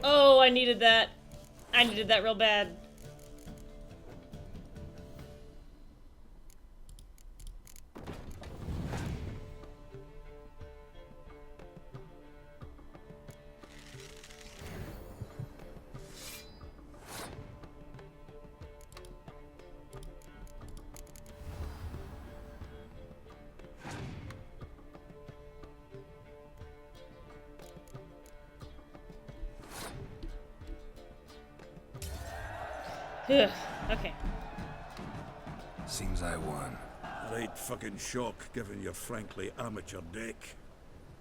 Oh, I needed that. I needed that real bad. Ugh, okay. Seems I won. Right fucking shock, given your frankly amateur deck.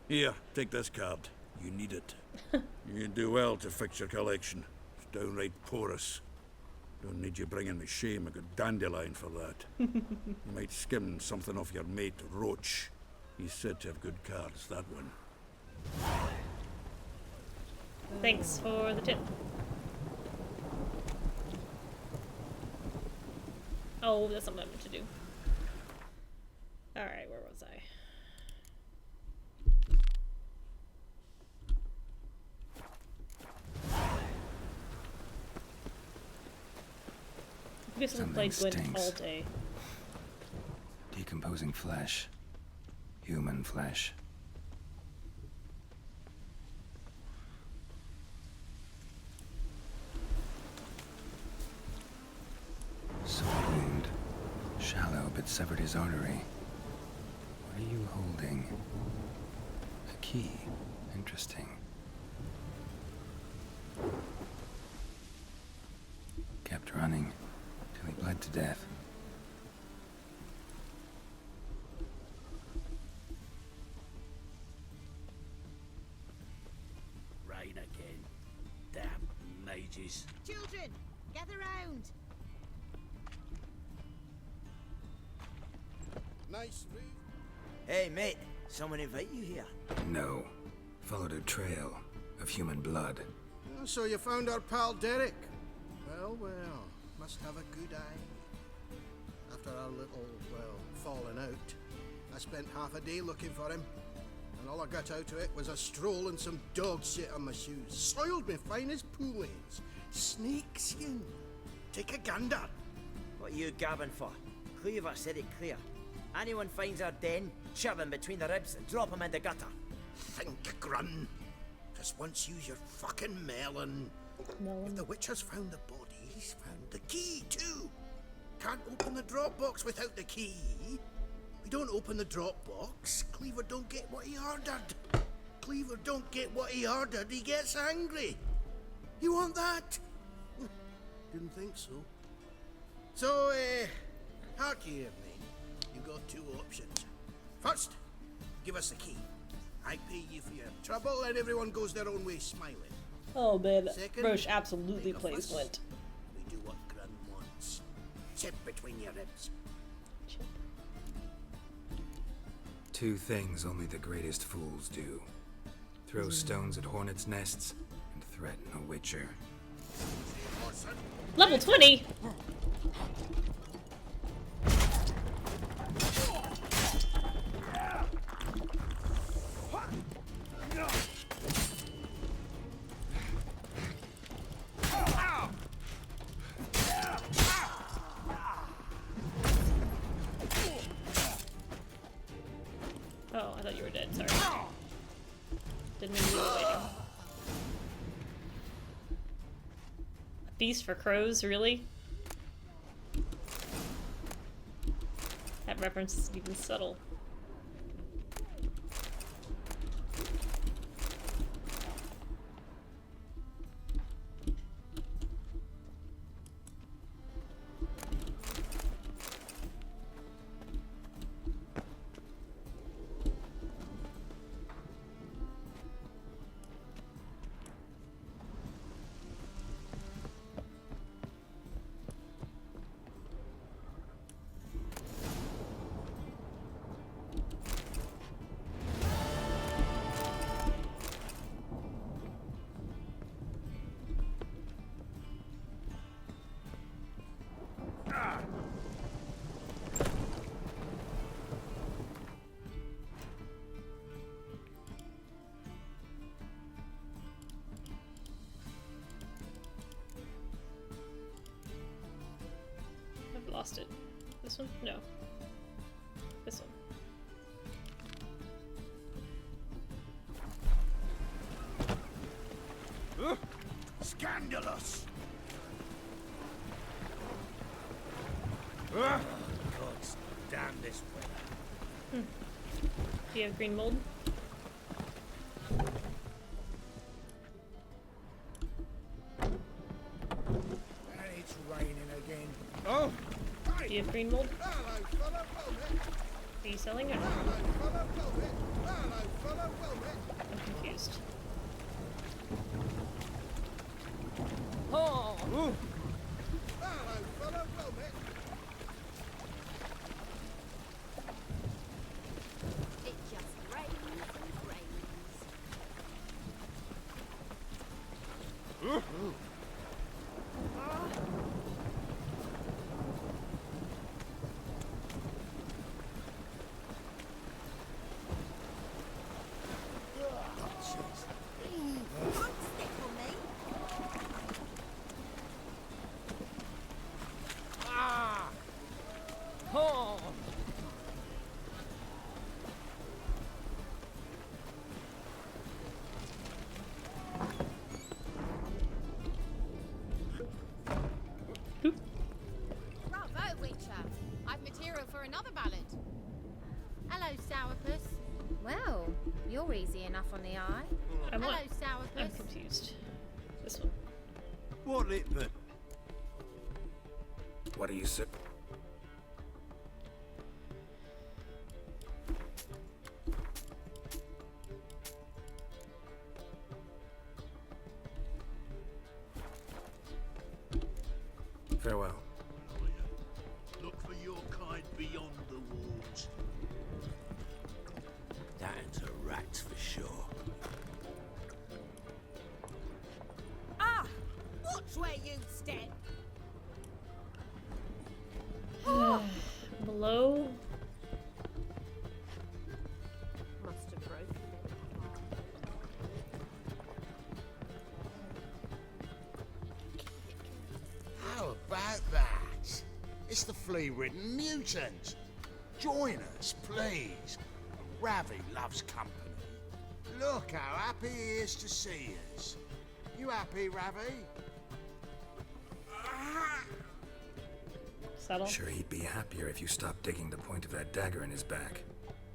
Here, take this card. You need it. You can do well to fix your collection. It's downright porous. Don't need you bringing me shame. I got dandelion for that. You might skim something off your mate Roach. He's said to have good cards, that one. Thanks for the tip. Oh, that's something I meant to do. Alright, where was I? I guess I played Gwent all day. Decomposing flesh. Human flesh. Sword wound. Shallow, but severed his artery. What are you holding? A key. Interesting. Kept running till he bled to death. Rain again. Damn mages. Children, gather round. Nice move. Hey, mate. Someone invite you here? No. Followed a trail of human blood. Oh, so you found our pal Derek. Well, well. Must have a good eye. After our little, well, falling out, I spent half a day looking for him. And all I got out of it was a stroll and some dog shit on my shoes. Soiled me finest poolings. Snake skin. Take a gander. What are you gabbing for? Cleaver said it clear. Anyone finds our den, shove him between the ribs and drop him in the gutter. Think, Grun. Just once use your fucking melon. If the witch has found the body, he's found the key too. Can't open the drop box without the key. We don't open the drop box, Cleaver don't get what he ordered. Cleaver don't get what he ordered, he gets angry. You want that? Didn't think so. So, hark ye, mate. You've got two options. First, give us the key. I pay you for your trouble, and everyone goes their own way smiling. Oh man, Second, Roche absolutely make a plays fuss. Glint. We do what Grun wants. Chip between your ribs. Two things only the greatest fools do. Throw stones at hornets' nests and threaten a witcher. Level 20? Oh, I thought you were dead, sorry. Didn't mean you were waiting. A feast for crows, really? That reference isn't even subtle. I've lost it. This one? No. This one. Scandalous! God damn this weather. Do you have green mold? And it's raining again. Oh! Do you have green mold? Hello, fella, well met. Are you selling it? Hello, fella, well met. Hello, fella, well met. I'm confused. Oh! Hello, fella, well met. It just rains and rains. Bravo, Witcher. I've material for another ballad. Hello, Sourpuss. Well, you're easy enough on the eye. I'm Hello, what? Sourpuss. I'm confused. This one. What it then? What are you say? Farewell. Look for your kind beyond the walls. That's a rat for sure. Ah! Watch where you step! Below. Must have broken How about that? It's the flea-ridden mutant. Join us, please. Ravi loves company. Look how happy he is to see us. You happy, Ravi? Subtle. Sure, he'd be happier if you stopped digging the point of that dagger in his back.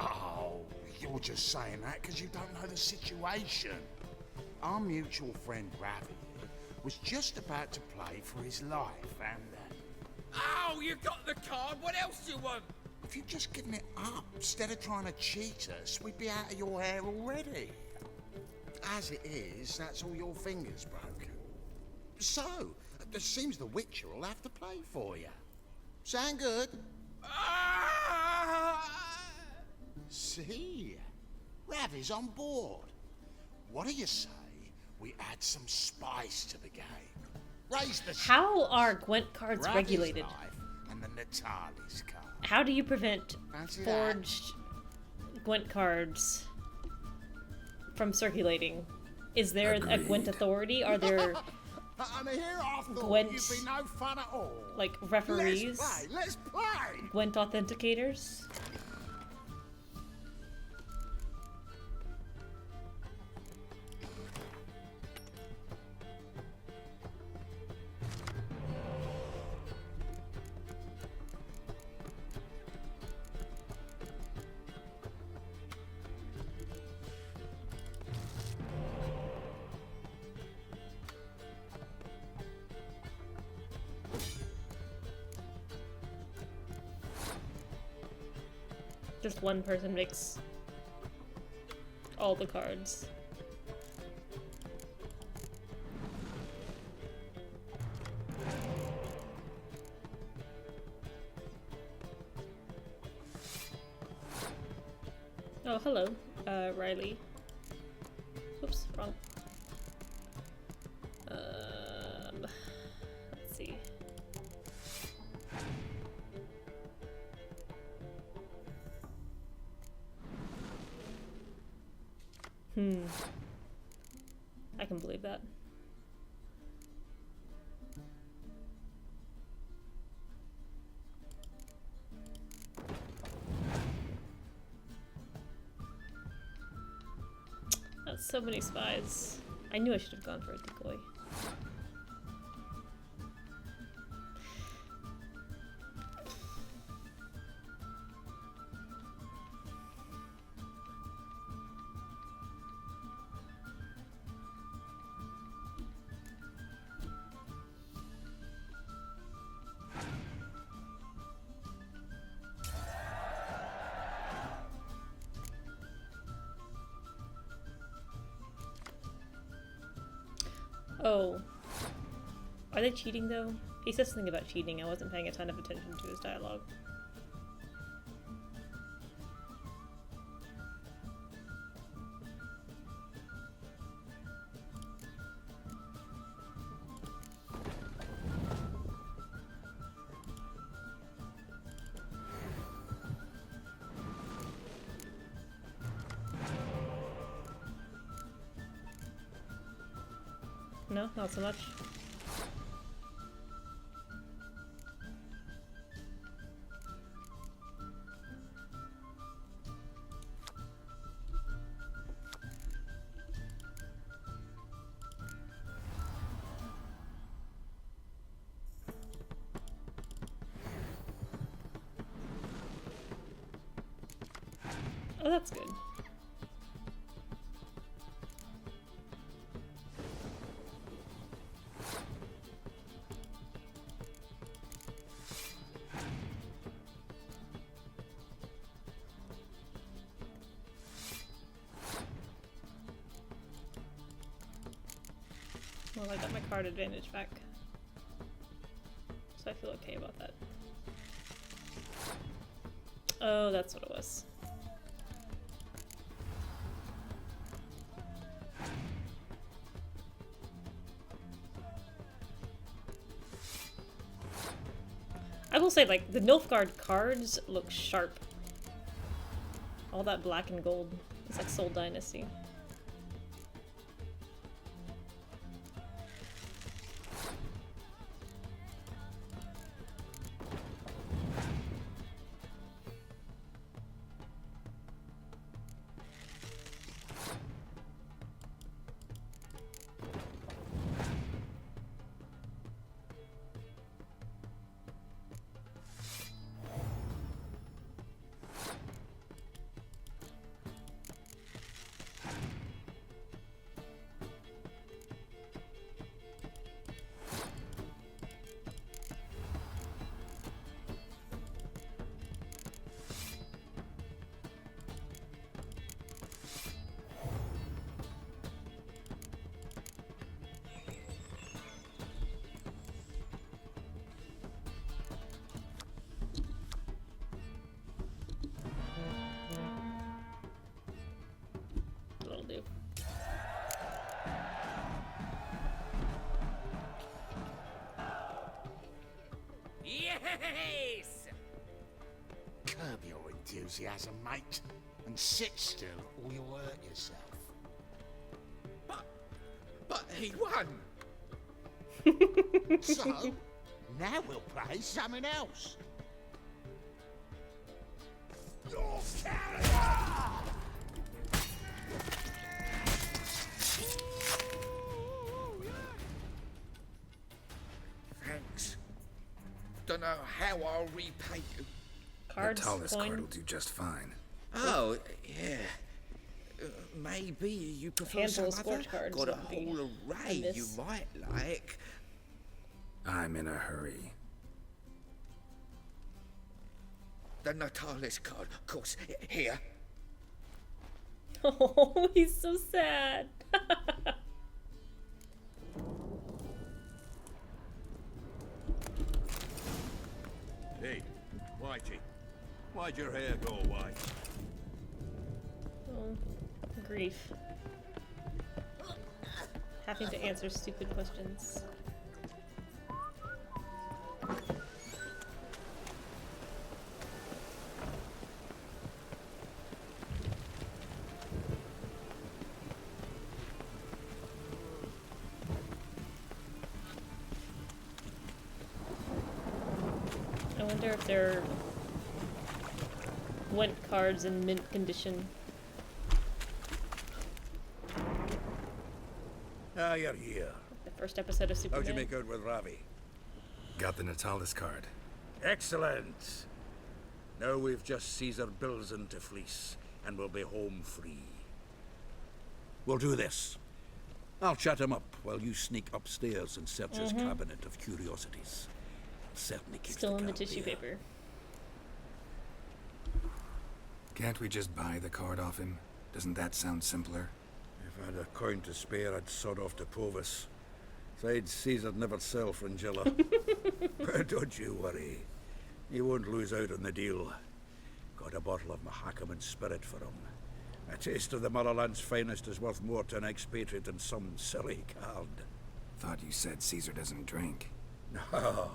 Oh, you're just saying that because you don't know the situation. Our mutual friend Ravi was just about to play for his life, and Oh, you got the card. What else do you want? If you'd just given it up, instead of trying to cheat us, we'd be out of your hair already. As it is, that's all your fingers broken. So, it seems the Witcher will have to play for you. Sound good? See? Ravi's on board. What do you say we add some spice to the game? Raise the How are Gwent cards Ravi's regulated? life and the Natali's card. How do you prevent Fancy forged Gwent cards from circulating? Is there a Gwent authority? Are there And here I thought Gwent, you'd be no fun at all. like, referees? Let's play! Gwent authenticators? Just one person makes all the cards. Oh, hello, Riley. Oops, wrong. Let's see. I can believe that. That's so many spies. I knew I should have gone for a decoy. Oh. Are they cheating though? He says something about cheating. I wasn't paying a ton of attention to his dialogue. No, not so much. Oh, that's good. Well, I got my card advantage back, so I feel okay about that. Oh, that's what it was. I will say, like, the Nilfgaard cards look sharp. All that black and gold. It's like Soul Dynasty. face! Curb your enthusiasm, mate, and sit still or you'll hurt yourself. But he won! So, now we'll play something else. Thanks. Don't know how I'll repay you. The tallest card will do just fine. Oh, yeah. Maybe you prefer Handful some of other? scorch cards Got a would be whole a array you miss. might like. I'm in a hurry. The Natalis card, of course. Here. Oh, he's so sad. Hey, Whitey. Why'd your hair go white? Oh, grief. Having to answer stupid questions. I wonder if they're went cards in mint condition. Ah, you're here. The first episode of Superman. How'd you make out with Ravi? Got the Natalis card. Excellent. Now we've just Caesar Bilzen to fleece, and we'll be home free. We'll do this. I'll chat him up while you sneak upstairs and search his cabinet of curiosities. Certainly keeps Still in the crowd tissue here. paper. Can't we just buy the card off him? Doesn't that sound simpler? If I had a coin to spare, I'd sod off to Povis. Besides, Caesar'd never sell Fringilla. But don't you worry. He won't lose out on the deal. Got a bottle of Mahakaman spirit for him. A taste of the motherland's finest is worth more to an expatriate than some silly card. Thought you said Caesar doesn't drink. No.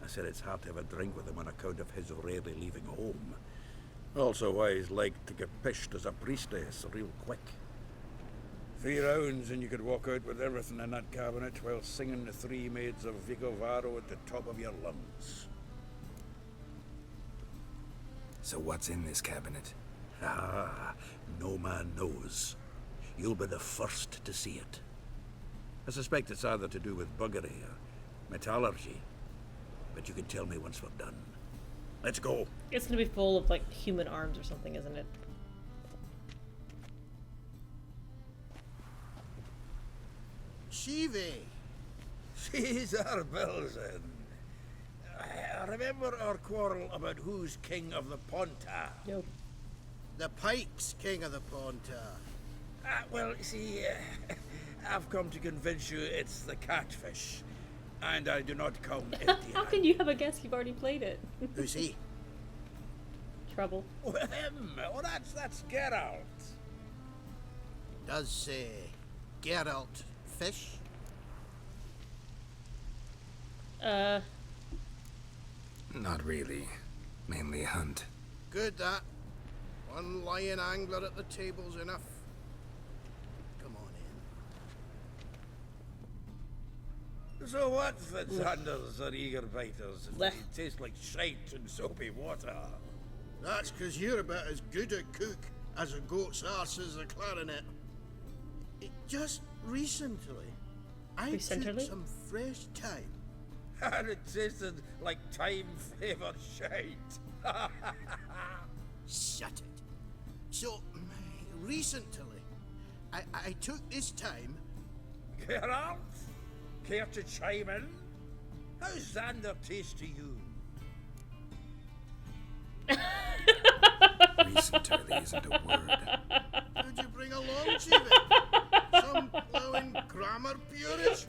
I said it's hard to have a drink with him on account of his rarely leaving home. Also why he's like to get pished as a priestess real quick. 3 rounds and you could walk out with everything in that cabinet while singing the 3 Maids of Vigovaro at the top of your lungs. So what's in this cabinet? Ah, no man knows. You'll be the first to see it. I suspect it's either to do with buggery or metallurgy. But you can tell me once we're done. Let's go. It's gonna be full of like human arms or something, isn't it? Shivi! Caesar Bilzen. I remember our quarrel about who's king of the Ponta. Nope. The Pike's king of the Ponta. Well, see, I've come to convince you it's the catfish. And I do not come empty-handed. How can you have a guess? You've already played it. Who's he? Trouble. Well, him. Oh, that's Geralt. Does say Geralt fish? Not really. Mainly hunt. Good that. One lion angler at the table's enough. Come on in. So what, Fitzhanders or eager biters? They taste like shite and soapy water. That's 'cause you're about as good a cook as a goat's arse is a clarinet. Just recently, I took some fresh time. And it tasted like time-flavoured shite. Shut it. So, recently, I took this time... Geralt? Care to chime in? How's Xander taste to you? Recently isn't a word. Could you bring along, Chief? Some blowing grammar purist?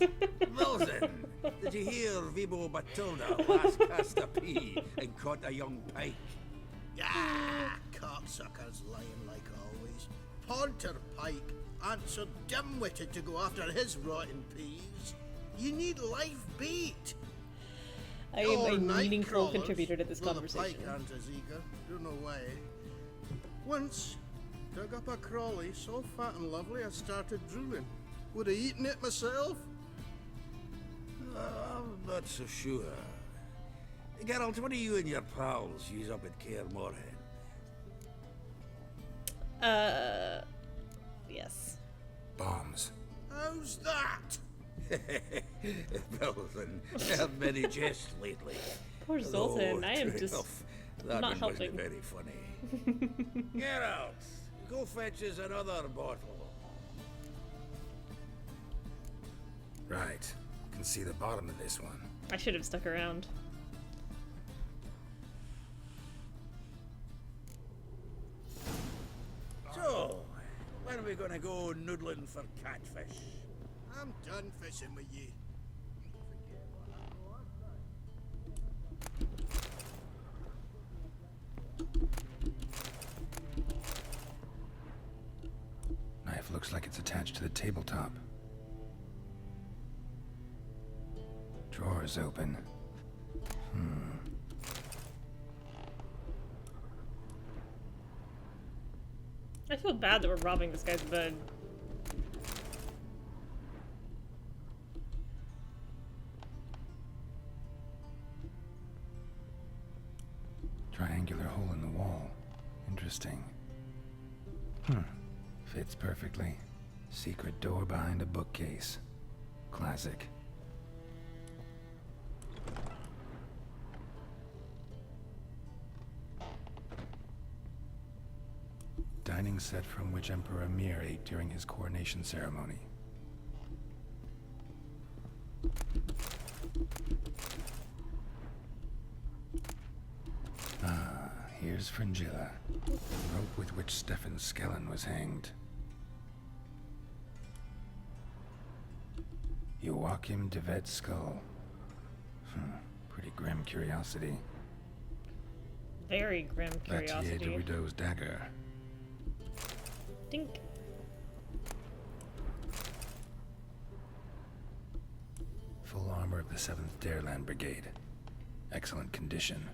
Wilson, did you hear Vibo Batilda last cast a pea and caught a young pike? Ah, cocksuckers lying like always. Ponter Pike aren't so dim-witted to go after his rotten peas. You need live bait. I am a meaningful contributor to this conversation. Aren't as eager. Don't know why. Once, dug up a crawly so fat and lovely I started drooling. Would have eaten it myself. I'm not so sure. Geralt, what do you and your pals use up at Kaer Morhen? Yes. Bombs. How's that? Belton, have many jests lately. Poor Zoltan, I am just that not one helping. wasn't very funny. Geralt, go fetch us another bottle. Right. Can see the bottom of this one. I should have stuck around. So, when are we gonna go noodling for catfish? I'm done fishing with you. Knife looks like it's attached to the tabletop. Drawer's open. I feel bad that we're robbing this guy's bed. Triangular hole in the wall. Interesting. Fits perfectly. Secret door behind a bookcase. Classic. Dining set from which Emperor Emir ate during his coronation ceremony. Ah, here's Fringilla, rope with which Stefan Skellen was hanged. Joachim de Vet's skull. Pretty grim curiosity. Very grim curiosity. Vatier de Rideau's dagger. Dink. Full armor of the 7th Dareland Brigade. Excellent condition.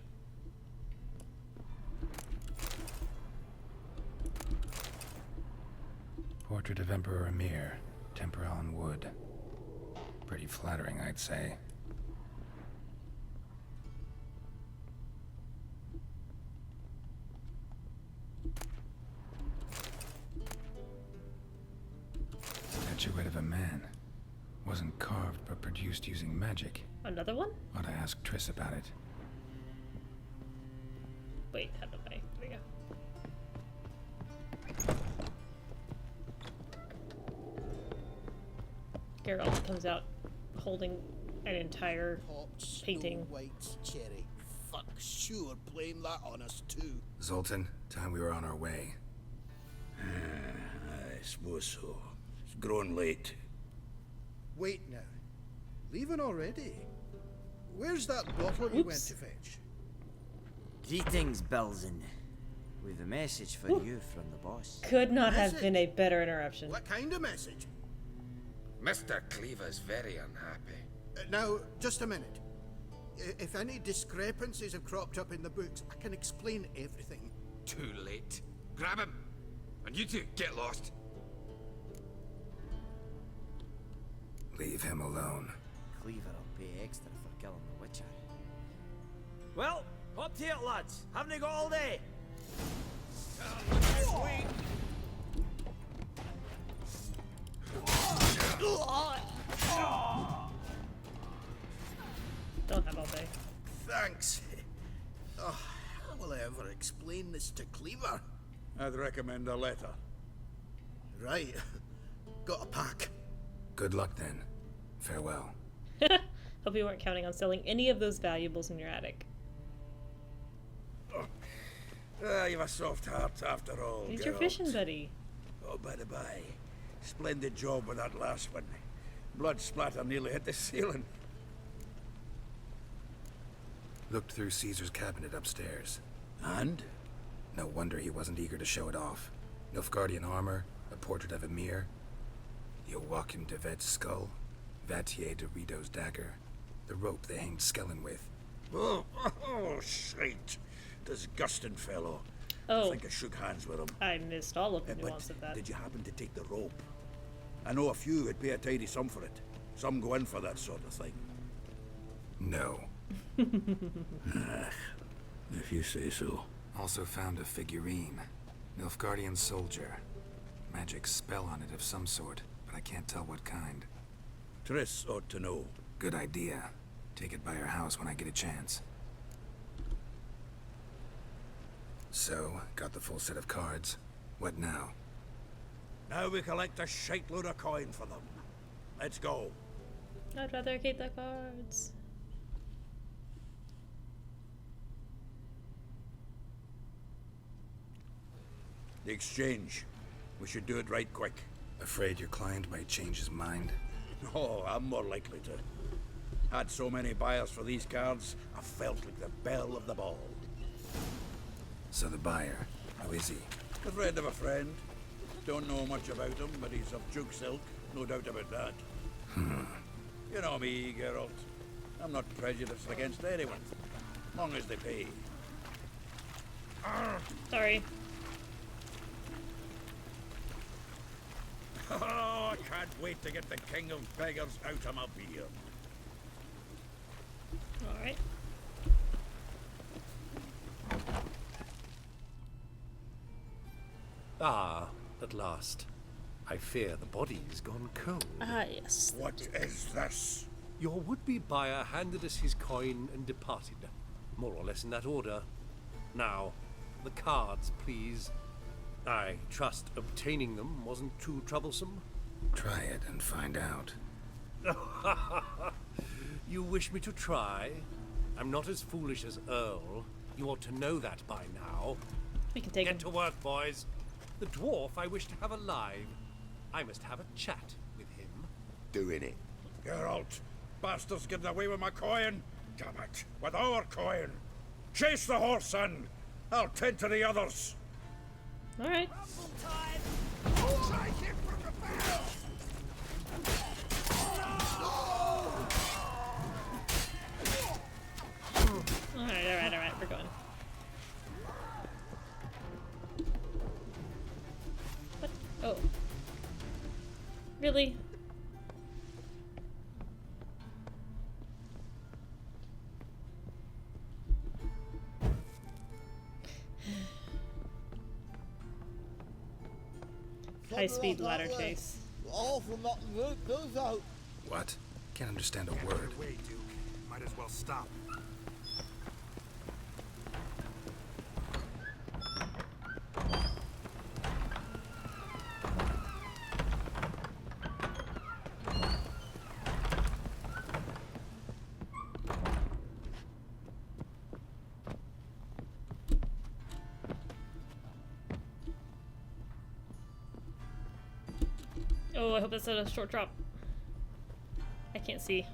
Portrait of Emperor Emir, tempera on wood. Pretty flattering, I'd say. Statuette of a man. Wasn't carved, but produced using magic. Another one? Ought to ask Triss about it. Wait, how do I? There we go. Geralt comes out holding an entire painting. White cherry. Fuck, sure, blame that on us too. Zoltan, time we were on our way. I suppose so. It's growing late. Wait now. Leaving already? Where's that bottle you went to fetch? Greetings, Belzen. We've a message for you from the boss. Could not have been a better interruption. What kind of message? Mr. Cleaver's very unhappy. Now, just a minute. If any discrepancies have cropped up in the books, I can explain everything. Too late. Grab him! And you two, get lost. Leave him alone. Cleaver will pay extra for killing the Witcher. Well, up to it, lads. Haven't you got all day? Don't have all day. Thanks. Oh, how will I ever explain this to Cleaver? I'd recommend a letter. Right. Got a pack. Good luck then. Farewell. Hope you weren't counting on selling any of those valuables in your attic. You've a soft heart after all. He's your Geralt. fishing buddy. Oh, by the by. Splendid job with that last one. Blood splatter nearly hit the ceiling. Looked through Caesar's cabinet upstairs. And? No wonder he wasn't eager to show it off. Nilfgaardian armor, a portrait of Emir, Joachim de Vet's skull, Vatier de Rideau's dagger, the rope they hanged Skellen with, Oh, shite. Disgusting fellow. Oh. I think I shook hands with him. I missed all of the nuance but of that. did you happen to take the rope? I know a few would pay a tidy sum for it. Some go in for that sort of thing. No. If you say so. Also found a figurine. Nilfgaardian soldier. Magic spell on it of some sort, but I can't tell what kind. Triss ought to know. Good idea. Take it by her house when I get a chance. So, got the full set of cards. What now? Now we collect a shiteload of coin for them. Let's go. I'd rather keep the cards. The exchange. We should do it right quick. Afraid your client might change his mind? Oh, I'm more likely to. Had so many buyers for these cards, I felt like the belle of the ball. So the buyer, who is he? A friend of a friend. Don't know much about him, but he's of Duke silk, no doubt about that. You know me, Geralt. I'm not prejudiced against anyone, long as they pay. Sorry. Oh, I can't wait to get the king of beggars out of my beard. Alright. Ah, at last. I fear the body's gone cold. Ah, yes. What is this? Your would-be buyer handed us his coin and departed. More or less in that order. Now, the cards, please. I trust obtaining them wasn't too troublesome. Try it and find out. You wish me to try? I'm not as foolish as Earl. You ought to know that by now. We can take Get him. to work, boys. The dwarf I wish to have alive. I must have a chat with him. Doing it. Geralt, bastards getting away with my coin. Damn it, with our coin. Chase the horse, son. I'll tend to the others. Alright. Alright, we're going. What? Oh. Really? High-speed ladder chase. Awful not to work those out. What? Can't understand a word. Wait, Duke. Might as well stop. Oh, I hope that's not a short drop. I can't see.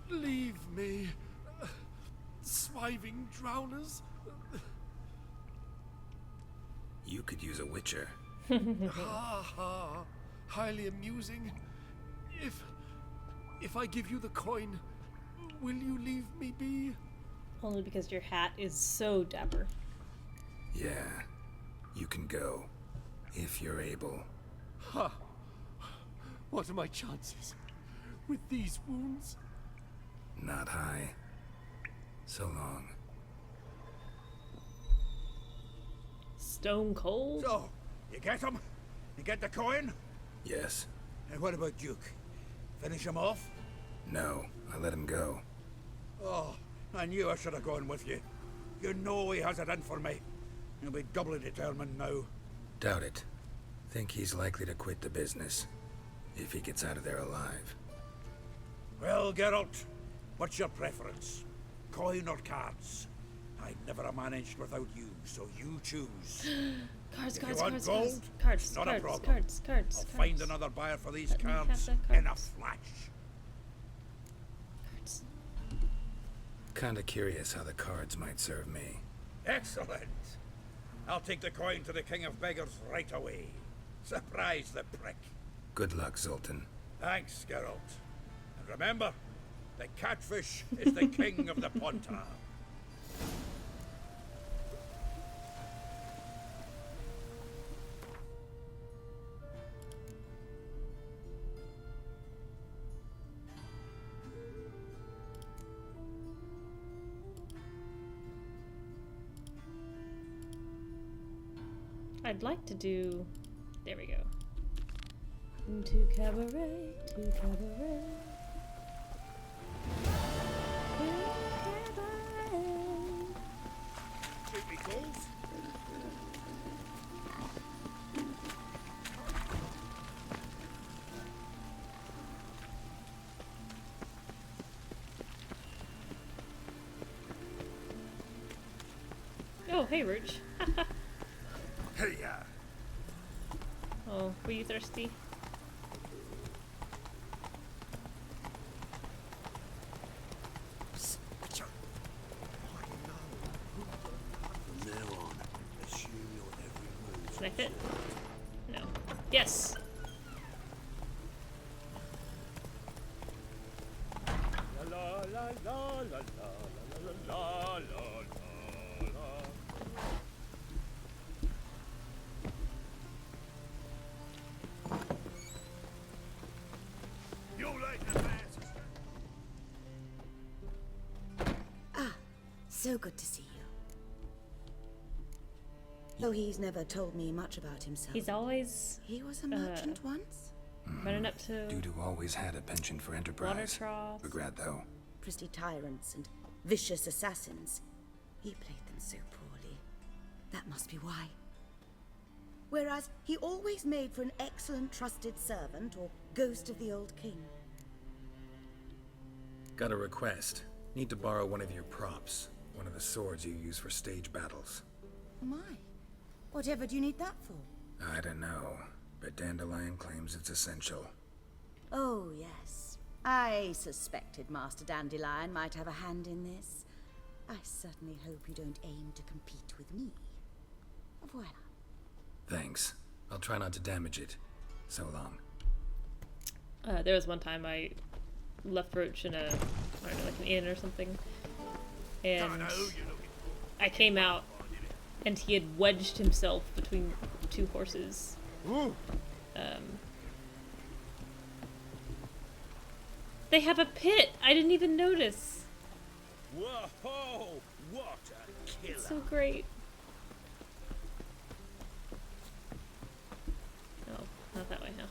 Leave me. Swiving drowners. You could use a witcher. Ha ha. Highly amusing. If I give you the coin, will you leave me be? Only because your hat is so dapper. Yeah, you can go. If you're able. Ha! What are my chances? With these wounds? Not high. So long. Stone cold? So, you get him? You get the coin? Yes. And what about Duke? Finish him off? No, I let him go. Oh, I knew I should have gone with you. You know he has it in for me. He'll be doubly determined now. Doubt it. Think he's likely to quit the business. If he gets out of there alive. Well, Geralt, what's your preference? Coin or cards? I never managed without you, so you choose. Cards, If cards, you want cards, gold, cards, not cards, a problem. cards, cards, I'll cards. find another buyer for these Let me have cards the in a cards. flash. Cards. Kinda curious how the cards might serve me. Excellent. I'll take the coin to the King of Beggars right away. Surprise the prick. Good luck, Zoltan. Thanks, Geralt. And remember, the catfish is the king of the Pontar. I'd like to do. There we go. To cabaret, to cabaret. Treat me calls. Oh, hey, Rouge. Hey, yeah. Oh, were you thirsty? From now on, assume your every move. Can I fit? No. Yes! La la la la la la la la la. You like the masses. Ah, so good to see you. Though he's never told me much about himself. He's always. He was a merchant once? Running up to. Dude who always had a penchant for enterprise. Water trough. Regret, though. Pristy tyrants and vicious assassins. He played them so poorly. That must be why. Whereas he always made for an excellent trusted servant or ghost of the old king. Got a request. Need to borrow one of your props. One of the swords you use for stage battles. My. Whatever do you need that for? I don't know, but Dandelion claims it's essential. Oh, yes. I suspected Master Dandelion might have a hand in this. I certainly hope you don't aim to compete with me. Voilà. Thanks. I'll try not to damage it. So long. There was one time I left Roach in a, I don't know, like an inn or something. And I came out and he had wedged himself between two horses. They have a pit! I didn't even notice! Whoa! What a killer! It's so great. No, not that way, no.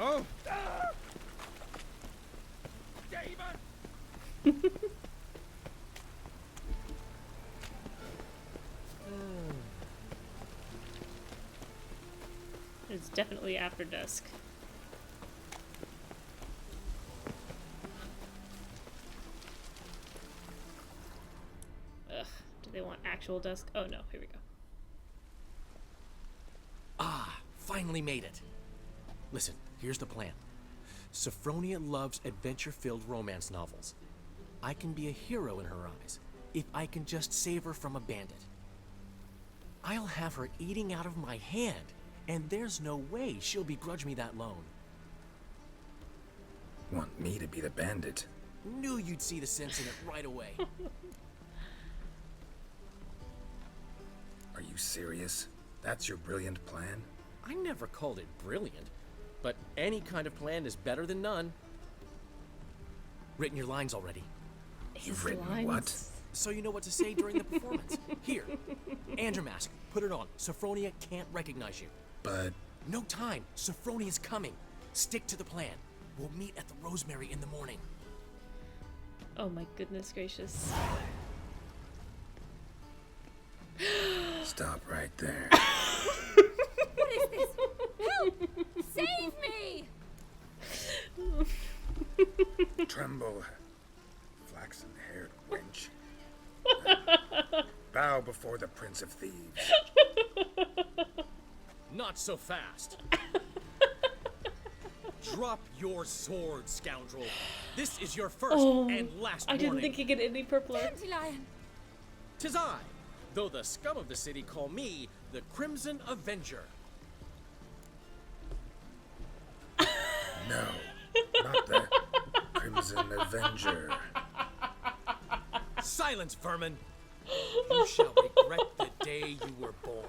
Oh! David! It's definitely after dusk. Ugh, do they want actual dusk? Oh no, here we go. Ah, finally made it. Listen, here's the plan. Sophronia loves adventure-filled romance novels. I can be a hero in her eyes, if I can just save her from a bandit. I'll have her eating out of my hand, and there's no way she'll begrudge me that loan. Want me to be the bandit? Knew you'd see the sense in it right away. Are you serious? That's your brilliant plan? I never called it brilliant, but any kind of plan is better than none. Written your lines already. You've written what? So you know what to say during the performance. Here, and your mask. Put it on. Sophronia can't recognize you. But... No time. Sophronia's coming. Stick to the plan. We'll meet at the Rosemary in the morning. Oh my goodness gracious. Stop right there. What is this? Help! Save me! Tremble, flaxen-haired wench. Bow before the Prince of Thieves. Not so fast. Drop your sword, scoundrel. This is your first and last warning. I didn't think he'd get any purpler. Dandelion! 'Tis I, though the scum of the city call me the Crimson Avenger. No, not the Crimson Avenger. Silence, vermin! You shall regret the day you were born.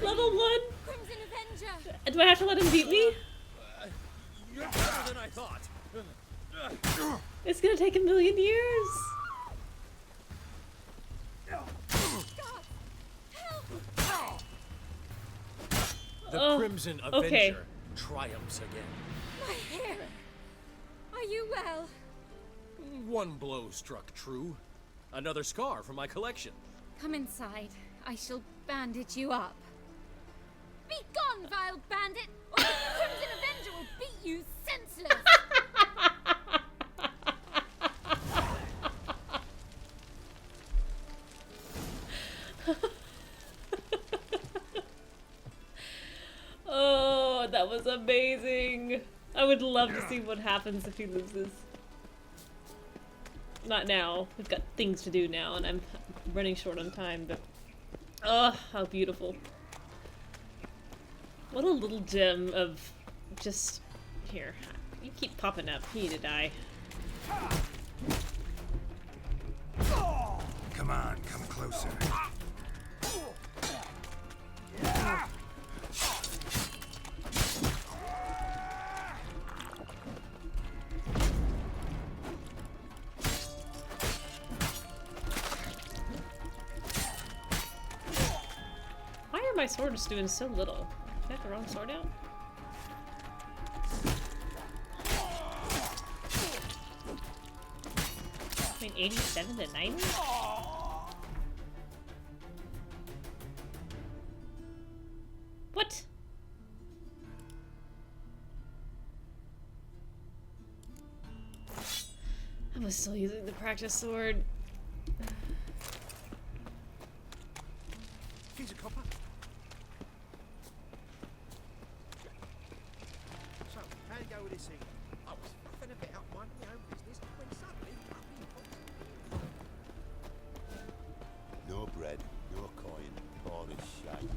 Level 1? Crimson Avenger! Do I have to let him beat me? You're better than I thought. It's gonna take 1,000,000 years. The Crimson Avenger triumphs again. My hair! Are you well? One blow struck true. Another scar from my collection. Come inside. I shall bandage you up. Be gone, vile bandit, or the Crimson Avenger will beat you senseless! Oh, that was amazing. I would love to see what happens if he loses. Not now. We've got things to do now, and I'm running short on time, but... Oh, how beautiful. What a little gem of just... Here. You keep popping up. You need to die. Come on, come closer. Why are my swords doing so little? Did I have the wrong sword out? I mean, 87 to 90? What? I was still using the practice sword. Here's a copper. So, how'd it go with this thing? I was fucking a bit up my own business when suddenly No bread, no coin, all is shite.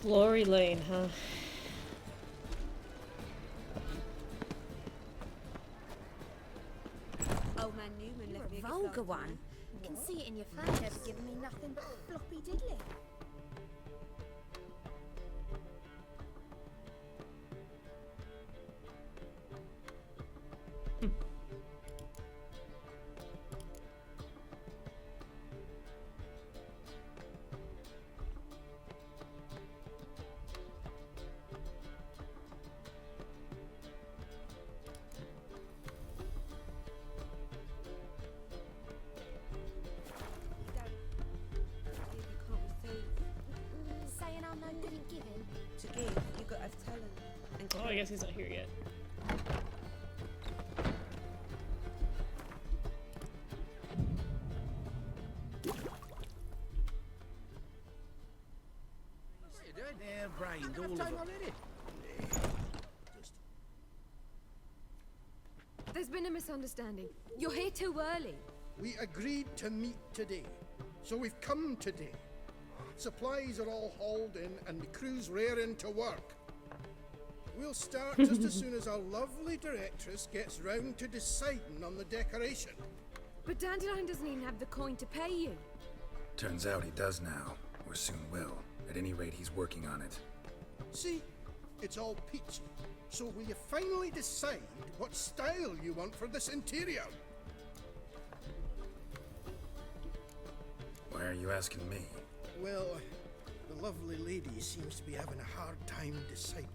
Glory Lane, huh? Old man Newman left me a vulgar one. I can see it in your face. Never given me nothing but floppy diddly. Saying I'm no good at giving. To give, you got to have talent. And Oh, I guess he's not here yet. What are you doing? Yeah, brained all of them. There's been a misunderstanding. You're here too early. We agreed to meet today, so we've come today. Supplies are all hauled in and the crew's raring to work. We'll start just as soon as our lovely directress gets round to deciding on the decoration. But Dandelion doesn't even have the coin to pay you. Turns out he does now, or soon will. At any rate, he's working on it. See, it's all peachy. So will you finally decide what style you want for this interior? Why are you asking me? Well, the lovely lady seems to be having a hard time deciding.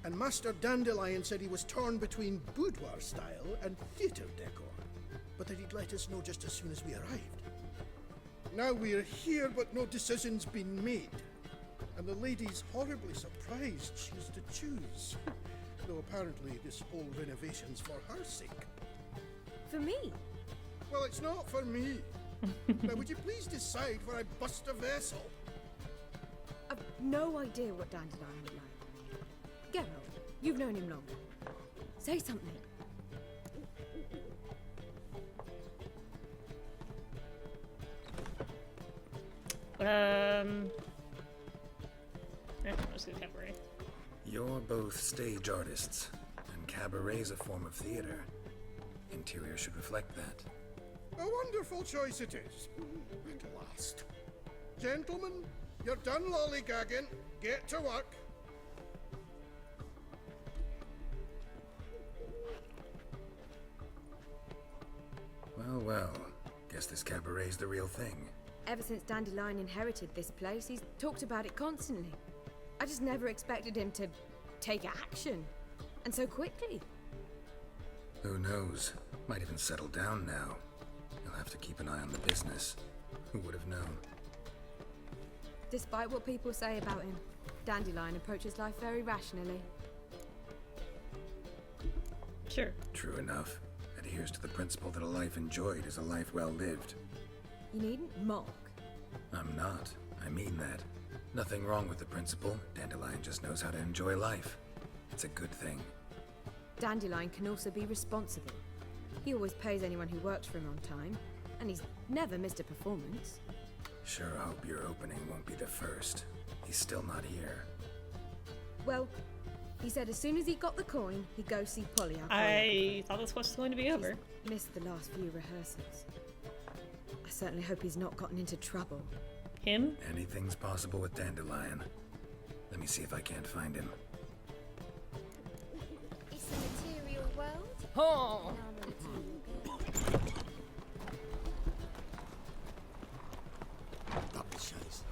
And Master Dandelion said he was torn between boudoir style and theatre decor, but that he'd let us know just as soon as we arrived. Now we're here, but no decision's been made. And the lady's horribly surprised she's to choose. Though apparently this whole renovation's for her sake. For me? Well, it's not for me. Now, would you please decide where I bust a vessel? I've no idea what Dandelion would like. Geralt, you've known him longer. Say something. Let's go cabaret. You're both stage artists, and cabaret's a form of theater. Interior should reflect that. A wonderful choice it is. At last. Gentlemen, you're done lollygagging. Get to work. Well, well. Guess this cabaret's the real thing. Ever since Dandelion inherited this place, he's talked about it constantly. I just never expected him to take action. And so quickly. Who knows? Might even settle down now. You'll have to keep an eye on the business. Who would have known? Despite what people say about him, Dandelion approaches life very rationally. Sure. True enough. Adheres to the principle that a life enjoyed is a life well lived. You needn't mock. I'm not. I mean that. Nothing wrong with the principle. Dandelion just knows how to enjoy life. It's a good thing. Dandelion can also be responsible. He always pays anyone who works for him on time, and he's never missed a performance. Sure hope your opening won't be the first. He's still not here. Well, he said as soon as he got the coin, he'd go see Polly. I thought this was going to be over. He's missed the last few rehearsals. I certainly hope he's not gotten into trouble. Him? Anything's possible with Dandelion. Let me see if I can't find him. It's a material world. Oh! Double chase.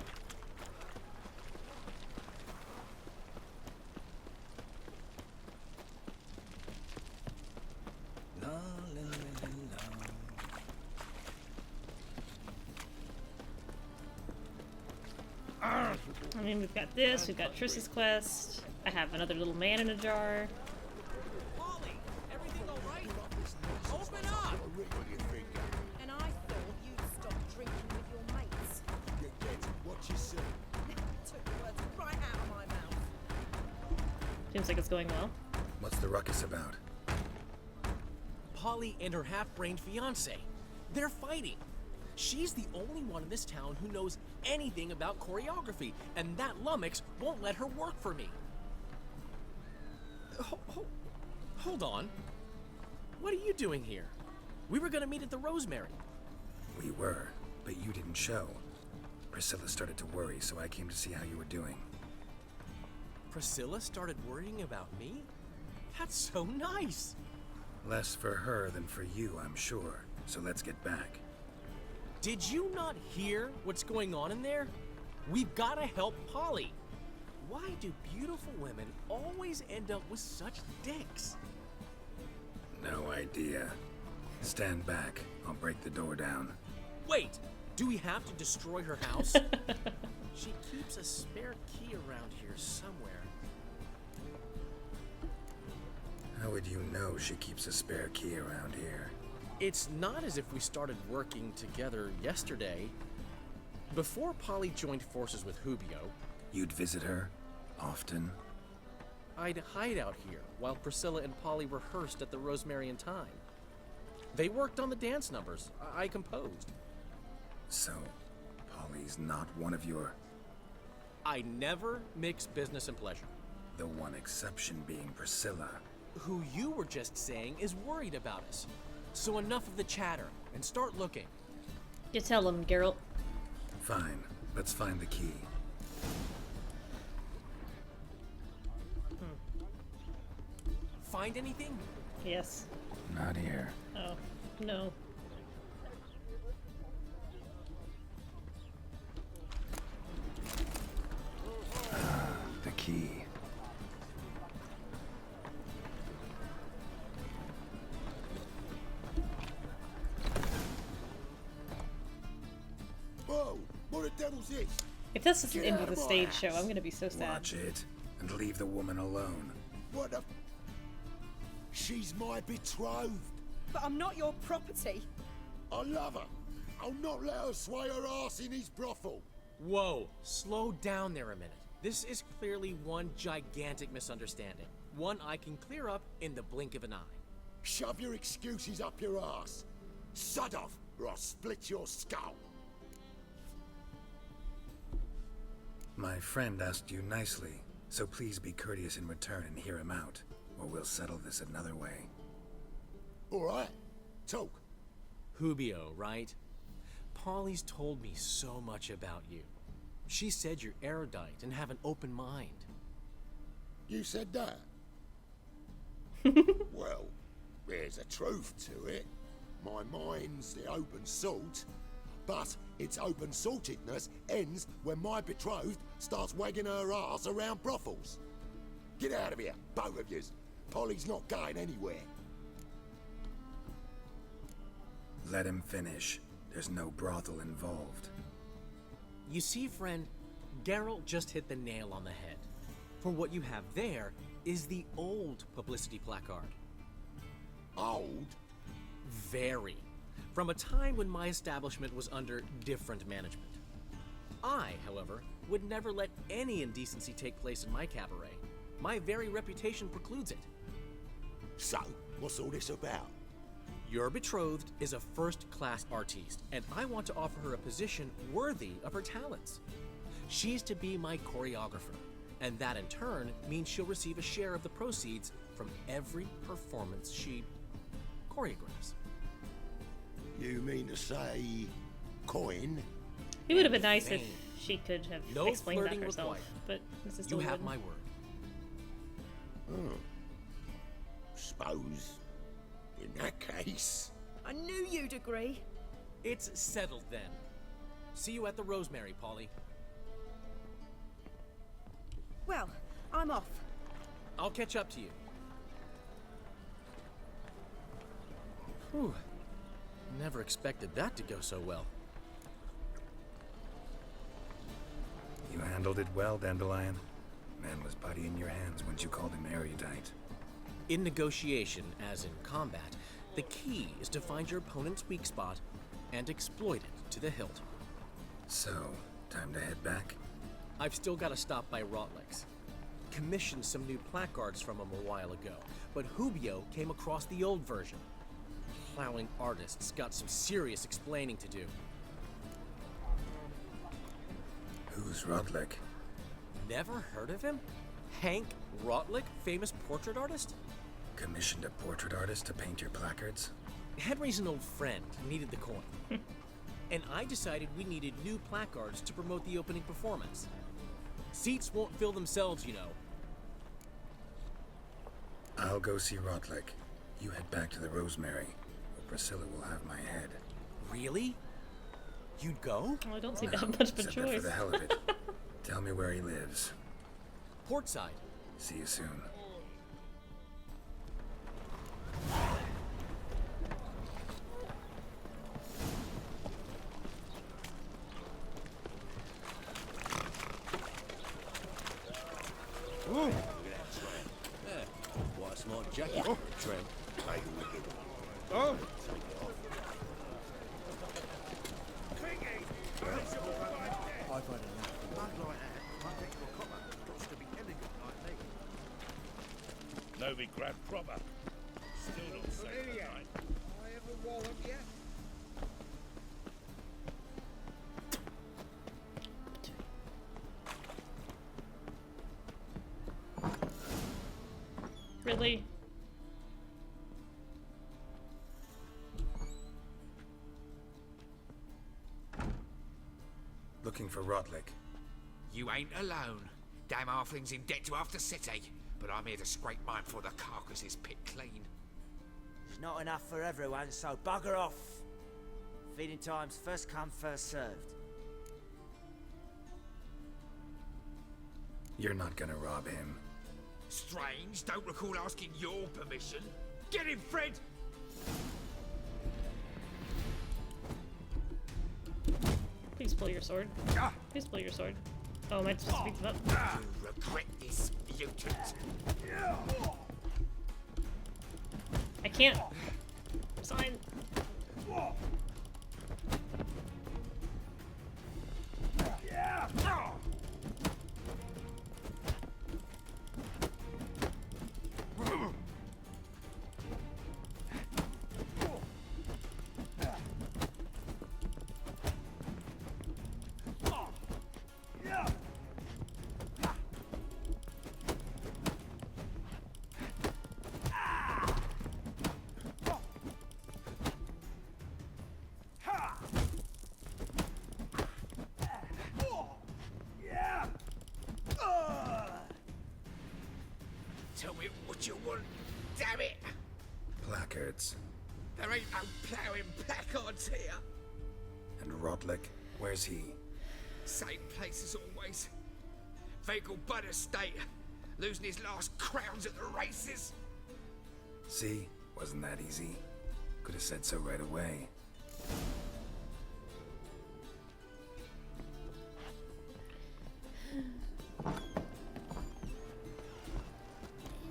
La, la, la, la. I mean, we've got this, we've got Triss's quest. I have another little man in a jar. Polly, everything all right? Open up! And I thought you'd stop drinking with your mates. What you say? Took the words right out of my mouth. Seems like it's going well. What's the ruckus about? Polly and her half-brained fiancé. They're fighting. She's the only one in this town who knows anything about choreography, and that lummox won't let her work for me. Hold on. What are you doing here? We were gonna meet at the Rosemary. We were, but you didn't show. Priscilla started to worry, so I came to see how you were doing. Priscilla started worrying about me? That's so nice. Less for her than for you, I'm sure. So let's get back. Did you not hear what's going on in there? We've got to help Polly. Why do beautiful women always end up with such dicks? No idea. Stand back. I'll break the door down. Wait, do we have to destroy her house? She keeps a spare key around here somewhere. How would you know she keeps a spare key around here? It's not as if we started working together yesterday. Before Polly joined forces with Hubio, You'd visit her? Often? I'd hide out here while Priscilla and Polly rehearsed at the Rosemary and Thyme. They worked on the dance numbers. I composed. So, Polly's not one of your... I never mix business and pleasure. The one exception being Priscilla. Who you were just saying is worried about us. So enough of the chatter, and start looking. You tell him, Geralt. Fine. Let's find the key. find anything? Yes. Not here. Oh, no. The key. Whoa! What the devil's this? If this is the Get end out of the my stage house. show, I'm gonna be so sad. Watch it and leave the woman alone. What the? She's my betrothed. But I'm not your property. I love her. I'll not let her sway her ass in his brothel. Whoa, slow down there a minute. This is clearly one gigantic misunderstanding. One I can clear up in the blink of an eye. Shove your excuses up your ass. Sod off, or I'll split your skull. My friend asked you nicely, so please be courteous in return and hear him out, or we'll settle this another way. All right, talk. Hubio, right? Polly's told me so much about you. She said you're erudite and have an open mind. You said that? Well, there's a truth to it. My mind's the open salt, but its open saltedness ends when my betrothed starts wagging her ass around brothels. Get out of here, both of yous. Polly's not going anywhere. Let him finish. There's no brothel involved. You see, friend, Geralt just hit the nail on the head. For what you have there is the old publicity placard. Old? Very. From a time when my establishment was under different management. I, however, would never let any indecency take place in my cabaret. My very reputation precludes it. So, what's all this about? Your betrothed is a first-class artiste, and I want to offer her a position worthy of her talents. She's to be my choreographer, and that in turn means she'll receive a share of the proceeds from every performance she choreographs. You mean to say, coin? It would have been nice if she could have No explained that flirting herself, required. but Mrs. You have Dillon. my word. Suppose, in that case... I knew you'd agree. It's settled then. See you at the Rosemary, Polly. Well, I'm off. I'll catch up to you. Whew. Never expected that to go so well. You handled it well, Dandelion. Man was putty in your hands once you called him erudite. In negotiation, as in combat, the key is to find your opponent's weak spot and exploit it to the hilt. So, time to head back? I've still got to stop by Rotlick's. Commissioned some new placards from him a while ago, but Hubio came across the old version. Plowing artists got some serious explaining to do. Who's Rotlick? Never heard of him? Hank Rotlick, famous portrait artist? Commissioned a portrait artist to paint your placards? Henry's an old friend, needed the coin. And I decided we needed new placards to promote the opening performance. Seats won't fill themselves, you know. I'll go see Rotlick. You head back to the Rosemary, or Priscilla will have my head. Really? You'd go? Well, I don't see No, that much of a said that for choice. the hell of it. Tell me where he lives. Portside. See you soon. Look at that tramp. Yeah, what a smart jacket for a tramp. Take a look at it. Oh! I've had enough. Mud like that won't get you a copper. Got to be elegant like me. Novi grab proper. Still not safe tonight. I ever wallop yet? Really? Looking for Rotlick. You ain't alone. Damn halfling's in debt to half the city. but I'm here to scrape mine before the carcass is picked clean. There's not enough for everyone, so bugger off. Feeding time's first come, first served. You're not gonna rob him. Strange, don't recall asking your permission. Get him, Fred! Please pull your sword. Please pull your sword. Oh, am I supposed to beat them up? You regret this, mutant. I can't. Sign. Tell me what you want, damn it! Placards. There ain't no ploughing placards here. And Rodlick, where's he? Same place as always. Vehicle Bud Estate. Losing his last crowns at the races. See? Wasn't that easy? Could have said so right away.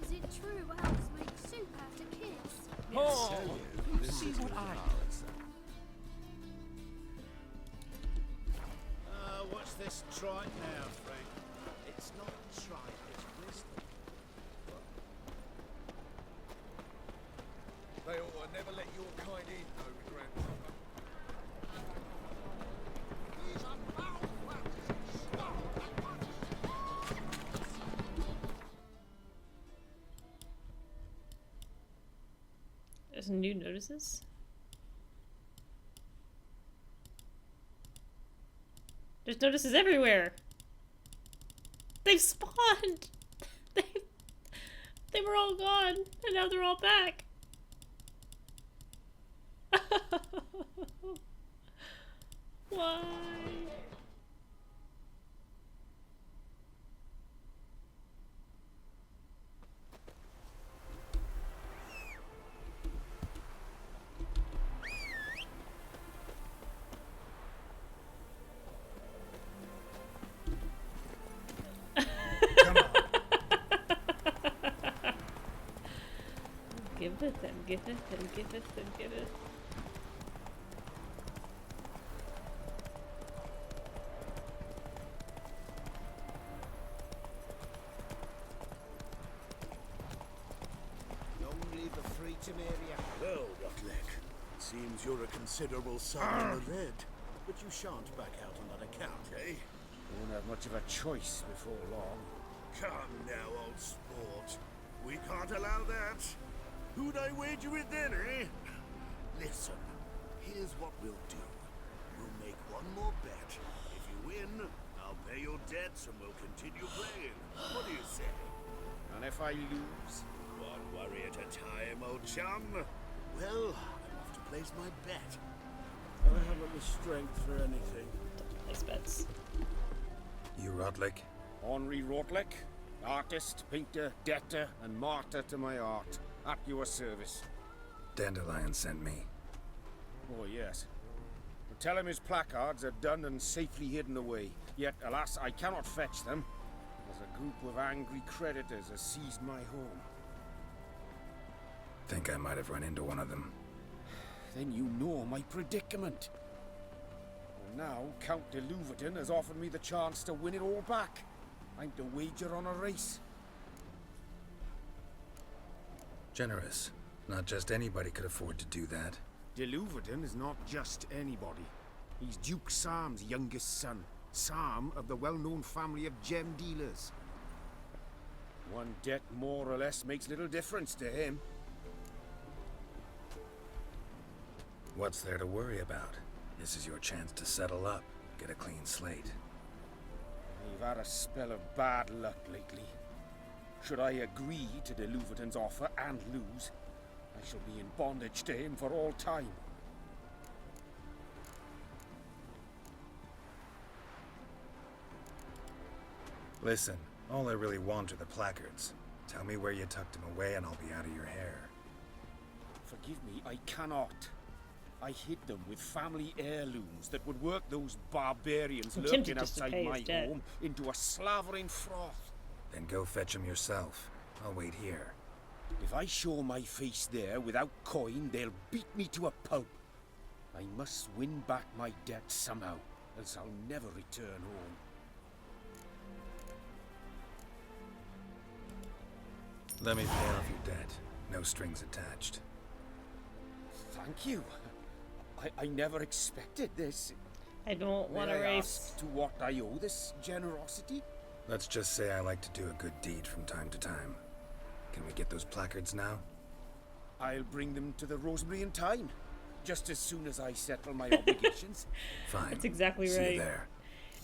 Is it true elves make soup out of kids? Oh, see what I... What's this trite now, Frank? It's not trite, it's wisdom. They ought to never let your kind in, though, grandfather. There's new notices? There's notices everywhere! They've spawned! They were all gone, and now they're all back! Why? Give it and give it and give it and give it. Long live the Freedom area. Well, Rutlick, seems you're a considerable sum in the red, but you shan't back out on that account, eh? Won't have much of a choice before long. Come now, old sport. We can't allow that. Who'd I wager with then, eh? Listen, here's what we'll do. We'll make one more bet. If you win, I'll pay your debts and we'll continue playing. What do you say? And if I lose? One worry at a time, old chum. Well, I'm off to place my bet. I haven't the strength for anything. Place bets. You Rodlick? Henri Rotlick, artist, painter, debtor, and martyr to my art. At your service. Dandelion sent me. Oh, yes. But tell him his placards are done and safely hidden away. Yet, alas, I cannot fetch them, as a group of angry creditors has seized my home. Think I might have run into one of them. Then you know my predicament. And now, Count de Louverton has offered me the chance to win it all back. I'm to wager on a race. Generous. Not just anybody could afford to do that. De Louverton is not just anybody. He's Duke Sam's youngest son. Sam of the well-known family of gem dealers. One debt more or less makes little difference to him. What's there to worry about? This is your chance to settle up, get a clean slate. You've had a spell of bad luck lately. Should I agree to the Luverton's offer and lose, I shall be in bondage to him for all time. Listen, all I really want are the placards. Tell me where you tucked them away and I'll be out of your hair. Forgive me, I cannot. I hid them with family heirlooms that would work those barbarians I'm tempted lurking just to outside pay my his debt. home into a slavering froth. Then go fetch them yourself. I'll wait here. If I show my face there without coin, they'll beat me to a pulp. I must win back my debt somehow, else I'll never return home. Let me pay off your debt. No strings attached. Thank you. I never expected this. I don't want to May I race. ask to what I owe this generosity? Let's just say I like to do a good deed from time to time. Can we get those placards now? I'll bring them to the Rosemary in time, just as soon as I settle my obligations. Fine. That's exactly See right. you there.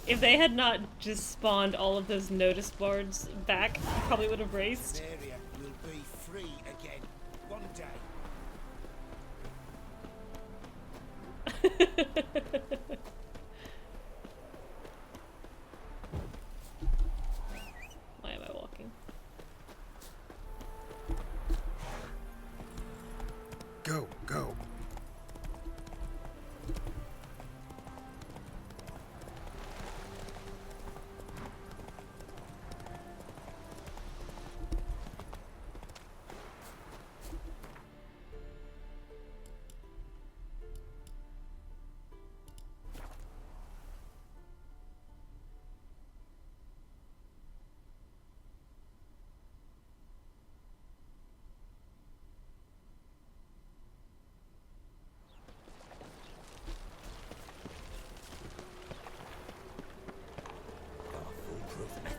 If they had not just spawned all of those notice boards back, I probably would have raced. This area will be free again, one day. Why am I walking? Go, go.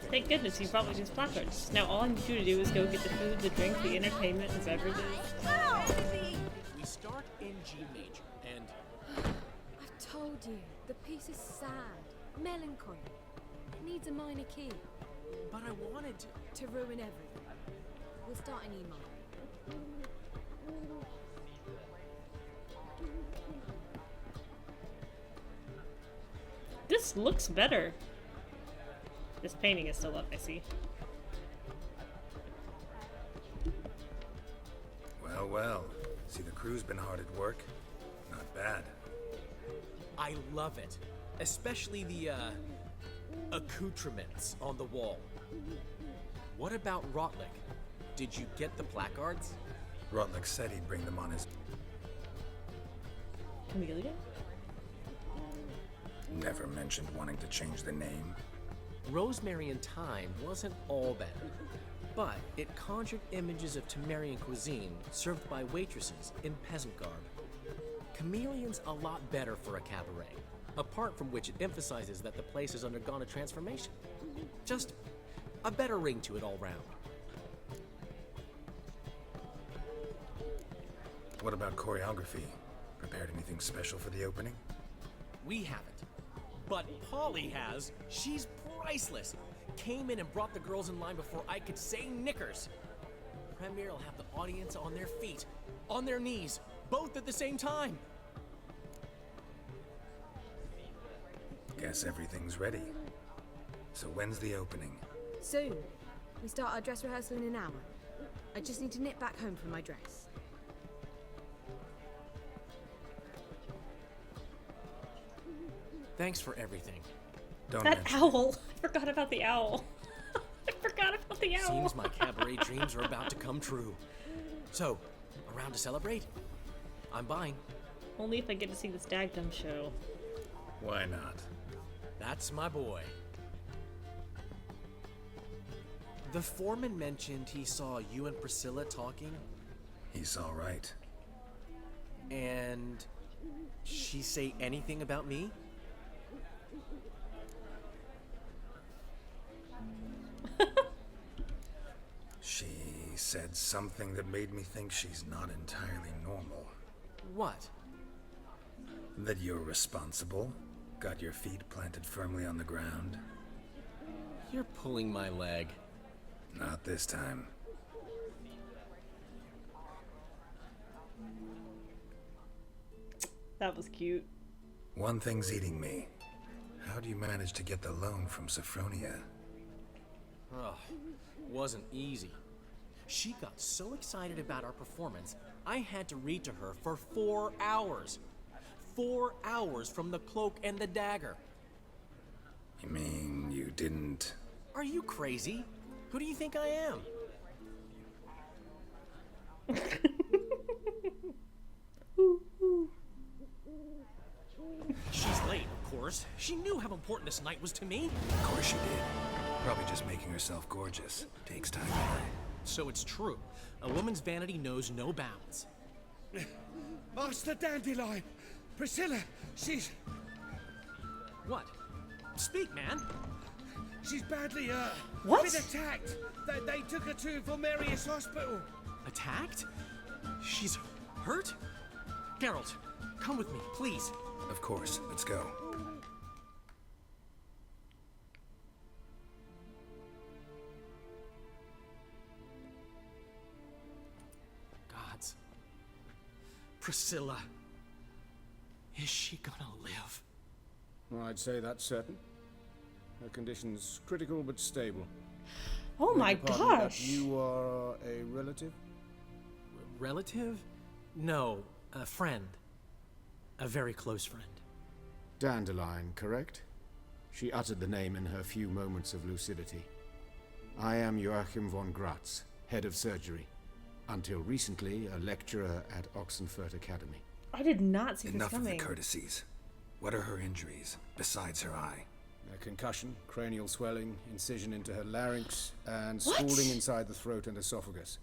Thank goodness you brought me these placards. Now all I need you to do is go get the food, the drink, the entertainment, and beverages. We start in G major, and I've told you, the piece is sad, melancholy. It needs a minor key. but I wanted To ruin everything. We'll start in E minor. This looks better. This painting is still up, I see. Well, well. See, the crew's been hard at work. Not bad. I love it, especially the accoutrements on the wall. What about Rotlick? Did you get the placards? Rotlick said he'd bring them on his... Camellia? Never mentioned wanting to change the name. Rosemary in Time wasn't all bad, but it conjured images of Temerian cuisine served by waitresses in peasant garb. Chameleon's a lot better for a cabaret, apart from which it emphasizes that the place has undergone a transformation. Just a better ring to it all round. What about choreography? Prepared anything special for the opening? We haven't. But Polly has. She's priceless. Came in and brought the girls in line before I could say knickers. Premiere will have the audience on their feet, on their knees, both at the same time. Guess everything's ready. So when's the opening? Soon. We start our dress rehearsal in an hour. I just need to nip back home for my dress. Thanks for everything. Don't That mention owl! I forgot about the owl. I forgot about the owl. Seems my cabaret dreams are about to come true. So, around to celebrate? I'm buying. Only if I get to see this Dagdom show. Why not? That's my boy. The foreman mentioned he saw you and Priscilla talking. He's all right. And she say anything about me? She said something that made me think she's not entirely normal. What? That you're responsible, got your feet planted firmly on the ground. You're pulling my leg. Not this time. That was cute. One thing's eating me. How do you manage to get the loan from Sophronia? Oh, wasn't easy. She got so excited about our performance, I had to read to her for 4 hours. 4 hours from the Cloak and the Dagger. You mean you didn't... Are you crazy? Who do you think I am? She's late, of course. She knew how important this night was to me. Of course she did. Probably just making herself gorgeous. Takes time to learn. So it's true. A woman's vanity knows no bounds. Master Dandelion! Priscilla, she's... What? Speak, man. She's badly, What? been attacked. They took her to Valmerius Hospital. Attacked? She's hurt? Geralt, come with me, please. Of course. Let's go. Gods. Priscilla. Is she gonna live? I'd say that's certain. Her condition's critical but stable. Oh my Beg your pardon, that gosh. You are a relative? Relative? No, a friend. A very close friend. Dandelion, correct? She uttered the name in her few moments of lucidity. I am Joachim von Gratz, head of surgery. Until recently, a lecturer at Oxenfurt Academy. I did not see this Enough of coming. the courtesies. What are her injuries, besides her eye? A concussion, cranial swelling, incision into her larynx, and What? scalding inside the throat and esophagus.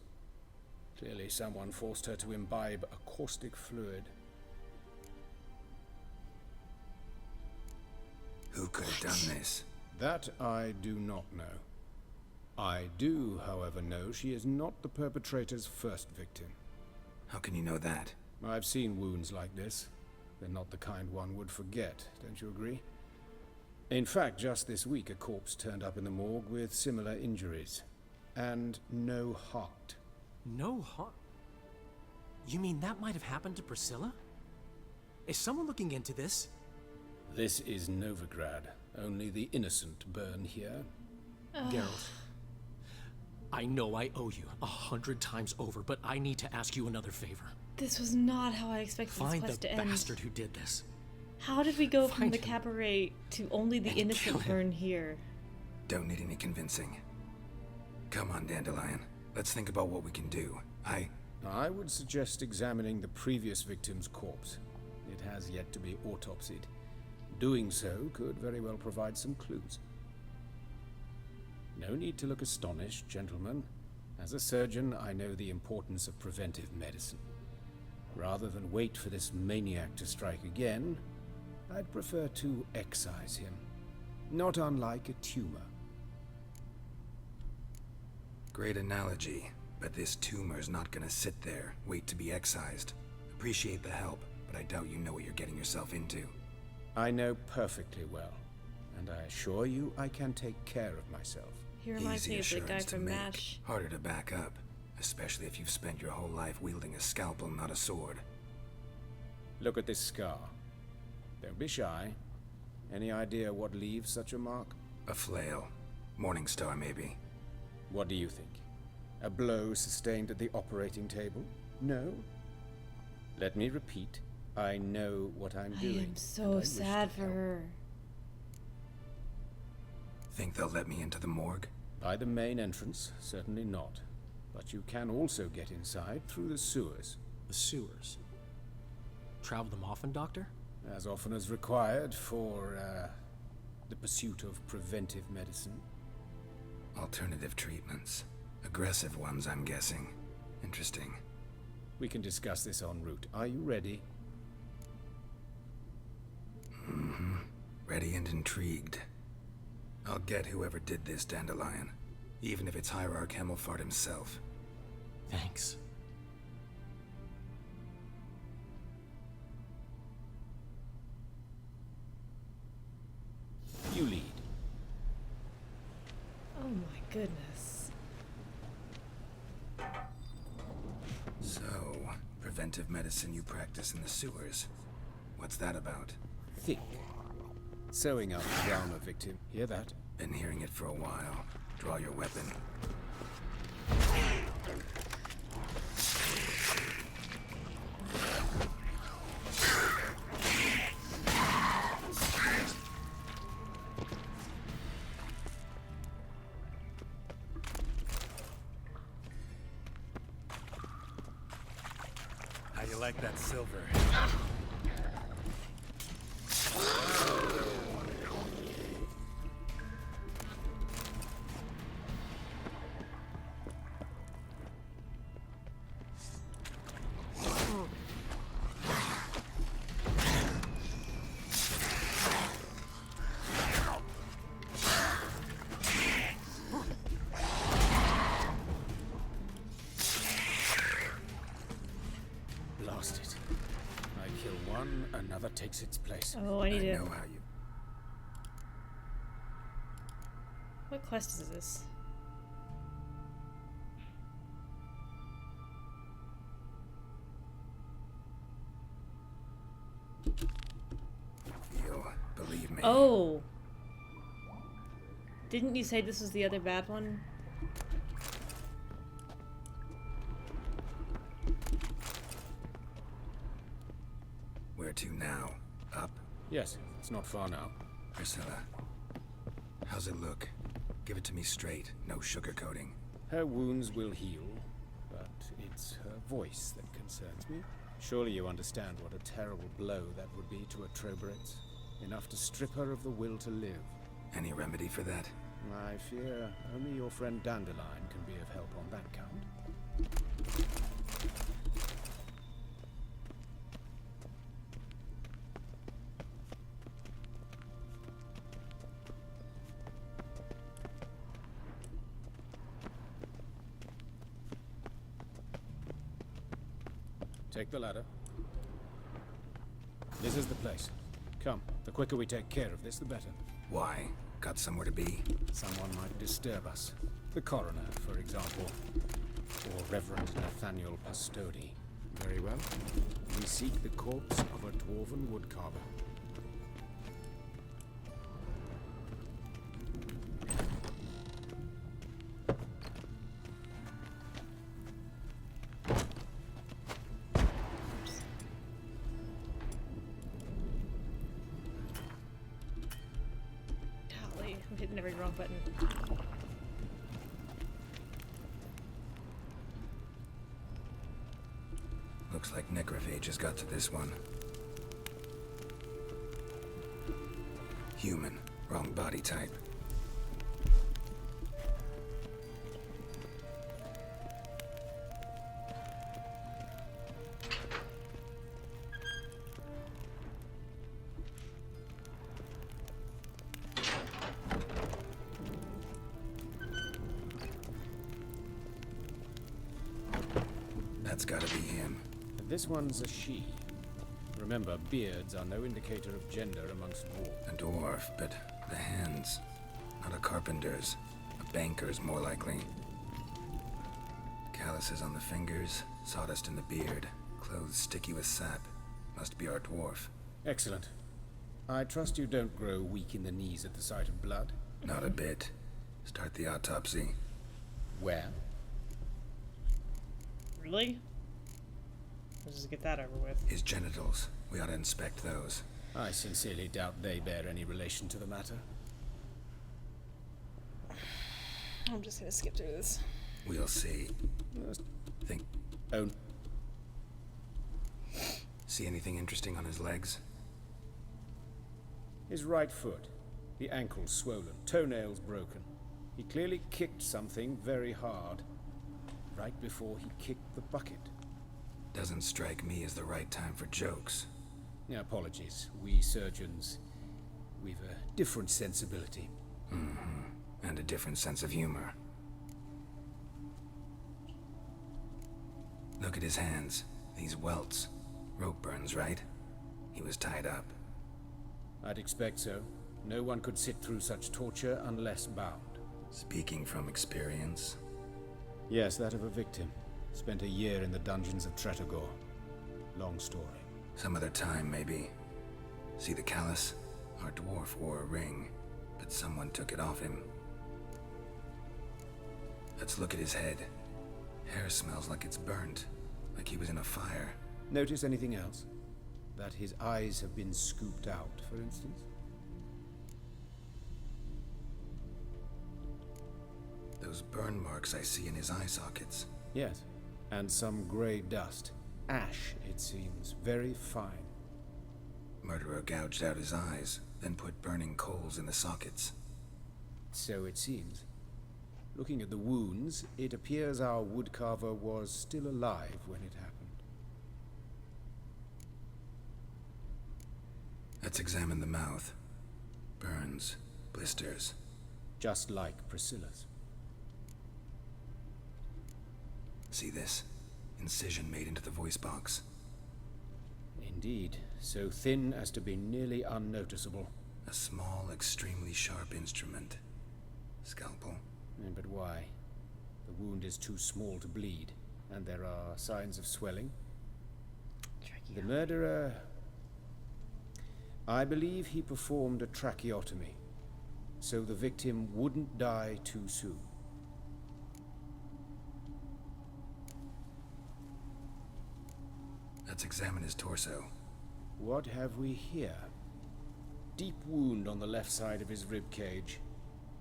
Clearly someone forced her to imbibe a caustic fluid. Who could have done this? That I do not know. I do, however, know she is not the perpetrator's first victim. How can you know that? I've seen wounds like this. They're not the kind one would forget, don't you agree? In fact, just this week a corpse turned up in the morgue with similar injuries. And no heart. No heart? You mean that might have happened to Priscilla? Is someone looking into this? This is Novigrad. Only the innocent burn here. Geralt, I know I owe you 100 times over, but I need to ask you another favor. This was not how I expected this Find quest the to end. bastard who did this. How did we go from Find the him. cabaret to only the And innocent kill him. burn here? Don't need any convincing. Come on, Dandelion. Let's think about what we can do. I would suggest examining the previous victim's corpse. It has yet to be autopsied. Doing so could very well provide some clues. No need to look astonished, gentlemen. As a surgeon, I know the importance of preventive medicine. Rather than wait for this maniac to strike again, I'd prefer to excise him. Not unlike a tumor. Great analogy, but this tumor's not gonna sit there, wait to be excised. Appreciate the help, but I doubt you know what you're getting yourself into. I know perfectly well, and I assure you I can take care of myself. He reminds Easy me of the guy assurance to from make, MASH. harder to back up, especially if you've spent your whole life wielding a scalpel, not a sword. Look at this scar. Don't be shy. Any idea what leaves such a mark? A flail. Morningstar, maybe. What do you think? A blow sustained at the operating table? No? Let me repeat. I know what I'm I doing. am so sad for her. Think they'll let me into the morgue? By the main entrance, certainly not. But you can also get inside through the sewers. The sewers? Travel them often, Doctor? As often as required for, the pursuit of preventive medicine. Alternative treatments. Aggressive ones, I'm guessing. Interesting. We can discuss this en route. Are you ready? Mm-hmm. Ready and intrigued. I'll get whoever did this, Dandelion. Even if it's Hierarch Hemelfart himself. Thanks. You lead. Oh my goodness. preventive medicine you practice in the sewers. What's that about? Think. Sewing up down a victim. Hear that? Been hearing it for a while. Draw your weapon. How you like that silver? Blast it. I kill one, another takes its place. Oh, I need to... know how you... What quest is this? You'll believe me. Oh! Didn't you say this was the other bad one? Where to now? Up? Yes, it's not far now. Priscilla, how's it look? Give it to me straight, no sugarcoating. Her wounds will heal, but it's her voice that concerns me. Surely you understand what a terrible blow that would be to a Trobritz. Enough to strip her of the will to live. Any remedy for that? I fear only your friend Dandelion can be of help on that count. Take the ladder. This is the place. Come, the quicker we take care of this, the better. Why? Got somewhere to be? Someone might disturb us. The coroner, for example. Or Reverend Nathaniel Pastodi. Very well. We seek the corpse of a dwarven woodcarver. Golly, I'm hitting every wrong button. Looks like necrophages got to this one. Human. Wrong body type. That's gotta be him. This one's a she. Remember, beards are no indicator of gender amongst dwarves. A dwarf, but the hands. Not a carpenter's. A banker's, more likely. Calluses on the fingers, sawdust in the beard, clothes sticky with sap. Must be our dwarf. Excellent. I trust you don't grow weak in the knees at the sight of blood? Not a bit. Start the autopsy. Where? Really? Let's just get that over with. His genitals. We ought to inspect those. I sincerely doubt they bear any relation to the matter. I'm just gonna skip through this. We'll see. Think. Oh. See anything interesting on his legs? His right foot. The ankle's swollen, toenails broken. He clearly kicked something very hard. Right before he kicked the bucket. Doesn't strike me as the right time for jokes. Apologies. We surgeons, we've a different sensibility. Mm-hmm. And a different sense of humor. Look at his hands. These welts. Rope burns, right? He was tied up. I'd expect so. No one could sit through such torture unless bound. Speaking from experience? Yes, that of a victim. Spent a year in the dungeons of Tretogor. long story. Some other time, maybe. See the callus? Our dwarf wore a ring, but someone took it off him. Let's look at his head. Hair smells like it's burnt, like he was in a fire. Notice anything else? That his eyes have been scooped out, for instance? Those burn marks I see in his eye sockets. Yes, and some grey dust. Ash, it seems. Very fine. Murderer gouged out his eyes, then put burning coals in the sockets. So it seems. Looking at the wounds, it appears our woodcarver was still alive when it happened. Let's examine the mouth. Burns, blisters. Just like Priscilla's. See this? Incision made into the voice box. Indeed, so thin as to be nearly unnoticeable. A small, extremely sharp instrument. Scalpel. But why? The wound is too small to bleed, and there are signs of swelling. The murderer... I believe he performed a tracheotomy, so the victim wouldn't die too soon. Let's examine his torso. What have we here? Deep wound on the left side of his rib cage,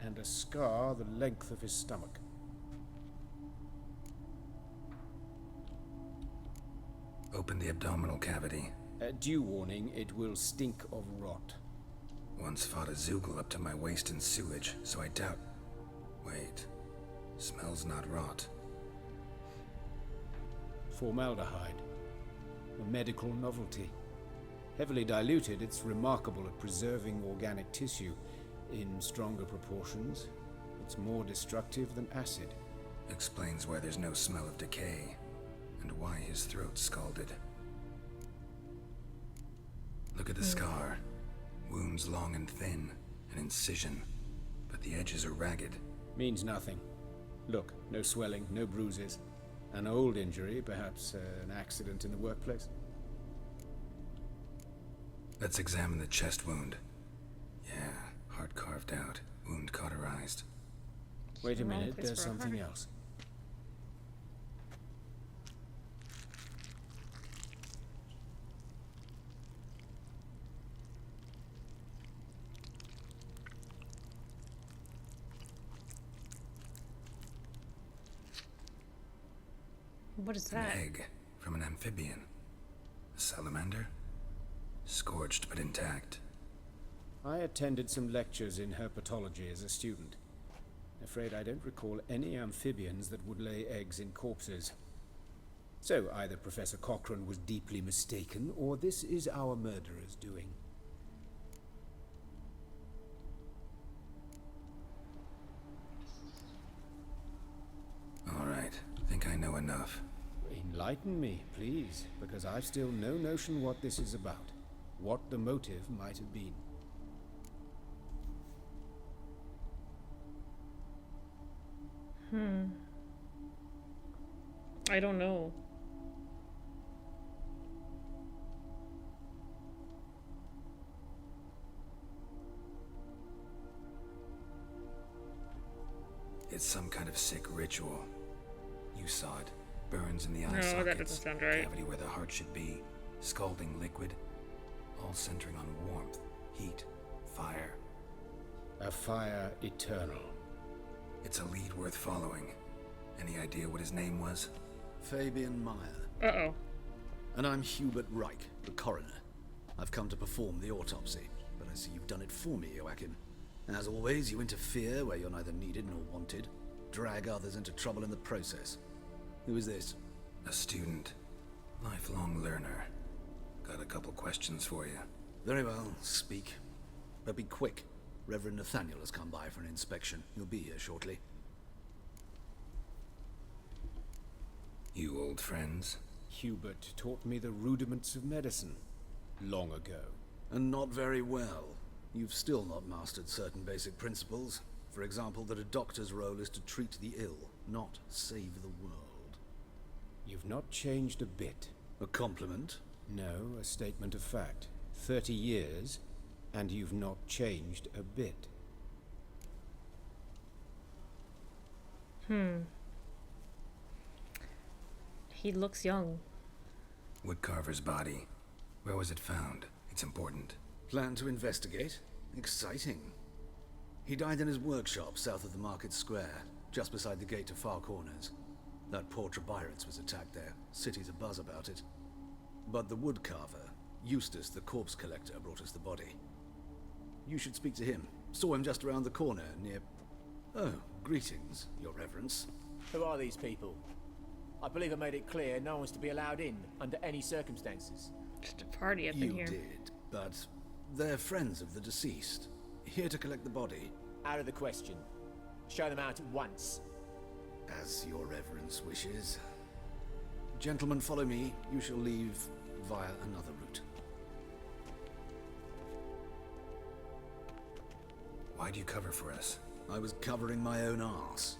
and a scar the length of his stomach. Open the abdominal cavity. Due warning, it will stink of rot. Once fought a Zoogle up to my waist in sewage, so I doubt... Wait. Smells not rot. Formaldehyde. A medical novelty. Heavily diluted, it's remarkable at preserving organic tissue. In stronger proportions, it's more destructive than acid. Explains why there's no smell of decay, and why his throat's scalded. Look at the scar. Wounds long and thin, an incision, but the edges are ragged. Means nothing. Look, no swelling, no bruises. An old injury, perhaps an accident in the workplace. Let's examine the chest wound. Yeah, heart carved out, wound cauterized. Wait a minute, there's something else. What is that? An egg from an amphibian. A salamander? Scorched but intact. I attended some lectures in herpetology as a student. Afraid I don't recall any amphibians that would lay eggs in corpses. So either Professor Cochrane was deeply mistaken, or this is our murderer's doing. All right, think I know enough. Enlighten me, please, because I've still no notion what this is about. What the motive might have been. I don't know. It's some kind of sick ritual. You saw it. Burns in the eye No, sockets. that doesn't sound right. Cavity where the heart should be. Scalding liquid. All centering on warmth, heat, fire. A fire eternal. It's a lead worth following. Any idea what his name was? Fabian Meyer. Uh-oh. And I'm Hubert Reich, the coroner. I've come to perform the autopsy, but I see you've done it for me, Joachim. As always, you interfere where you're neither needed nor wanted. Drag others into trouble in the process. Who is this? A student. Lifelong learner. Got a couple questions for you. Very well, speak. But be quick. Reverend Nathaniel has come by for an inspection. He'll be here shortly. You old friends? Hubert taught me the rudiments of medicine. Long ago. And not very well. You've still not mastered certain basic principles. For example, that a doctor's role is to treat the ill, not save the world. You've not changed a bit. A compliment? No, a statement of fact. 30 years, and you've not changed a bit. He looks young. Woodcarver's body. Where was it found? It's important. Plan to investigate? Exciting. He died in his workshop south of the market square, just beside the gate to Far Corners. That poor Trebirates was attacked there. City's abuzz about it. But the woodcarver, Eustace the corpse collector, brought us the body. You should speak to him. Saw him just around the corner near... Oh, greetings, your reverence. Who are these people? I believe I made it clear no one's to be allowed in under any circumstances. Just a party up in here. You did, but they're friends of the deceased. Here to collect the body. Out of the question. Show them out at once. As your reverence wishes. Gentlemen, follow me. You shall leave via another route. Why do you cover for us? I was covering my own arse.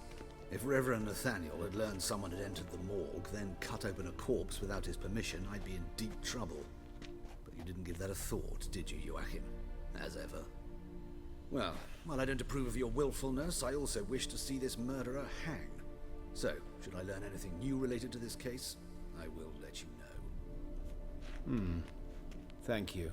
If Reverend Nathaniel had learned someone had entered the morgue, then cut open a corpse without his permission, I'd be in deep trouble. But you didn't give that a thought, did you, Joachim? As ever. Well, while I don't approve of your willfulness, I also wish to see this murderer hang. So, should I learn anything new related to this case, I will let you know. Thank you.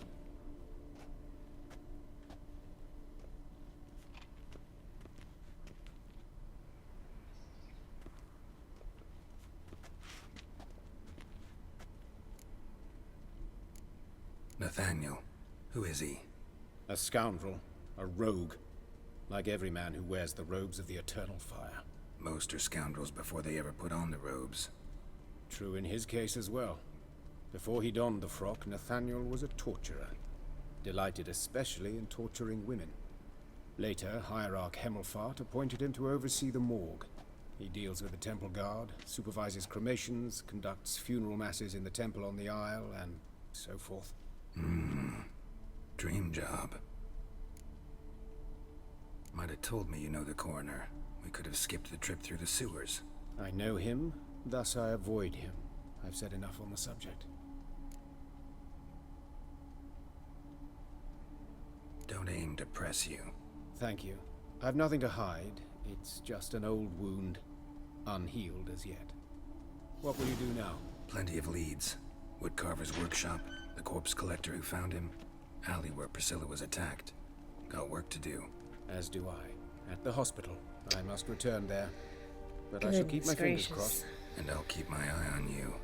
Nathaniel. Who is he? A scoundrel. A rogue. Like every man who wears the robes of the Eternal Fire. Most are scoundrels before they ever put on the robes. True in his case as well. Before he donned the frock, Nathaniel was a torturer. Delighted especially in torturing women. Later, Hierarch Hemmelfart appointed him to oversee the morgue. He deals with the temple guard, supervises cremations, conducts funeral masses in the temple on the Isle, and so forth. Dream job. Might have told me you know the coroner. We could have skipped the trip through the sewers. I know him, thus I avoid him. I've said enough on the subject. Don't aim to press you. Thank you. I've nothing to hide. It's just an old wound, unhealed as yet. What will you do now? Plenty of leads. Woodcarver's workshop, the corpse collector who found him, alley where Priscilla was attacked. Got work to do. As do I. At the hospital. I must return there. But I shall keep my fingers crossed. And I'll keep my eye on you.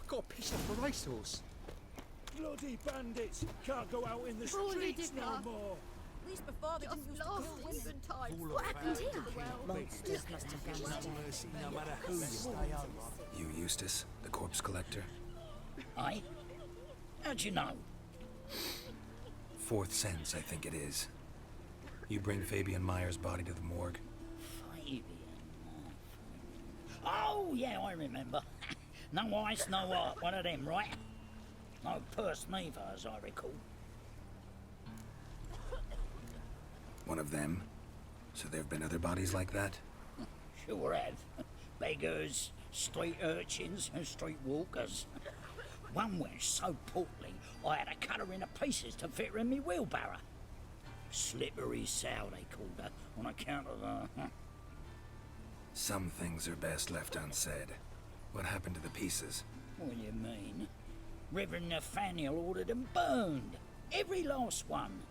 Got a piece of a racehorse. Bloody bandits! Can't go out in the streets no more. At least before they didn't use to kill women and ties. What happened here? Monsters must have gone Mercy, no matter who you stay over. You Eustace, the corpse collector? Aye? How'd you know? Fourth sense, I think it is. You bring Fabian Meyer's body to the morgue? Fabian? Oh, yeah, I remember. No ice, no art, one of them, right? No purse neither, as I recall. One of them? So there have been other bodies like that? Sure have. Beggars, street urchins, and street walkers. One went so portly, I had to cut her into pieces to fit her in me wheelbarrow. Slippery sow, they called her, on account of her. Some things are best left unsaid. What happened to the pieces? What do you mean? Reverend Nathaniel ordered them burned. Every last one.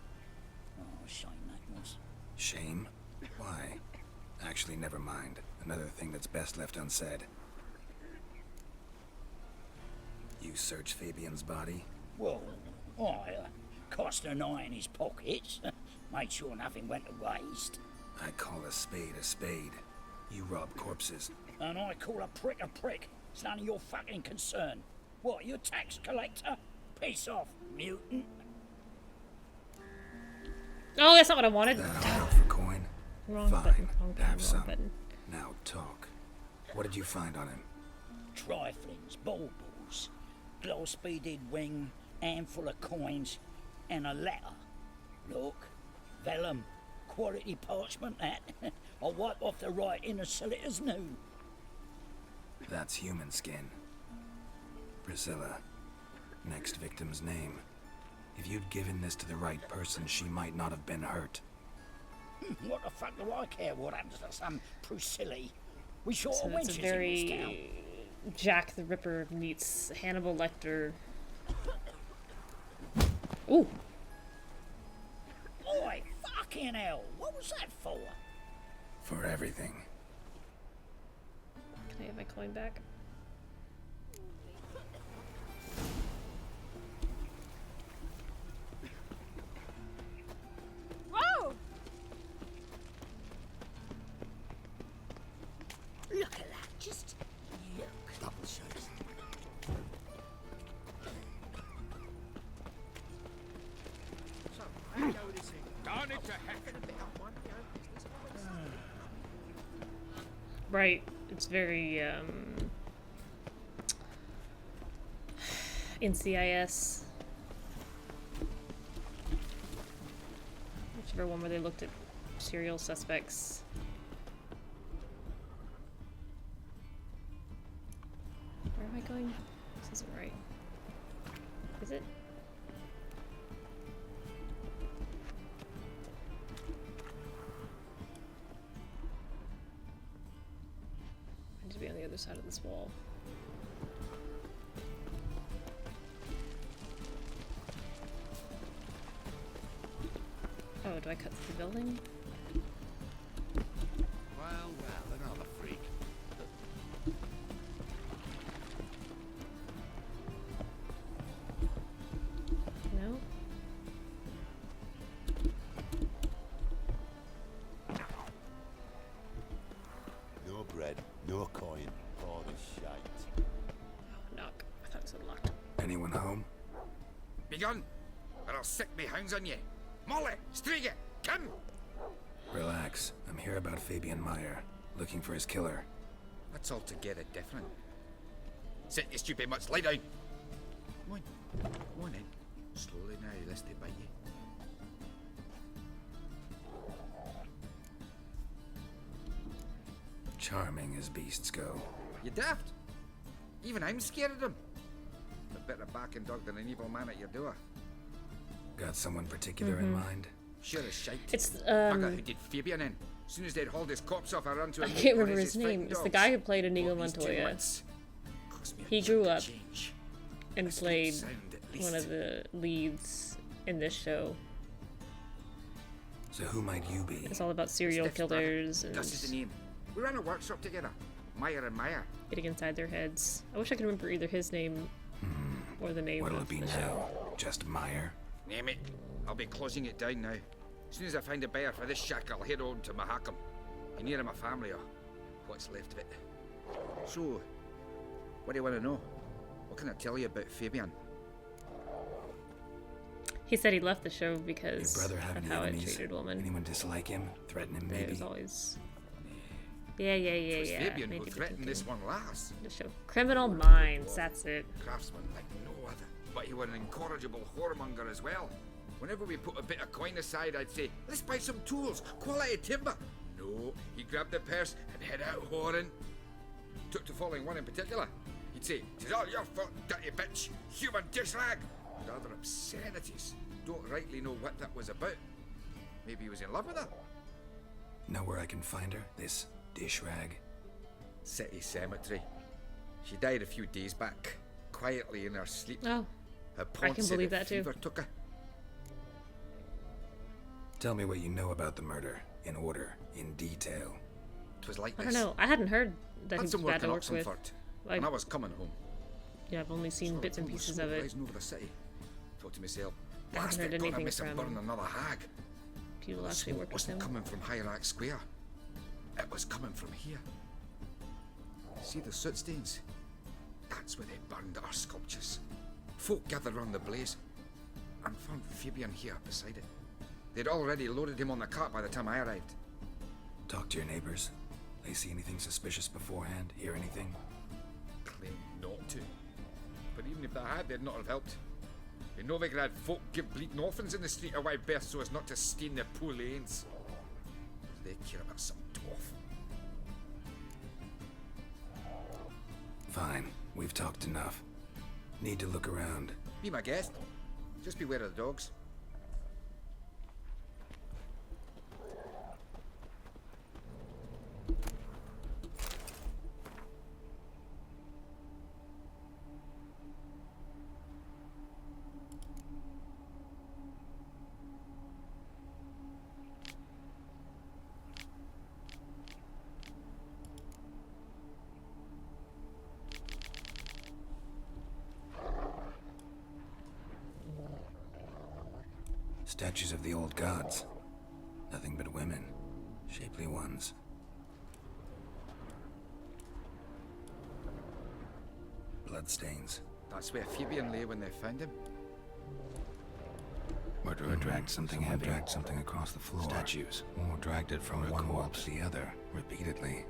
Oh, shame that was. Shame? Why? Actually, never mind. Another thing that's best left unsaid. You searched Fabian's body? Well, I cast an eye in his pockets. Made sure nothing went to waste. I call a spade a spade. You rob corpses. And I call a prick a prick. It's none of your fucking concern. What, you tax collector? Piss off, mutant. Oh, that's not what I wanted. That'll for coin. Wrong Fine. button. Wrong button. Have Wrong some. button. Now talk. What did you find on him? Triflings, baubles, glass-beaded ring, handful of coins, and a letter. Look, vellum, quality parchment that. I'll wipe off the writing and sell it as new. That's human skin. Priscilla. Next victim's name. If you'd given this to the right person, she might not have been hurt. What the fuck do I care what happens to some Priscilla? We sort So of it's wenches a very in this town. Jack the Ripper meets Hannibal Lecter. Ooh. Oi, fucking hell! What was that for? For everything. Can I have my coin back? Whoa! Look at that, just look. Double shows. Darn it to heck. Right. It's very, NCIS. Whichever one where they looked at serial suspects. Where am I going? This isn't right. Is it? I need to be on the other side of this wall. Oh, do I cut through the building? Well, another freak. No? No bread, no coin, all this shite. Oh, knock. I thought it was unlocked. Anyone home? Begun, or I'll sick me hounds on you. Molly, Striga, come! Relax. I'm here about Fabian Meyer, looking for his killer. That's altogether different. Sit, you stupid mutts, lie down. Come on, come on in. Slowly now, lest they bite you. Charming as beasts go. You daft? Even I'm scared of them. A better backing dog than an evil man at your door. Got someone particular in mind? Sure as shite. It's, Bugger who did Fabian in. As soon as they'd hauled his corpse off, I ran to I him. can't remember his name. It's the guy who played Inigo Montoya. He grew up and played one of the leads in this show. So who might you be? It's all about serial killers and Gus is the name. We ran a workshop together. Meyer and Meyer. getting inside their heads. I wish I could remember either his name or the name What'll of it be the now? show. Just Meyer? Name it. I'll be closing it down now. As soon as I find a buyer for this shack, I'll head on to Mahakam. You near my family, or what's left of it. So, what do you want to know? What can I tell you about Fabian? He said he left the show because Your brother have of any how it enemies? treated women. Anyone dislike him? Threaten him, It maybe? was always... Yeah. It was Yeah. Fabian Maybe who threatened this one last. The show Criminal Minds, that's it. Craftsman like no other. But he was an incorrigible whoremonger as well. Whenever we put a bit of coin aside, I'd say, let's buy some tools, quality timber. No, he grabbed the purse and head out whoring. Took to following one in particular. He'd say, "'Tis all your fault, dirty bitch, human dish rag," and other obscenities. Don't rightly know what that was about. Maybe he was in love with her. Know where I can find her? This dish rag? City cemetery. She died a few days back, quietly in her sleep. Oh, Her I can believe that too. fever took her. Tell me what you know about the murder, in order, in detail. It was like I this. don't know. I hadn't heard that he Had was some bad work to in work with. Oxenford, Like, and I was coming home. yeah, I've only seen Saw bits and a pieces smoke of it. rising over the city. Thought to myself, I haven't bastard, heard gonna anything miss him from burn another hag. people The actually smoke work with wasn't him. coming from Hierarch Square. It was coming from here. See the soot stains? That's where they burned our sculptures. Folk gathered round the blaze and found Fabian here beside it. They'd already loaded him on the cart by the time I arrived. Talk to your neighbors. They see anything suspicious beforehand? Hear anything? Claimed not to. But even if they had, they'd not have helped. In Novigrad, folk give bleeding orphans in the street a wide berth so as not to stain their poor lanes. They care about some dwarf. Fine, we've talked enough. Need to look around. Be my guest. Just beware of the dogs. Statues of the old gods. Nothing but women. Shapely ones. Bloodstains. That's where Fabian lay when they found him. Murderer dragged something heavy. Dragged something across the floor. Statues. Or dragged it from one wall to the other, repeatedly.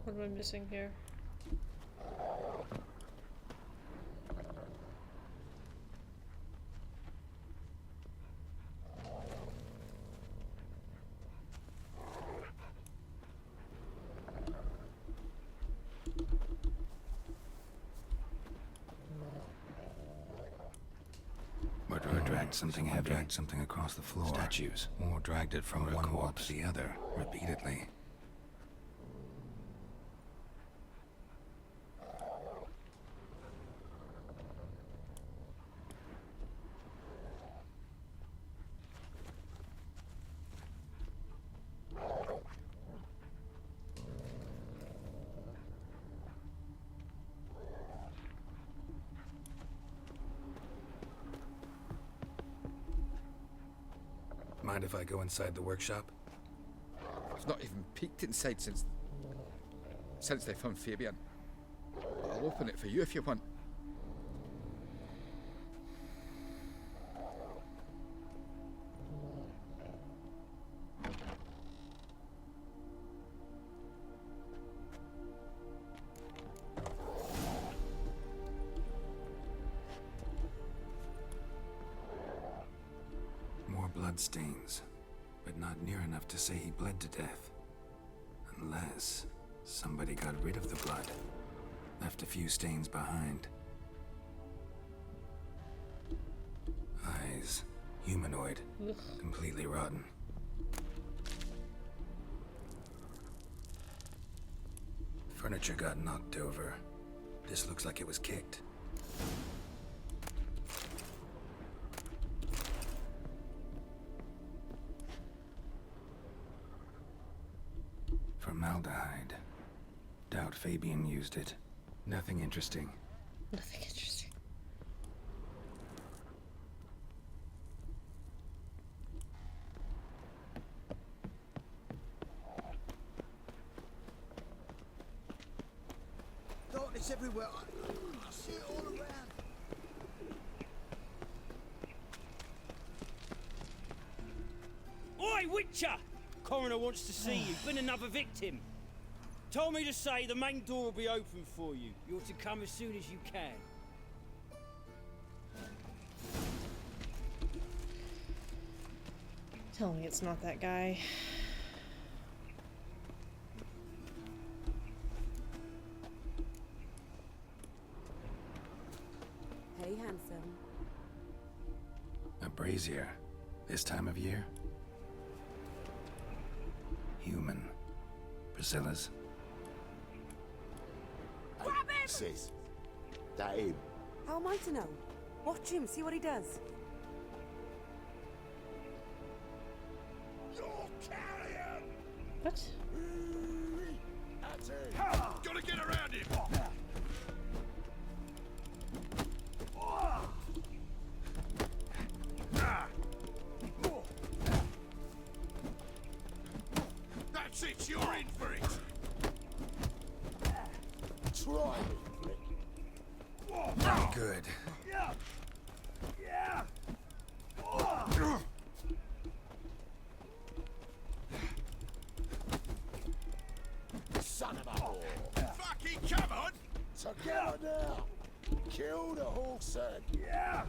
What am I missing here? Murderer dragged something heavy. Dragged something across the floor. Statues. Or dragged it from one wall to the other, repeatedly. Mind if I go inside the workshop? I've not even peeked inside since they found Fabian. I'll open it for you if you want. Bloodstains, but not near enough to say he bled to death. Unless somebody got rid of the blood, left a few stains behind. Eyes, humanoid, completely rotten. Furniture got knocked over. This looks like it was kicked. Formaldehyde. Doubt Fabian used it. Nothing interesting. Nothing interesting. Darkness everywhere. I see it all around. Oi, Witcher! Coroner wants to see you. Been another victim. Told me to say the main door will be open for you. You're to come as soon as you can. Tell me it's not that guy. Hey, handsome. A brazier. This time of year? Human. Priscilla's. Grab him! Sis, that him? How am I to know? Watch him, see what he does. What? That's it. Gotta get around him. it, you're in for it! Try me, Not good. Son of a whore! Fucking come on! Together now! Kill the horse and... Yeah!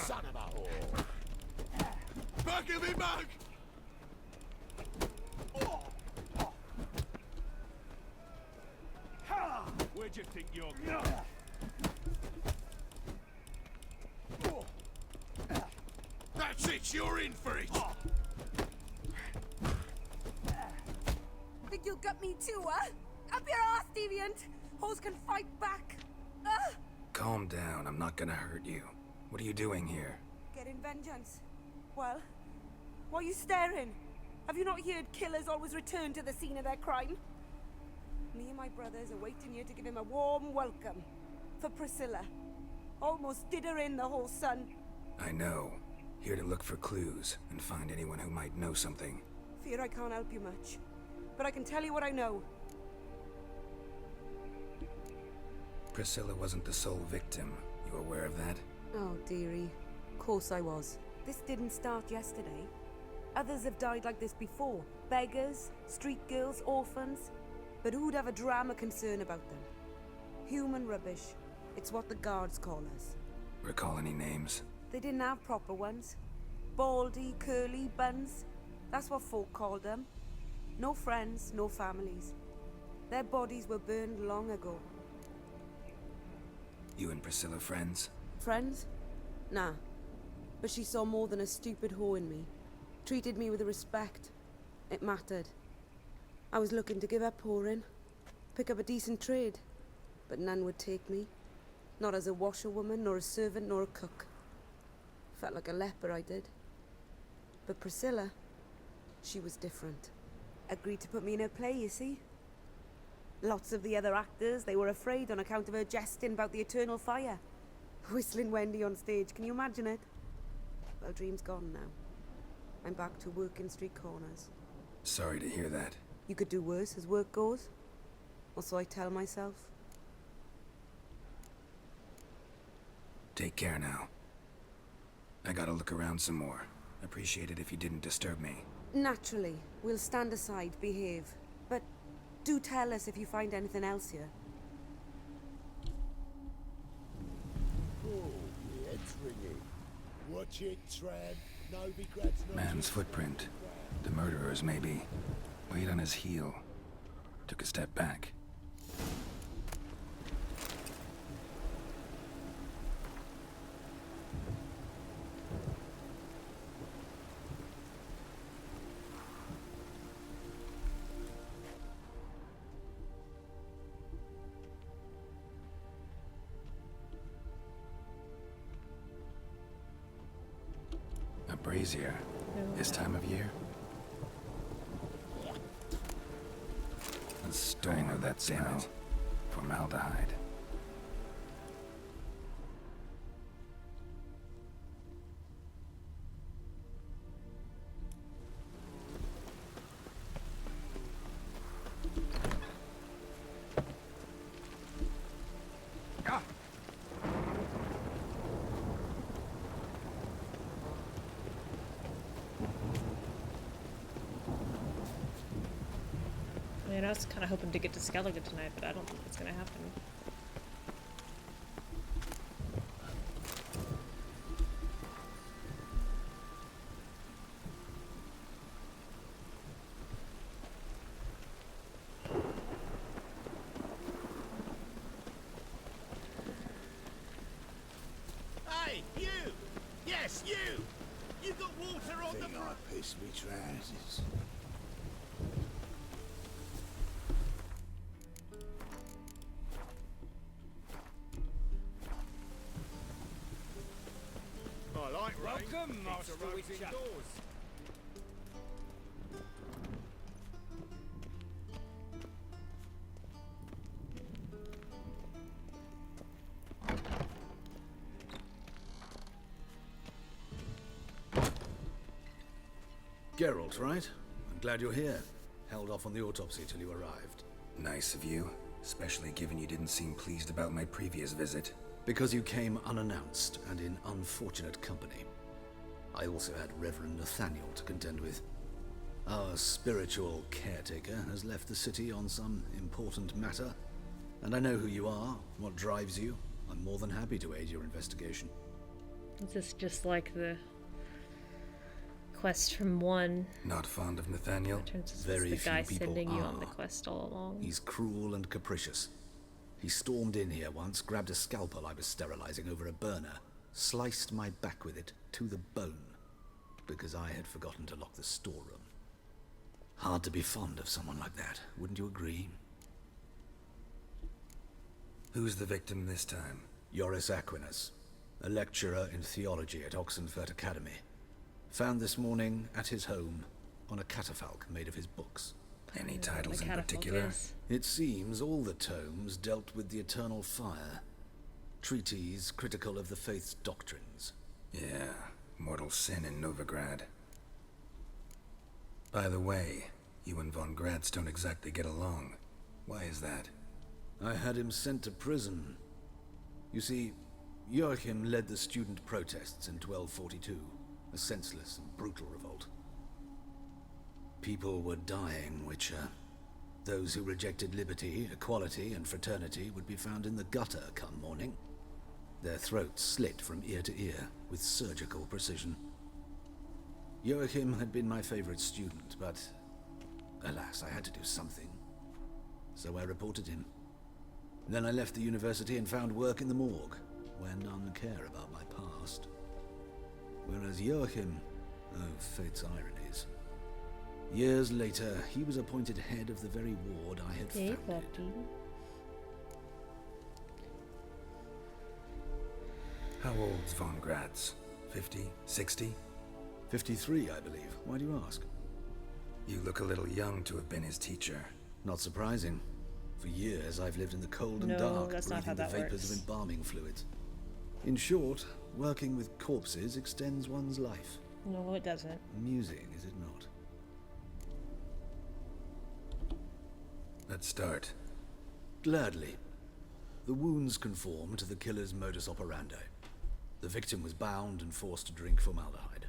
Son of a whore! Bug of me mug! Where'd you think you're going? That's it, you're in for it! Think you'll gut me too, huh? Up your ass, deviant! Hoes can fight back! Calm down, I'm not gonna hurt you. What are you doing here? Getting vengeance. Well, why are you staring? Have you not heard killers always return to the scene of their crime? Me and my brothers are waiting here to give him a warm welcome. For Priscilla. Almost did her in, the whole son. I know. Here to look for clues and find anyone who might know something. Fear I can't help you much. But I can tell you what I know. Priscilla wasn't the sole victim. You aware of that? Oh, dearie. Of course I was. This didn't start yesterday. Others have died like this before. Beggars, street girls, orphans. But who'd have a drama concern about them? Human rubbish. It's what the guards call us. Recall any names? They didn't have proper ones. Baldy, curly, buns. That's what folk called them. No friends, no families. Their bodies were burned long ago. You and Priscilla friends? Friends? Nah. But she saw more than a stupid whore in me. Treated me with respect. It mattered. I was looking to give up whoring. Pick up a decent trade. But none would take me. Not as a washerwoman, nor a servant, nor a cook. Felt like a leper, I did. But Priscilla, she was different. Agreed to put me in her play, you see. Lots of the other actors, they were afraid on account of her jesting about the eternal fire. Whistling Wendy on stage, can you imagine it? Well, dream's gone now. I'm back to working street corners. Sorry to hear that. You could do worse as work goes. Or so I tell myself. Take care now. I gotta look around some more. Appreciate it if you didn't disturb me. Naturally, we'll stand aside, behave. But do tell us if you find anything else here. Oh, your head's ringing. Watch it, Tran. No begrats, no... Man's footprint. The murderer's, maybe. Weight on his heel. Took a step back. A brazier. This time of year? A stone of that smell. Formaldehyde. I mean, I was kind of hoping to get to Skellige tonight, but I don't think it's gonna happen. Hey, you! Yes, you! You got water on the... Think I pissed me trousers. I like rain. Welcome, Master Keeps the roads Witcher. indoors. Geralt, right? I'm glad you're here. Held off on the autopsy till you arrived. Nice of you, especially given you didn't seem pleased about my previous visit. Because you came unannounced and in unfortunate company. I also had Reverend Nathaniel to contend with. Our spiritual caretaker has left the city on some important matter, and I know who you are, what drives you. I'm more than happy to aid your investigation. Is this just like the quest from 1? Not fond of Nathaniel? Very the guy few people sending you on are. the quest all along. He's cruel and capricious. He stormed in here once, grabbed a scalpel I was sterilizing over a burner, sliced my back with it to the bone, because I had forgotten to lock the storeroom. Hard to be fond of someone like that, wouldn't you agree? Who's the victim this time? Joris Aquinas, a lecturer in theology at Oxenfurt Academy. Found this morning at his home on a catafalque made of his books. Any titles in particular? It seems all the tomes dealt with the eternal fire. Treatises critical of the faith's doctrines. Yeah, mortal sin in Novigrad. By the way, you and von Gratz don't exactly get along. Why is that? I had him sent to prison. You see, Joachim led the student protests in 1242, a senseless and brutal revolt. People were dying, Witcher. Those who rejected liberty, equality, and fraternity would be found in the gutter come morning. Their throats slit from ear to ear with surgical precision. Joachim had been my favorite student, but alas, I had to do something. So I reported him. Then I left the university and found work in the morgue, where none care about my past. Whereas Joachim, oh, fate's ironies. Years later, he was appointed head of the very ward I had founded. How old's von Gratz? 50? 60? 53, I believe. Why do you ask? You look a little young to have been his teacher. Not surprising. For years, I've lived in the cold and dark, breathing the vapors of embalming fluids. In short, working with corpses extends one's life. No, it doesn't. Amusing, is it not? Let's start. Gladly. The wounds conform to the killer's modus operandi. The victim was bound and forced to drink formaldehyde.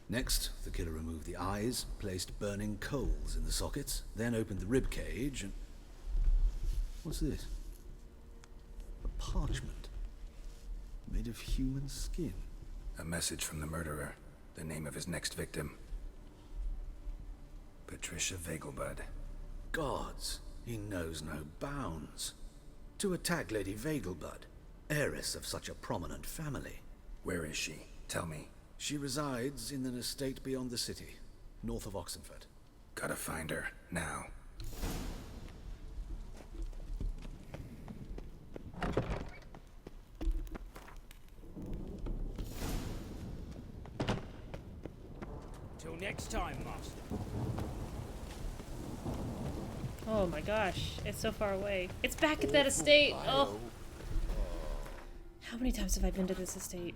Next, the killer removed the eyes, placed burning coals in the sockets, then opened the rib cage and... What's this? A parchment. Made of human skin. A message from the murderer. The name of his next victim. Patricia Vegelbud. Gods, he knows no bounds. To attack Lady Vegelbud, heiress of such a prominent family. Where is she? Tell me. She resides in an estate beyond the city, north of Oxenfurt. Gotta find her, now. Till next time, Master. Oh my gosh, it's so far away. It's back at that estate! Oh! How many times have I been to this estate?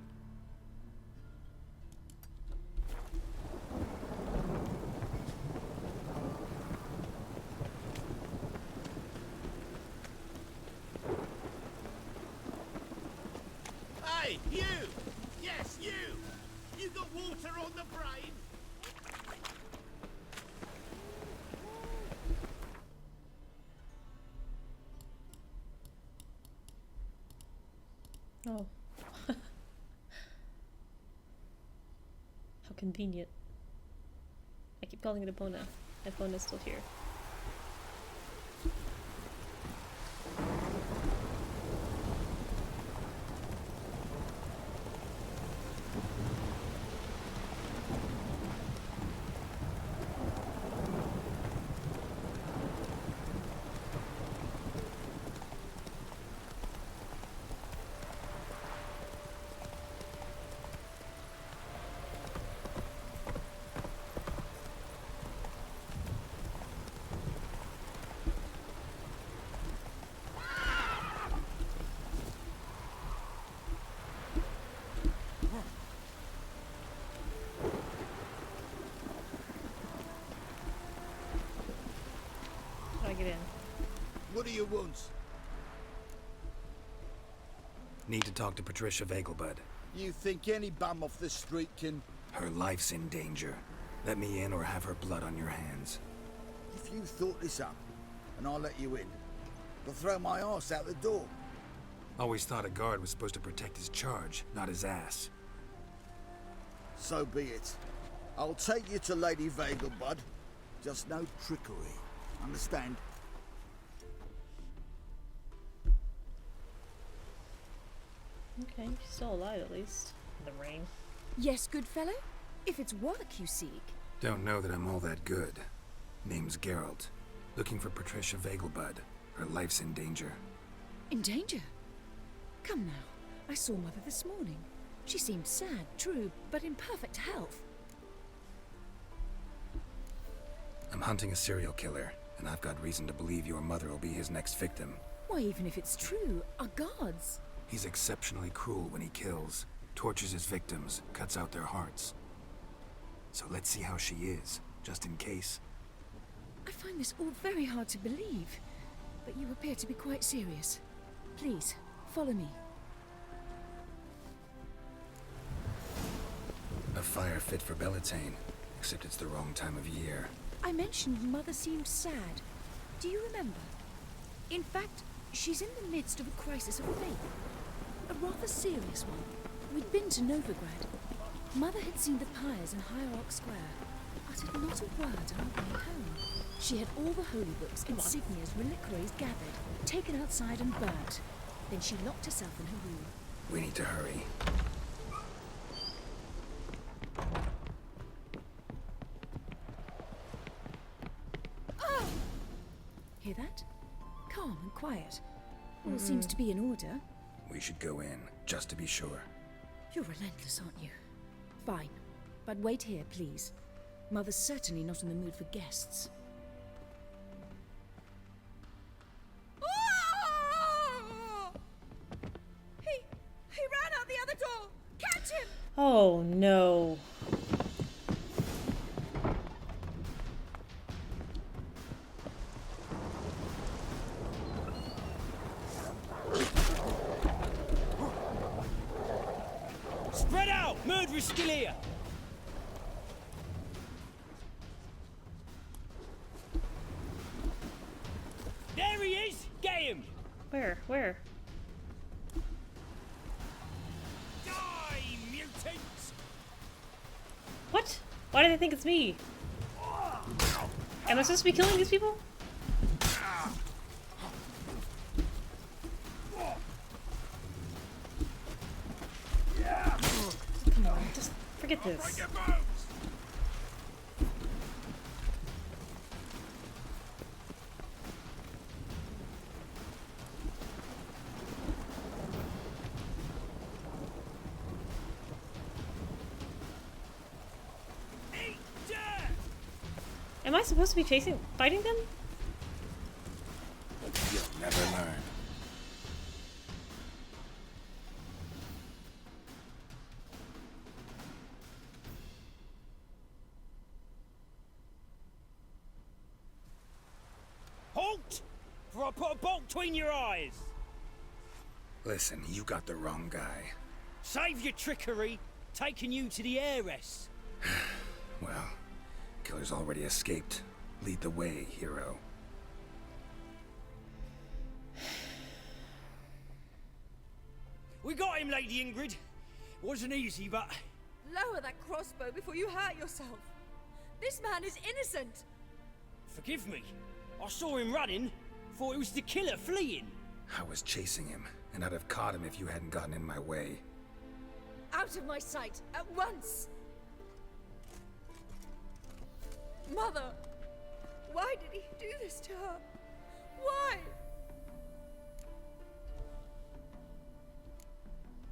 Hey, you! Yes, you! You got water on the brain? Oh. How convenient. I keep calling it Epona. Epona's still here. I get in? What do you want? Need to talk to Patricia Vegelbud. You think any bum off the street can... Her life's in danger. Let me in or have her blood on your hands. If you thought this up, and I'll let you in, I'll throw my arse out the door. Always thought a guard was supposed to protect his charge, not his ass. So be it. I'll take you to Lady Vegelbud. Just no trickery. Understand? Okay, she's still alive at least. In the rain. Yes, good fellow? If it's work you seek. Don't know that I'm all that good. Name's Geralt. Looking for Patricia Vegelbud. Her life's in danger. In danger? Come now. I saw Mother this morning. She seemed sad, true, but in perfect health. I'm hunting a serial killer, and I've got reason to believe your mother will be his next victim. Why, even if it's true, our guards. He's exceptionally cruel when he kills, tortures his victims, cuts out their hearts. So let's see how she is, just in case. I find this all very hard to believe, but you appear to be quite serious. Please, follow me. A fire fit for Bellatane, except it's the wrong time of year. I mentioned Mother seemed sad. Do you remember? In fact, she's in the midst of a crisis of faith. A rather serious one. We'd been to Novigrad. Mother had seen the pyres in Hierarch Square, uttered not a word on our way home. She had all the holy books, insignias, reliquaries gathered, taken outside and burnt. Then she locked herself in her room. We need to hurry. Hear that? Calm and quiet. All seems to be in order. We should go in, just to be sure. You're relentless, aren't you? Fine. But wait here, please. Mother's certainly not in the mood for guests. He ran out the other door! Catch him! Oh no. Spread out! Murderer's still here! There he is! Get him! Where? Where? Die, mutants! What? Why do they think it's me? Am I supposed to be killing these people? Come on, just forget this. Am I supposed to be fighting them? You'll never learn. Halt! For I put a bolt between your eyes! Listen, you got the wrong guy. Save your trickery, taking you to the heiress. Well, killer's already escaped. Lead the way, hero. We got him, Lady Ingrid. Wasn't easy, but... Lower that crossbow before you hurt yourself. This man is innocent. Forgive me. I saw him running. Thought it was the killer fleeing. I was chasing him, and I'd have caught him if you hadn't gotten in my way. Out of my sight, at once! Mother! Why did he do this to her? Why?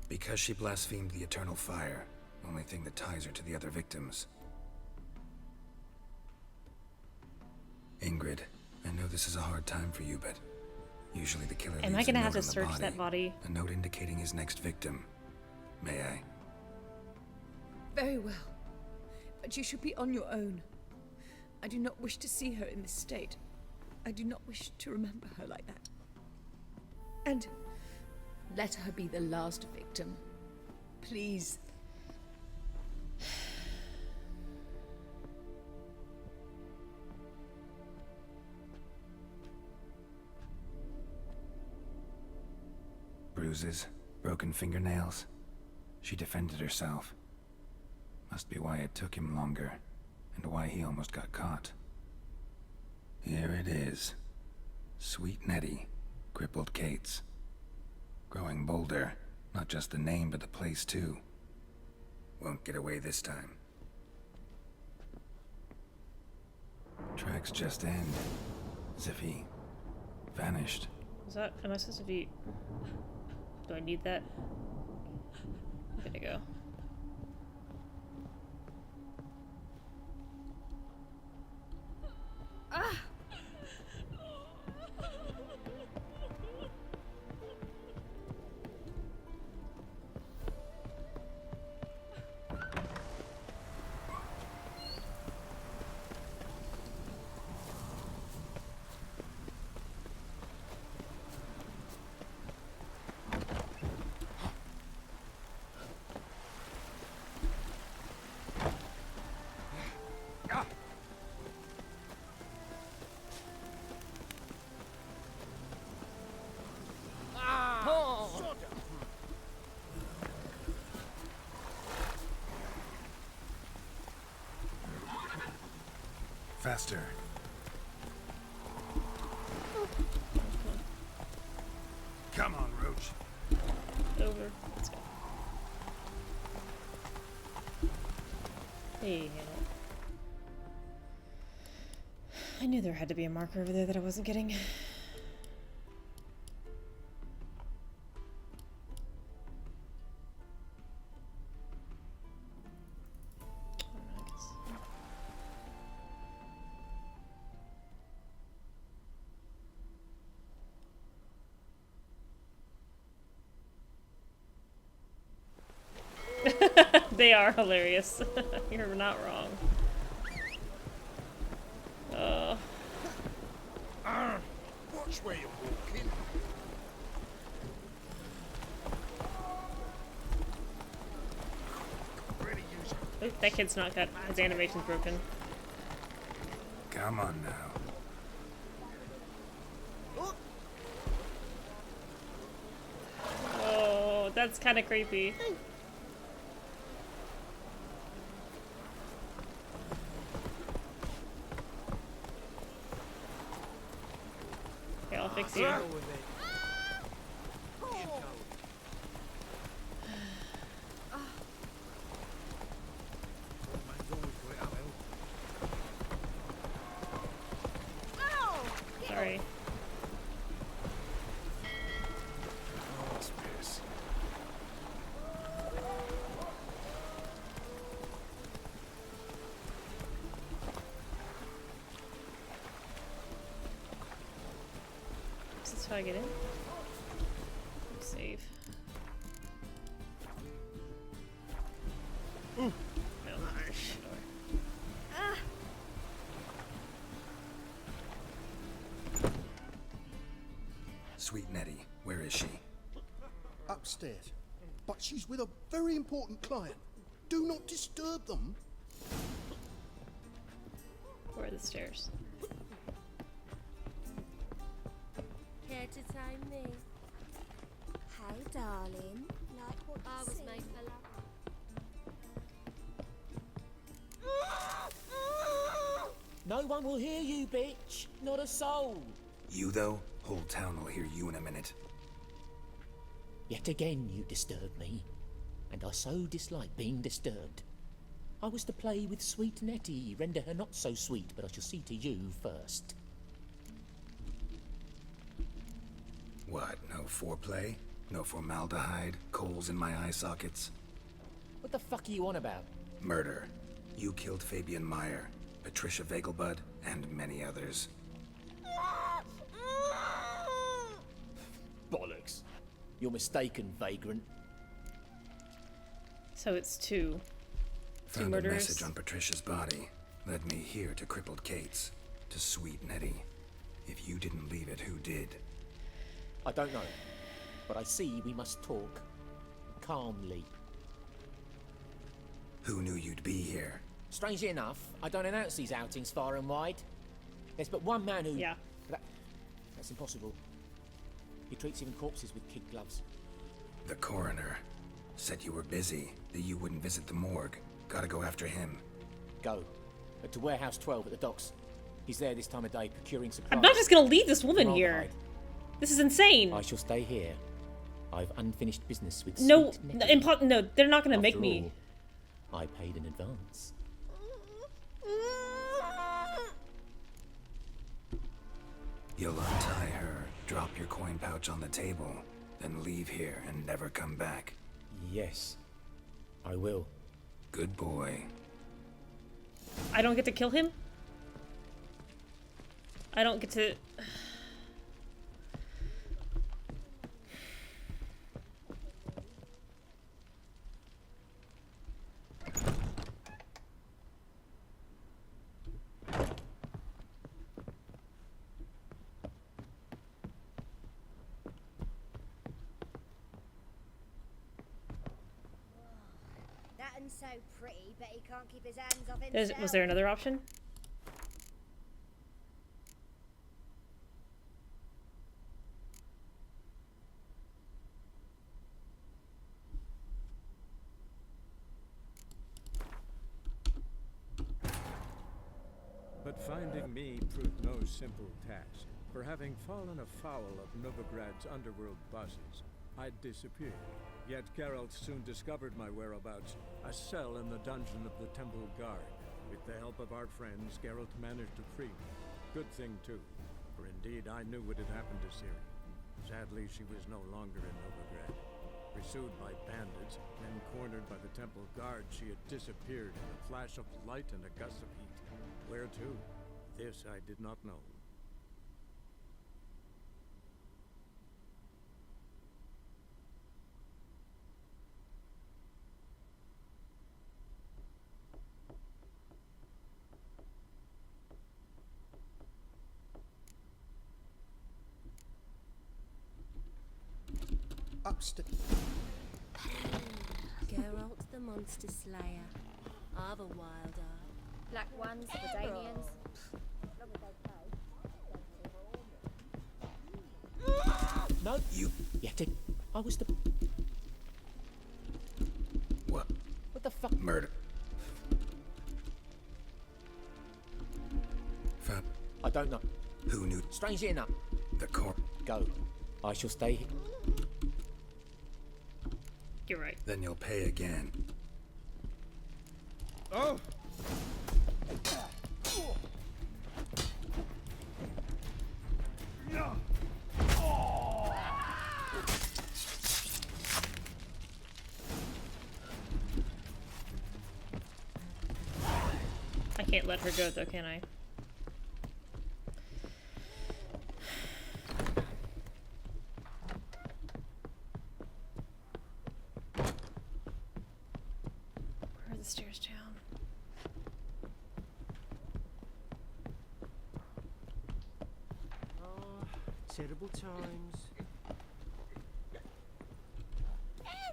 Because she blasphemed the eternal fire. Only thing that ties her to the other victims. Ingrid, I know this is a hard time for you, but usually the killer Am I leaves a gonna have note to on the search that body? A note indicating his next victim. May I? Very well. But you should be on your own. I do not wish to see her in this state. I do not wish to remember her like that. And let her be the last victim. Please. Bruises, broken fingernails. She defended herself. Must be why it took him longer, and why he almost got caught. Here it is. Sweet Nettie, crippled Kate's. Growing bolder, not just the name but the place too. Won't get away this time. Tracks just end, as if he vanished. Is that, am I supposed to be, do I need that? I'm gonna go. Ah! Faster. Come on, Roach. Over. Let's go. Hey, I knew there had to be a marker over there that I wasn't getting. They are hilarious. You're not wrong. Watch where you're walking. Oop, that kid's not got his animation's broken. Come on now. Oh, that's kind of creepy. Okay, I'll fix you. Sorry. Is this how I get in? Save. No. Sweet Nettie, where is she? Upstairs. But she's with a very important client. Do not disturb them. Where are the stairs? Care to time me? Hey, darling. Like what I was made for love. No one will hear you, bitch. Not a soul. You, though? Whole town will hear you in a minute. Yet again you disturb me, and I so dislike being disturbed. I was to play with sweet Nettie, render her not so sweet, but I shall see to you first. What, no foreplay? No formaldehyde? Coals in my eye sockets? What the fuck are you on about? Murder. You killed Fabian Meyer, Patricia Vegelbud, and many others. Bollocks. You're mistaken, vagrant. So it's two Found murders. a message on Patricia's body. Led me here to crippled Kate's. To sweet Nettie. If you didn't leave it, who did? I don't know, but I see we must talk calmly. Who knew you'd be here? Strangely enough, I don't announce these outings far and wide. There's but one man who... Yeah. That's impossible. He treats even corpses with kid gloves. The coroner said you were busy, that you wouldn't visit the morgue. Gotta go after him. Go. To Warehouse 12 at the docks. He's there this time of day, procuring supplies. I'm not just gonna leave this woman here. This is insane. I shall stay here. I've unfinished business with No, Sweet Nettie. no, they're not gonna make After me. all, I paid in advance. You'll untie her, drop your coin pouch on the table, then leave here and never come back. Yes, I will. Good boy. I don't get to kill him? I don't get to... That one's so pretty, but he can't keep his hands off himself. Was there another option? But finding me proved no simple task. For having fallen afoul of Novigrad's underworld bosses, I'd disappeared. Yet Geralt soon discovered my whereabouts, a cell in the dungeon of the Temple Guard. With the help of our friends, Geralt managed to free me. Good thing, too, for indeed I knew what had happened to Ciri. Sadly, she was no longer in Novigrad. Pursued by bandits, then cornered by the Temple Guard, she had disappeared in a flash of light and a gust of heat. Where to? This I did not know. Upstairs. Geralt the Monster Slayer. I've a wild eye. Black ones, Verdanians. No, you yet I was the... What? What the fuck? Murder. Fab. I don't know. Who knew? Strangely enough. The corp. Go. I shall stay here. You're right. Then you'll pay again. Oh! I can't let her go though, can I? Where are the stairs down? Terrible times.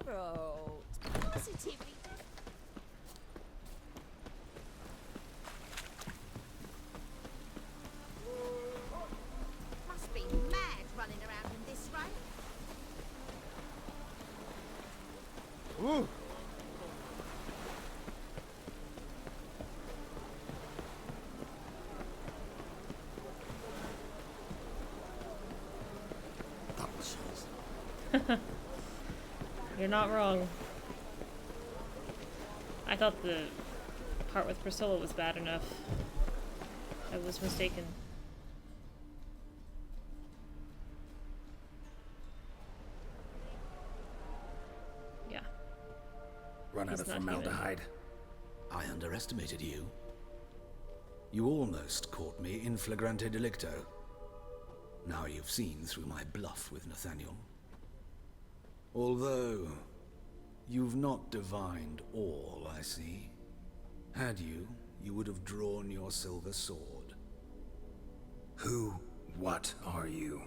Geralt, positively. Must be mad running around in this rain. Ooh! You're not wrong. I thought the part with Priscilla was bad enough. I was mistaken. Yeah. Run out He's of not human. formaldehyde. I underestimated you. You almost caught me in flagrante delicto. Now you've seen through my bluff with Nathaniel. Although, you've not divined all, I see. Had you, you would have drawn your silver sword. Who What are you?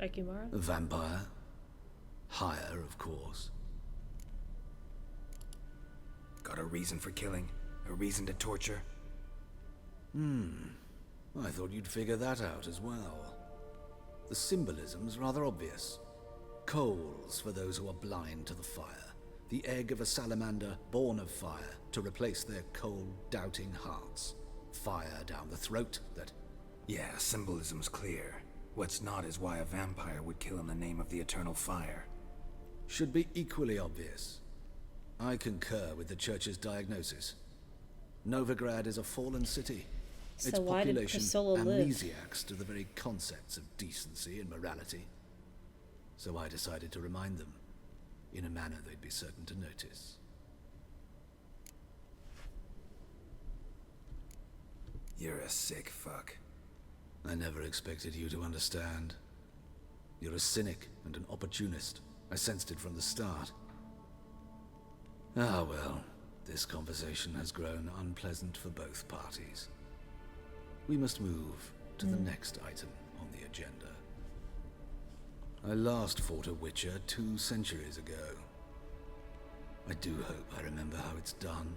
Akimara? A vampire. Higher, of course. Got a reason for killing? A reason to torture? I thought you'd figure that out as well. The symbolism's rather obvious. Coals for those who are blind to the fire. The egg of a salamander born of fire to replace their cold, doubting hearts. Fire down the throat that... Yeah, symbolism's clear. What's not is why a vampire would kill in the name of the eternal fire. Should be equally obvious. I concur with the Church's diagnosis. Novigrad is a fallen city. So Its why did population Priscilla live? amnesiacs to the very concepts of decency and morality. So I decided to remind them, in a manner they'd be certain to notice. You're a sick fuck. I never expected you to understand. You're a cynic and an opportunist. I sensed it from the start. Ah well, this conversation has grown unpleasant for both parties. We must move to the next item on the agenda. I last fought a Witcher 2 centuries ago. I do hope I remember how it's done.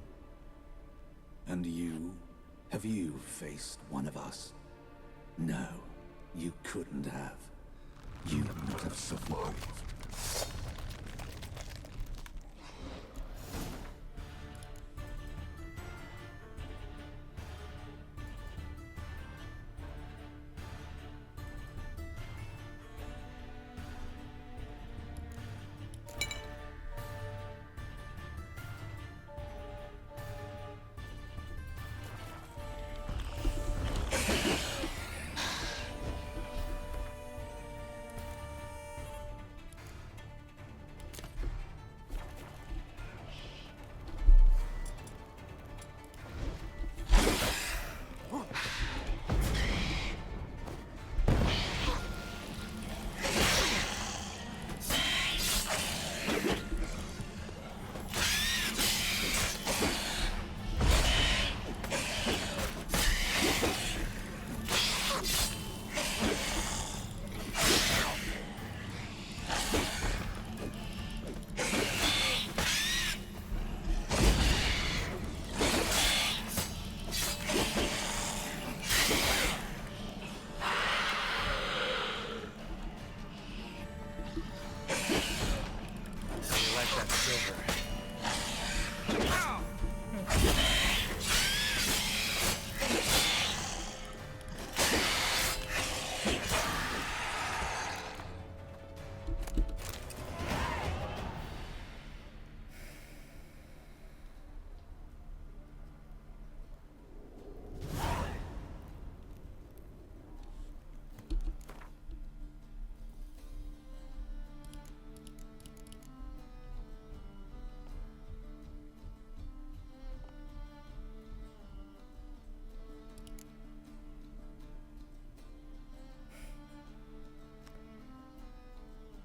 And you? Have you faced one of us? No, you couldn't have. You would not have survived.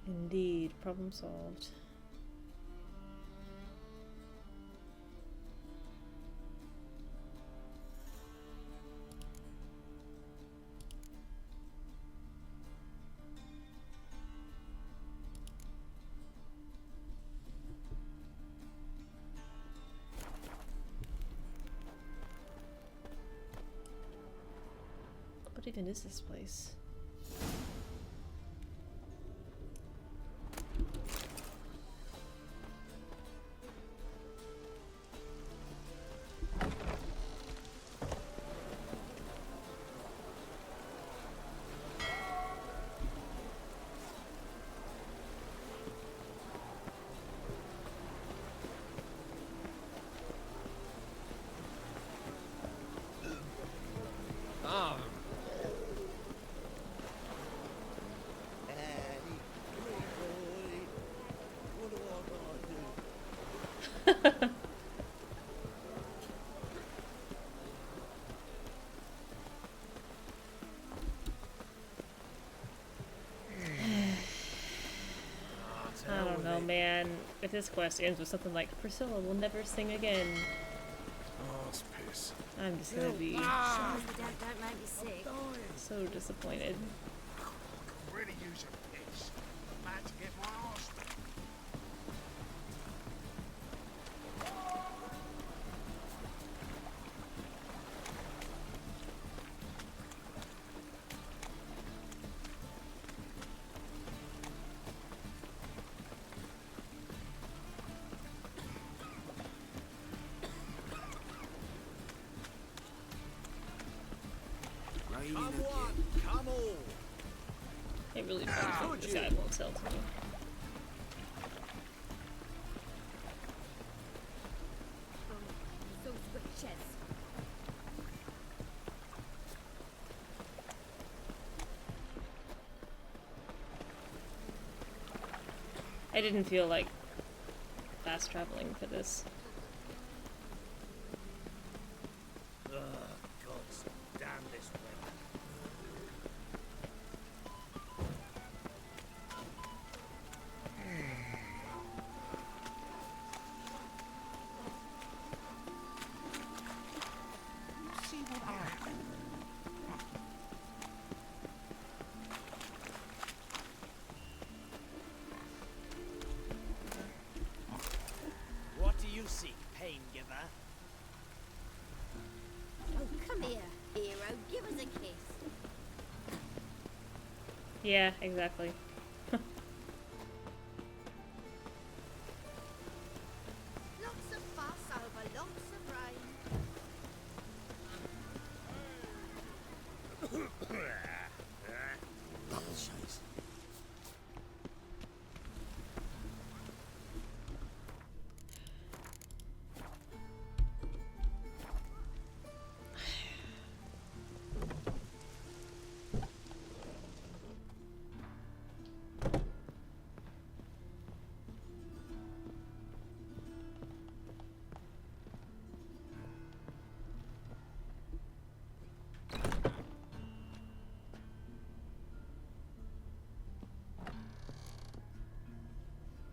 Indeed, problem solved. What even is this place? I don't know, man. If this quest ends with something like Priscilla will never sing again. Oh, it's piss. I'm just gonna be Don't make me sick. so disappointed. Really use a piss. Mad to get my arse. Come one, come all. It really doesn't think this guy won't sell to me. Those witches. I didn't feel like fast traveling for this. Ugh, gods, damn this weather. See what happened. What do you seek, pain giver? Oh, come here, hero. Give us a kiss. Yeah, exactly. Lots of fuss over lots of rain. Double chase.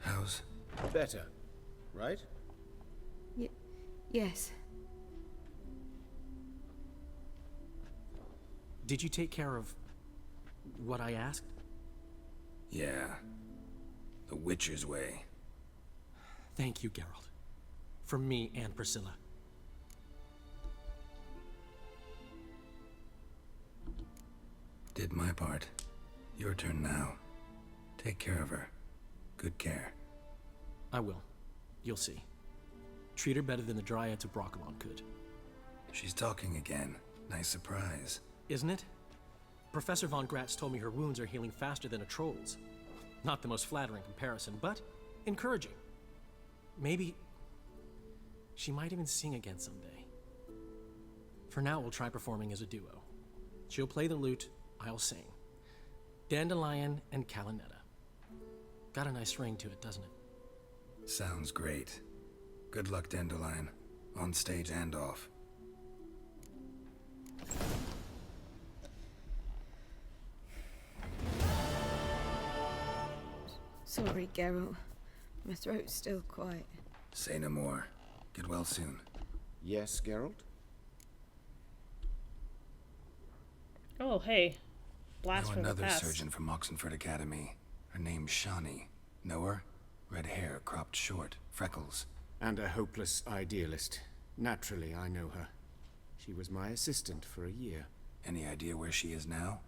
How's... Better, right? Yes. Did you take care of what I asked? Yeah. The Witcher's way. Thank you, Geralt. From me and Priscilla. Did my part. Your turn now. Take care of her. Good care. I will. You'll see. Treat her better than the Dryads of Broccolon could. She's talking again. Nice surprise. Isn't it? Professor von Gratz told me her wounds are healing faster than a troll's. Not the most flattering comparison, but encouraging. Maybe she might even sing again someday. For now, we'll try performing as a duo. She'll play the lute, I'll sing. Dandelion and Calinetta. Got a nice ring to it, doesn't it? Sounds great. Good luck, Dandelion. On stage and off. Sorry, Geralt. My throat's still quite... Say no more. Get well soon. Yes, Geralt? Oh, hey. Blast Know from the another past. surgeon from Oxenford Academy. Her name's Shawnee. Know her? Red hair, cropped short, freckles. And a hopeless idealist. Naturally, I know her. She was my assistant for a year. Any idea where she is now?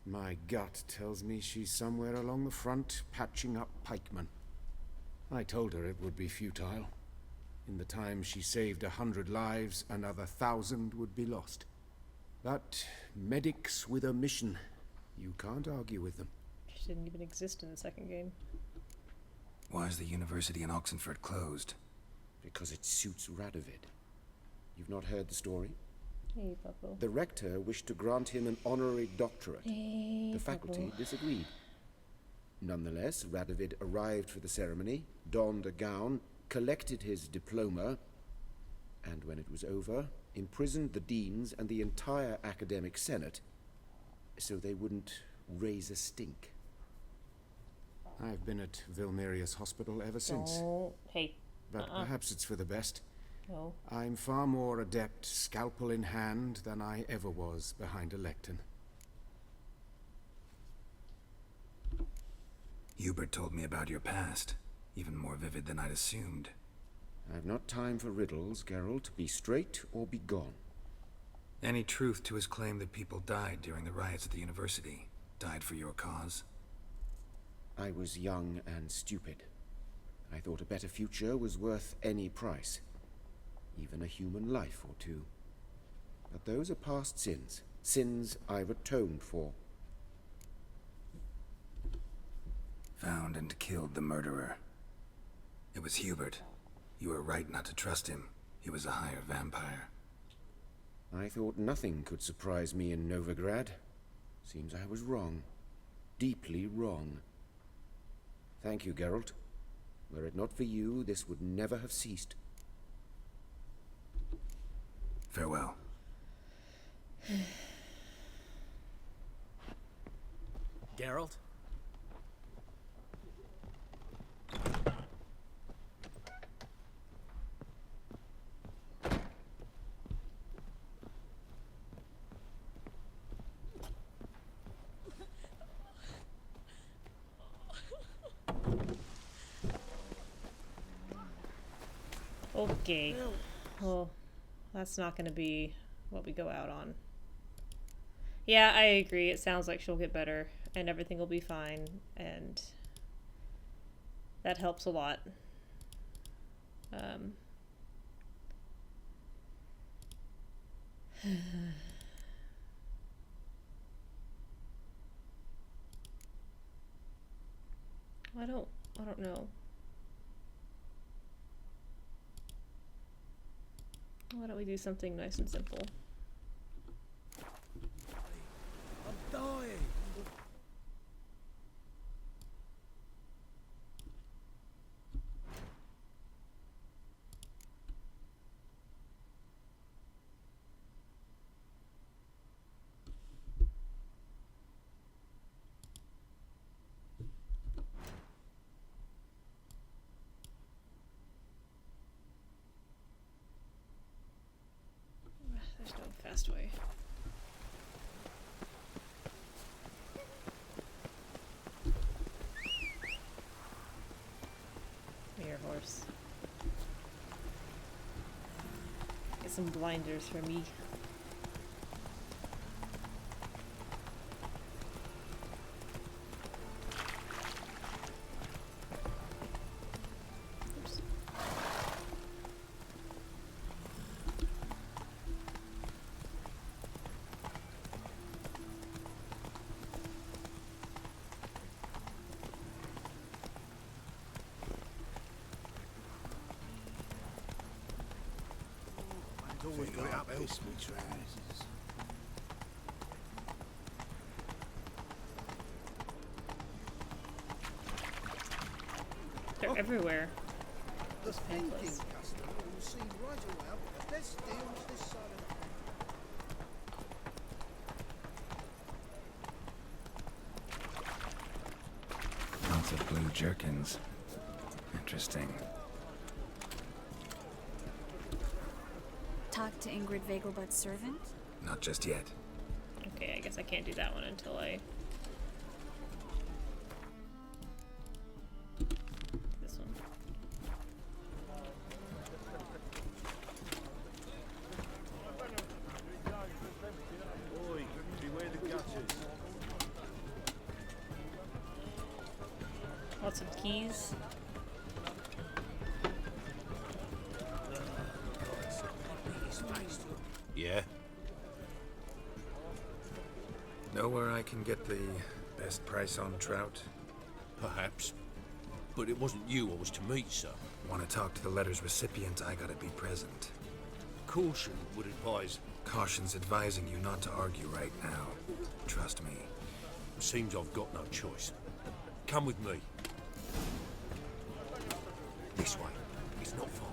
My gut tells me she's somewhere along the front, patching up pikemen. I told her it would be futile. In the time she saved 100 lives, another 1,000 would be lost. But medics with a mission. You can't argue with them. She didn't even exist in the second game. Why is the university in Oxenford closed? Because it suits Radovid. You've not heard the story? Hey, Papa. The rector wished to grant him an honorary doctorate. Hey, The faculty Papa. disagreed. Nonetheless, Radovid arrived for the ceremony, donned a gown, collected his diploma, and when it was over, imprisoned the deans and the entire academic senate so they wouldn't raise a stink. I've been at Vilmerius Hospital ever since. Hey. But perhaps it's for the best. Oh. I'm far more adept scalpel in hand than I ever was behind a lectern. Hubert told me about your past, even more vivid than I'd assumed. I've not time for riddles, Geralt. Be straight or be gone. Any truth to his claim that people died during the riots at the university? Died for your cause? I was young and stupid. I thought a better future was worth any price. Even a human life or two. But those are past sins. Sins I've atoned for. Found and killed the murderer. It was Hubert. You were right not to trust him. He was a higher vampire. I thought nothing could surprise me in Novigrad. Seems I was wrong. Deeply wrong. Thank you, Geralt. Were it not for you, this would never have ceased. Farewell. Geralt? Okay. Well, that's not going to be what we go out on. Yeah, I agree. It sounds like she'll get better and everything will be fine, and that helps a lot. I don't know. Why don't we do something nice and simple? I'm dying. There's no fast way. Here, horse. Get some blinders for me. Always got it up else me trousers. They're everywhere. The Those thinking pamphlets. customer will see right away what the best deals this side of Lots of blue jerkins. Interesting. Talk to Ingrid Vegelbud's servant? Not just yet. Okay, I guess I can't do that one until I... This one. Oi, beware the gutters. Lots of keys. Yeah? Know where I can get the best price on trout? Perhaps. But it wasn't you I was to meet, sir. Want to talk to the letter's recipient, I gotta be present. Caution would advise. Caution's advising you not to argue right now. Trust me. Seems I've got no choice. Come with me. This way. It's not far.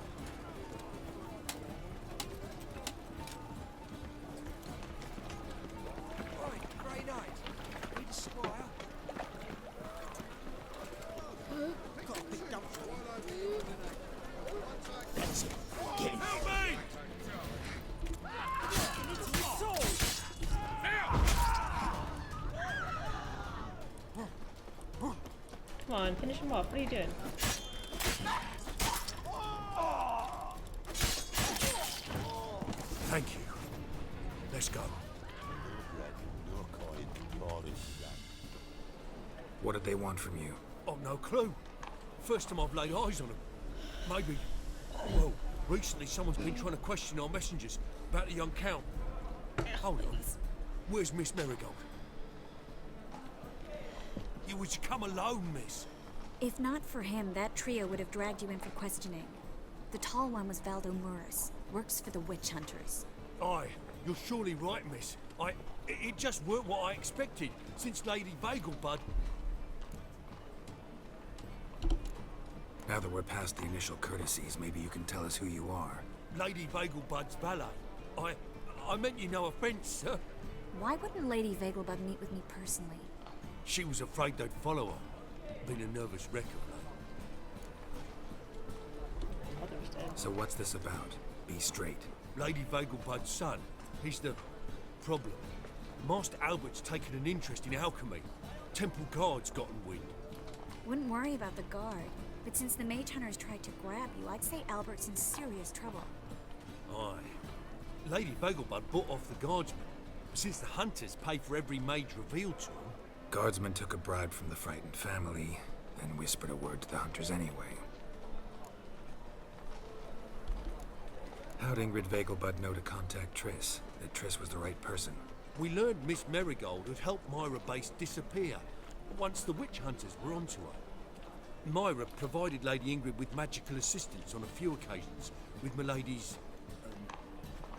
Grey Knight. Need a squire. Got a big dump for him. That's it. Get him. Come on, finish him off. What are you doing? Thank you. Let's go. What did they want from you? I've no clue. First time I've laid eyes on them. Maybe. Well, recently someone's been trying to question our messengers about the young count. Hold on. Where's Miss Marigold? You was to come alone, miss. If not for him, that trio would have dragged you in for questioning. The tall one was Valdo Muris, works for the witch hunters. Aye, you're surely right, miss. It just weren't what I expected, since Lady Bagelbud... Now that we're past the initial courtesies, maybe you can tell us who you are. Lady Bagelbud's valet. I meant you no offence, sir. Why wouldn't Lady Vegelbud meet with me personally? She was afraid they'd follow her. Been a nervous wreck of late. So what's this about? Be straight. Lady Vegelbud's son. He's the problem. Master Albert's taken an interest in alchemy. Temple guards gotten wind. Wouldn't worry about the guard, but since the mage hunters tried to grab you, I'd say Albert's in serious trouble. Aye. Lady Vegelbud bought off the guardsmen, since the hunters pay for every mage revealed to them. Guardsmen took a bribe from the frightened family, and whispered a word to the hunters anyway. How'd Ingrid Vegelbud know to contact Triss? That Triss was the right person? We learned Miss Marigold had helped Myra Base disappear once the witch hunters were onto her. Myra provided Lady Ingrid with magical assistance on a few occasions with Milady's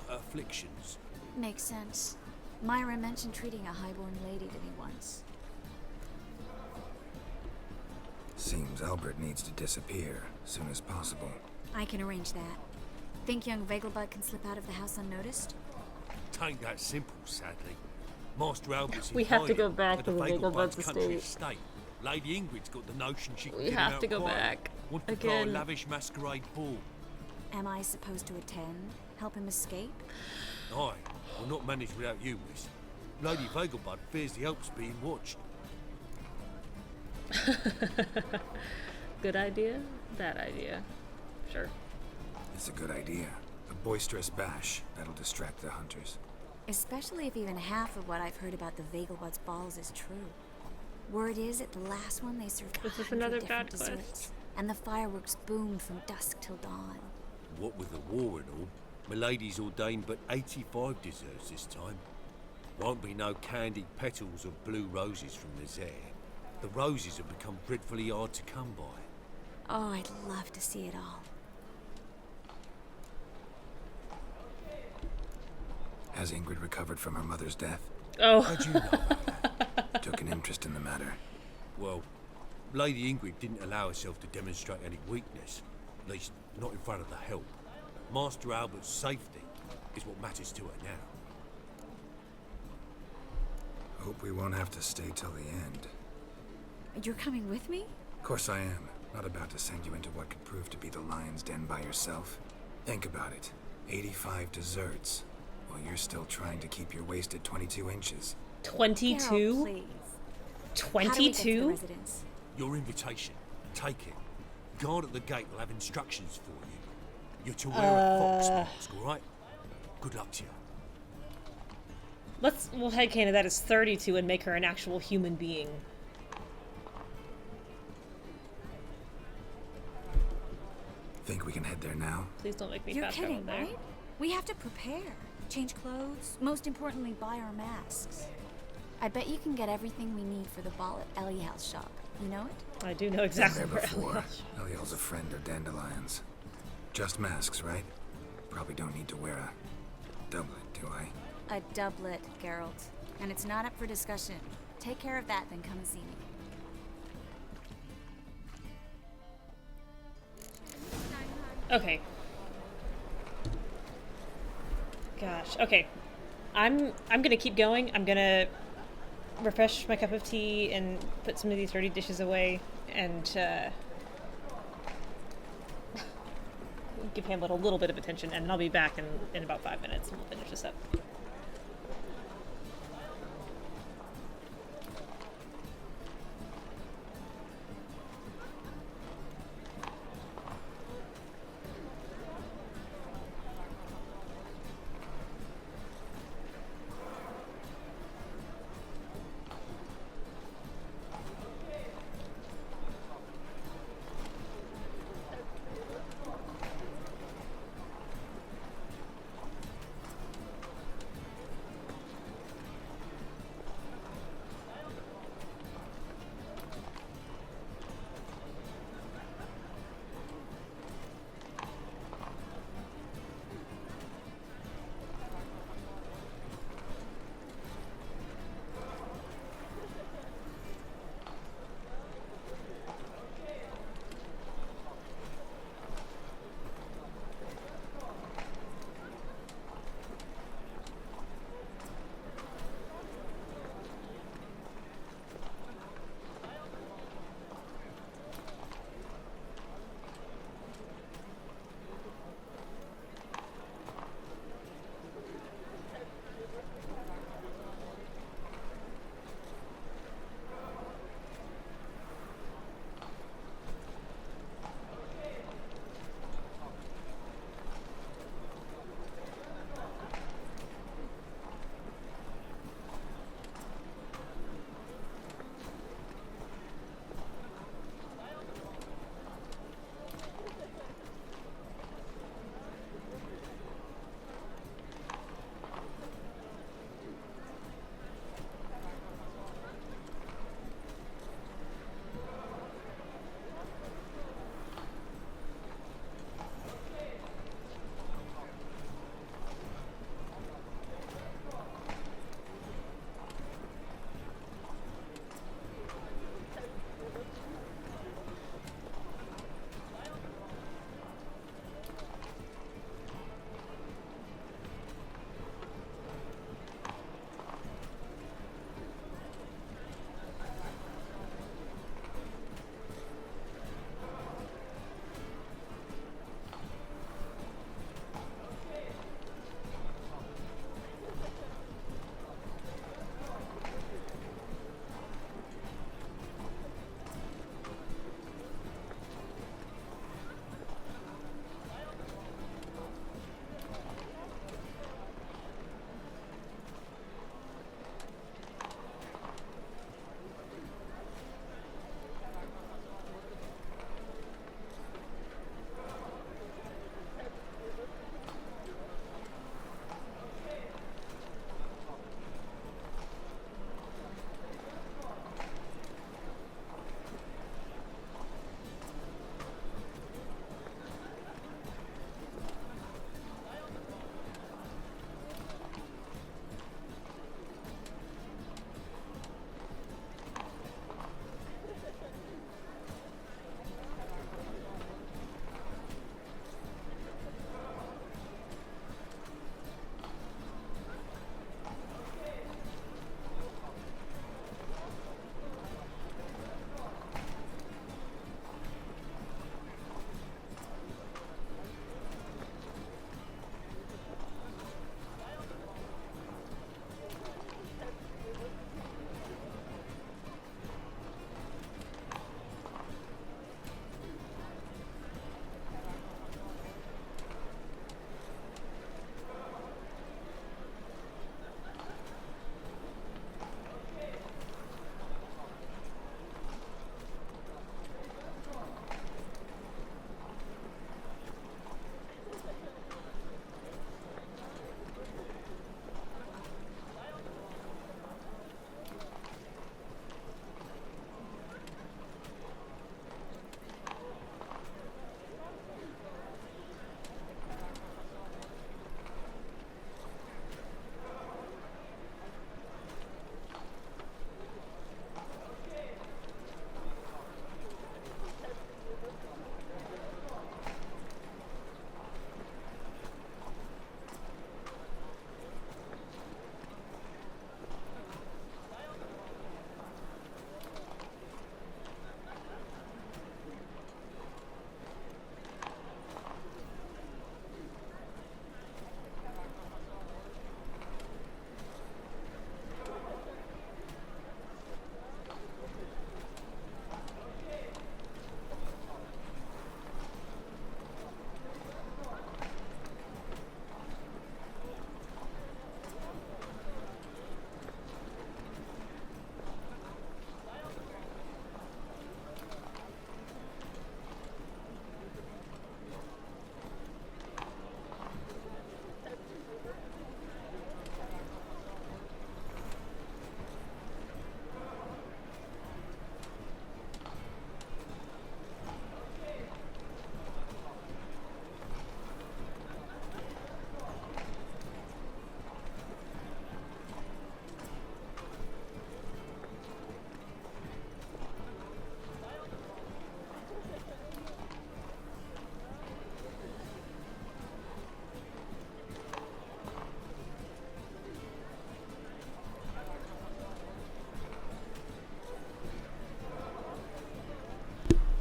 afflictions. Makes sense. Myra mentioned treating a highborn lady to me once. Seems Albert needs to disappear as soon as possible. I can arrange that. Think young Vegelbud can slip out of the house unnoticed? Tain't that simple, sadly. Master Albert's We have to go back to the Vegelbud's country estate. estate. Lady Ingrid's got the notion she can We get him have out to go quiet. back. Want to throw a Again. lavish masquerade ball. Am I supposed to attend? Help him escape? Aye, we'll not manage without you, miss. Lady Vegelbud fears the Alps being watched. Good idea? Bad idea. Sure. It's a good idea. A boisterous bash that'll distract the hunters. Especially if even half of what I've heard about the Vegelbud's balls is true. Word is, at the last one they served Is this 100 another different bad quest? desserts, and the fireworks boomed from dusk till dawn. What with the war and all, Milady's ordained but 85 desserts this time. Won't be no candied petals of blue roses from the Zare. The roses have become dreadfully hard to come by. Oh, I'd love to see it all. Has Ingrid recovered from her mother's death? Oh. How'd you know about that? Took an interest in the matter. Well, Lady Ingrid didn't allow herself to demonstrate any weakness. At least, not in front of the help. Master Albert's safety is what matters to her now. Hope we won't have to stay till the end. You're coming with me? Of course I am. Not about to send you into what could prove to be the lion's den by yourself. Think about it. 85 desserts. While you're still trying to keep your waist at 22 inches. 22? Carol, please. How do we get to the 22? residence? Your invitation. Take it. Guard at the gate will have instructions for you. You're to wear a fox mask, alright? Good luck to you. We'll headcanon that as 32 and make her an actual human being. Think we can head there now? Please don't make me You're fast travel kidding, there. right? We have to prepare. Change clothes. Most importantly, buy our masks. I bet you can get everything we need for the ball at Eliel's shop. You know it? I do know exactly Been where there before. Eliel's. Eliel's a friend of Dandelion's. Just masks, right? Probably don't need to wear a doublet, do I? A doublet, Geralt. And it's not up for discussion. Take care of that, then come and see me. Okay. Gosh. Okay. I'm gonna keep going. I'm gonna refresh my cup of tea and put some of these dirty dishes away and give Hamlet a little bit of attention, and I'll be back in about 5 minutes and we'll finish this up.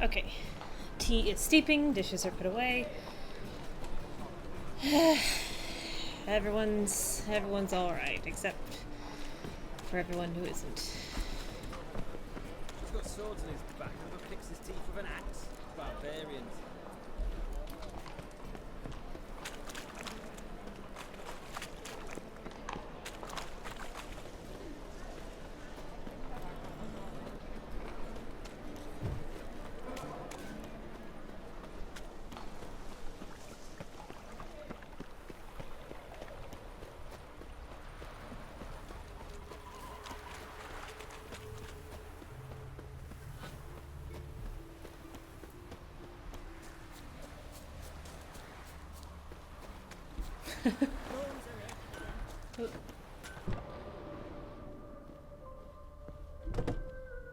Okay. Tea is steeping, dishes are put away. Everyone's alright, except for everyone who isn't. He's got swords in his back. Never picks his teeth with an axe. Barbarians.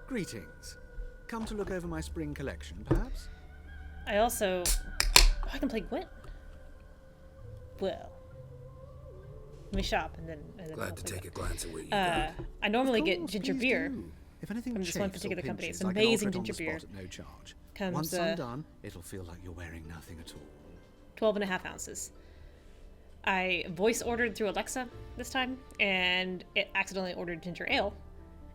Greetings. Come to look over my spring collection, perhaps? I also... Oh, I can play Gwent? Well... Let me shop and then Glad to take a glance at what you got. I normally get ginger beer If anything from this one chafes or particular company. It's pinches, I can amazing offer it on ginger the beer. spot at no charge. Comes, Once I'm done, it'll feel like you're wearing nothing at all. 12.5 ounces. I voice ordered through Alexa this time, and it accidentally ordered ginger ale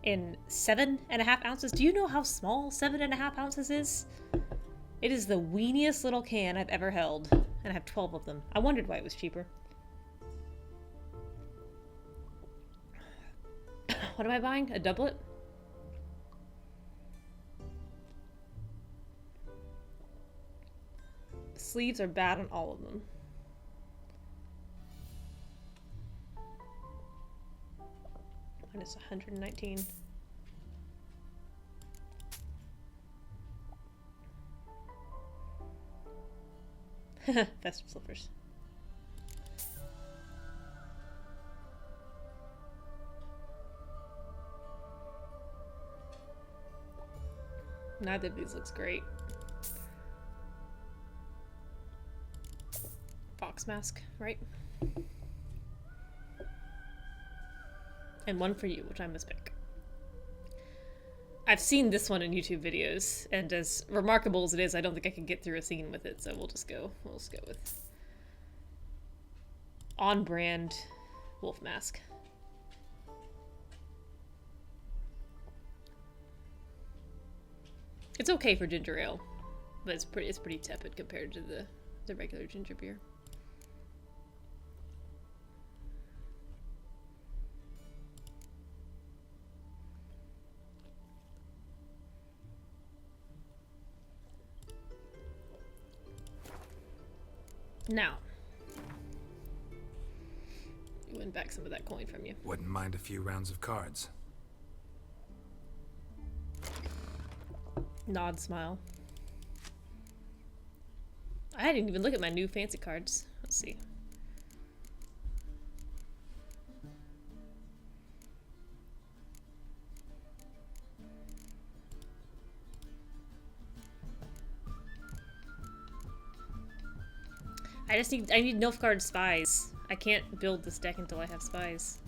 in 7.5 ounces. Do you know how small 7.5 ounces is? It is the weeniest little can I've ever held, and I have 12 of them. I wondered why it was cheaper. What am I buying? A doublet? The sleeves are bad on all of them. Minus 119. Festive slippers. Neither of these looks great. Fox mask, right? And one for you, which I must pick. I've seen this one in YouTube videos, and as remarkable as it is, I don't think I can get through a scene with it, so we'll just go with on-brand wolf mask. It's okay for ginger ale, but it's pretty tepid compared to the regular ginger beer. Now, you win back some of that coin from you. Wouldn't mind a few rounds of cards. Nod, smile. I didn't even look at my new fancy cards. Let's see. I need Nilfgaard spies. I can't build this deck until I have spies.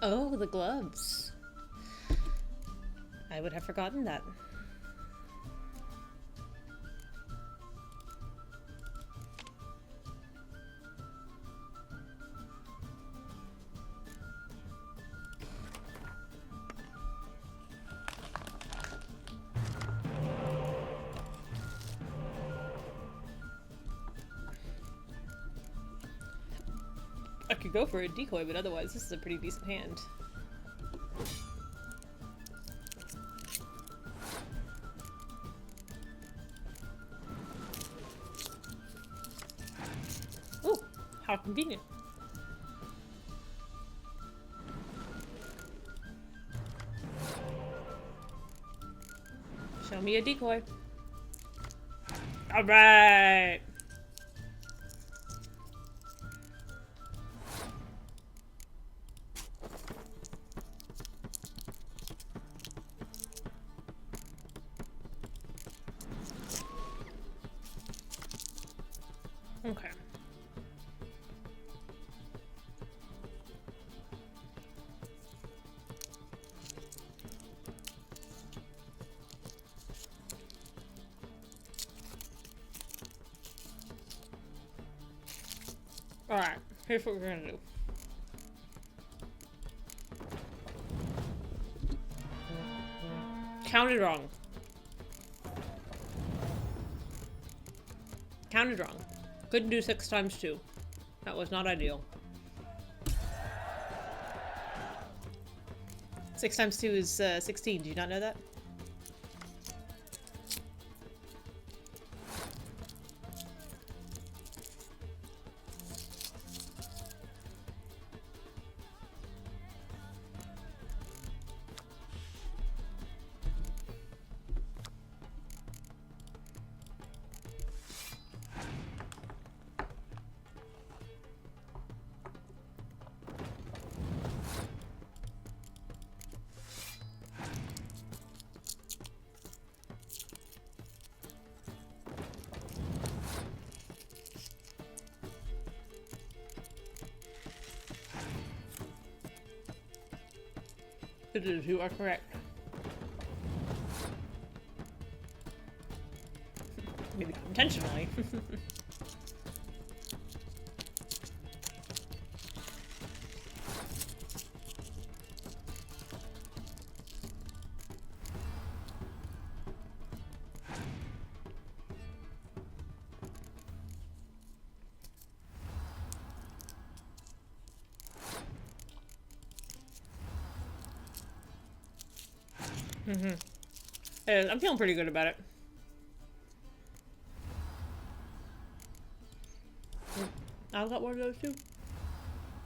Oh, the gloves. I would have forgotten that. I could go for a decoy, but otherwise this is a pretty decent hand. Ooh, how convenient. Show me a decoy. All right. Alright, here's what we're gonna do. Counted wrong. Counted wrong. Couldn't do 6 times 2. That was not ideal. 6 times 2 is 16. Do you not know that? It is, you are correct. Maybe not intentionally. I'm feeling pretty good about it. I got one of those too.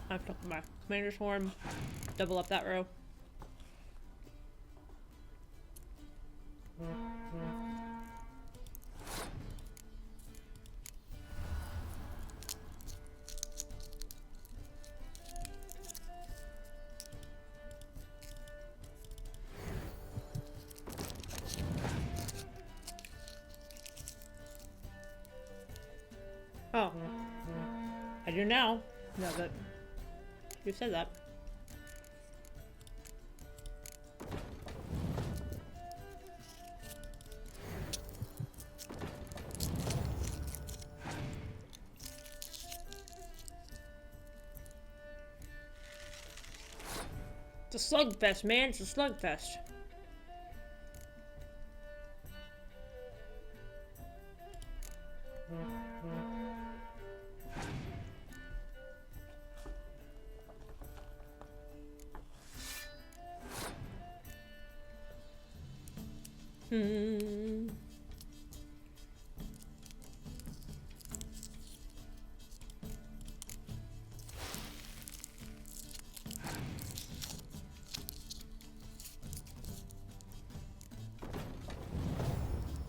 I've took my commander's horn, double up that row. Oh, I do now. No, but you said that. It's a slugfest, man. It's a slugfest.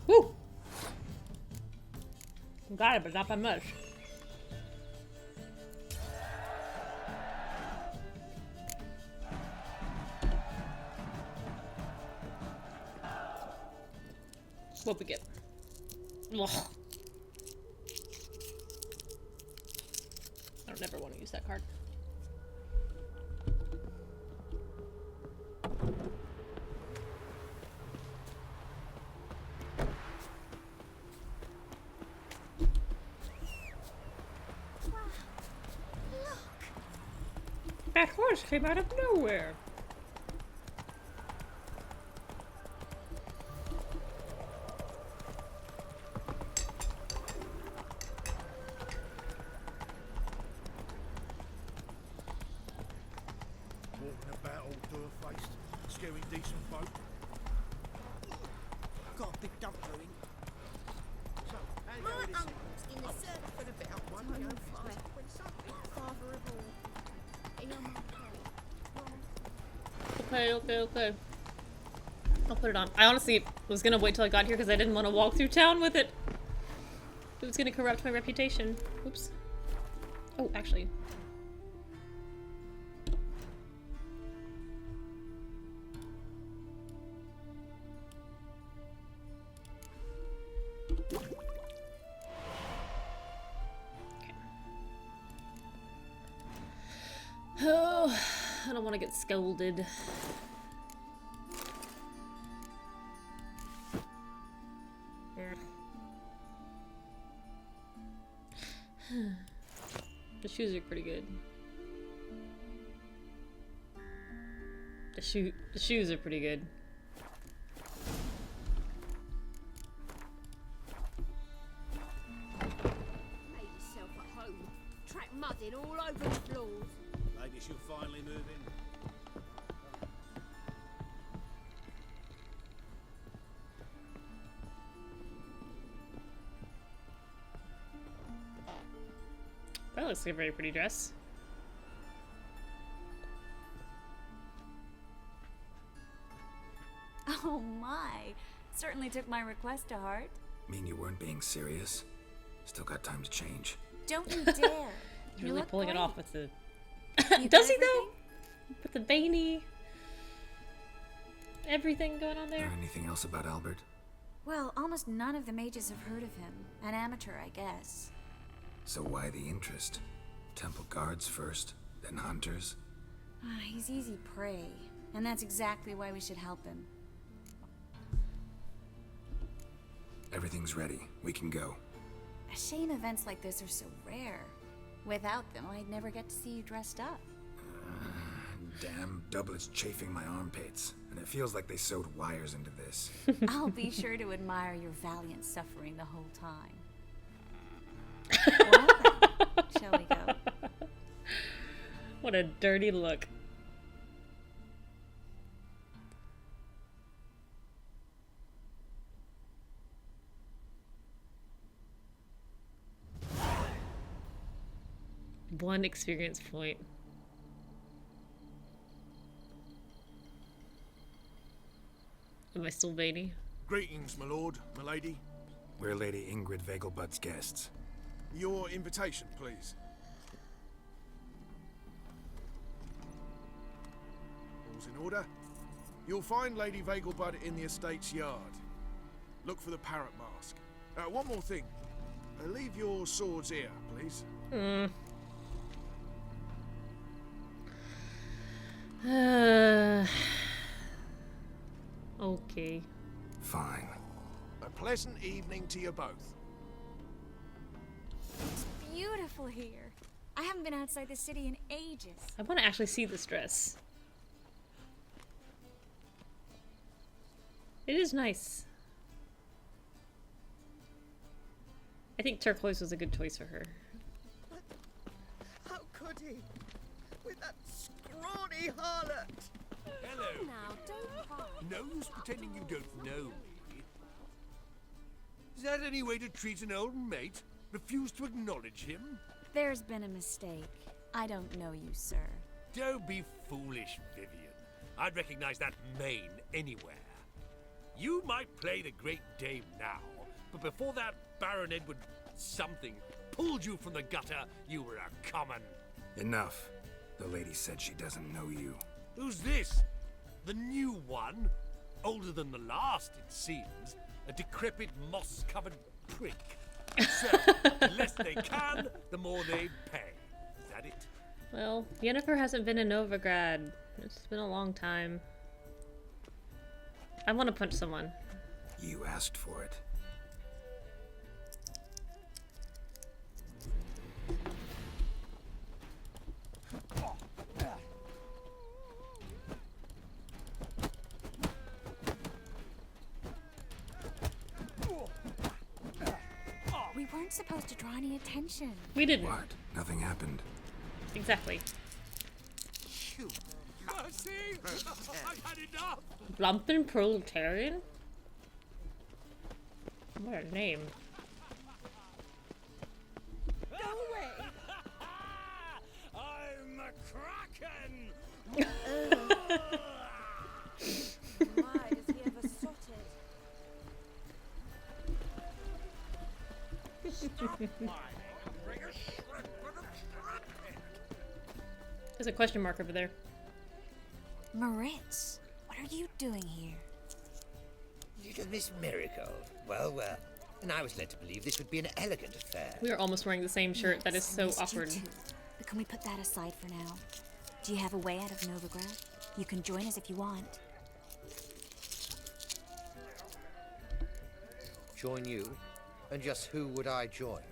Woo! Got it, but not by much. What we get? Ugh. I don't ever want to use that card. That horse came out of nowhere. Walking about all door-faced, scaring decent folk. Got a big dump going. So, My uncle's in the service for about 105 when something father of all. Are you on my Okay. I'll put it on. I honestly was gonna wait till I got here because I didn't want to walk through town with it. It was gonna corrupt my reputation. Oops. Oh, actually. Oh, I don't want to get scolded. Just shoes are pretty good. The shoes are pretty good. Made yourself at home. Track mudding all over the floors. Maybe she'll finally move in. That looks like a very pretty dress. Oh my. Certainly took my request to heart. Mean you weren't being serious? Still got time to change. Don't you dare. You're really look pulling great. it off with the... You Does got he though? With the veiny... everything going on there? Anything else about Albert? Well, almost none of the mages have heard of him. An amateur, I guess. So why the interest? Temple guards first, then hunters? He's easy prey. And that's exactly why we should help him. Everything's ready. We can go. A shame events like this are so rare. Without them, I'd never get to see you dressed up. Damn doublets chafing my armpits. And it feels like they sewed wires into this. I'll be sure to admire your valiant suffering the whole time. Well then, shall we go? What a dirty look. One experience point. Am I still veiny? Greetings, my lord, my lady. We're Lady Ingrid Vegelbud's guests. Your invitation, please. All's in order. You'll find Lady Vegelbud in the estate's yard. Look for the parrot mask. One more thing. Leave your swords here, please. Okay. Fine. A pleasant evening to you both. It's beautiful here. I haven't been outside the city in ages. I want to actually see this dress. It is nice. I think turquoise was a good choice for her. How could he? With that scrawny harlot! Hello. Now, don't cry. No use pretending you don't know me. Is that any way to treat an old mate? Refuse to acknowledge him? There's been a mistake. I don't know you, sir. Don't be foolish, Vivian. I'd recognize that mane anywhere. You might play the Great Dame now, but before that Baron Edward something pulled you from the gutter, you were a common. Enough. The lady said she doesn't know you. Who's this? The new one? Older than the last, it seems. A decrepit, moss-covered prick. So, the less they can, the more they pay. Is that it? Well, Yennefer hasn't been in Novigrad. It's been a long time. I want to punch someone. You asked for it. We weren't supposed to draw any attention. We didn't. What? Nothing happened. Exactly. Mercy! I've had enough! Blumpin' proletarian? What a name. Go away! I'm a kraken! Why does he ever sot it? There's a question mark over there. Moritz, what are you doing here? Little Miss Miracle. Well, well. And I was led to believe this would be an elegant affair. We are almost wearing the same shirt. That is so Missed you awkward. too. But can we put that aside for now? Do you have a way out of Novigrad? You can join us if you want. Join you? And just who would I join?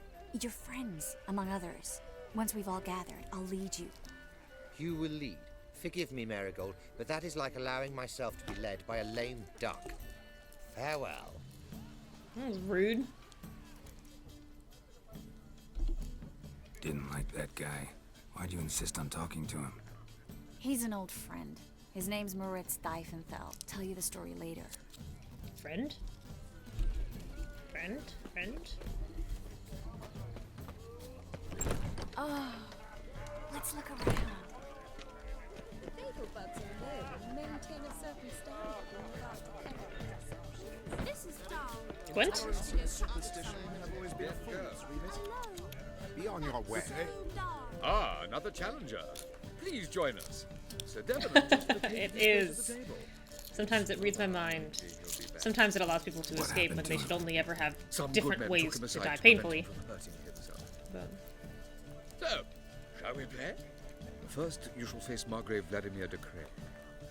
Your friends, among others. Once we've all gathered, I'll lead you. You will lead. Forgive me, Marigold, but that is like allowing myself to be led by a lame duck. Farewell. That was rude. Didn't like that guy. Why'd you insist on talking to him? He's an old friend. His name's Moritz Diefenthal. Tell you the story later. Friend? Friend? Oh, let's look around. Bagel bugs are low and maintain a certain standard in regard to chemical. This is down. Gwent? Superstition have always been fools, Remus. Be on your way. Ah, another challenger. Please join us. Sir Devon just It is. Sometimes it reads my mind. Sometimes it allows people to escape when they should only ever have different ways to die painfully. But... So, shall we play? First, you shall face Margrave Vladimir de Cray.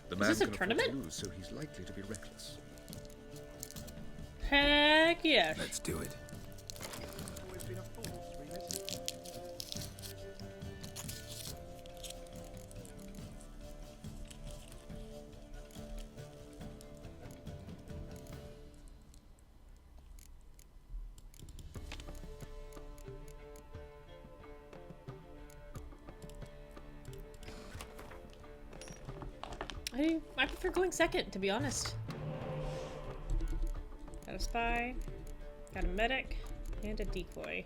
The Is man this a can afford tournament? to lose, so he's likely to be reckless. Heck yeah. Let's do it. Always been a fool, Remus. I prefer going second, to be honest. Got a spy, got a medic, and a decoy.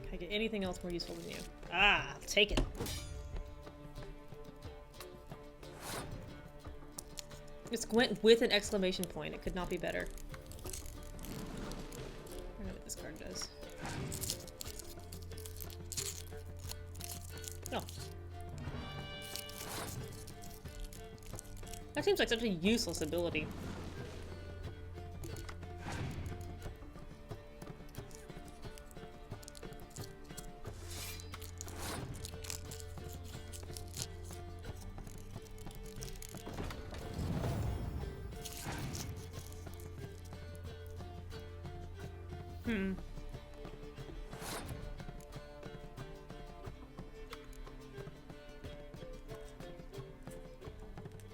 Can I get anything else more useful than you? Ah, I'll take it. It's Gwent with an exclamation point. It could not be better. I don't know what this card does. Oh. That seems like such a useless ability.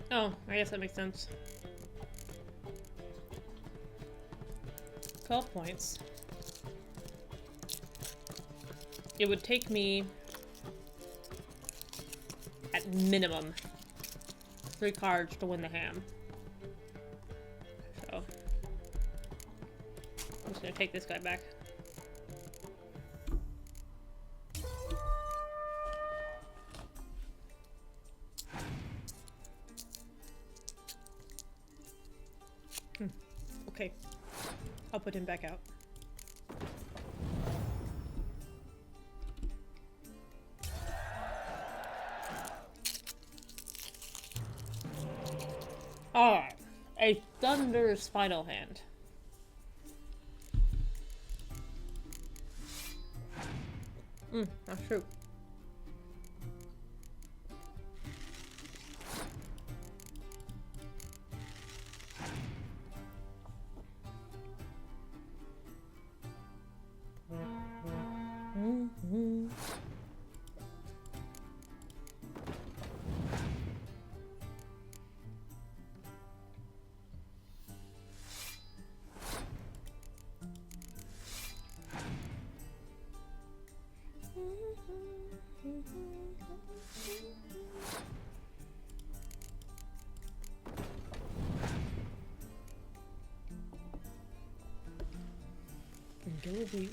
Oh, I guess that makes sense. 12 points. It would take me, at minimum, 3 cards to win the ham. So, I'm just gonna take this guy back. Okay, I'll put him back out. Alright, a Thunder's final hand. That's true. Go we will.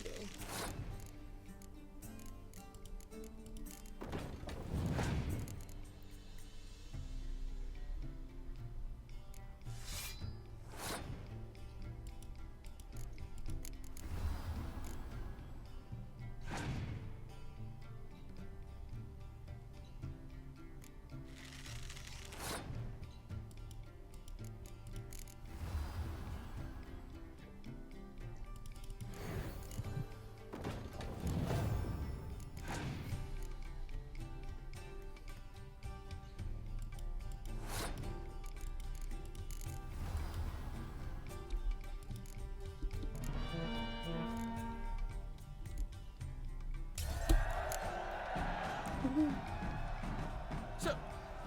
So,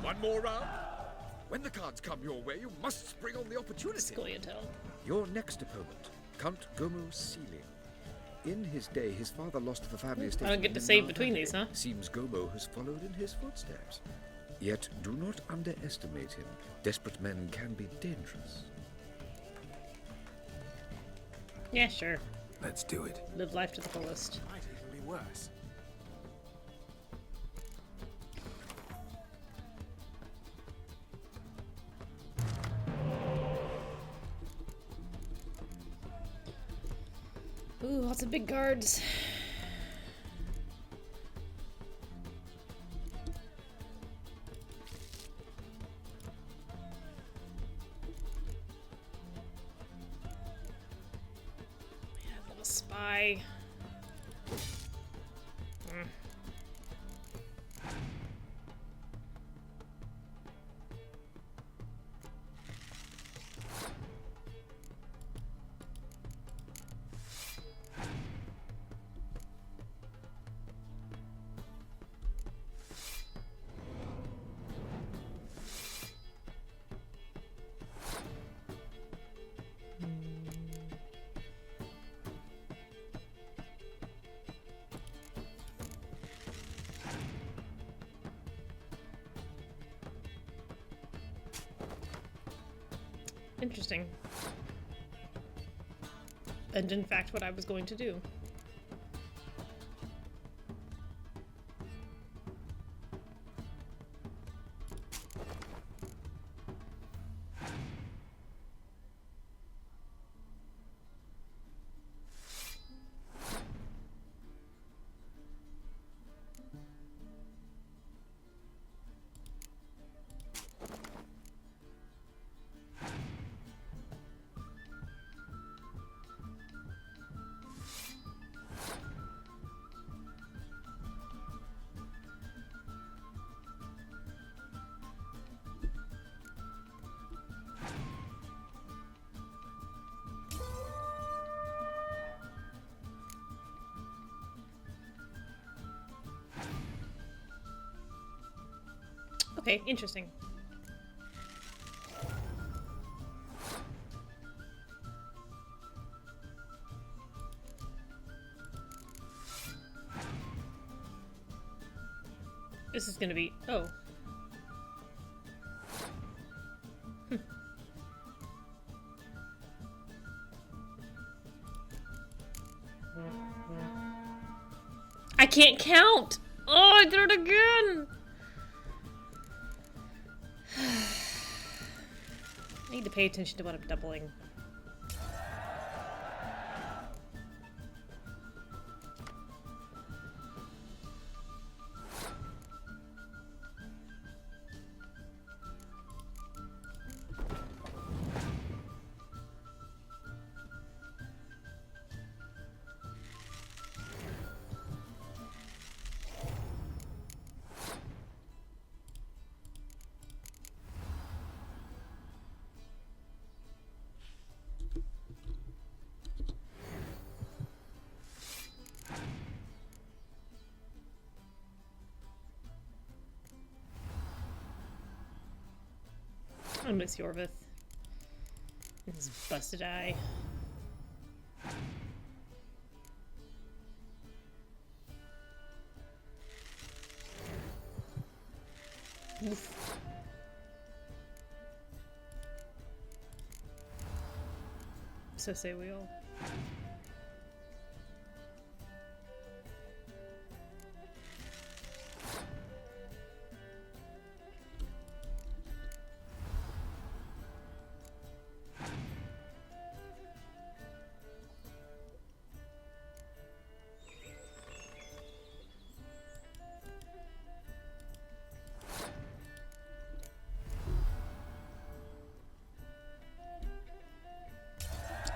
one more round. When the cards come your way, you must spring on the opportunity. Your next opponent, Count Gomo Sealing. In his day, his father lost the family estate. I don't get to save between these, huh? Seems Gomo has followed in his footsteps. Yet, do not underestimate him. Desperate men can be dangerous. Yeah, sure. Let's do it. Live life to the fullest. Might even be worse. Ooh, lots of big guards. Yeah, little spy. Interesting. And in fact, what I was going to do. Okay, interesting. This is gonna be... oh. I can't count! Oh, I did it again! I need to pay attention to what I'm doubling. I miss Yorvith. His busted eye. Oof. So say we all.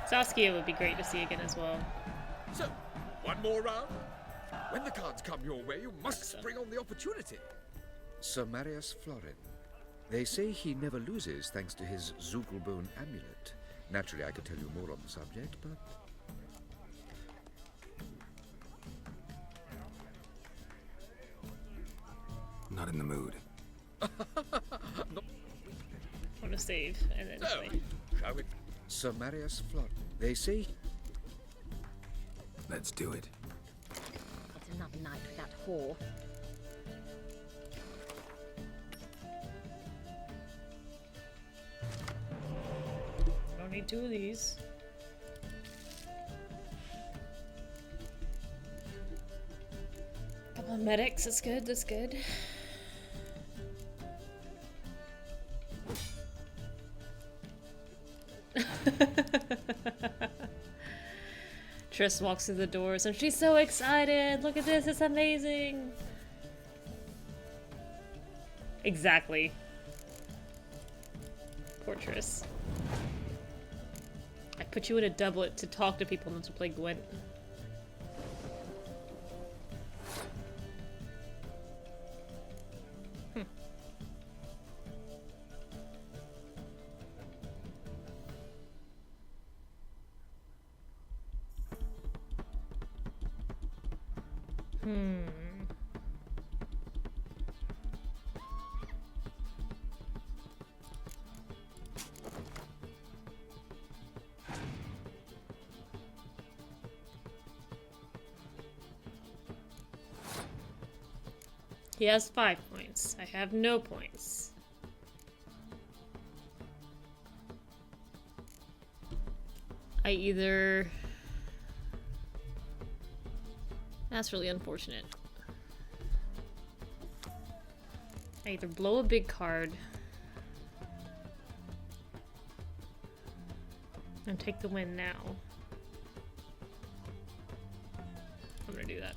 Saskia would be great to see again as well. So, one more round. When the cards come your way, you must spring on the opportunity. Sir Marius Florin. They say he never loses thanks to his Zugelbone amulet. Naturally, I could tell you more on the subject, but... Not in the mood. Want to save and then So, play. shall we? Sir Marius Flood. They say. Let's do it. It's another night with that whore. I don't need two of these. Couple of medics, that's good, that's good. Triss walks through the doors and she's so excited. Look at this, it's amazing. Exactly. Poor Triss. I put you in a doublet to talk to people, not to play Gwent. He has 5 points. I have no points. I either... That's really unfortunate. I either blow a big card and take the win now. I'm gonna do that.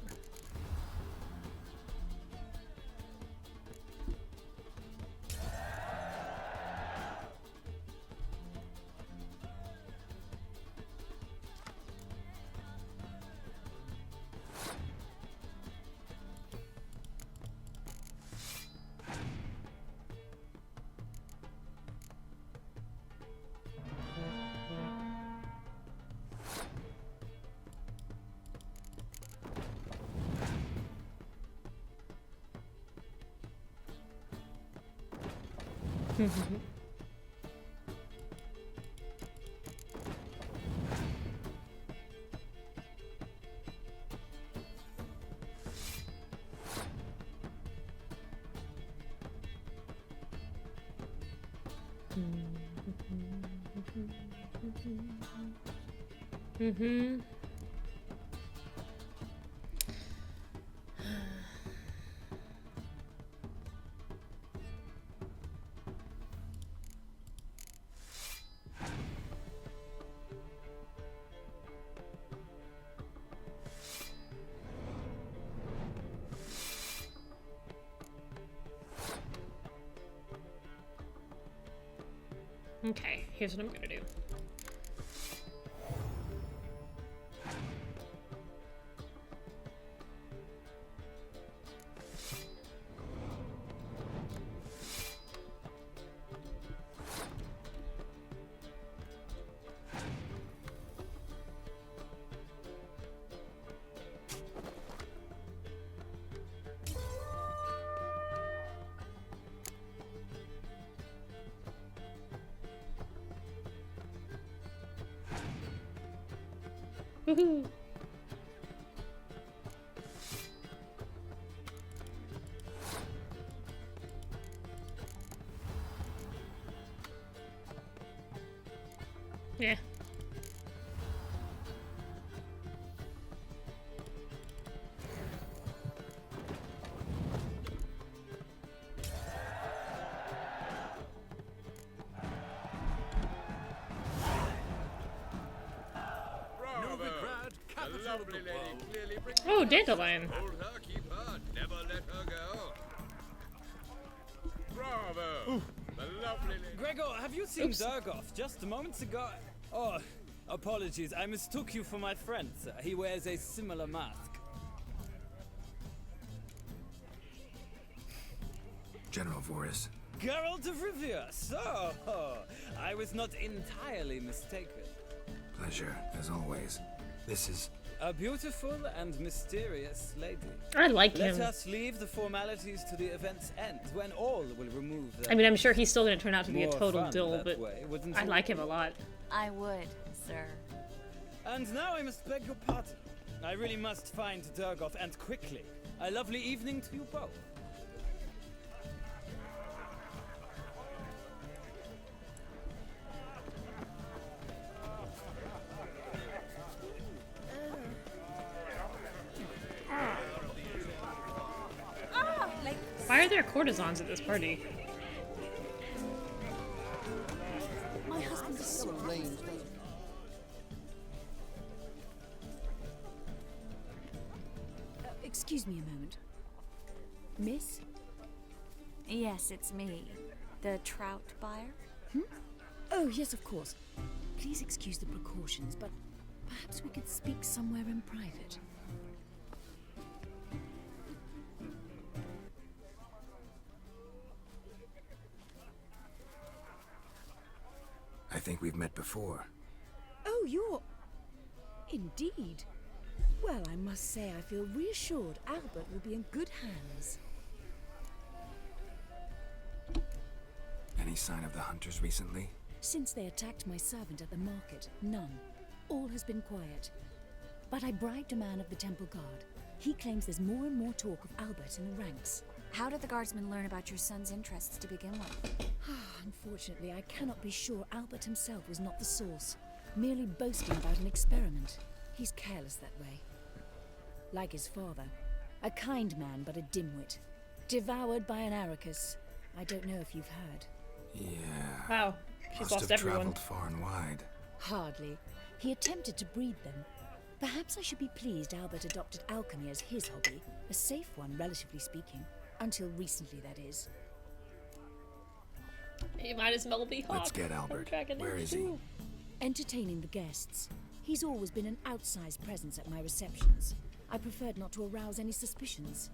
Mm-hmm. Okay, here's what I'm gonna do. Woohoo! Yeah. Oh, dandelion. Hold her, keep her, never let her go. Bravo! The lovely lady. Gregor, have you seen Zergoth just moments ago? Oh, apologies. I mistook you for my friend, sir. He wears a similar mask. General Voris. Geralt of Rivia. So, I was not entirely mistaken. Pleasure, as always. This is A beautiful and mysterious lady. I like him. Let us leave the formalities to the event's end, when all will remove their... I mean, I'm sure he's still going to turn out to be a More total fun dill, that but way, wouldn't I you? like him a lot. I would, sir. And now I must beg your pardon. I really must find Durgoth, and quickly. A lovely evening to you both. Why are there courtesans at this party? My husband is so lame. Excuse me a moment. Miss? Yes, it's me. The trout buyer? Oh, yes, of course. Please excuse the precautions, but perhaps we could speak somewhere in private. I think we've met before. Oh, you're... Indeed. Well, I must say I feel reassured Albert will be in good hands. Any sign of the hunters recently? Since they attacked my servant at the market, none. All has been quiet. But I bribed a man of the Temple Guard. He claims there's more and more talk of Albert in the ranks. How did the guardsmen learn about your son's interests to begin with? Unfortunately, I cannot be sure Albert himself was not the source, merely boasting about an experiment. He's careless that way. Like his father, a kind man but a dimwit, devoured by an Arrakis. I don't know if you've heard. Yeah. Wow, she's Must lost have everyone. traveled far and wide. Hardly. He attempted to breed them. Perhaps I should be pleased Albert adopted alchemy as his hobby, a safe one, relatively speaking. Until recently, that is. He might as well be Hawk. Let's get Albert. Where is he? Entertaining the guests. He's always been an outsized presence at my receptions. I preferred not to arouse any suspicions.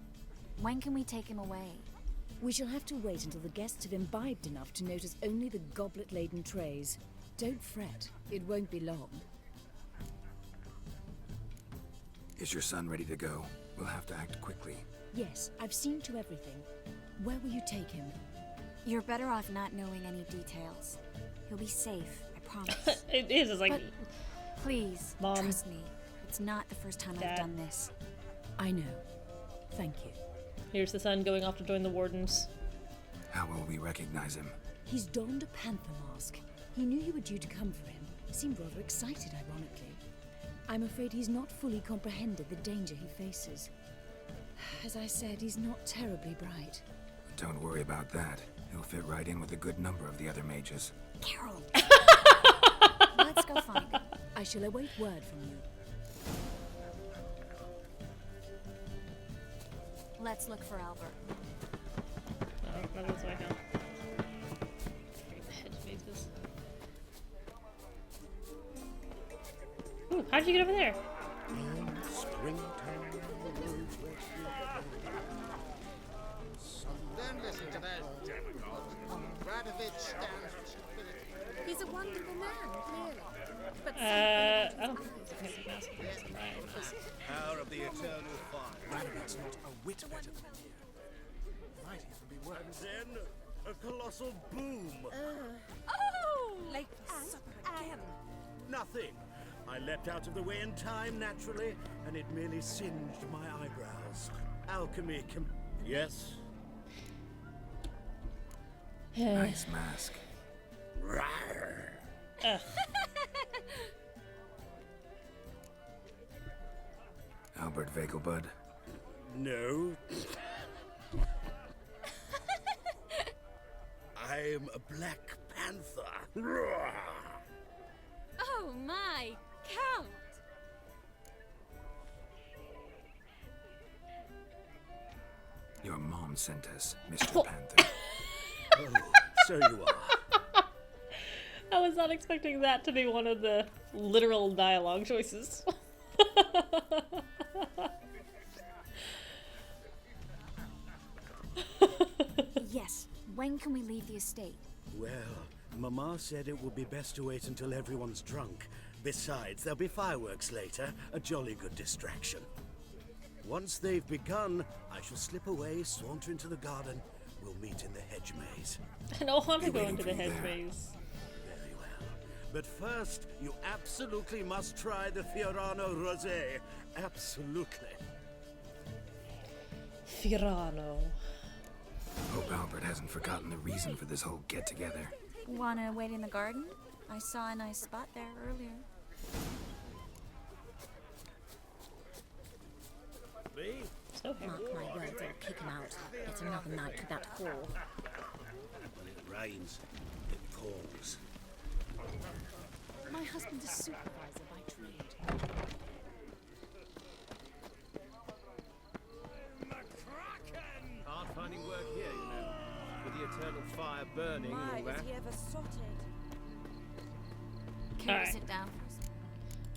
When can we take him away? We shall have to wait until the guests have imbibed enough to notice only the goblet-laden trays. Don't fret, it won't be long. Is your son ready to go? We'll have to act quickly. Yes, I've seen to everything. Where will you take him? You're better off not knowing any details. He'll be safe, I promise. It is, it's like... But please, Mom. trust me. It's not the first time I've done this. I know. Thank you. Here's the son going off to join the Wardens. How will we recognize him? He's donned a panther mask. He knew you were due to come for him. Seemed rather excited, ironically. I'm afraid he's not fully comprehended the danger he faces. As I said, he's not terribly bright. Don't worry about that. He'll fit right in with a good number of the other mages. Carol! Let's go find him. I shall await word from you. Let's look for Albert. Oh, not this way, huh? The hedge mazes. Ooh, how'd you get over there? Don't listen to those demagogues. Radovich stands for stupidity. He's a wonderful man, clearly. But I don't think it's a Power of the eternal fire. Radovid's not a whit better than you. Might even be worse. And then, a colossal boom. oh! Like again. Nothing. I leapt out of the way in time, naturally, and it merely singed my eyebrows. Alchemy can... Yes? Nice mask. Albert Vegelbud. No. I'm a Black Panther. Oh my, Count! Your mom sent us, Mr. Panther. Oh, so you are. I was not expecting that to be one of the literal dialogue choices. Yes, when can we leave the estate? Well, Mama said it would be best to wait until everyone's drunk. Besides, there'll be fireworks later, a jolly good distraction. Once they've begun, I shall slip away, saunter into the garden. We'll meet in the hedge maze. I don't want to go into the hedge maze. Very well. But first, you absolutely must try the Fiorano Rosé. Absolutely. Fiorano. Hope Albert hasn't forgotten the reason for this whole get-together. Wanna wait in the garden? I saw a nice spot there earlier. Me? Mark my words, I'll kick him out. It's another night with that whore. When it rains, it pours. My husband's a supervisor by trade. Hard finding work here, you know. With the eternal fire burning and all that. Is he ever sorted? Can Alright. you sit down for a second?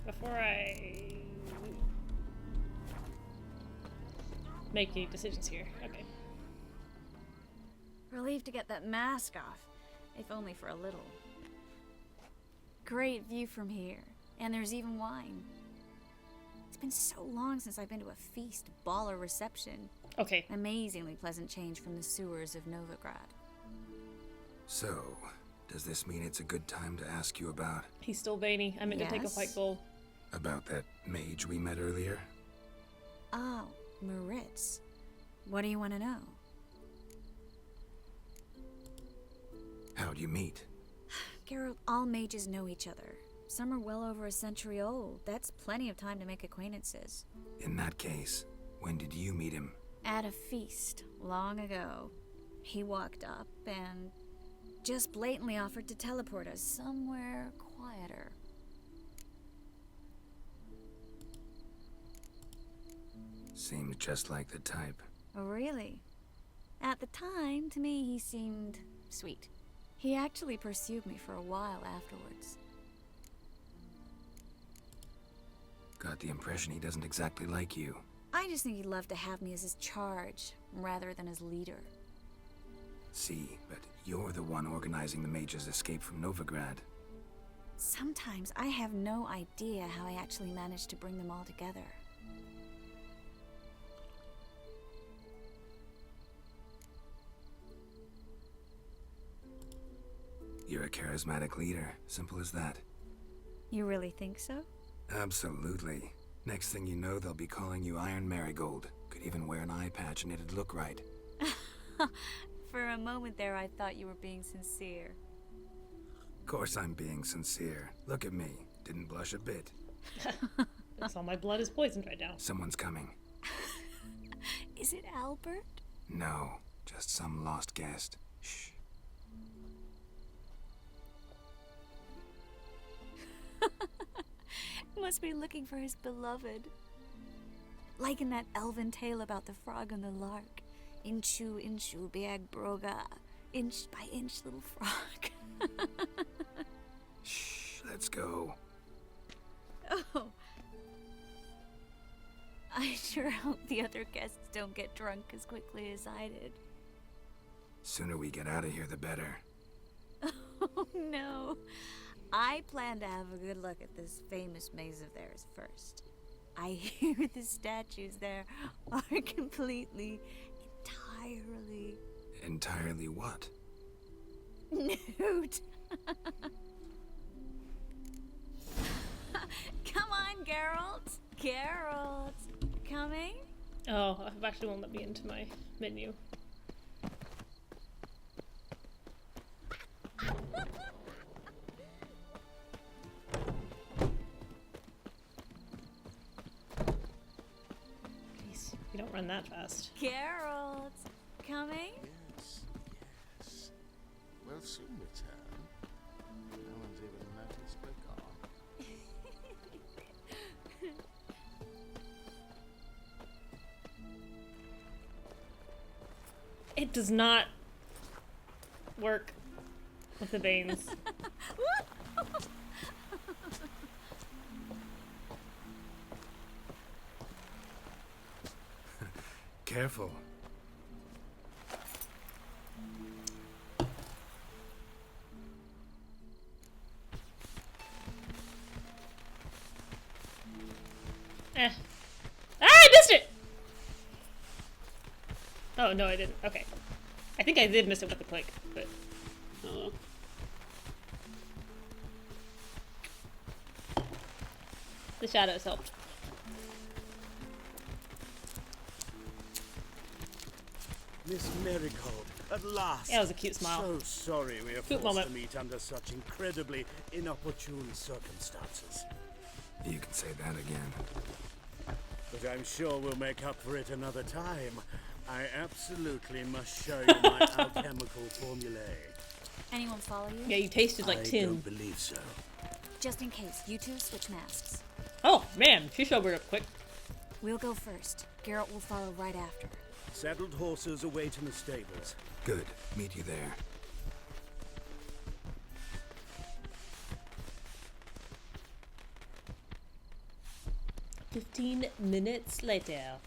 Before I make any decisions here. Okay. Relieved to get that mask off, if only for a little. Great view from here, and there's even wine. It's been so long since I've been to a feast, ball, or reception. Okay. Amazingly pleasant change from the sewers of Novigrad. So, does this mean it's a good time to ask you about... He's still veiny. I meant to take a white goal. About that mage we met earlier? Oh, Maritz. What do you want to know? How'd you meet? Geralt, all mages know each other. Some are well over a century old. That's plenty of time to make acquaintances. In that case, when did you meet him? At a feast, long ago. He walked up and just blatantly offered to teleport us somewhere quieter. Seemed just like the type. Oh, really? At the time, to me, he seemed sweet. He actually pursued me for a while afterwards. Got the impression he doesn't exactly like you. I just think he'd love to have me as his charge, rather than as leader. See, but you're the one organizing the mage's escape from Novigrad. Sometimes I have no idea how I actually managed to bring them all together. You're a charismatic leader. Simple as that. You really think so? Absolutely. Next thing you know, they'll be calling you Iron Marigold. Could even wear an eye patch and it'd look right. For a moment there, I thought you were being sincere. Of course I'm being sincere. Look at me. Didn't blush a bit. That's all my blood is poisoned right now. Someone's coming. Is it Albert? No, just some lost guest. Shh. Must be looking for his beloved. Like in that elven tale about the frog and the lark. Inchu, inchu, biag broga. Inch by inch, little frog. Shh, let's go. Oh. I sure hope the other guests don't get drunk as quickly as I did. Sooner we get out of here, the better. Oh no. I plan to have a good look at this famous maze of theirs first. I hear the statues there are entirely... Entirely what? nude. Come on, Geralt. Geralt. Coming? Oh, I've actually won't let me into my menu. Jeez, you don't run that fast. Geralt. Coming? Yes, yes. We'll soon return. No one's even noticed we're gone. It does not work with the veins. Careful. Ah, I missed it! Oh, no, I didn't. Okay. I think I did miss it with the click, but... Oh. The shadows helped. Miss Marigold, at last. Yeah, that was a cute smile. So sorry we are Cute forced moment. to meet under such incredibly inopportune circumstances. You can say that again. But I'm sure we'll make up for it another time. I absolutely must show you my alchemical formulae. Anyone follow you? Yeah, you tasted like tin. I don't believe so. Just in case, you two switch masks. Oh, man, she sobered up quick. We'll go first. Geralt will follow right after. Saddled horses await in the stables. Good. Meet you there. "15 minutes later.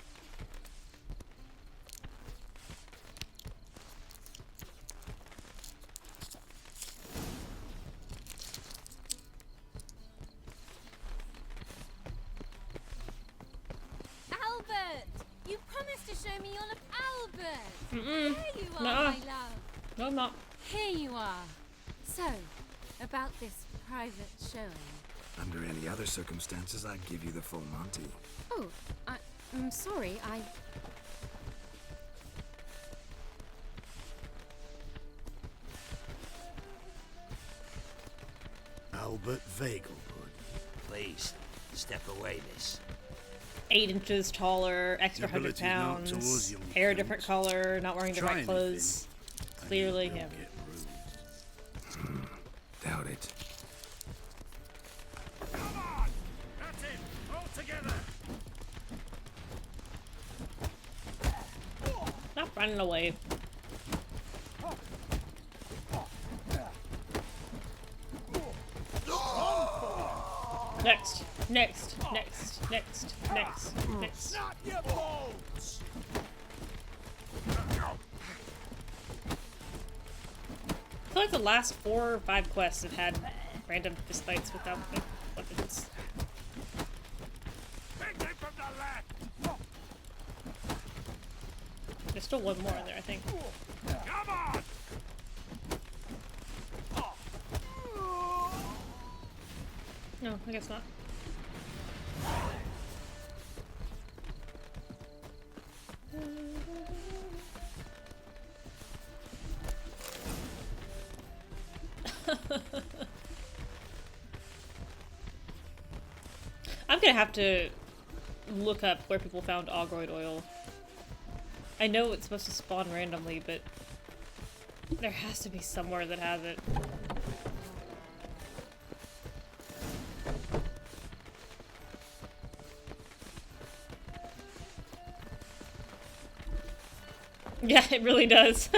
Albert! You promised to show me all of Albert! Mm-mm. There you are, Nuh-uh. my love. No, I'm not. Here you are. So, about this private showing. Under any other circumstances, I'd give you the full Monty. Oh, I'm sorry, Albert Vagelwood. Please, step away, miss. 8 inches taller, extra 100 Ability not towards pounds, young hair friends. different color, not wearing the Try right clothes. Clearly him. Doubt it. Come on! That's it! All together! Stop running away. Next, next, next, next, next, next. Not your bones! I feel like the last 4 or 5 quests have had random fistfights without weapons. From the left! There's still one more in there, I think. Come on! No, I guess not. I'm gonna have to look up where people found augroid oil. I know it's supposed to spawn randomly, but there has to be somewhere that has it. Yeah, it really does.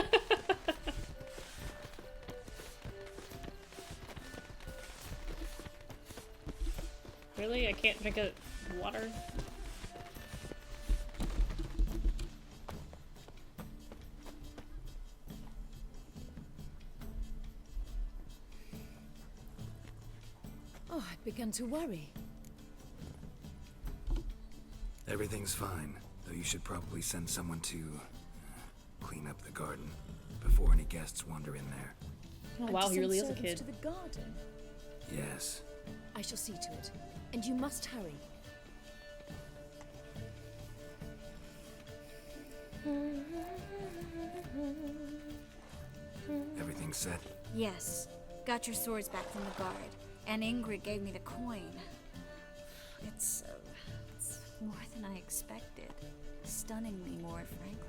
Really? I can't drink a water? Oh, I've begun to worry. Everything's fine, though you should probably send someone to clean up the garden before any guests wander in there. Oh wow, he really is a servants kid. to the garden. Yes. I shall see to it. And you must hurry. Everything set? Yes. Got your swords back from the guard. And Ingrid gave me the coin. It's more than I expected. Stunningly more, frankly.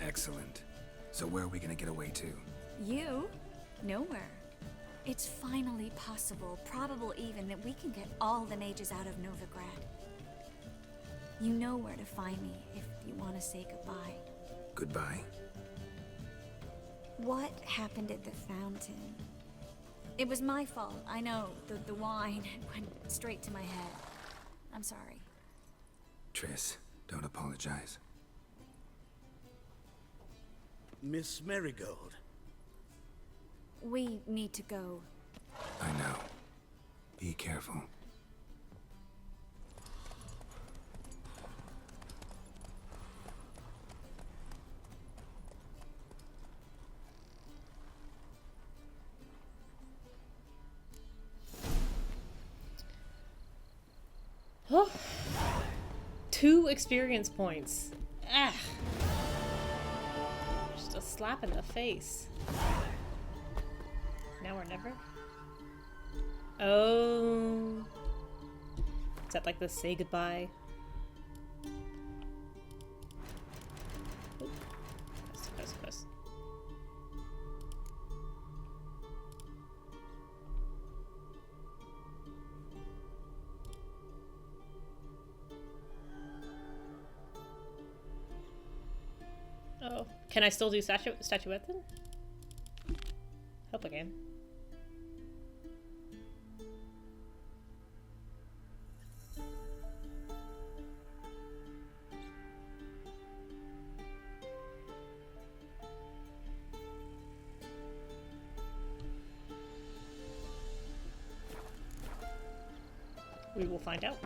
Excellent. So where are we gonna get away to? You? Nowhere. It's finally possible, probable even, that we can get all the mages out of Novigrad. You know where to find me if you want to say goodbye. Goodbye? What happened at the fountain? It was my fault, I know. The wine went straight to my head. I'm sorry. Triss, don't apologize. Miss Marigold. We need to go. I know. Be careful. Oh. 2 experience points. Ah. Just a slap in the face. Now or never? Oh. Is that like the say goodbye? Press. Oh, can I still do statuette then? Hope I can. We will find out.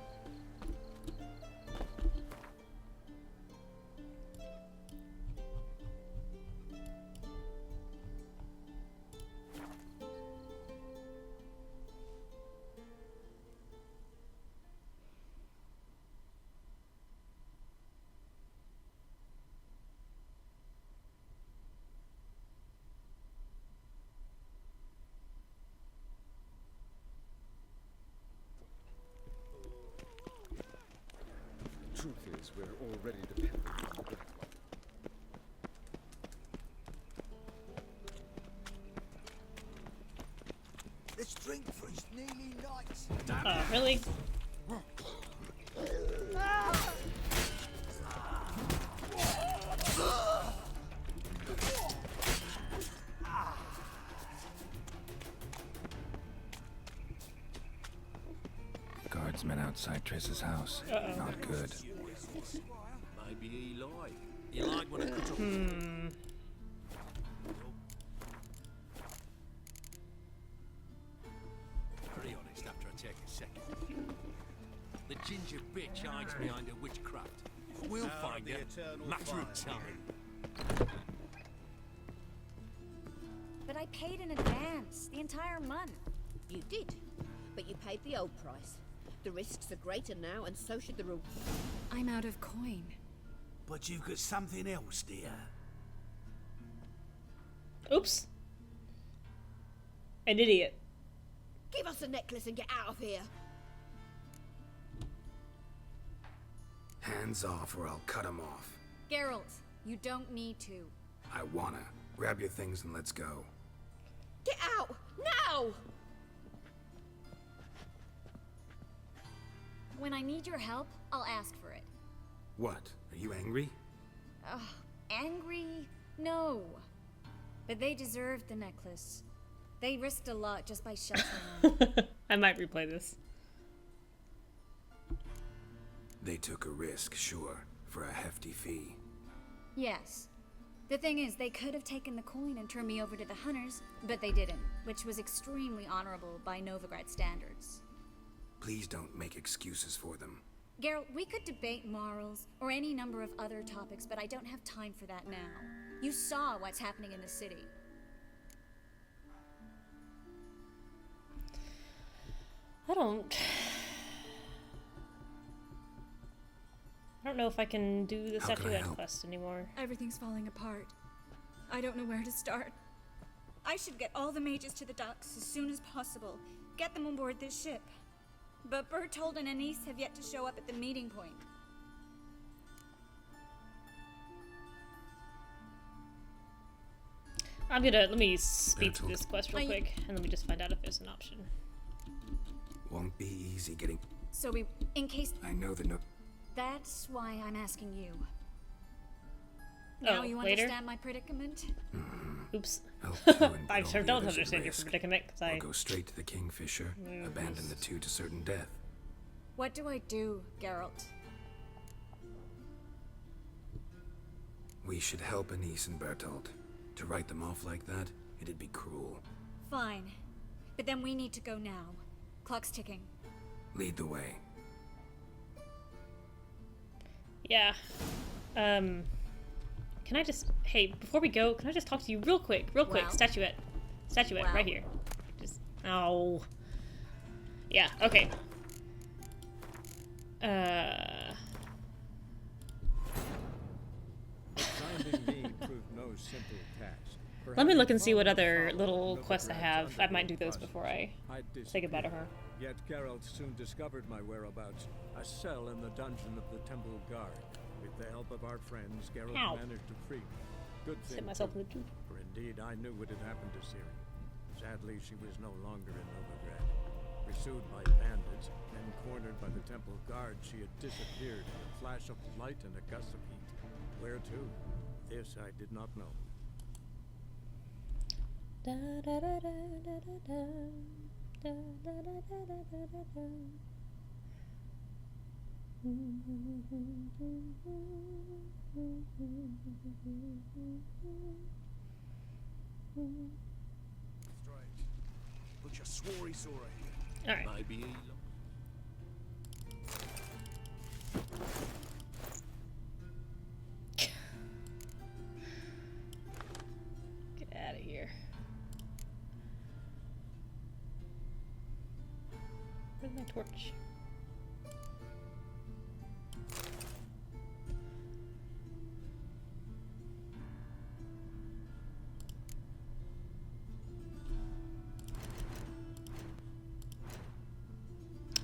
Truth is, we're already dependent on the Great One. Let's drink for his nearly nights. Oh, really? Guardsmen outside Triss's house. Not good. Maybe he lied. He lied when I cut up. Very honest after I take a second. The ginger bitch hides behind her witchcraft. We'll find her. Matter of time. But I paid in advance, the entire month. You did, but you paid the old price. The risks are greater now, and so should the reward. I'm out of coin. But you've got something else, dear. Oops. An idiot. Give us the necklace and get out of here. Hands off or I'll cut him off. Geralt, you don't need to. I wanna. Grab your things and let's go. Get out! Now! When I need your help, I'll ask for it. What? Are you angry? Ugh, angry? No. But they deserved the necklace. They risked a lot just by sheltering me. I might replay this. They took a risk, sure, for a hefty fee. Yes. The thing is, they could have taken the coin and turned me over to the hunters, but they didn't, which was extremely honorable by Novigrad standards. Please don't make excuses for them. Geralt, we could debate morals or any number of other topics, but I don't have time for that now. You saw what's happening in the city. I don't know if I can do the statuette quest anymore. Everything's falling apart. I don't know where to start. I should get all the mages to the docks as soon as possible. Get them on board this ship. But Bertold and Anise have yet to show up at the meeting point. Let me speed through this quest real quick, and let me just find out if there's an option. Won't be easy getting... So in case... I know the no... That's why I'm asking you. Now you understand my predicament? Oops. I sure don't understand your predicament, because I'll go straight to the Kingfisher, abandon the two to certain death. What do I do, Geralt? We should help Anise and Bertold. To write them off like that, it'd be cruel. Fine. But then we need to go now. Clock's ticking. Lead the way. Yeah. Can I just... Hey, before we go, can I just talk to you real quick? Real quick. Well. Statuette. Statuette, Well. right here. Just... Oh. Yeah, okay. Finding me proved no simple task. Let me look and see what other little quests I have. I might do those before I say goodbye to her. Yet Geralt soon discovered my whereabouts, a cell in the dungeon of the Temple Guard. With the help of our friends, Geralt Ow. managed to free me. Good Hit thing, myself too, in the tooth. for indeed I knew what had happened to Ciri. Sadly, she was no longer in Novigrad. Pursued by bandits, then cornered by the Temple Guard, she had disappeared in a flash of light and a gust of heat. Where to? This I did not know. Da da da da da da da. Da da da da da da da. Strange. But you swore he saw her here. All right. Maybe he Get out of here. Where's my torch?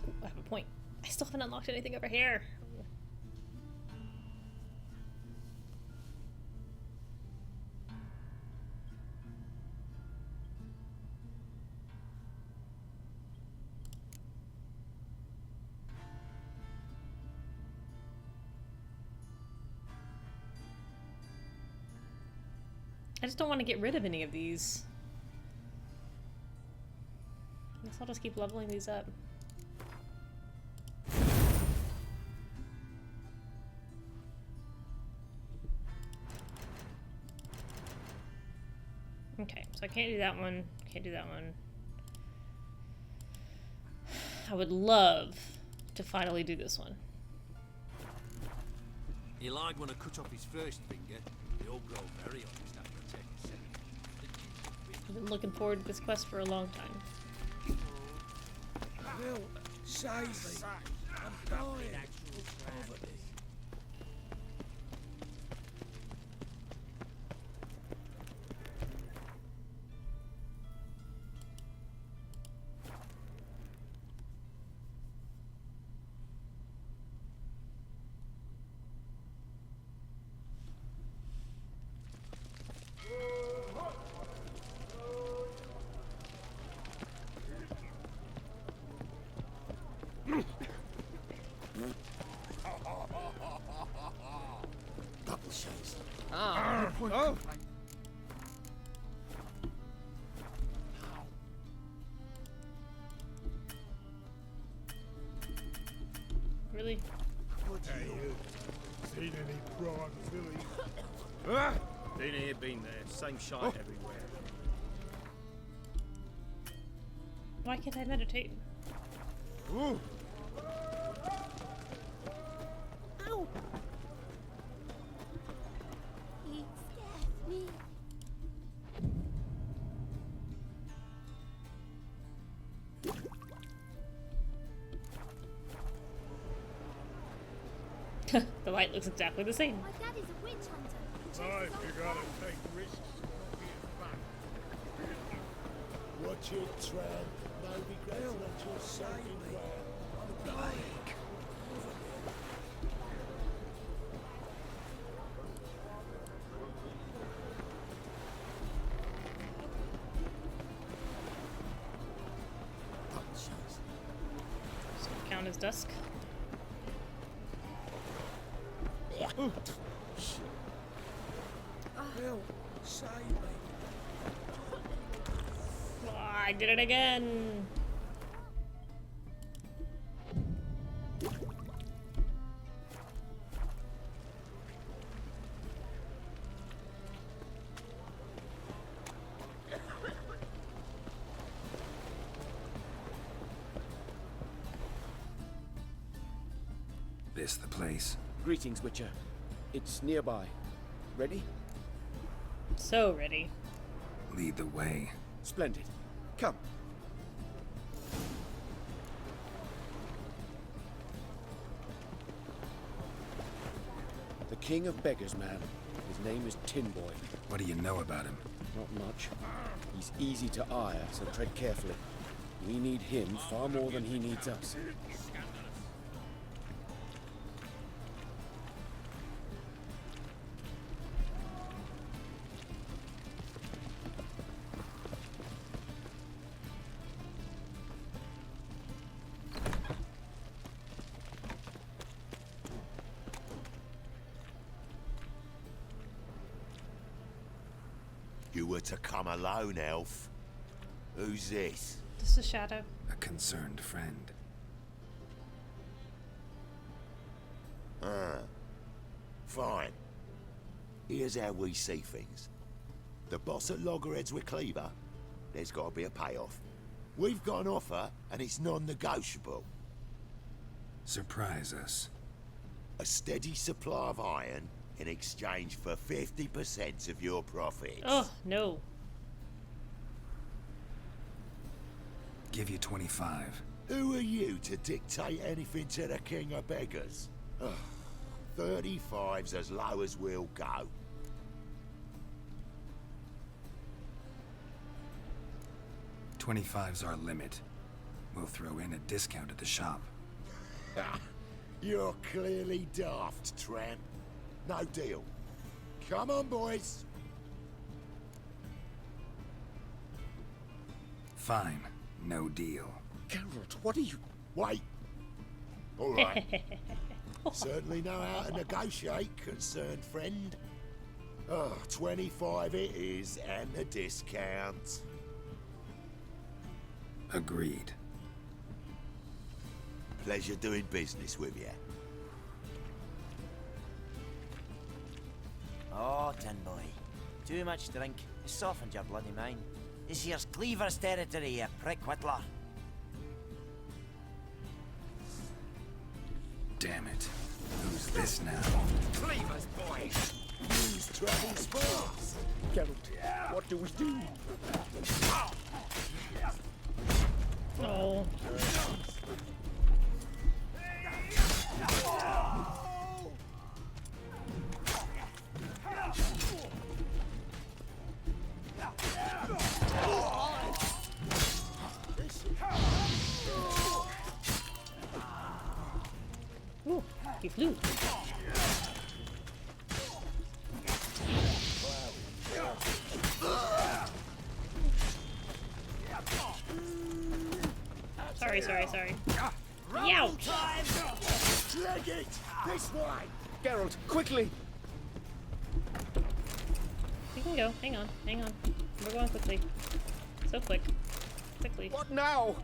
Ooh, I have a point. I still haven't unlocked anything over here. I just don't want to get rid of any of these. I guess I'll just keep leveling these up. Okay, so I can't do that one. Can't do that one. I would love to finally do this one. He lied when I cut off his first finger. They all grow very honest after I take a second. I've been looking forward to this quest for a long time. Will, save me. I'm dying of poverty. Double shots. Oh. Really? Hey, you. Seen any prawn fillies? Been here, been there. Same shite everywhere. Why can't I meditate? Ooh. Ow! He scared me. The light looks exactly the same. My dad is a witch hunter. Life, you gotta take risks to not be a fan. Watch your tread. No regrets that you're soaking wet. I'm dying. So count as dusk. Will, save me. Oh, I did it again. This the place? Greetings, Witcher. It's nearby. Ready? So ready. Lead the way. Splendid. Come. The King of Beggars, man. His name is Tin Boy. What do you know about him? Not much. He's easy to ire, so tread carefully. We need him far more than he needs us. You were to come alone, elf. Who's this? This is Shadow. A concerned friend. Fine. Here's how we see things. The boss at Loggerheads with Cleaver, there's got to be a payoff. We've got an offer, and it's non-negotiable. Surprise us. A steady supply of iron in exchange for 50% of your profits. Oh, no. Give you 25. Who are you to dictate anything to the King of Beggars? 35's as low as we'll go. $25's our limit. We'll throw in a discount at the shop. You're clearly daft, tramp. No deal. Come on, boys. Fine. No deal. Geralt, what are you... Wait. All right. Certainly know how to negotiate, concerned friend. 25 it is, and the discount. Agreed. Pleasure doing business with you. Oh, Tin Boy. Too much drink. It's softened your bloody mind. This here's Cleaver's territory, you prick whittler. Damn it. Who's this now? Cleaver's boys. Use travel sparks. Geralt, what do we do? Oh. Ooh, he flew. Sorry. Youch! Drag it! This way! Geralt, quickly! We can go. Hang on. We're going quickly. So quick. Quickly. What now?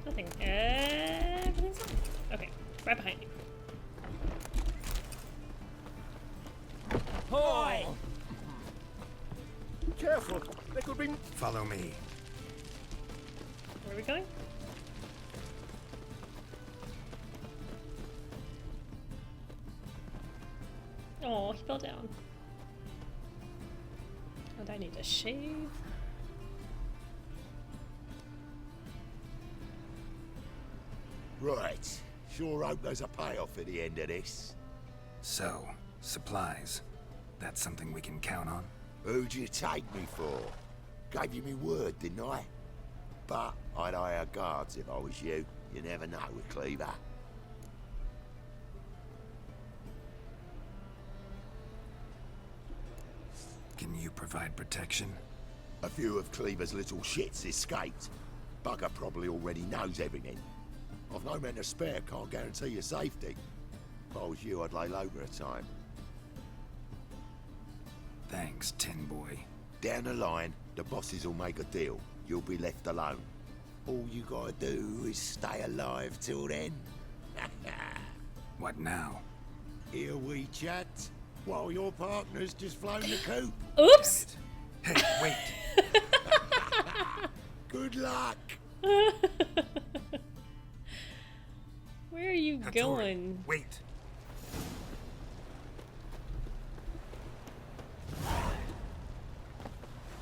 Nothing. Everything's fine. Okay. Right behind you. Boy! Careful! There could be... Follow me. Where are we going? Oh, he fell down. And I need to shave. Right. Sure hope there's a payoff at the end of this. So, supplies. That's something we can count on? Who'd you take me for? Gave you me word, didn't I? But I'd hire guards if I was you. You never know with Cleaver. Can you provide protection? A few of Cleaver's little shits escaped. Bugger probably already knows everything. I've no men to spare, can't guarantee your safety. If I was you, I'd lay low for a time. Thanks, Tin Boy. Down the line, the bosses will make a deal. You'll be left alone. All you gotta do is stay alive till then. What now? Here we chat, while your partner's just flown the coop. Oops! Hey, wait! Good luck! Where are you Hattori, going? Wait.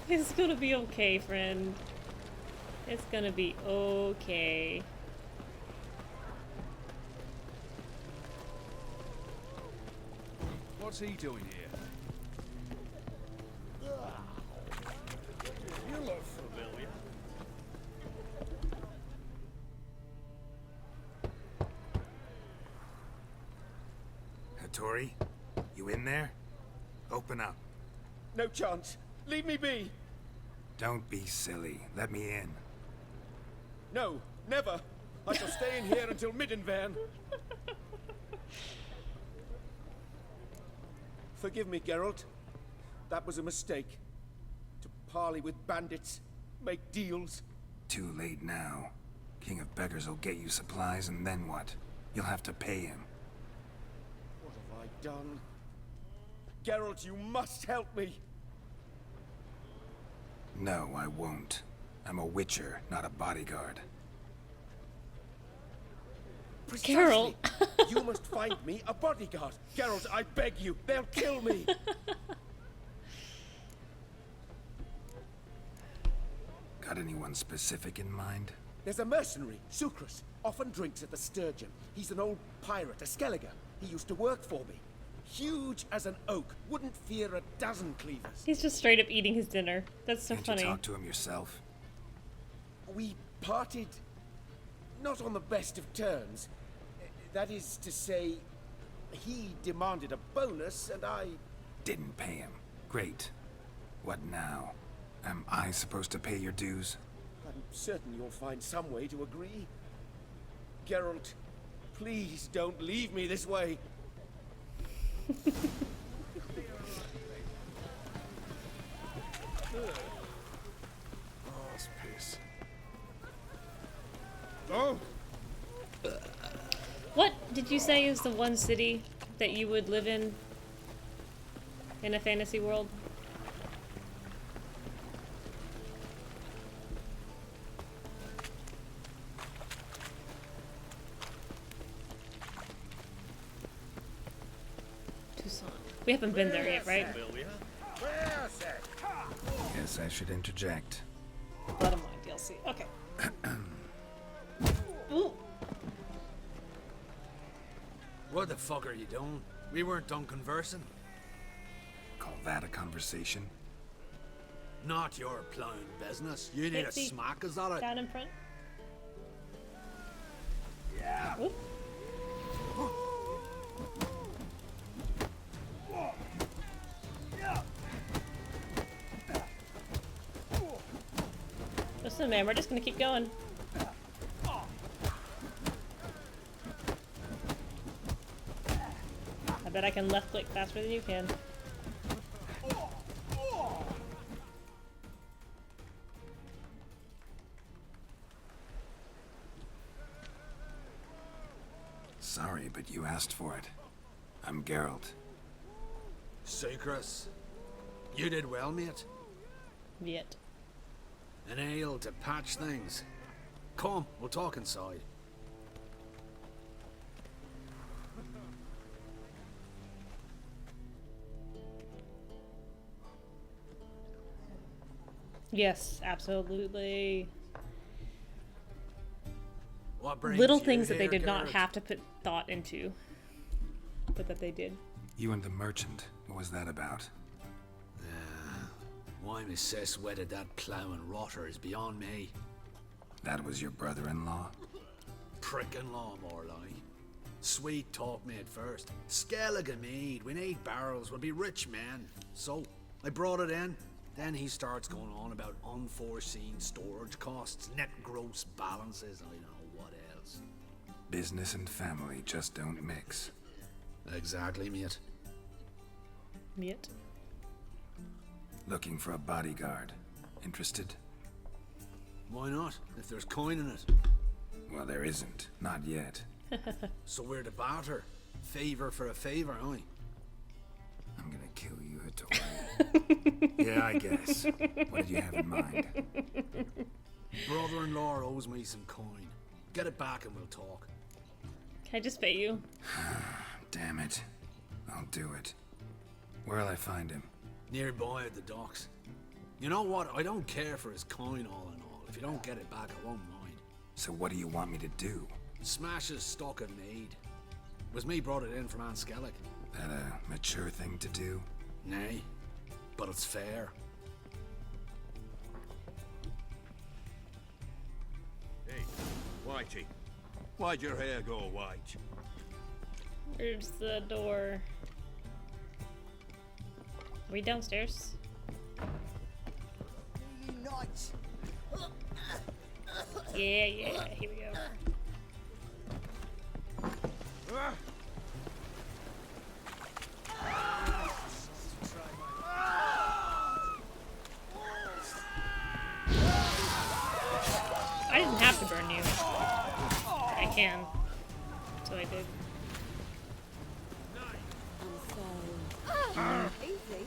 It's gonna be okay, friend. It's gonna be okay. What's he doing here? You look familiar. Hattori, you in there? Open up. No chance. Leave me be. Don't be silly. Let me in. No, never. I shall stay in here until Middenvern. Forgive me, Geralt. That was a mistake. To parley with bandits, make deals. Too late now. King of Beggars will get you supplies, and then what? You'll have to pay him. What have I done? Geralt, you must help me. No, I won't. I'm a witcher, not a bodyguard. Geralt. You must find me a bodyguard. Geralt, I beg you. They'll kill me. Got anyone specific in mind? There's a mercenary, Sucrus. Often drinks at the Sturgeon. He's an old pirate, a Skelliger. He used to work for me. Huge as an oak. Wouldn't fear a dozen cleavers. He's just straight up eating his dinner. That's so Can't funny. you talk to him yourself? We parted not on the best of terms. That is to say, he demanded a bonus and I didn't pay him. Great. What now? Am I supposed to pay your dues? I'm certain you'll find some way to agree. Geralt, please don't leave me this way. Ass piss. Oh! What did you say is the one city that you would live in a fantasy world? Tucson. We haven't been there yet, right? Guess I should interject. Bottom line DLC. Okay. Ooh. What the fuck are you doing? We weren't done conversing. Call that a conversation? Not your plowing business. You need a Pixie, smack, is that it? Down in front. Yeah. Oop. Listen, man, we're just gonna keep going. I bet I can left click faster than you can. Sorry, but you asked for it. I'm Geralt. Sucrus. You did well, mate. Yet. An ale to patch things. Come, we'll talk inside. Yes, absolutely. What brings Little you things that they here, did not Geralt? have to put thought into, but that they did. You and the merchant. What was that about? Why my sis wedded that ploughing rotter is beyond me. That was your brother-in-law? Prick-in-law, more like. Sweet talk made first. Skelligan mead, we need barrels, we'll be rich men. So, I brought it in. Then he starts going on about unforeseen storage costs, net gross balances, I don't know what else. Business and family just don't mix. Exactly, mate. Yet. Looking for a bodyguard. Interested? Why not, if there's coin in it? Well, there isn't. Not yet. So we're to barter. Favor for a favor, aye? I'm gonna kill you, Hattori. Yeah, I guess. What did you have in mind? Brother-in-law owes me some coin. Get it back and we'll talk. Can I just pay you? Damn it. I'll do it. Where'll I find him? Nearby at the docks. You know what? I don't care for his coin all in all. If you don't get it back, I won't mind. So what do you want me to do? Smash his stock of mead. It was me brought it in from Aunt Skellig. That a mature thing to do? Nay, but it's fair. Hey, Whitey. Why'd your hair go white? Where's the door? Are we downstairs? Unite. Yeah, here we go. I didn't have to burn you. I can. So I did. Easy.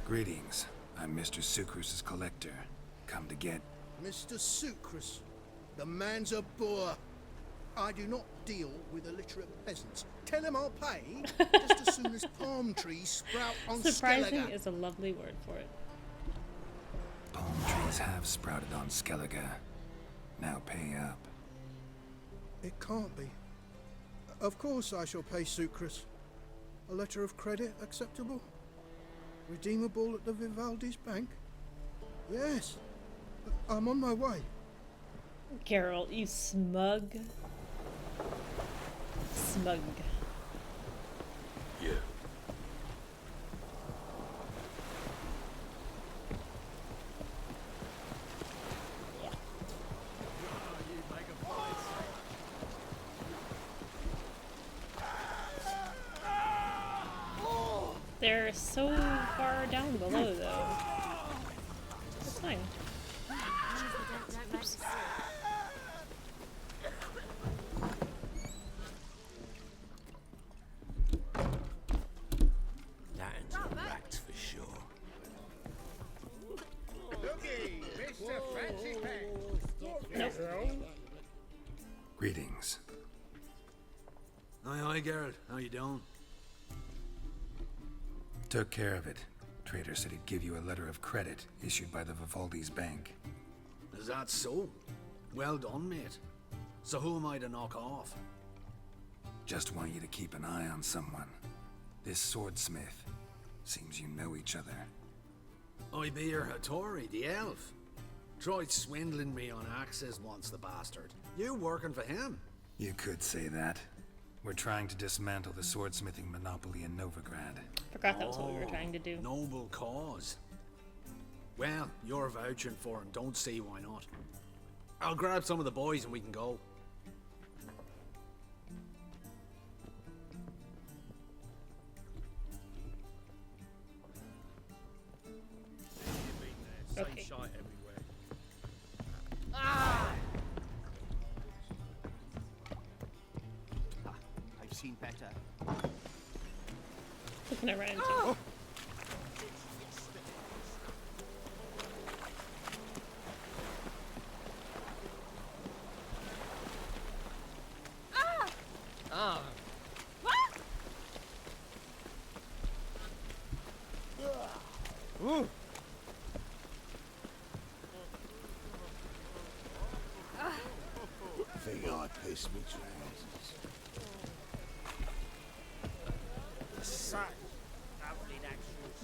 Greetings. I'm Mr. Sucrus's collector. Come to get... Mr. Sucrus, the man's a boor. I do not deal with illiterate peasants. Tell him I'll pay just as soon as palm trees sprout on Surprising Skellige. is a lovely word for it. Palm trees have sprouted on Skellige. Now pay up. It can't be. Of course I shall pay Sucrus. A letter of credit acceptable? Redeemable at the Vivaldi's bank? Yes. I'm on my way. Geralt, you smug. Smug. Yeah. They're so far down below, though. That's fine. Oops. That's wracked for sure. Looky, Mr. Fancy Pants. Nope. Greetings. Aye, Geralt. How you doing? Took care of it. Trader said he'd give you a letter of credit issued by the Vivaldi's bank. Is that so? Well done, mate. So who am I to knock off? Just want you to keep an eye on someone. This swordsmith. Seems you know each other. I be your Hattori, the elf. Tried swindling me on axes once, the bastard. You working for him? You could say that. We're trying to dismantle the swordsmithing monopoly in Novigrad. Forgot that was what we were trying to do. Noble cause. Well, you're vouching for him. Don't see why not. I'll grab some of the boys and we can go. Okay. Shite everywhere. I've seen better. What can I run into? Ah! Ooh. Think I pissed me trousers.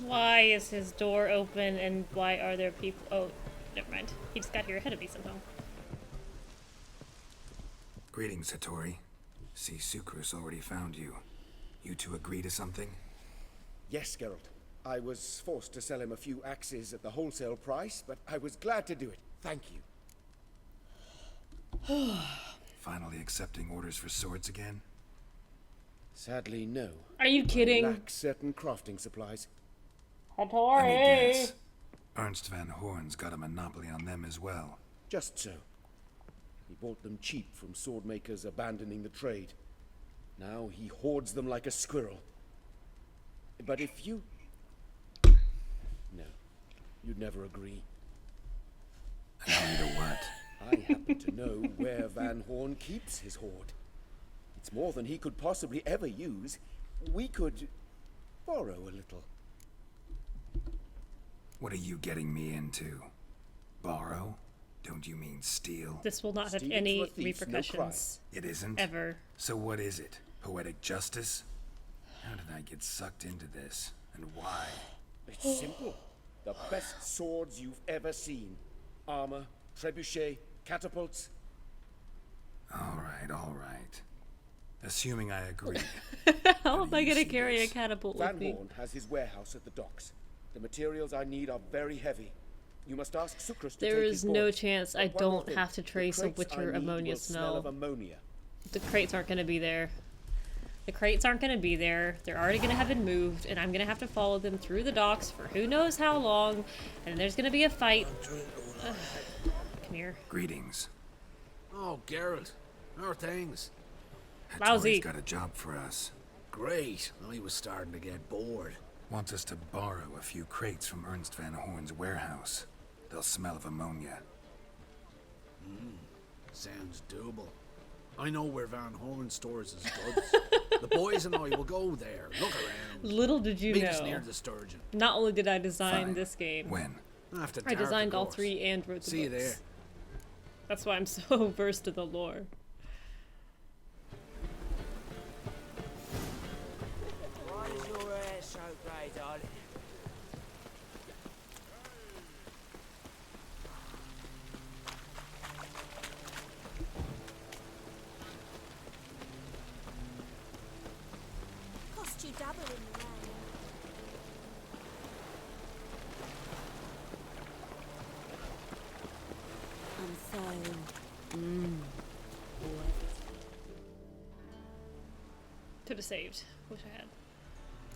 Why is his door open and why are there people? Oh, never mind. He just got here ahead of me somehow. Greetings, Hattori. See, Sucrus already found you. You two agree to something? Yes, Geralt. I was forced to sell him a few axes at the wholesale price, but I was glad to do it. Thank you. Finally accepting orders for swords again? Sadly, no. Are you kidding? I lack certain crafting supplies. Let me Hattori! guess. Ernst van Horn's got a monopoly on them as well. Just so. He bought them cheap from sword makers abandoning the trade. Now he hoards them like a squirrel. But if you... No, you'd never agree. Agree to what? I happen to know where Van Horn keeps his hoard. It's more than he could possibly ever use. We could borrow a little. What are you getting me into? Borrow? Don't you mean steal? This will not have Stealing any from a thief's no repercussions. It isn't? Ever. So what is it? Poetic justice? How did I get sucked into this? And why? It's simple. The best swords you've ever seen. Armor, trebuchet, catapults. All right. Assuming I agree. How am I gonna carry a catapult with Van me? Horn has his warehouse at the docks. The materials I need are very heavy. You must ask Sucrus to There take is his no boat. chance I But one more don't thing. have to The trace a crates I Witcher need ammonia will smell of smell. ammonia. The crates aren't gonna be there. The crates aren't gonna be there. They're already gonna have been moved, and I'm gonna have to follow them through the docks for who knows how long, and there's gonna be a fight. Ugh. Come here. Greetings. Oh, Geralt. How are things? Lousy. Hattori's got a job for us. Great. I was starting to get bored. Wants us to borrow a few crates from Ernst Van Horn's warehouse. They'll smell of ammonia. Sounds doable. I know where Van Horn stores his goods. The boys and I will go there, look around. Little did you Meet us know. near the Sturgeon. Not only did I design Fine. this game, When? After I dark, designed of all course. 3 and wrote the See you books. there. That's why I'm so versed in the lore. Why is your hair so grey, darling? Cost you double in the rain. I'm so... wet. Could have saved. Wish I had.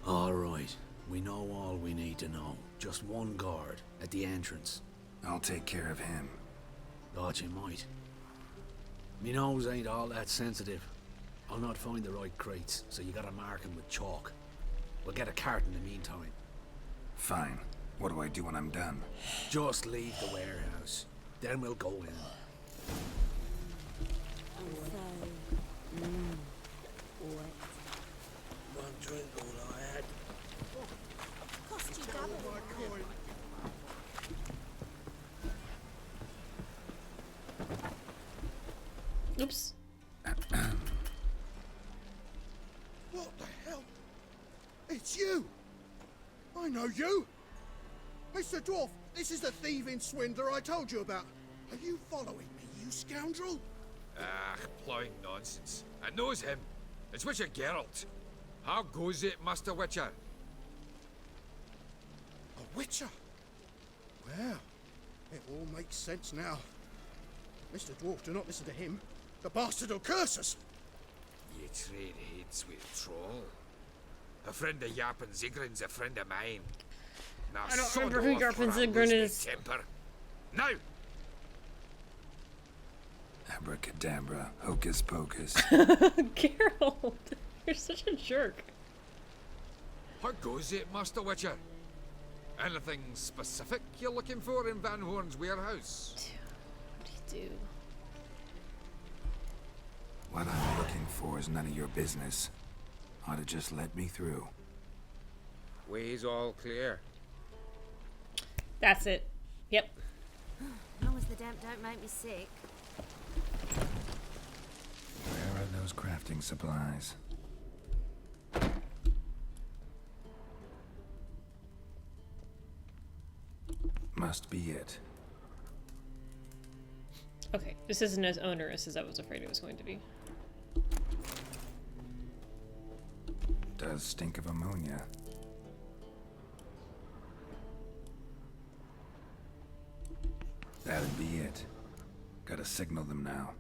All right. We know all we need to know. Just one guard at the entrance. I'll take care of him. Thought you might. Me nose ain't all that sensitive. I'll not find the right crates, so you gotta mark 'em with chalk. We'll get a cart in the meantime. Fine. What do I do when I'm done? Just leave the warehouse. Then we'll go in. I'm so... wet. One drink all I had. Cost you double in the rain. Oops. What the hell? It's you! I know you! Mr. Dwarf, this is the thieving swindler I told you about. Are you following me, you scoundrel? Ah, plowing nonsense. I knows him. It's Witcher Geralt. How goes it, Master Witcher? A witcher? Well, it all makes sense now. Mr. Dwarf, do not listen to him. The bastard will curse us. You trade heads with troll. A friend of Yarpen Zigrin's a friend of mine. Now, I don't sod remember who off, Yarpen or I'll Zigrin lose me is. Temper. Now! Abracadabra, hocus pocus. Geralt, you're such a jerk. How goes it, Master Witcher? Anything specific you're looking for in Van Horn's warehouse? What do you do? What I'm looking for is none of your business. Ought to just let me through. Way's all clear. That's it. Yep. As long as the damp don't make me sick. Where are those crafting supplies? Must be it. Okay, this isn't as onerous as I was afraid it was going to be. Does stink of ammonia. That'd be it. Gotta signal them now.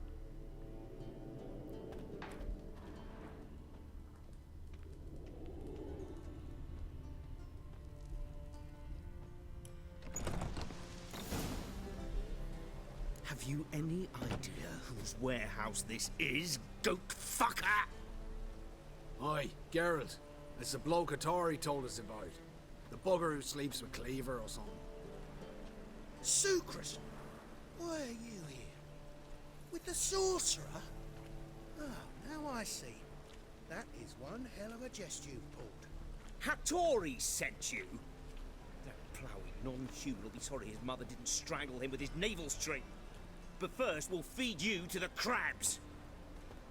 Have you any idea whose warehouse this is, goat fucker? Aye, Geralt. It's the bloke Atari told us about. The bugger who sleeps with Cleaver or something. Sucrus, why are you here? With the sorcerer? Oh, now I see. That is one hell of a jest you've pulled. Hattori sent you? That ploughing non-human will be sorry his mother didn't strangle him with his navel string. But first, we'll feed you to the crabs.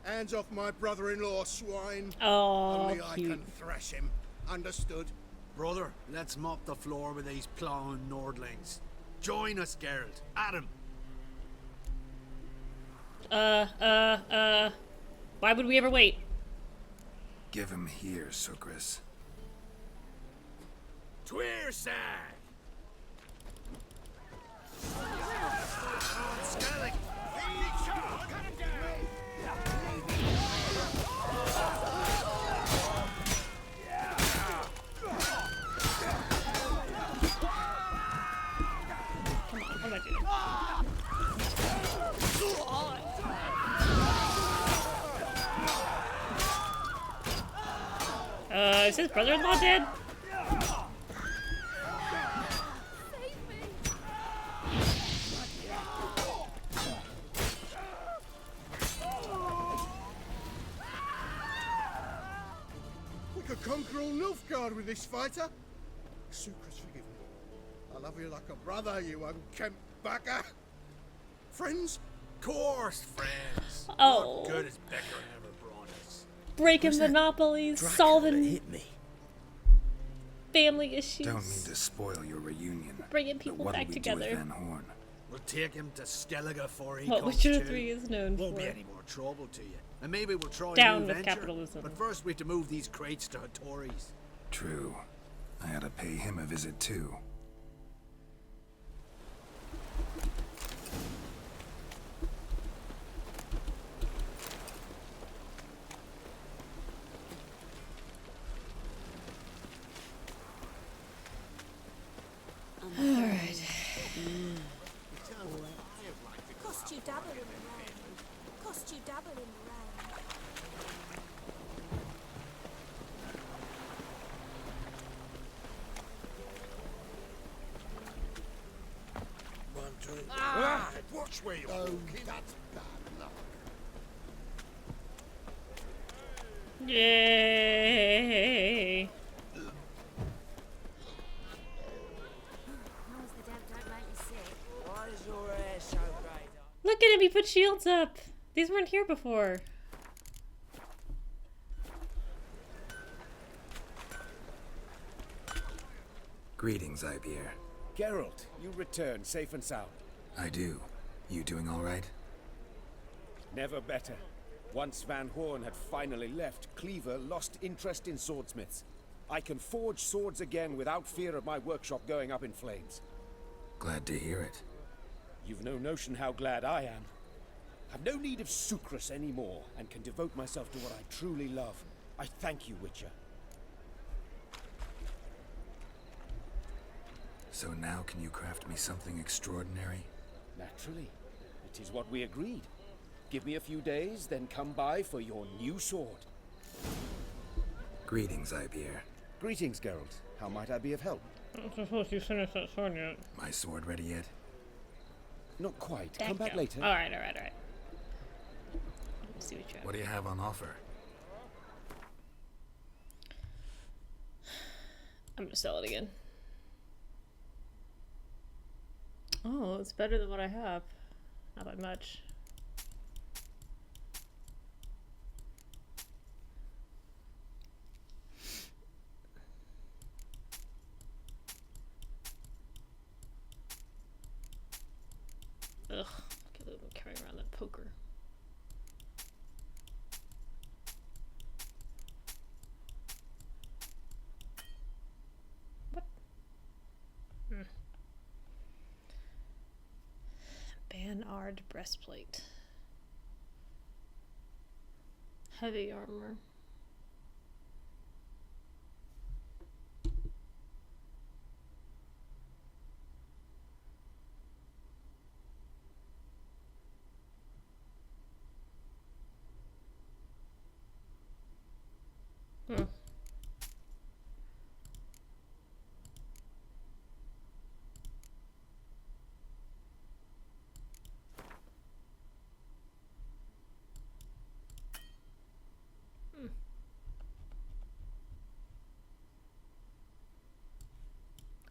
Hands off my brother-in-law, swine. Oh, Only cute. I can thrash him. Understood? Brother, let's mop the floor with these ploughing Nordlings. Join us, Geralt. Adam. Why would we ever wait? Give him here, Sucrus. Tweerside! Come on, what am I doing? Is his brother-in-law dead? We could conquer all Nilfgaard with this fighter. Sucrus, forgive me. I love you like a brother, you unkempt bugger. Friends? Course, friends. Oh. What good has Becker ever brought us? Breaking monopolies, solving family issues. Don't mean to spoil your reunion. Bringing but people what'll back we together. Do with Van Horn? We'll take him to Skellige before he What comes Witcher to. 3 is known Won't for. be any more trouble to you. And maybe we'll try Down a new with venture. capitalism. But first we have to move these crates to Hattori's. True. I ought to pay him a visit too. Alright. Cost you double in the round. Cost you double in the round. One, two. Ah! Watch where you're walking. That's bad luck. Yay! Why is your hair so grey? Look at him, he put shields up. These weren't here before. Greetings, Ibeer. Geralt, you return safe and sound. I do. You doing all right? Never better. Once Van Horn had finally left, Cleaver lost interest in swordsmiths. I can forge swords again without fear of my workshop going up in flames. Glad to hear it. You've no notion how glad I am. I've no need of Sucrus anymore, and can devote myself to what I truly love. I thank you, Witcher. So now can you craft me something extraordinary? Naturally. It is what we agreed. Give me a few days, then come by for your new sword. Greetings, Ibeer. Greetings, Geralt. How might I be of help? I'm supposed to finish that sword yet. My sword ready yet? Not quite. Thank Come back you. later. Alright. Let's see what you have. What do you have on offer? I'm gonna sell it again. Oh, it's better than what I have. Not by much. Ugh, can't believe I'm carrying around that poker. What? Banard breastplate. Heavy armor.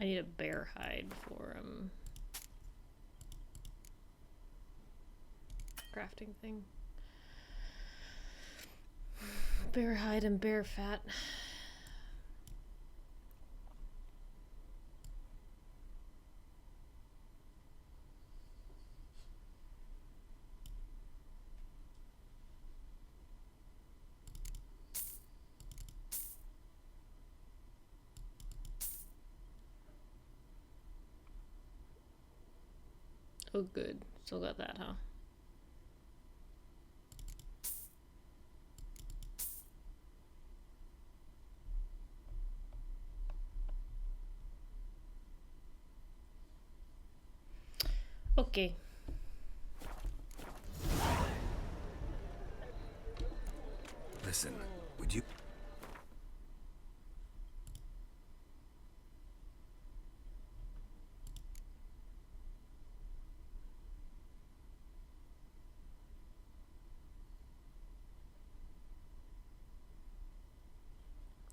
I need a bear hide for crafting thing. Bear hide and bear fat. Oh, good. Still got that, huh? Okay. Listen, would you...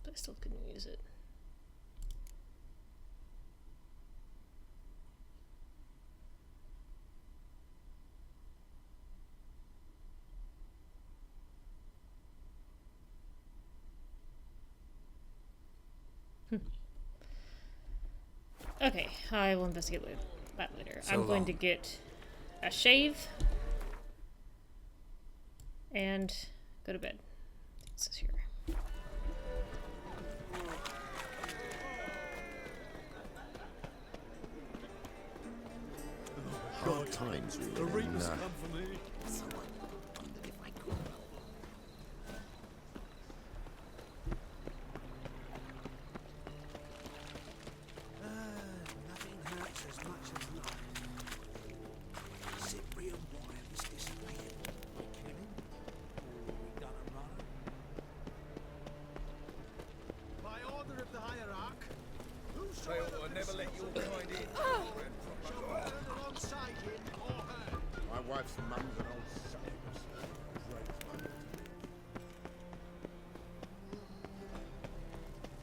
I still couldn't use it. Okay, I will investigate that later. So I'm going long. to get a shave and go to bed. This is here. Hard times, really. The Reapers and, come for me. someone wondered if I could. Nothing hurts as much as life. Cyprian Wire was disappeared. We kill him, or we done a runner. By order of the hierarch, I'll never let your kind in. shall burn alongside him or her. My wife's mum's an old succubus.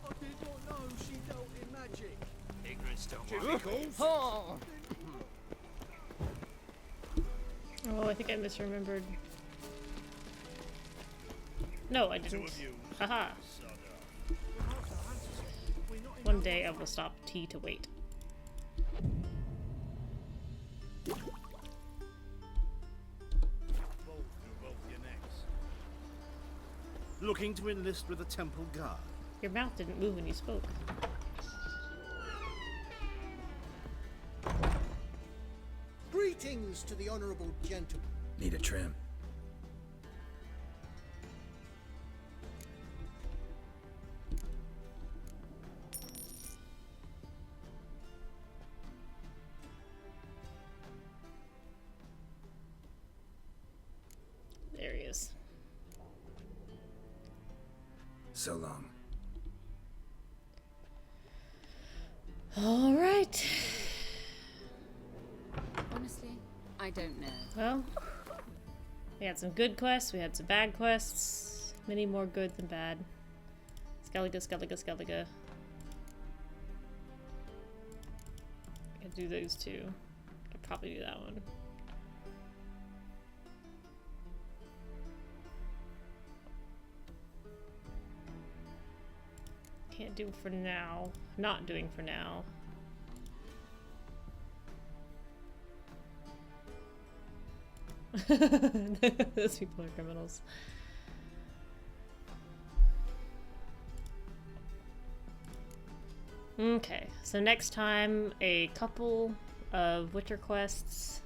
I did not know she dealt in magic. Ignorance don't Oh. Oh, I think I misremembered. No, I didn't. Haha. One day I will stop tea to wait. Looking to enlist with the Temple Guard. Your mouth didn't move when you spoke. Greetings to the honourable gentleman. Need a trim? There he is. So long. All right. Honestly, I don't know. Well, we had some good quests, we had some bad quests. Many more good than bad. Skellige, Skellige, Skellige. I could do those two. I could probably do that one. Can't do for now. Not doing for now. Those people are criminals. Okay, so next time a couple of Witcher quests.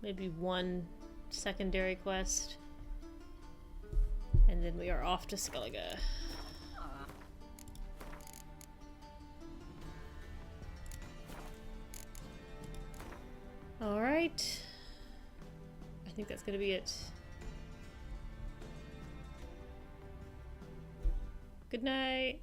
Maybe one secondary quest. And then we are off to Skellige. Alright. I think that's gonna be it. Good night.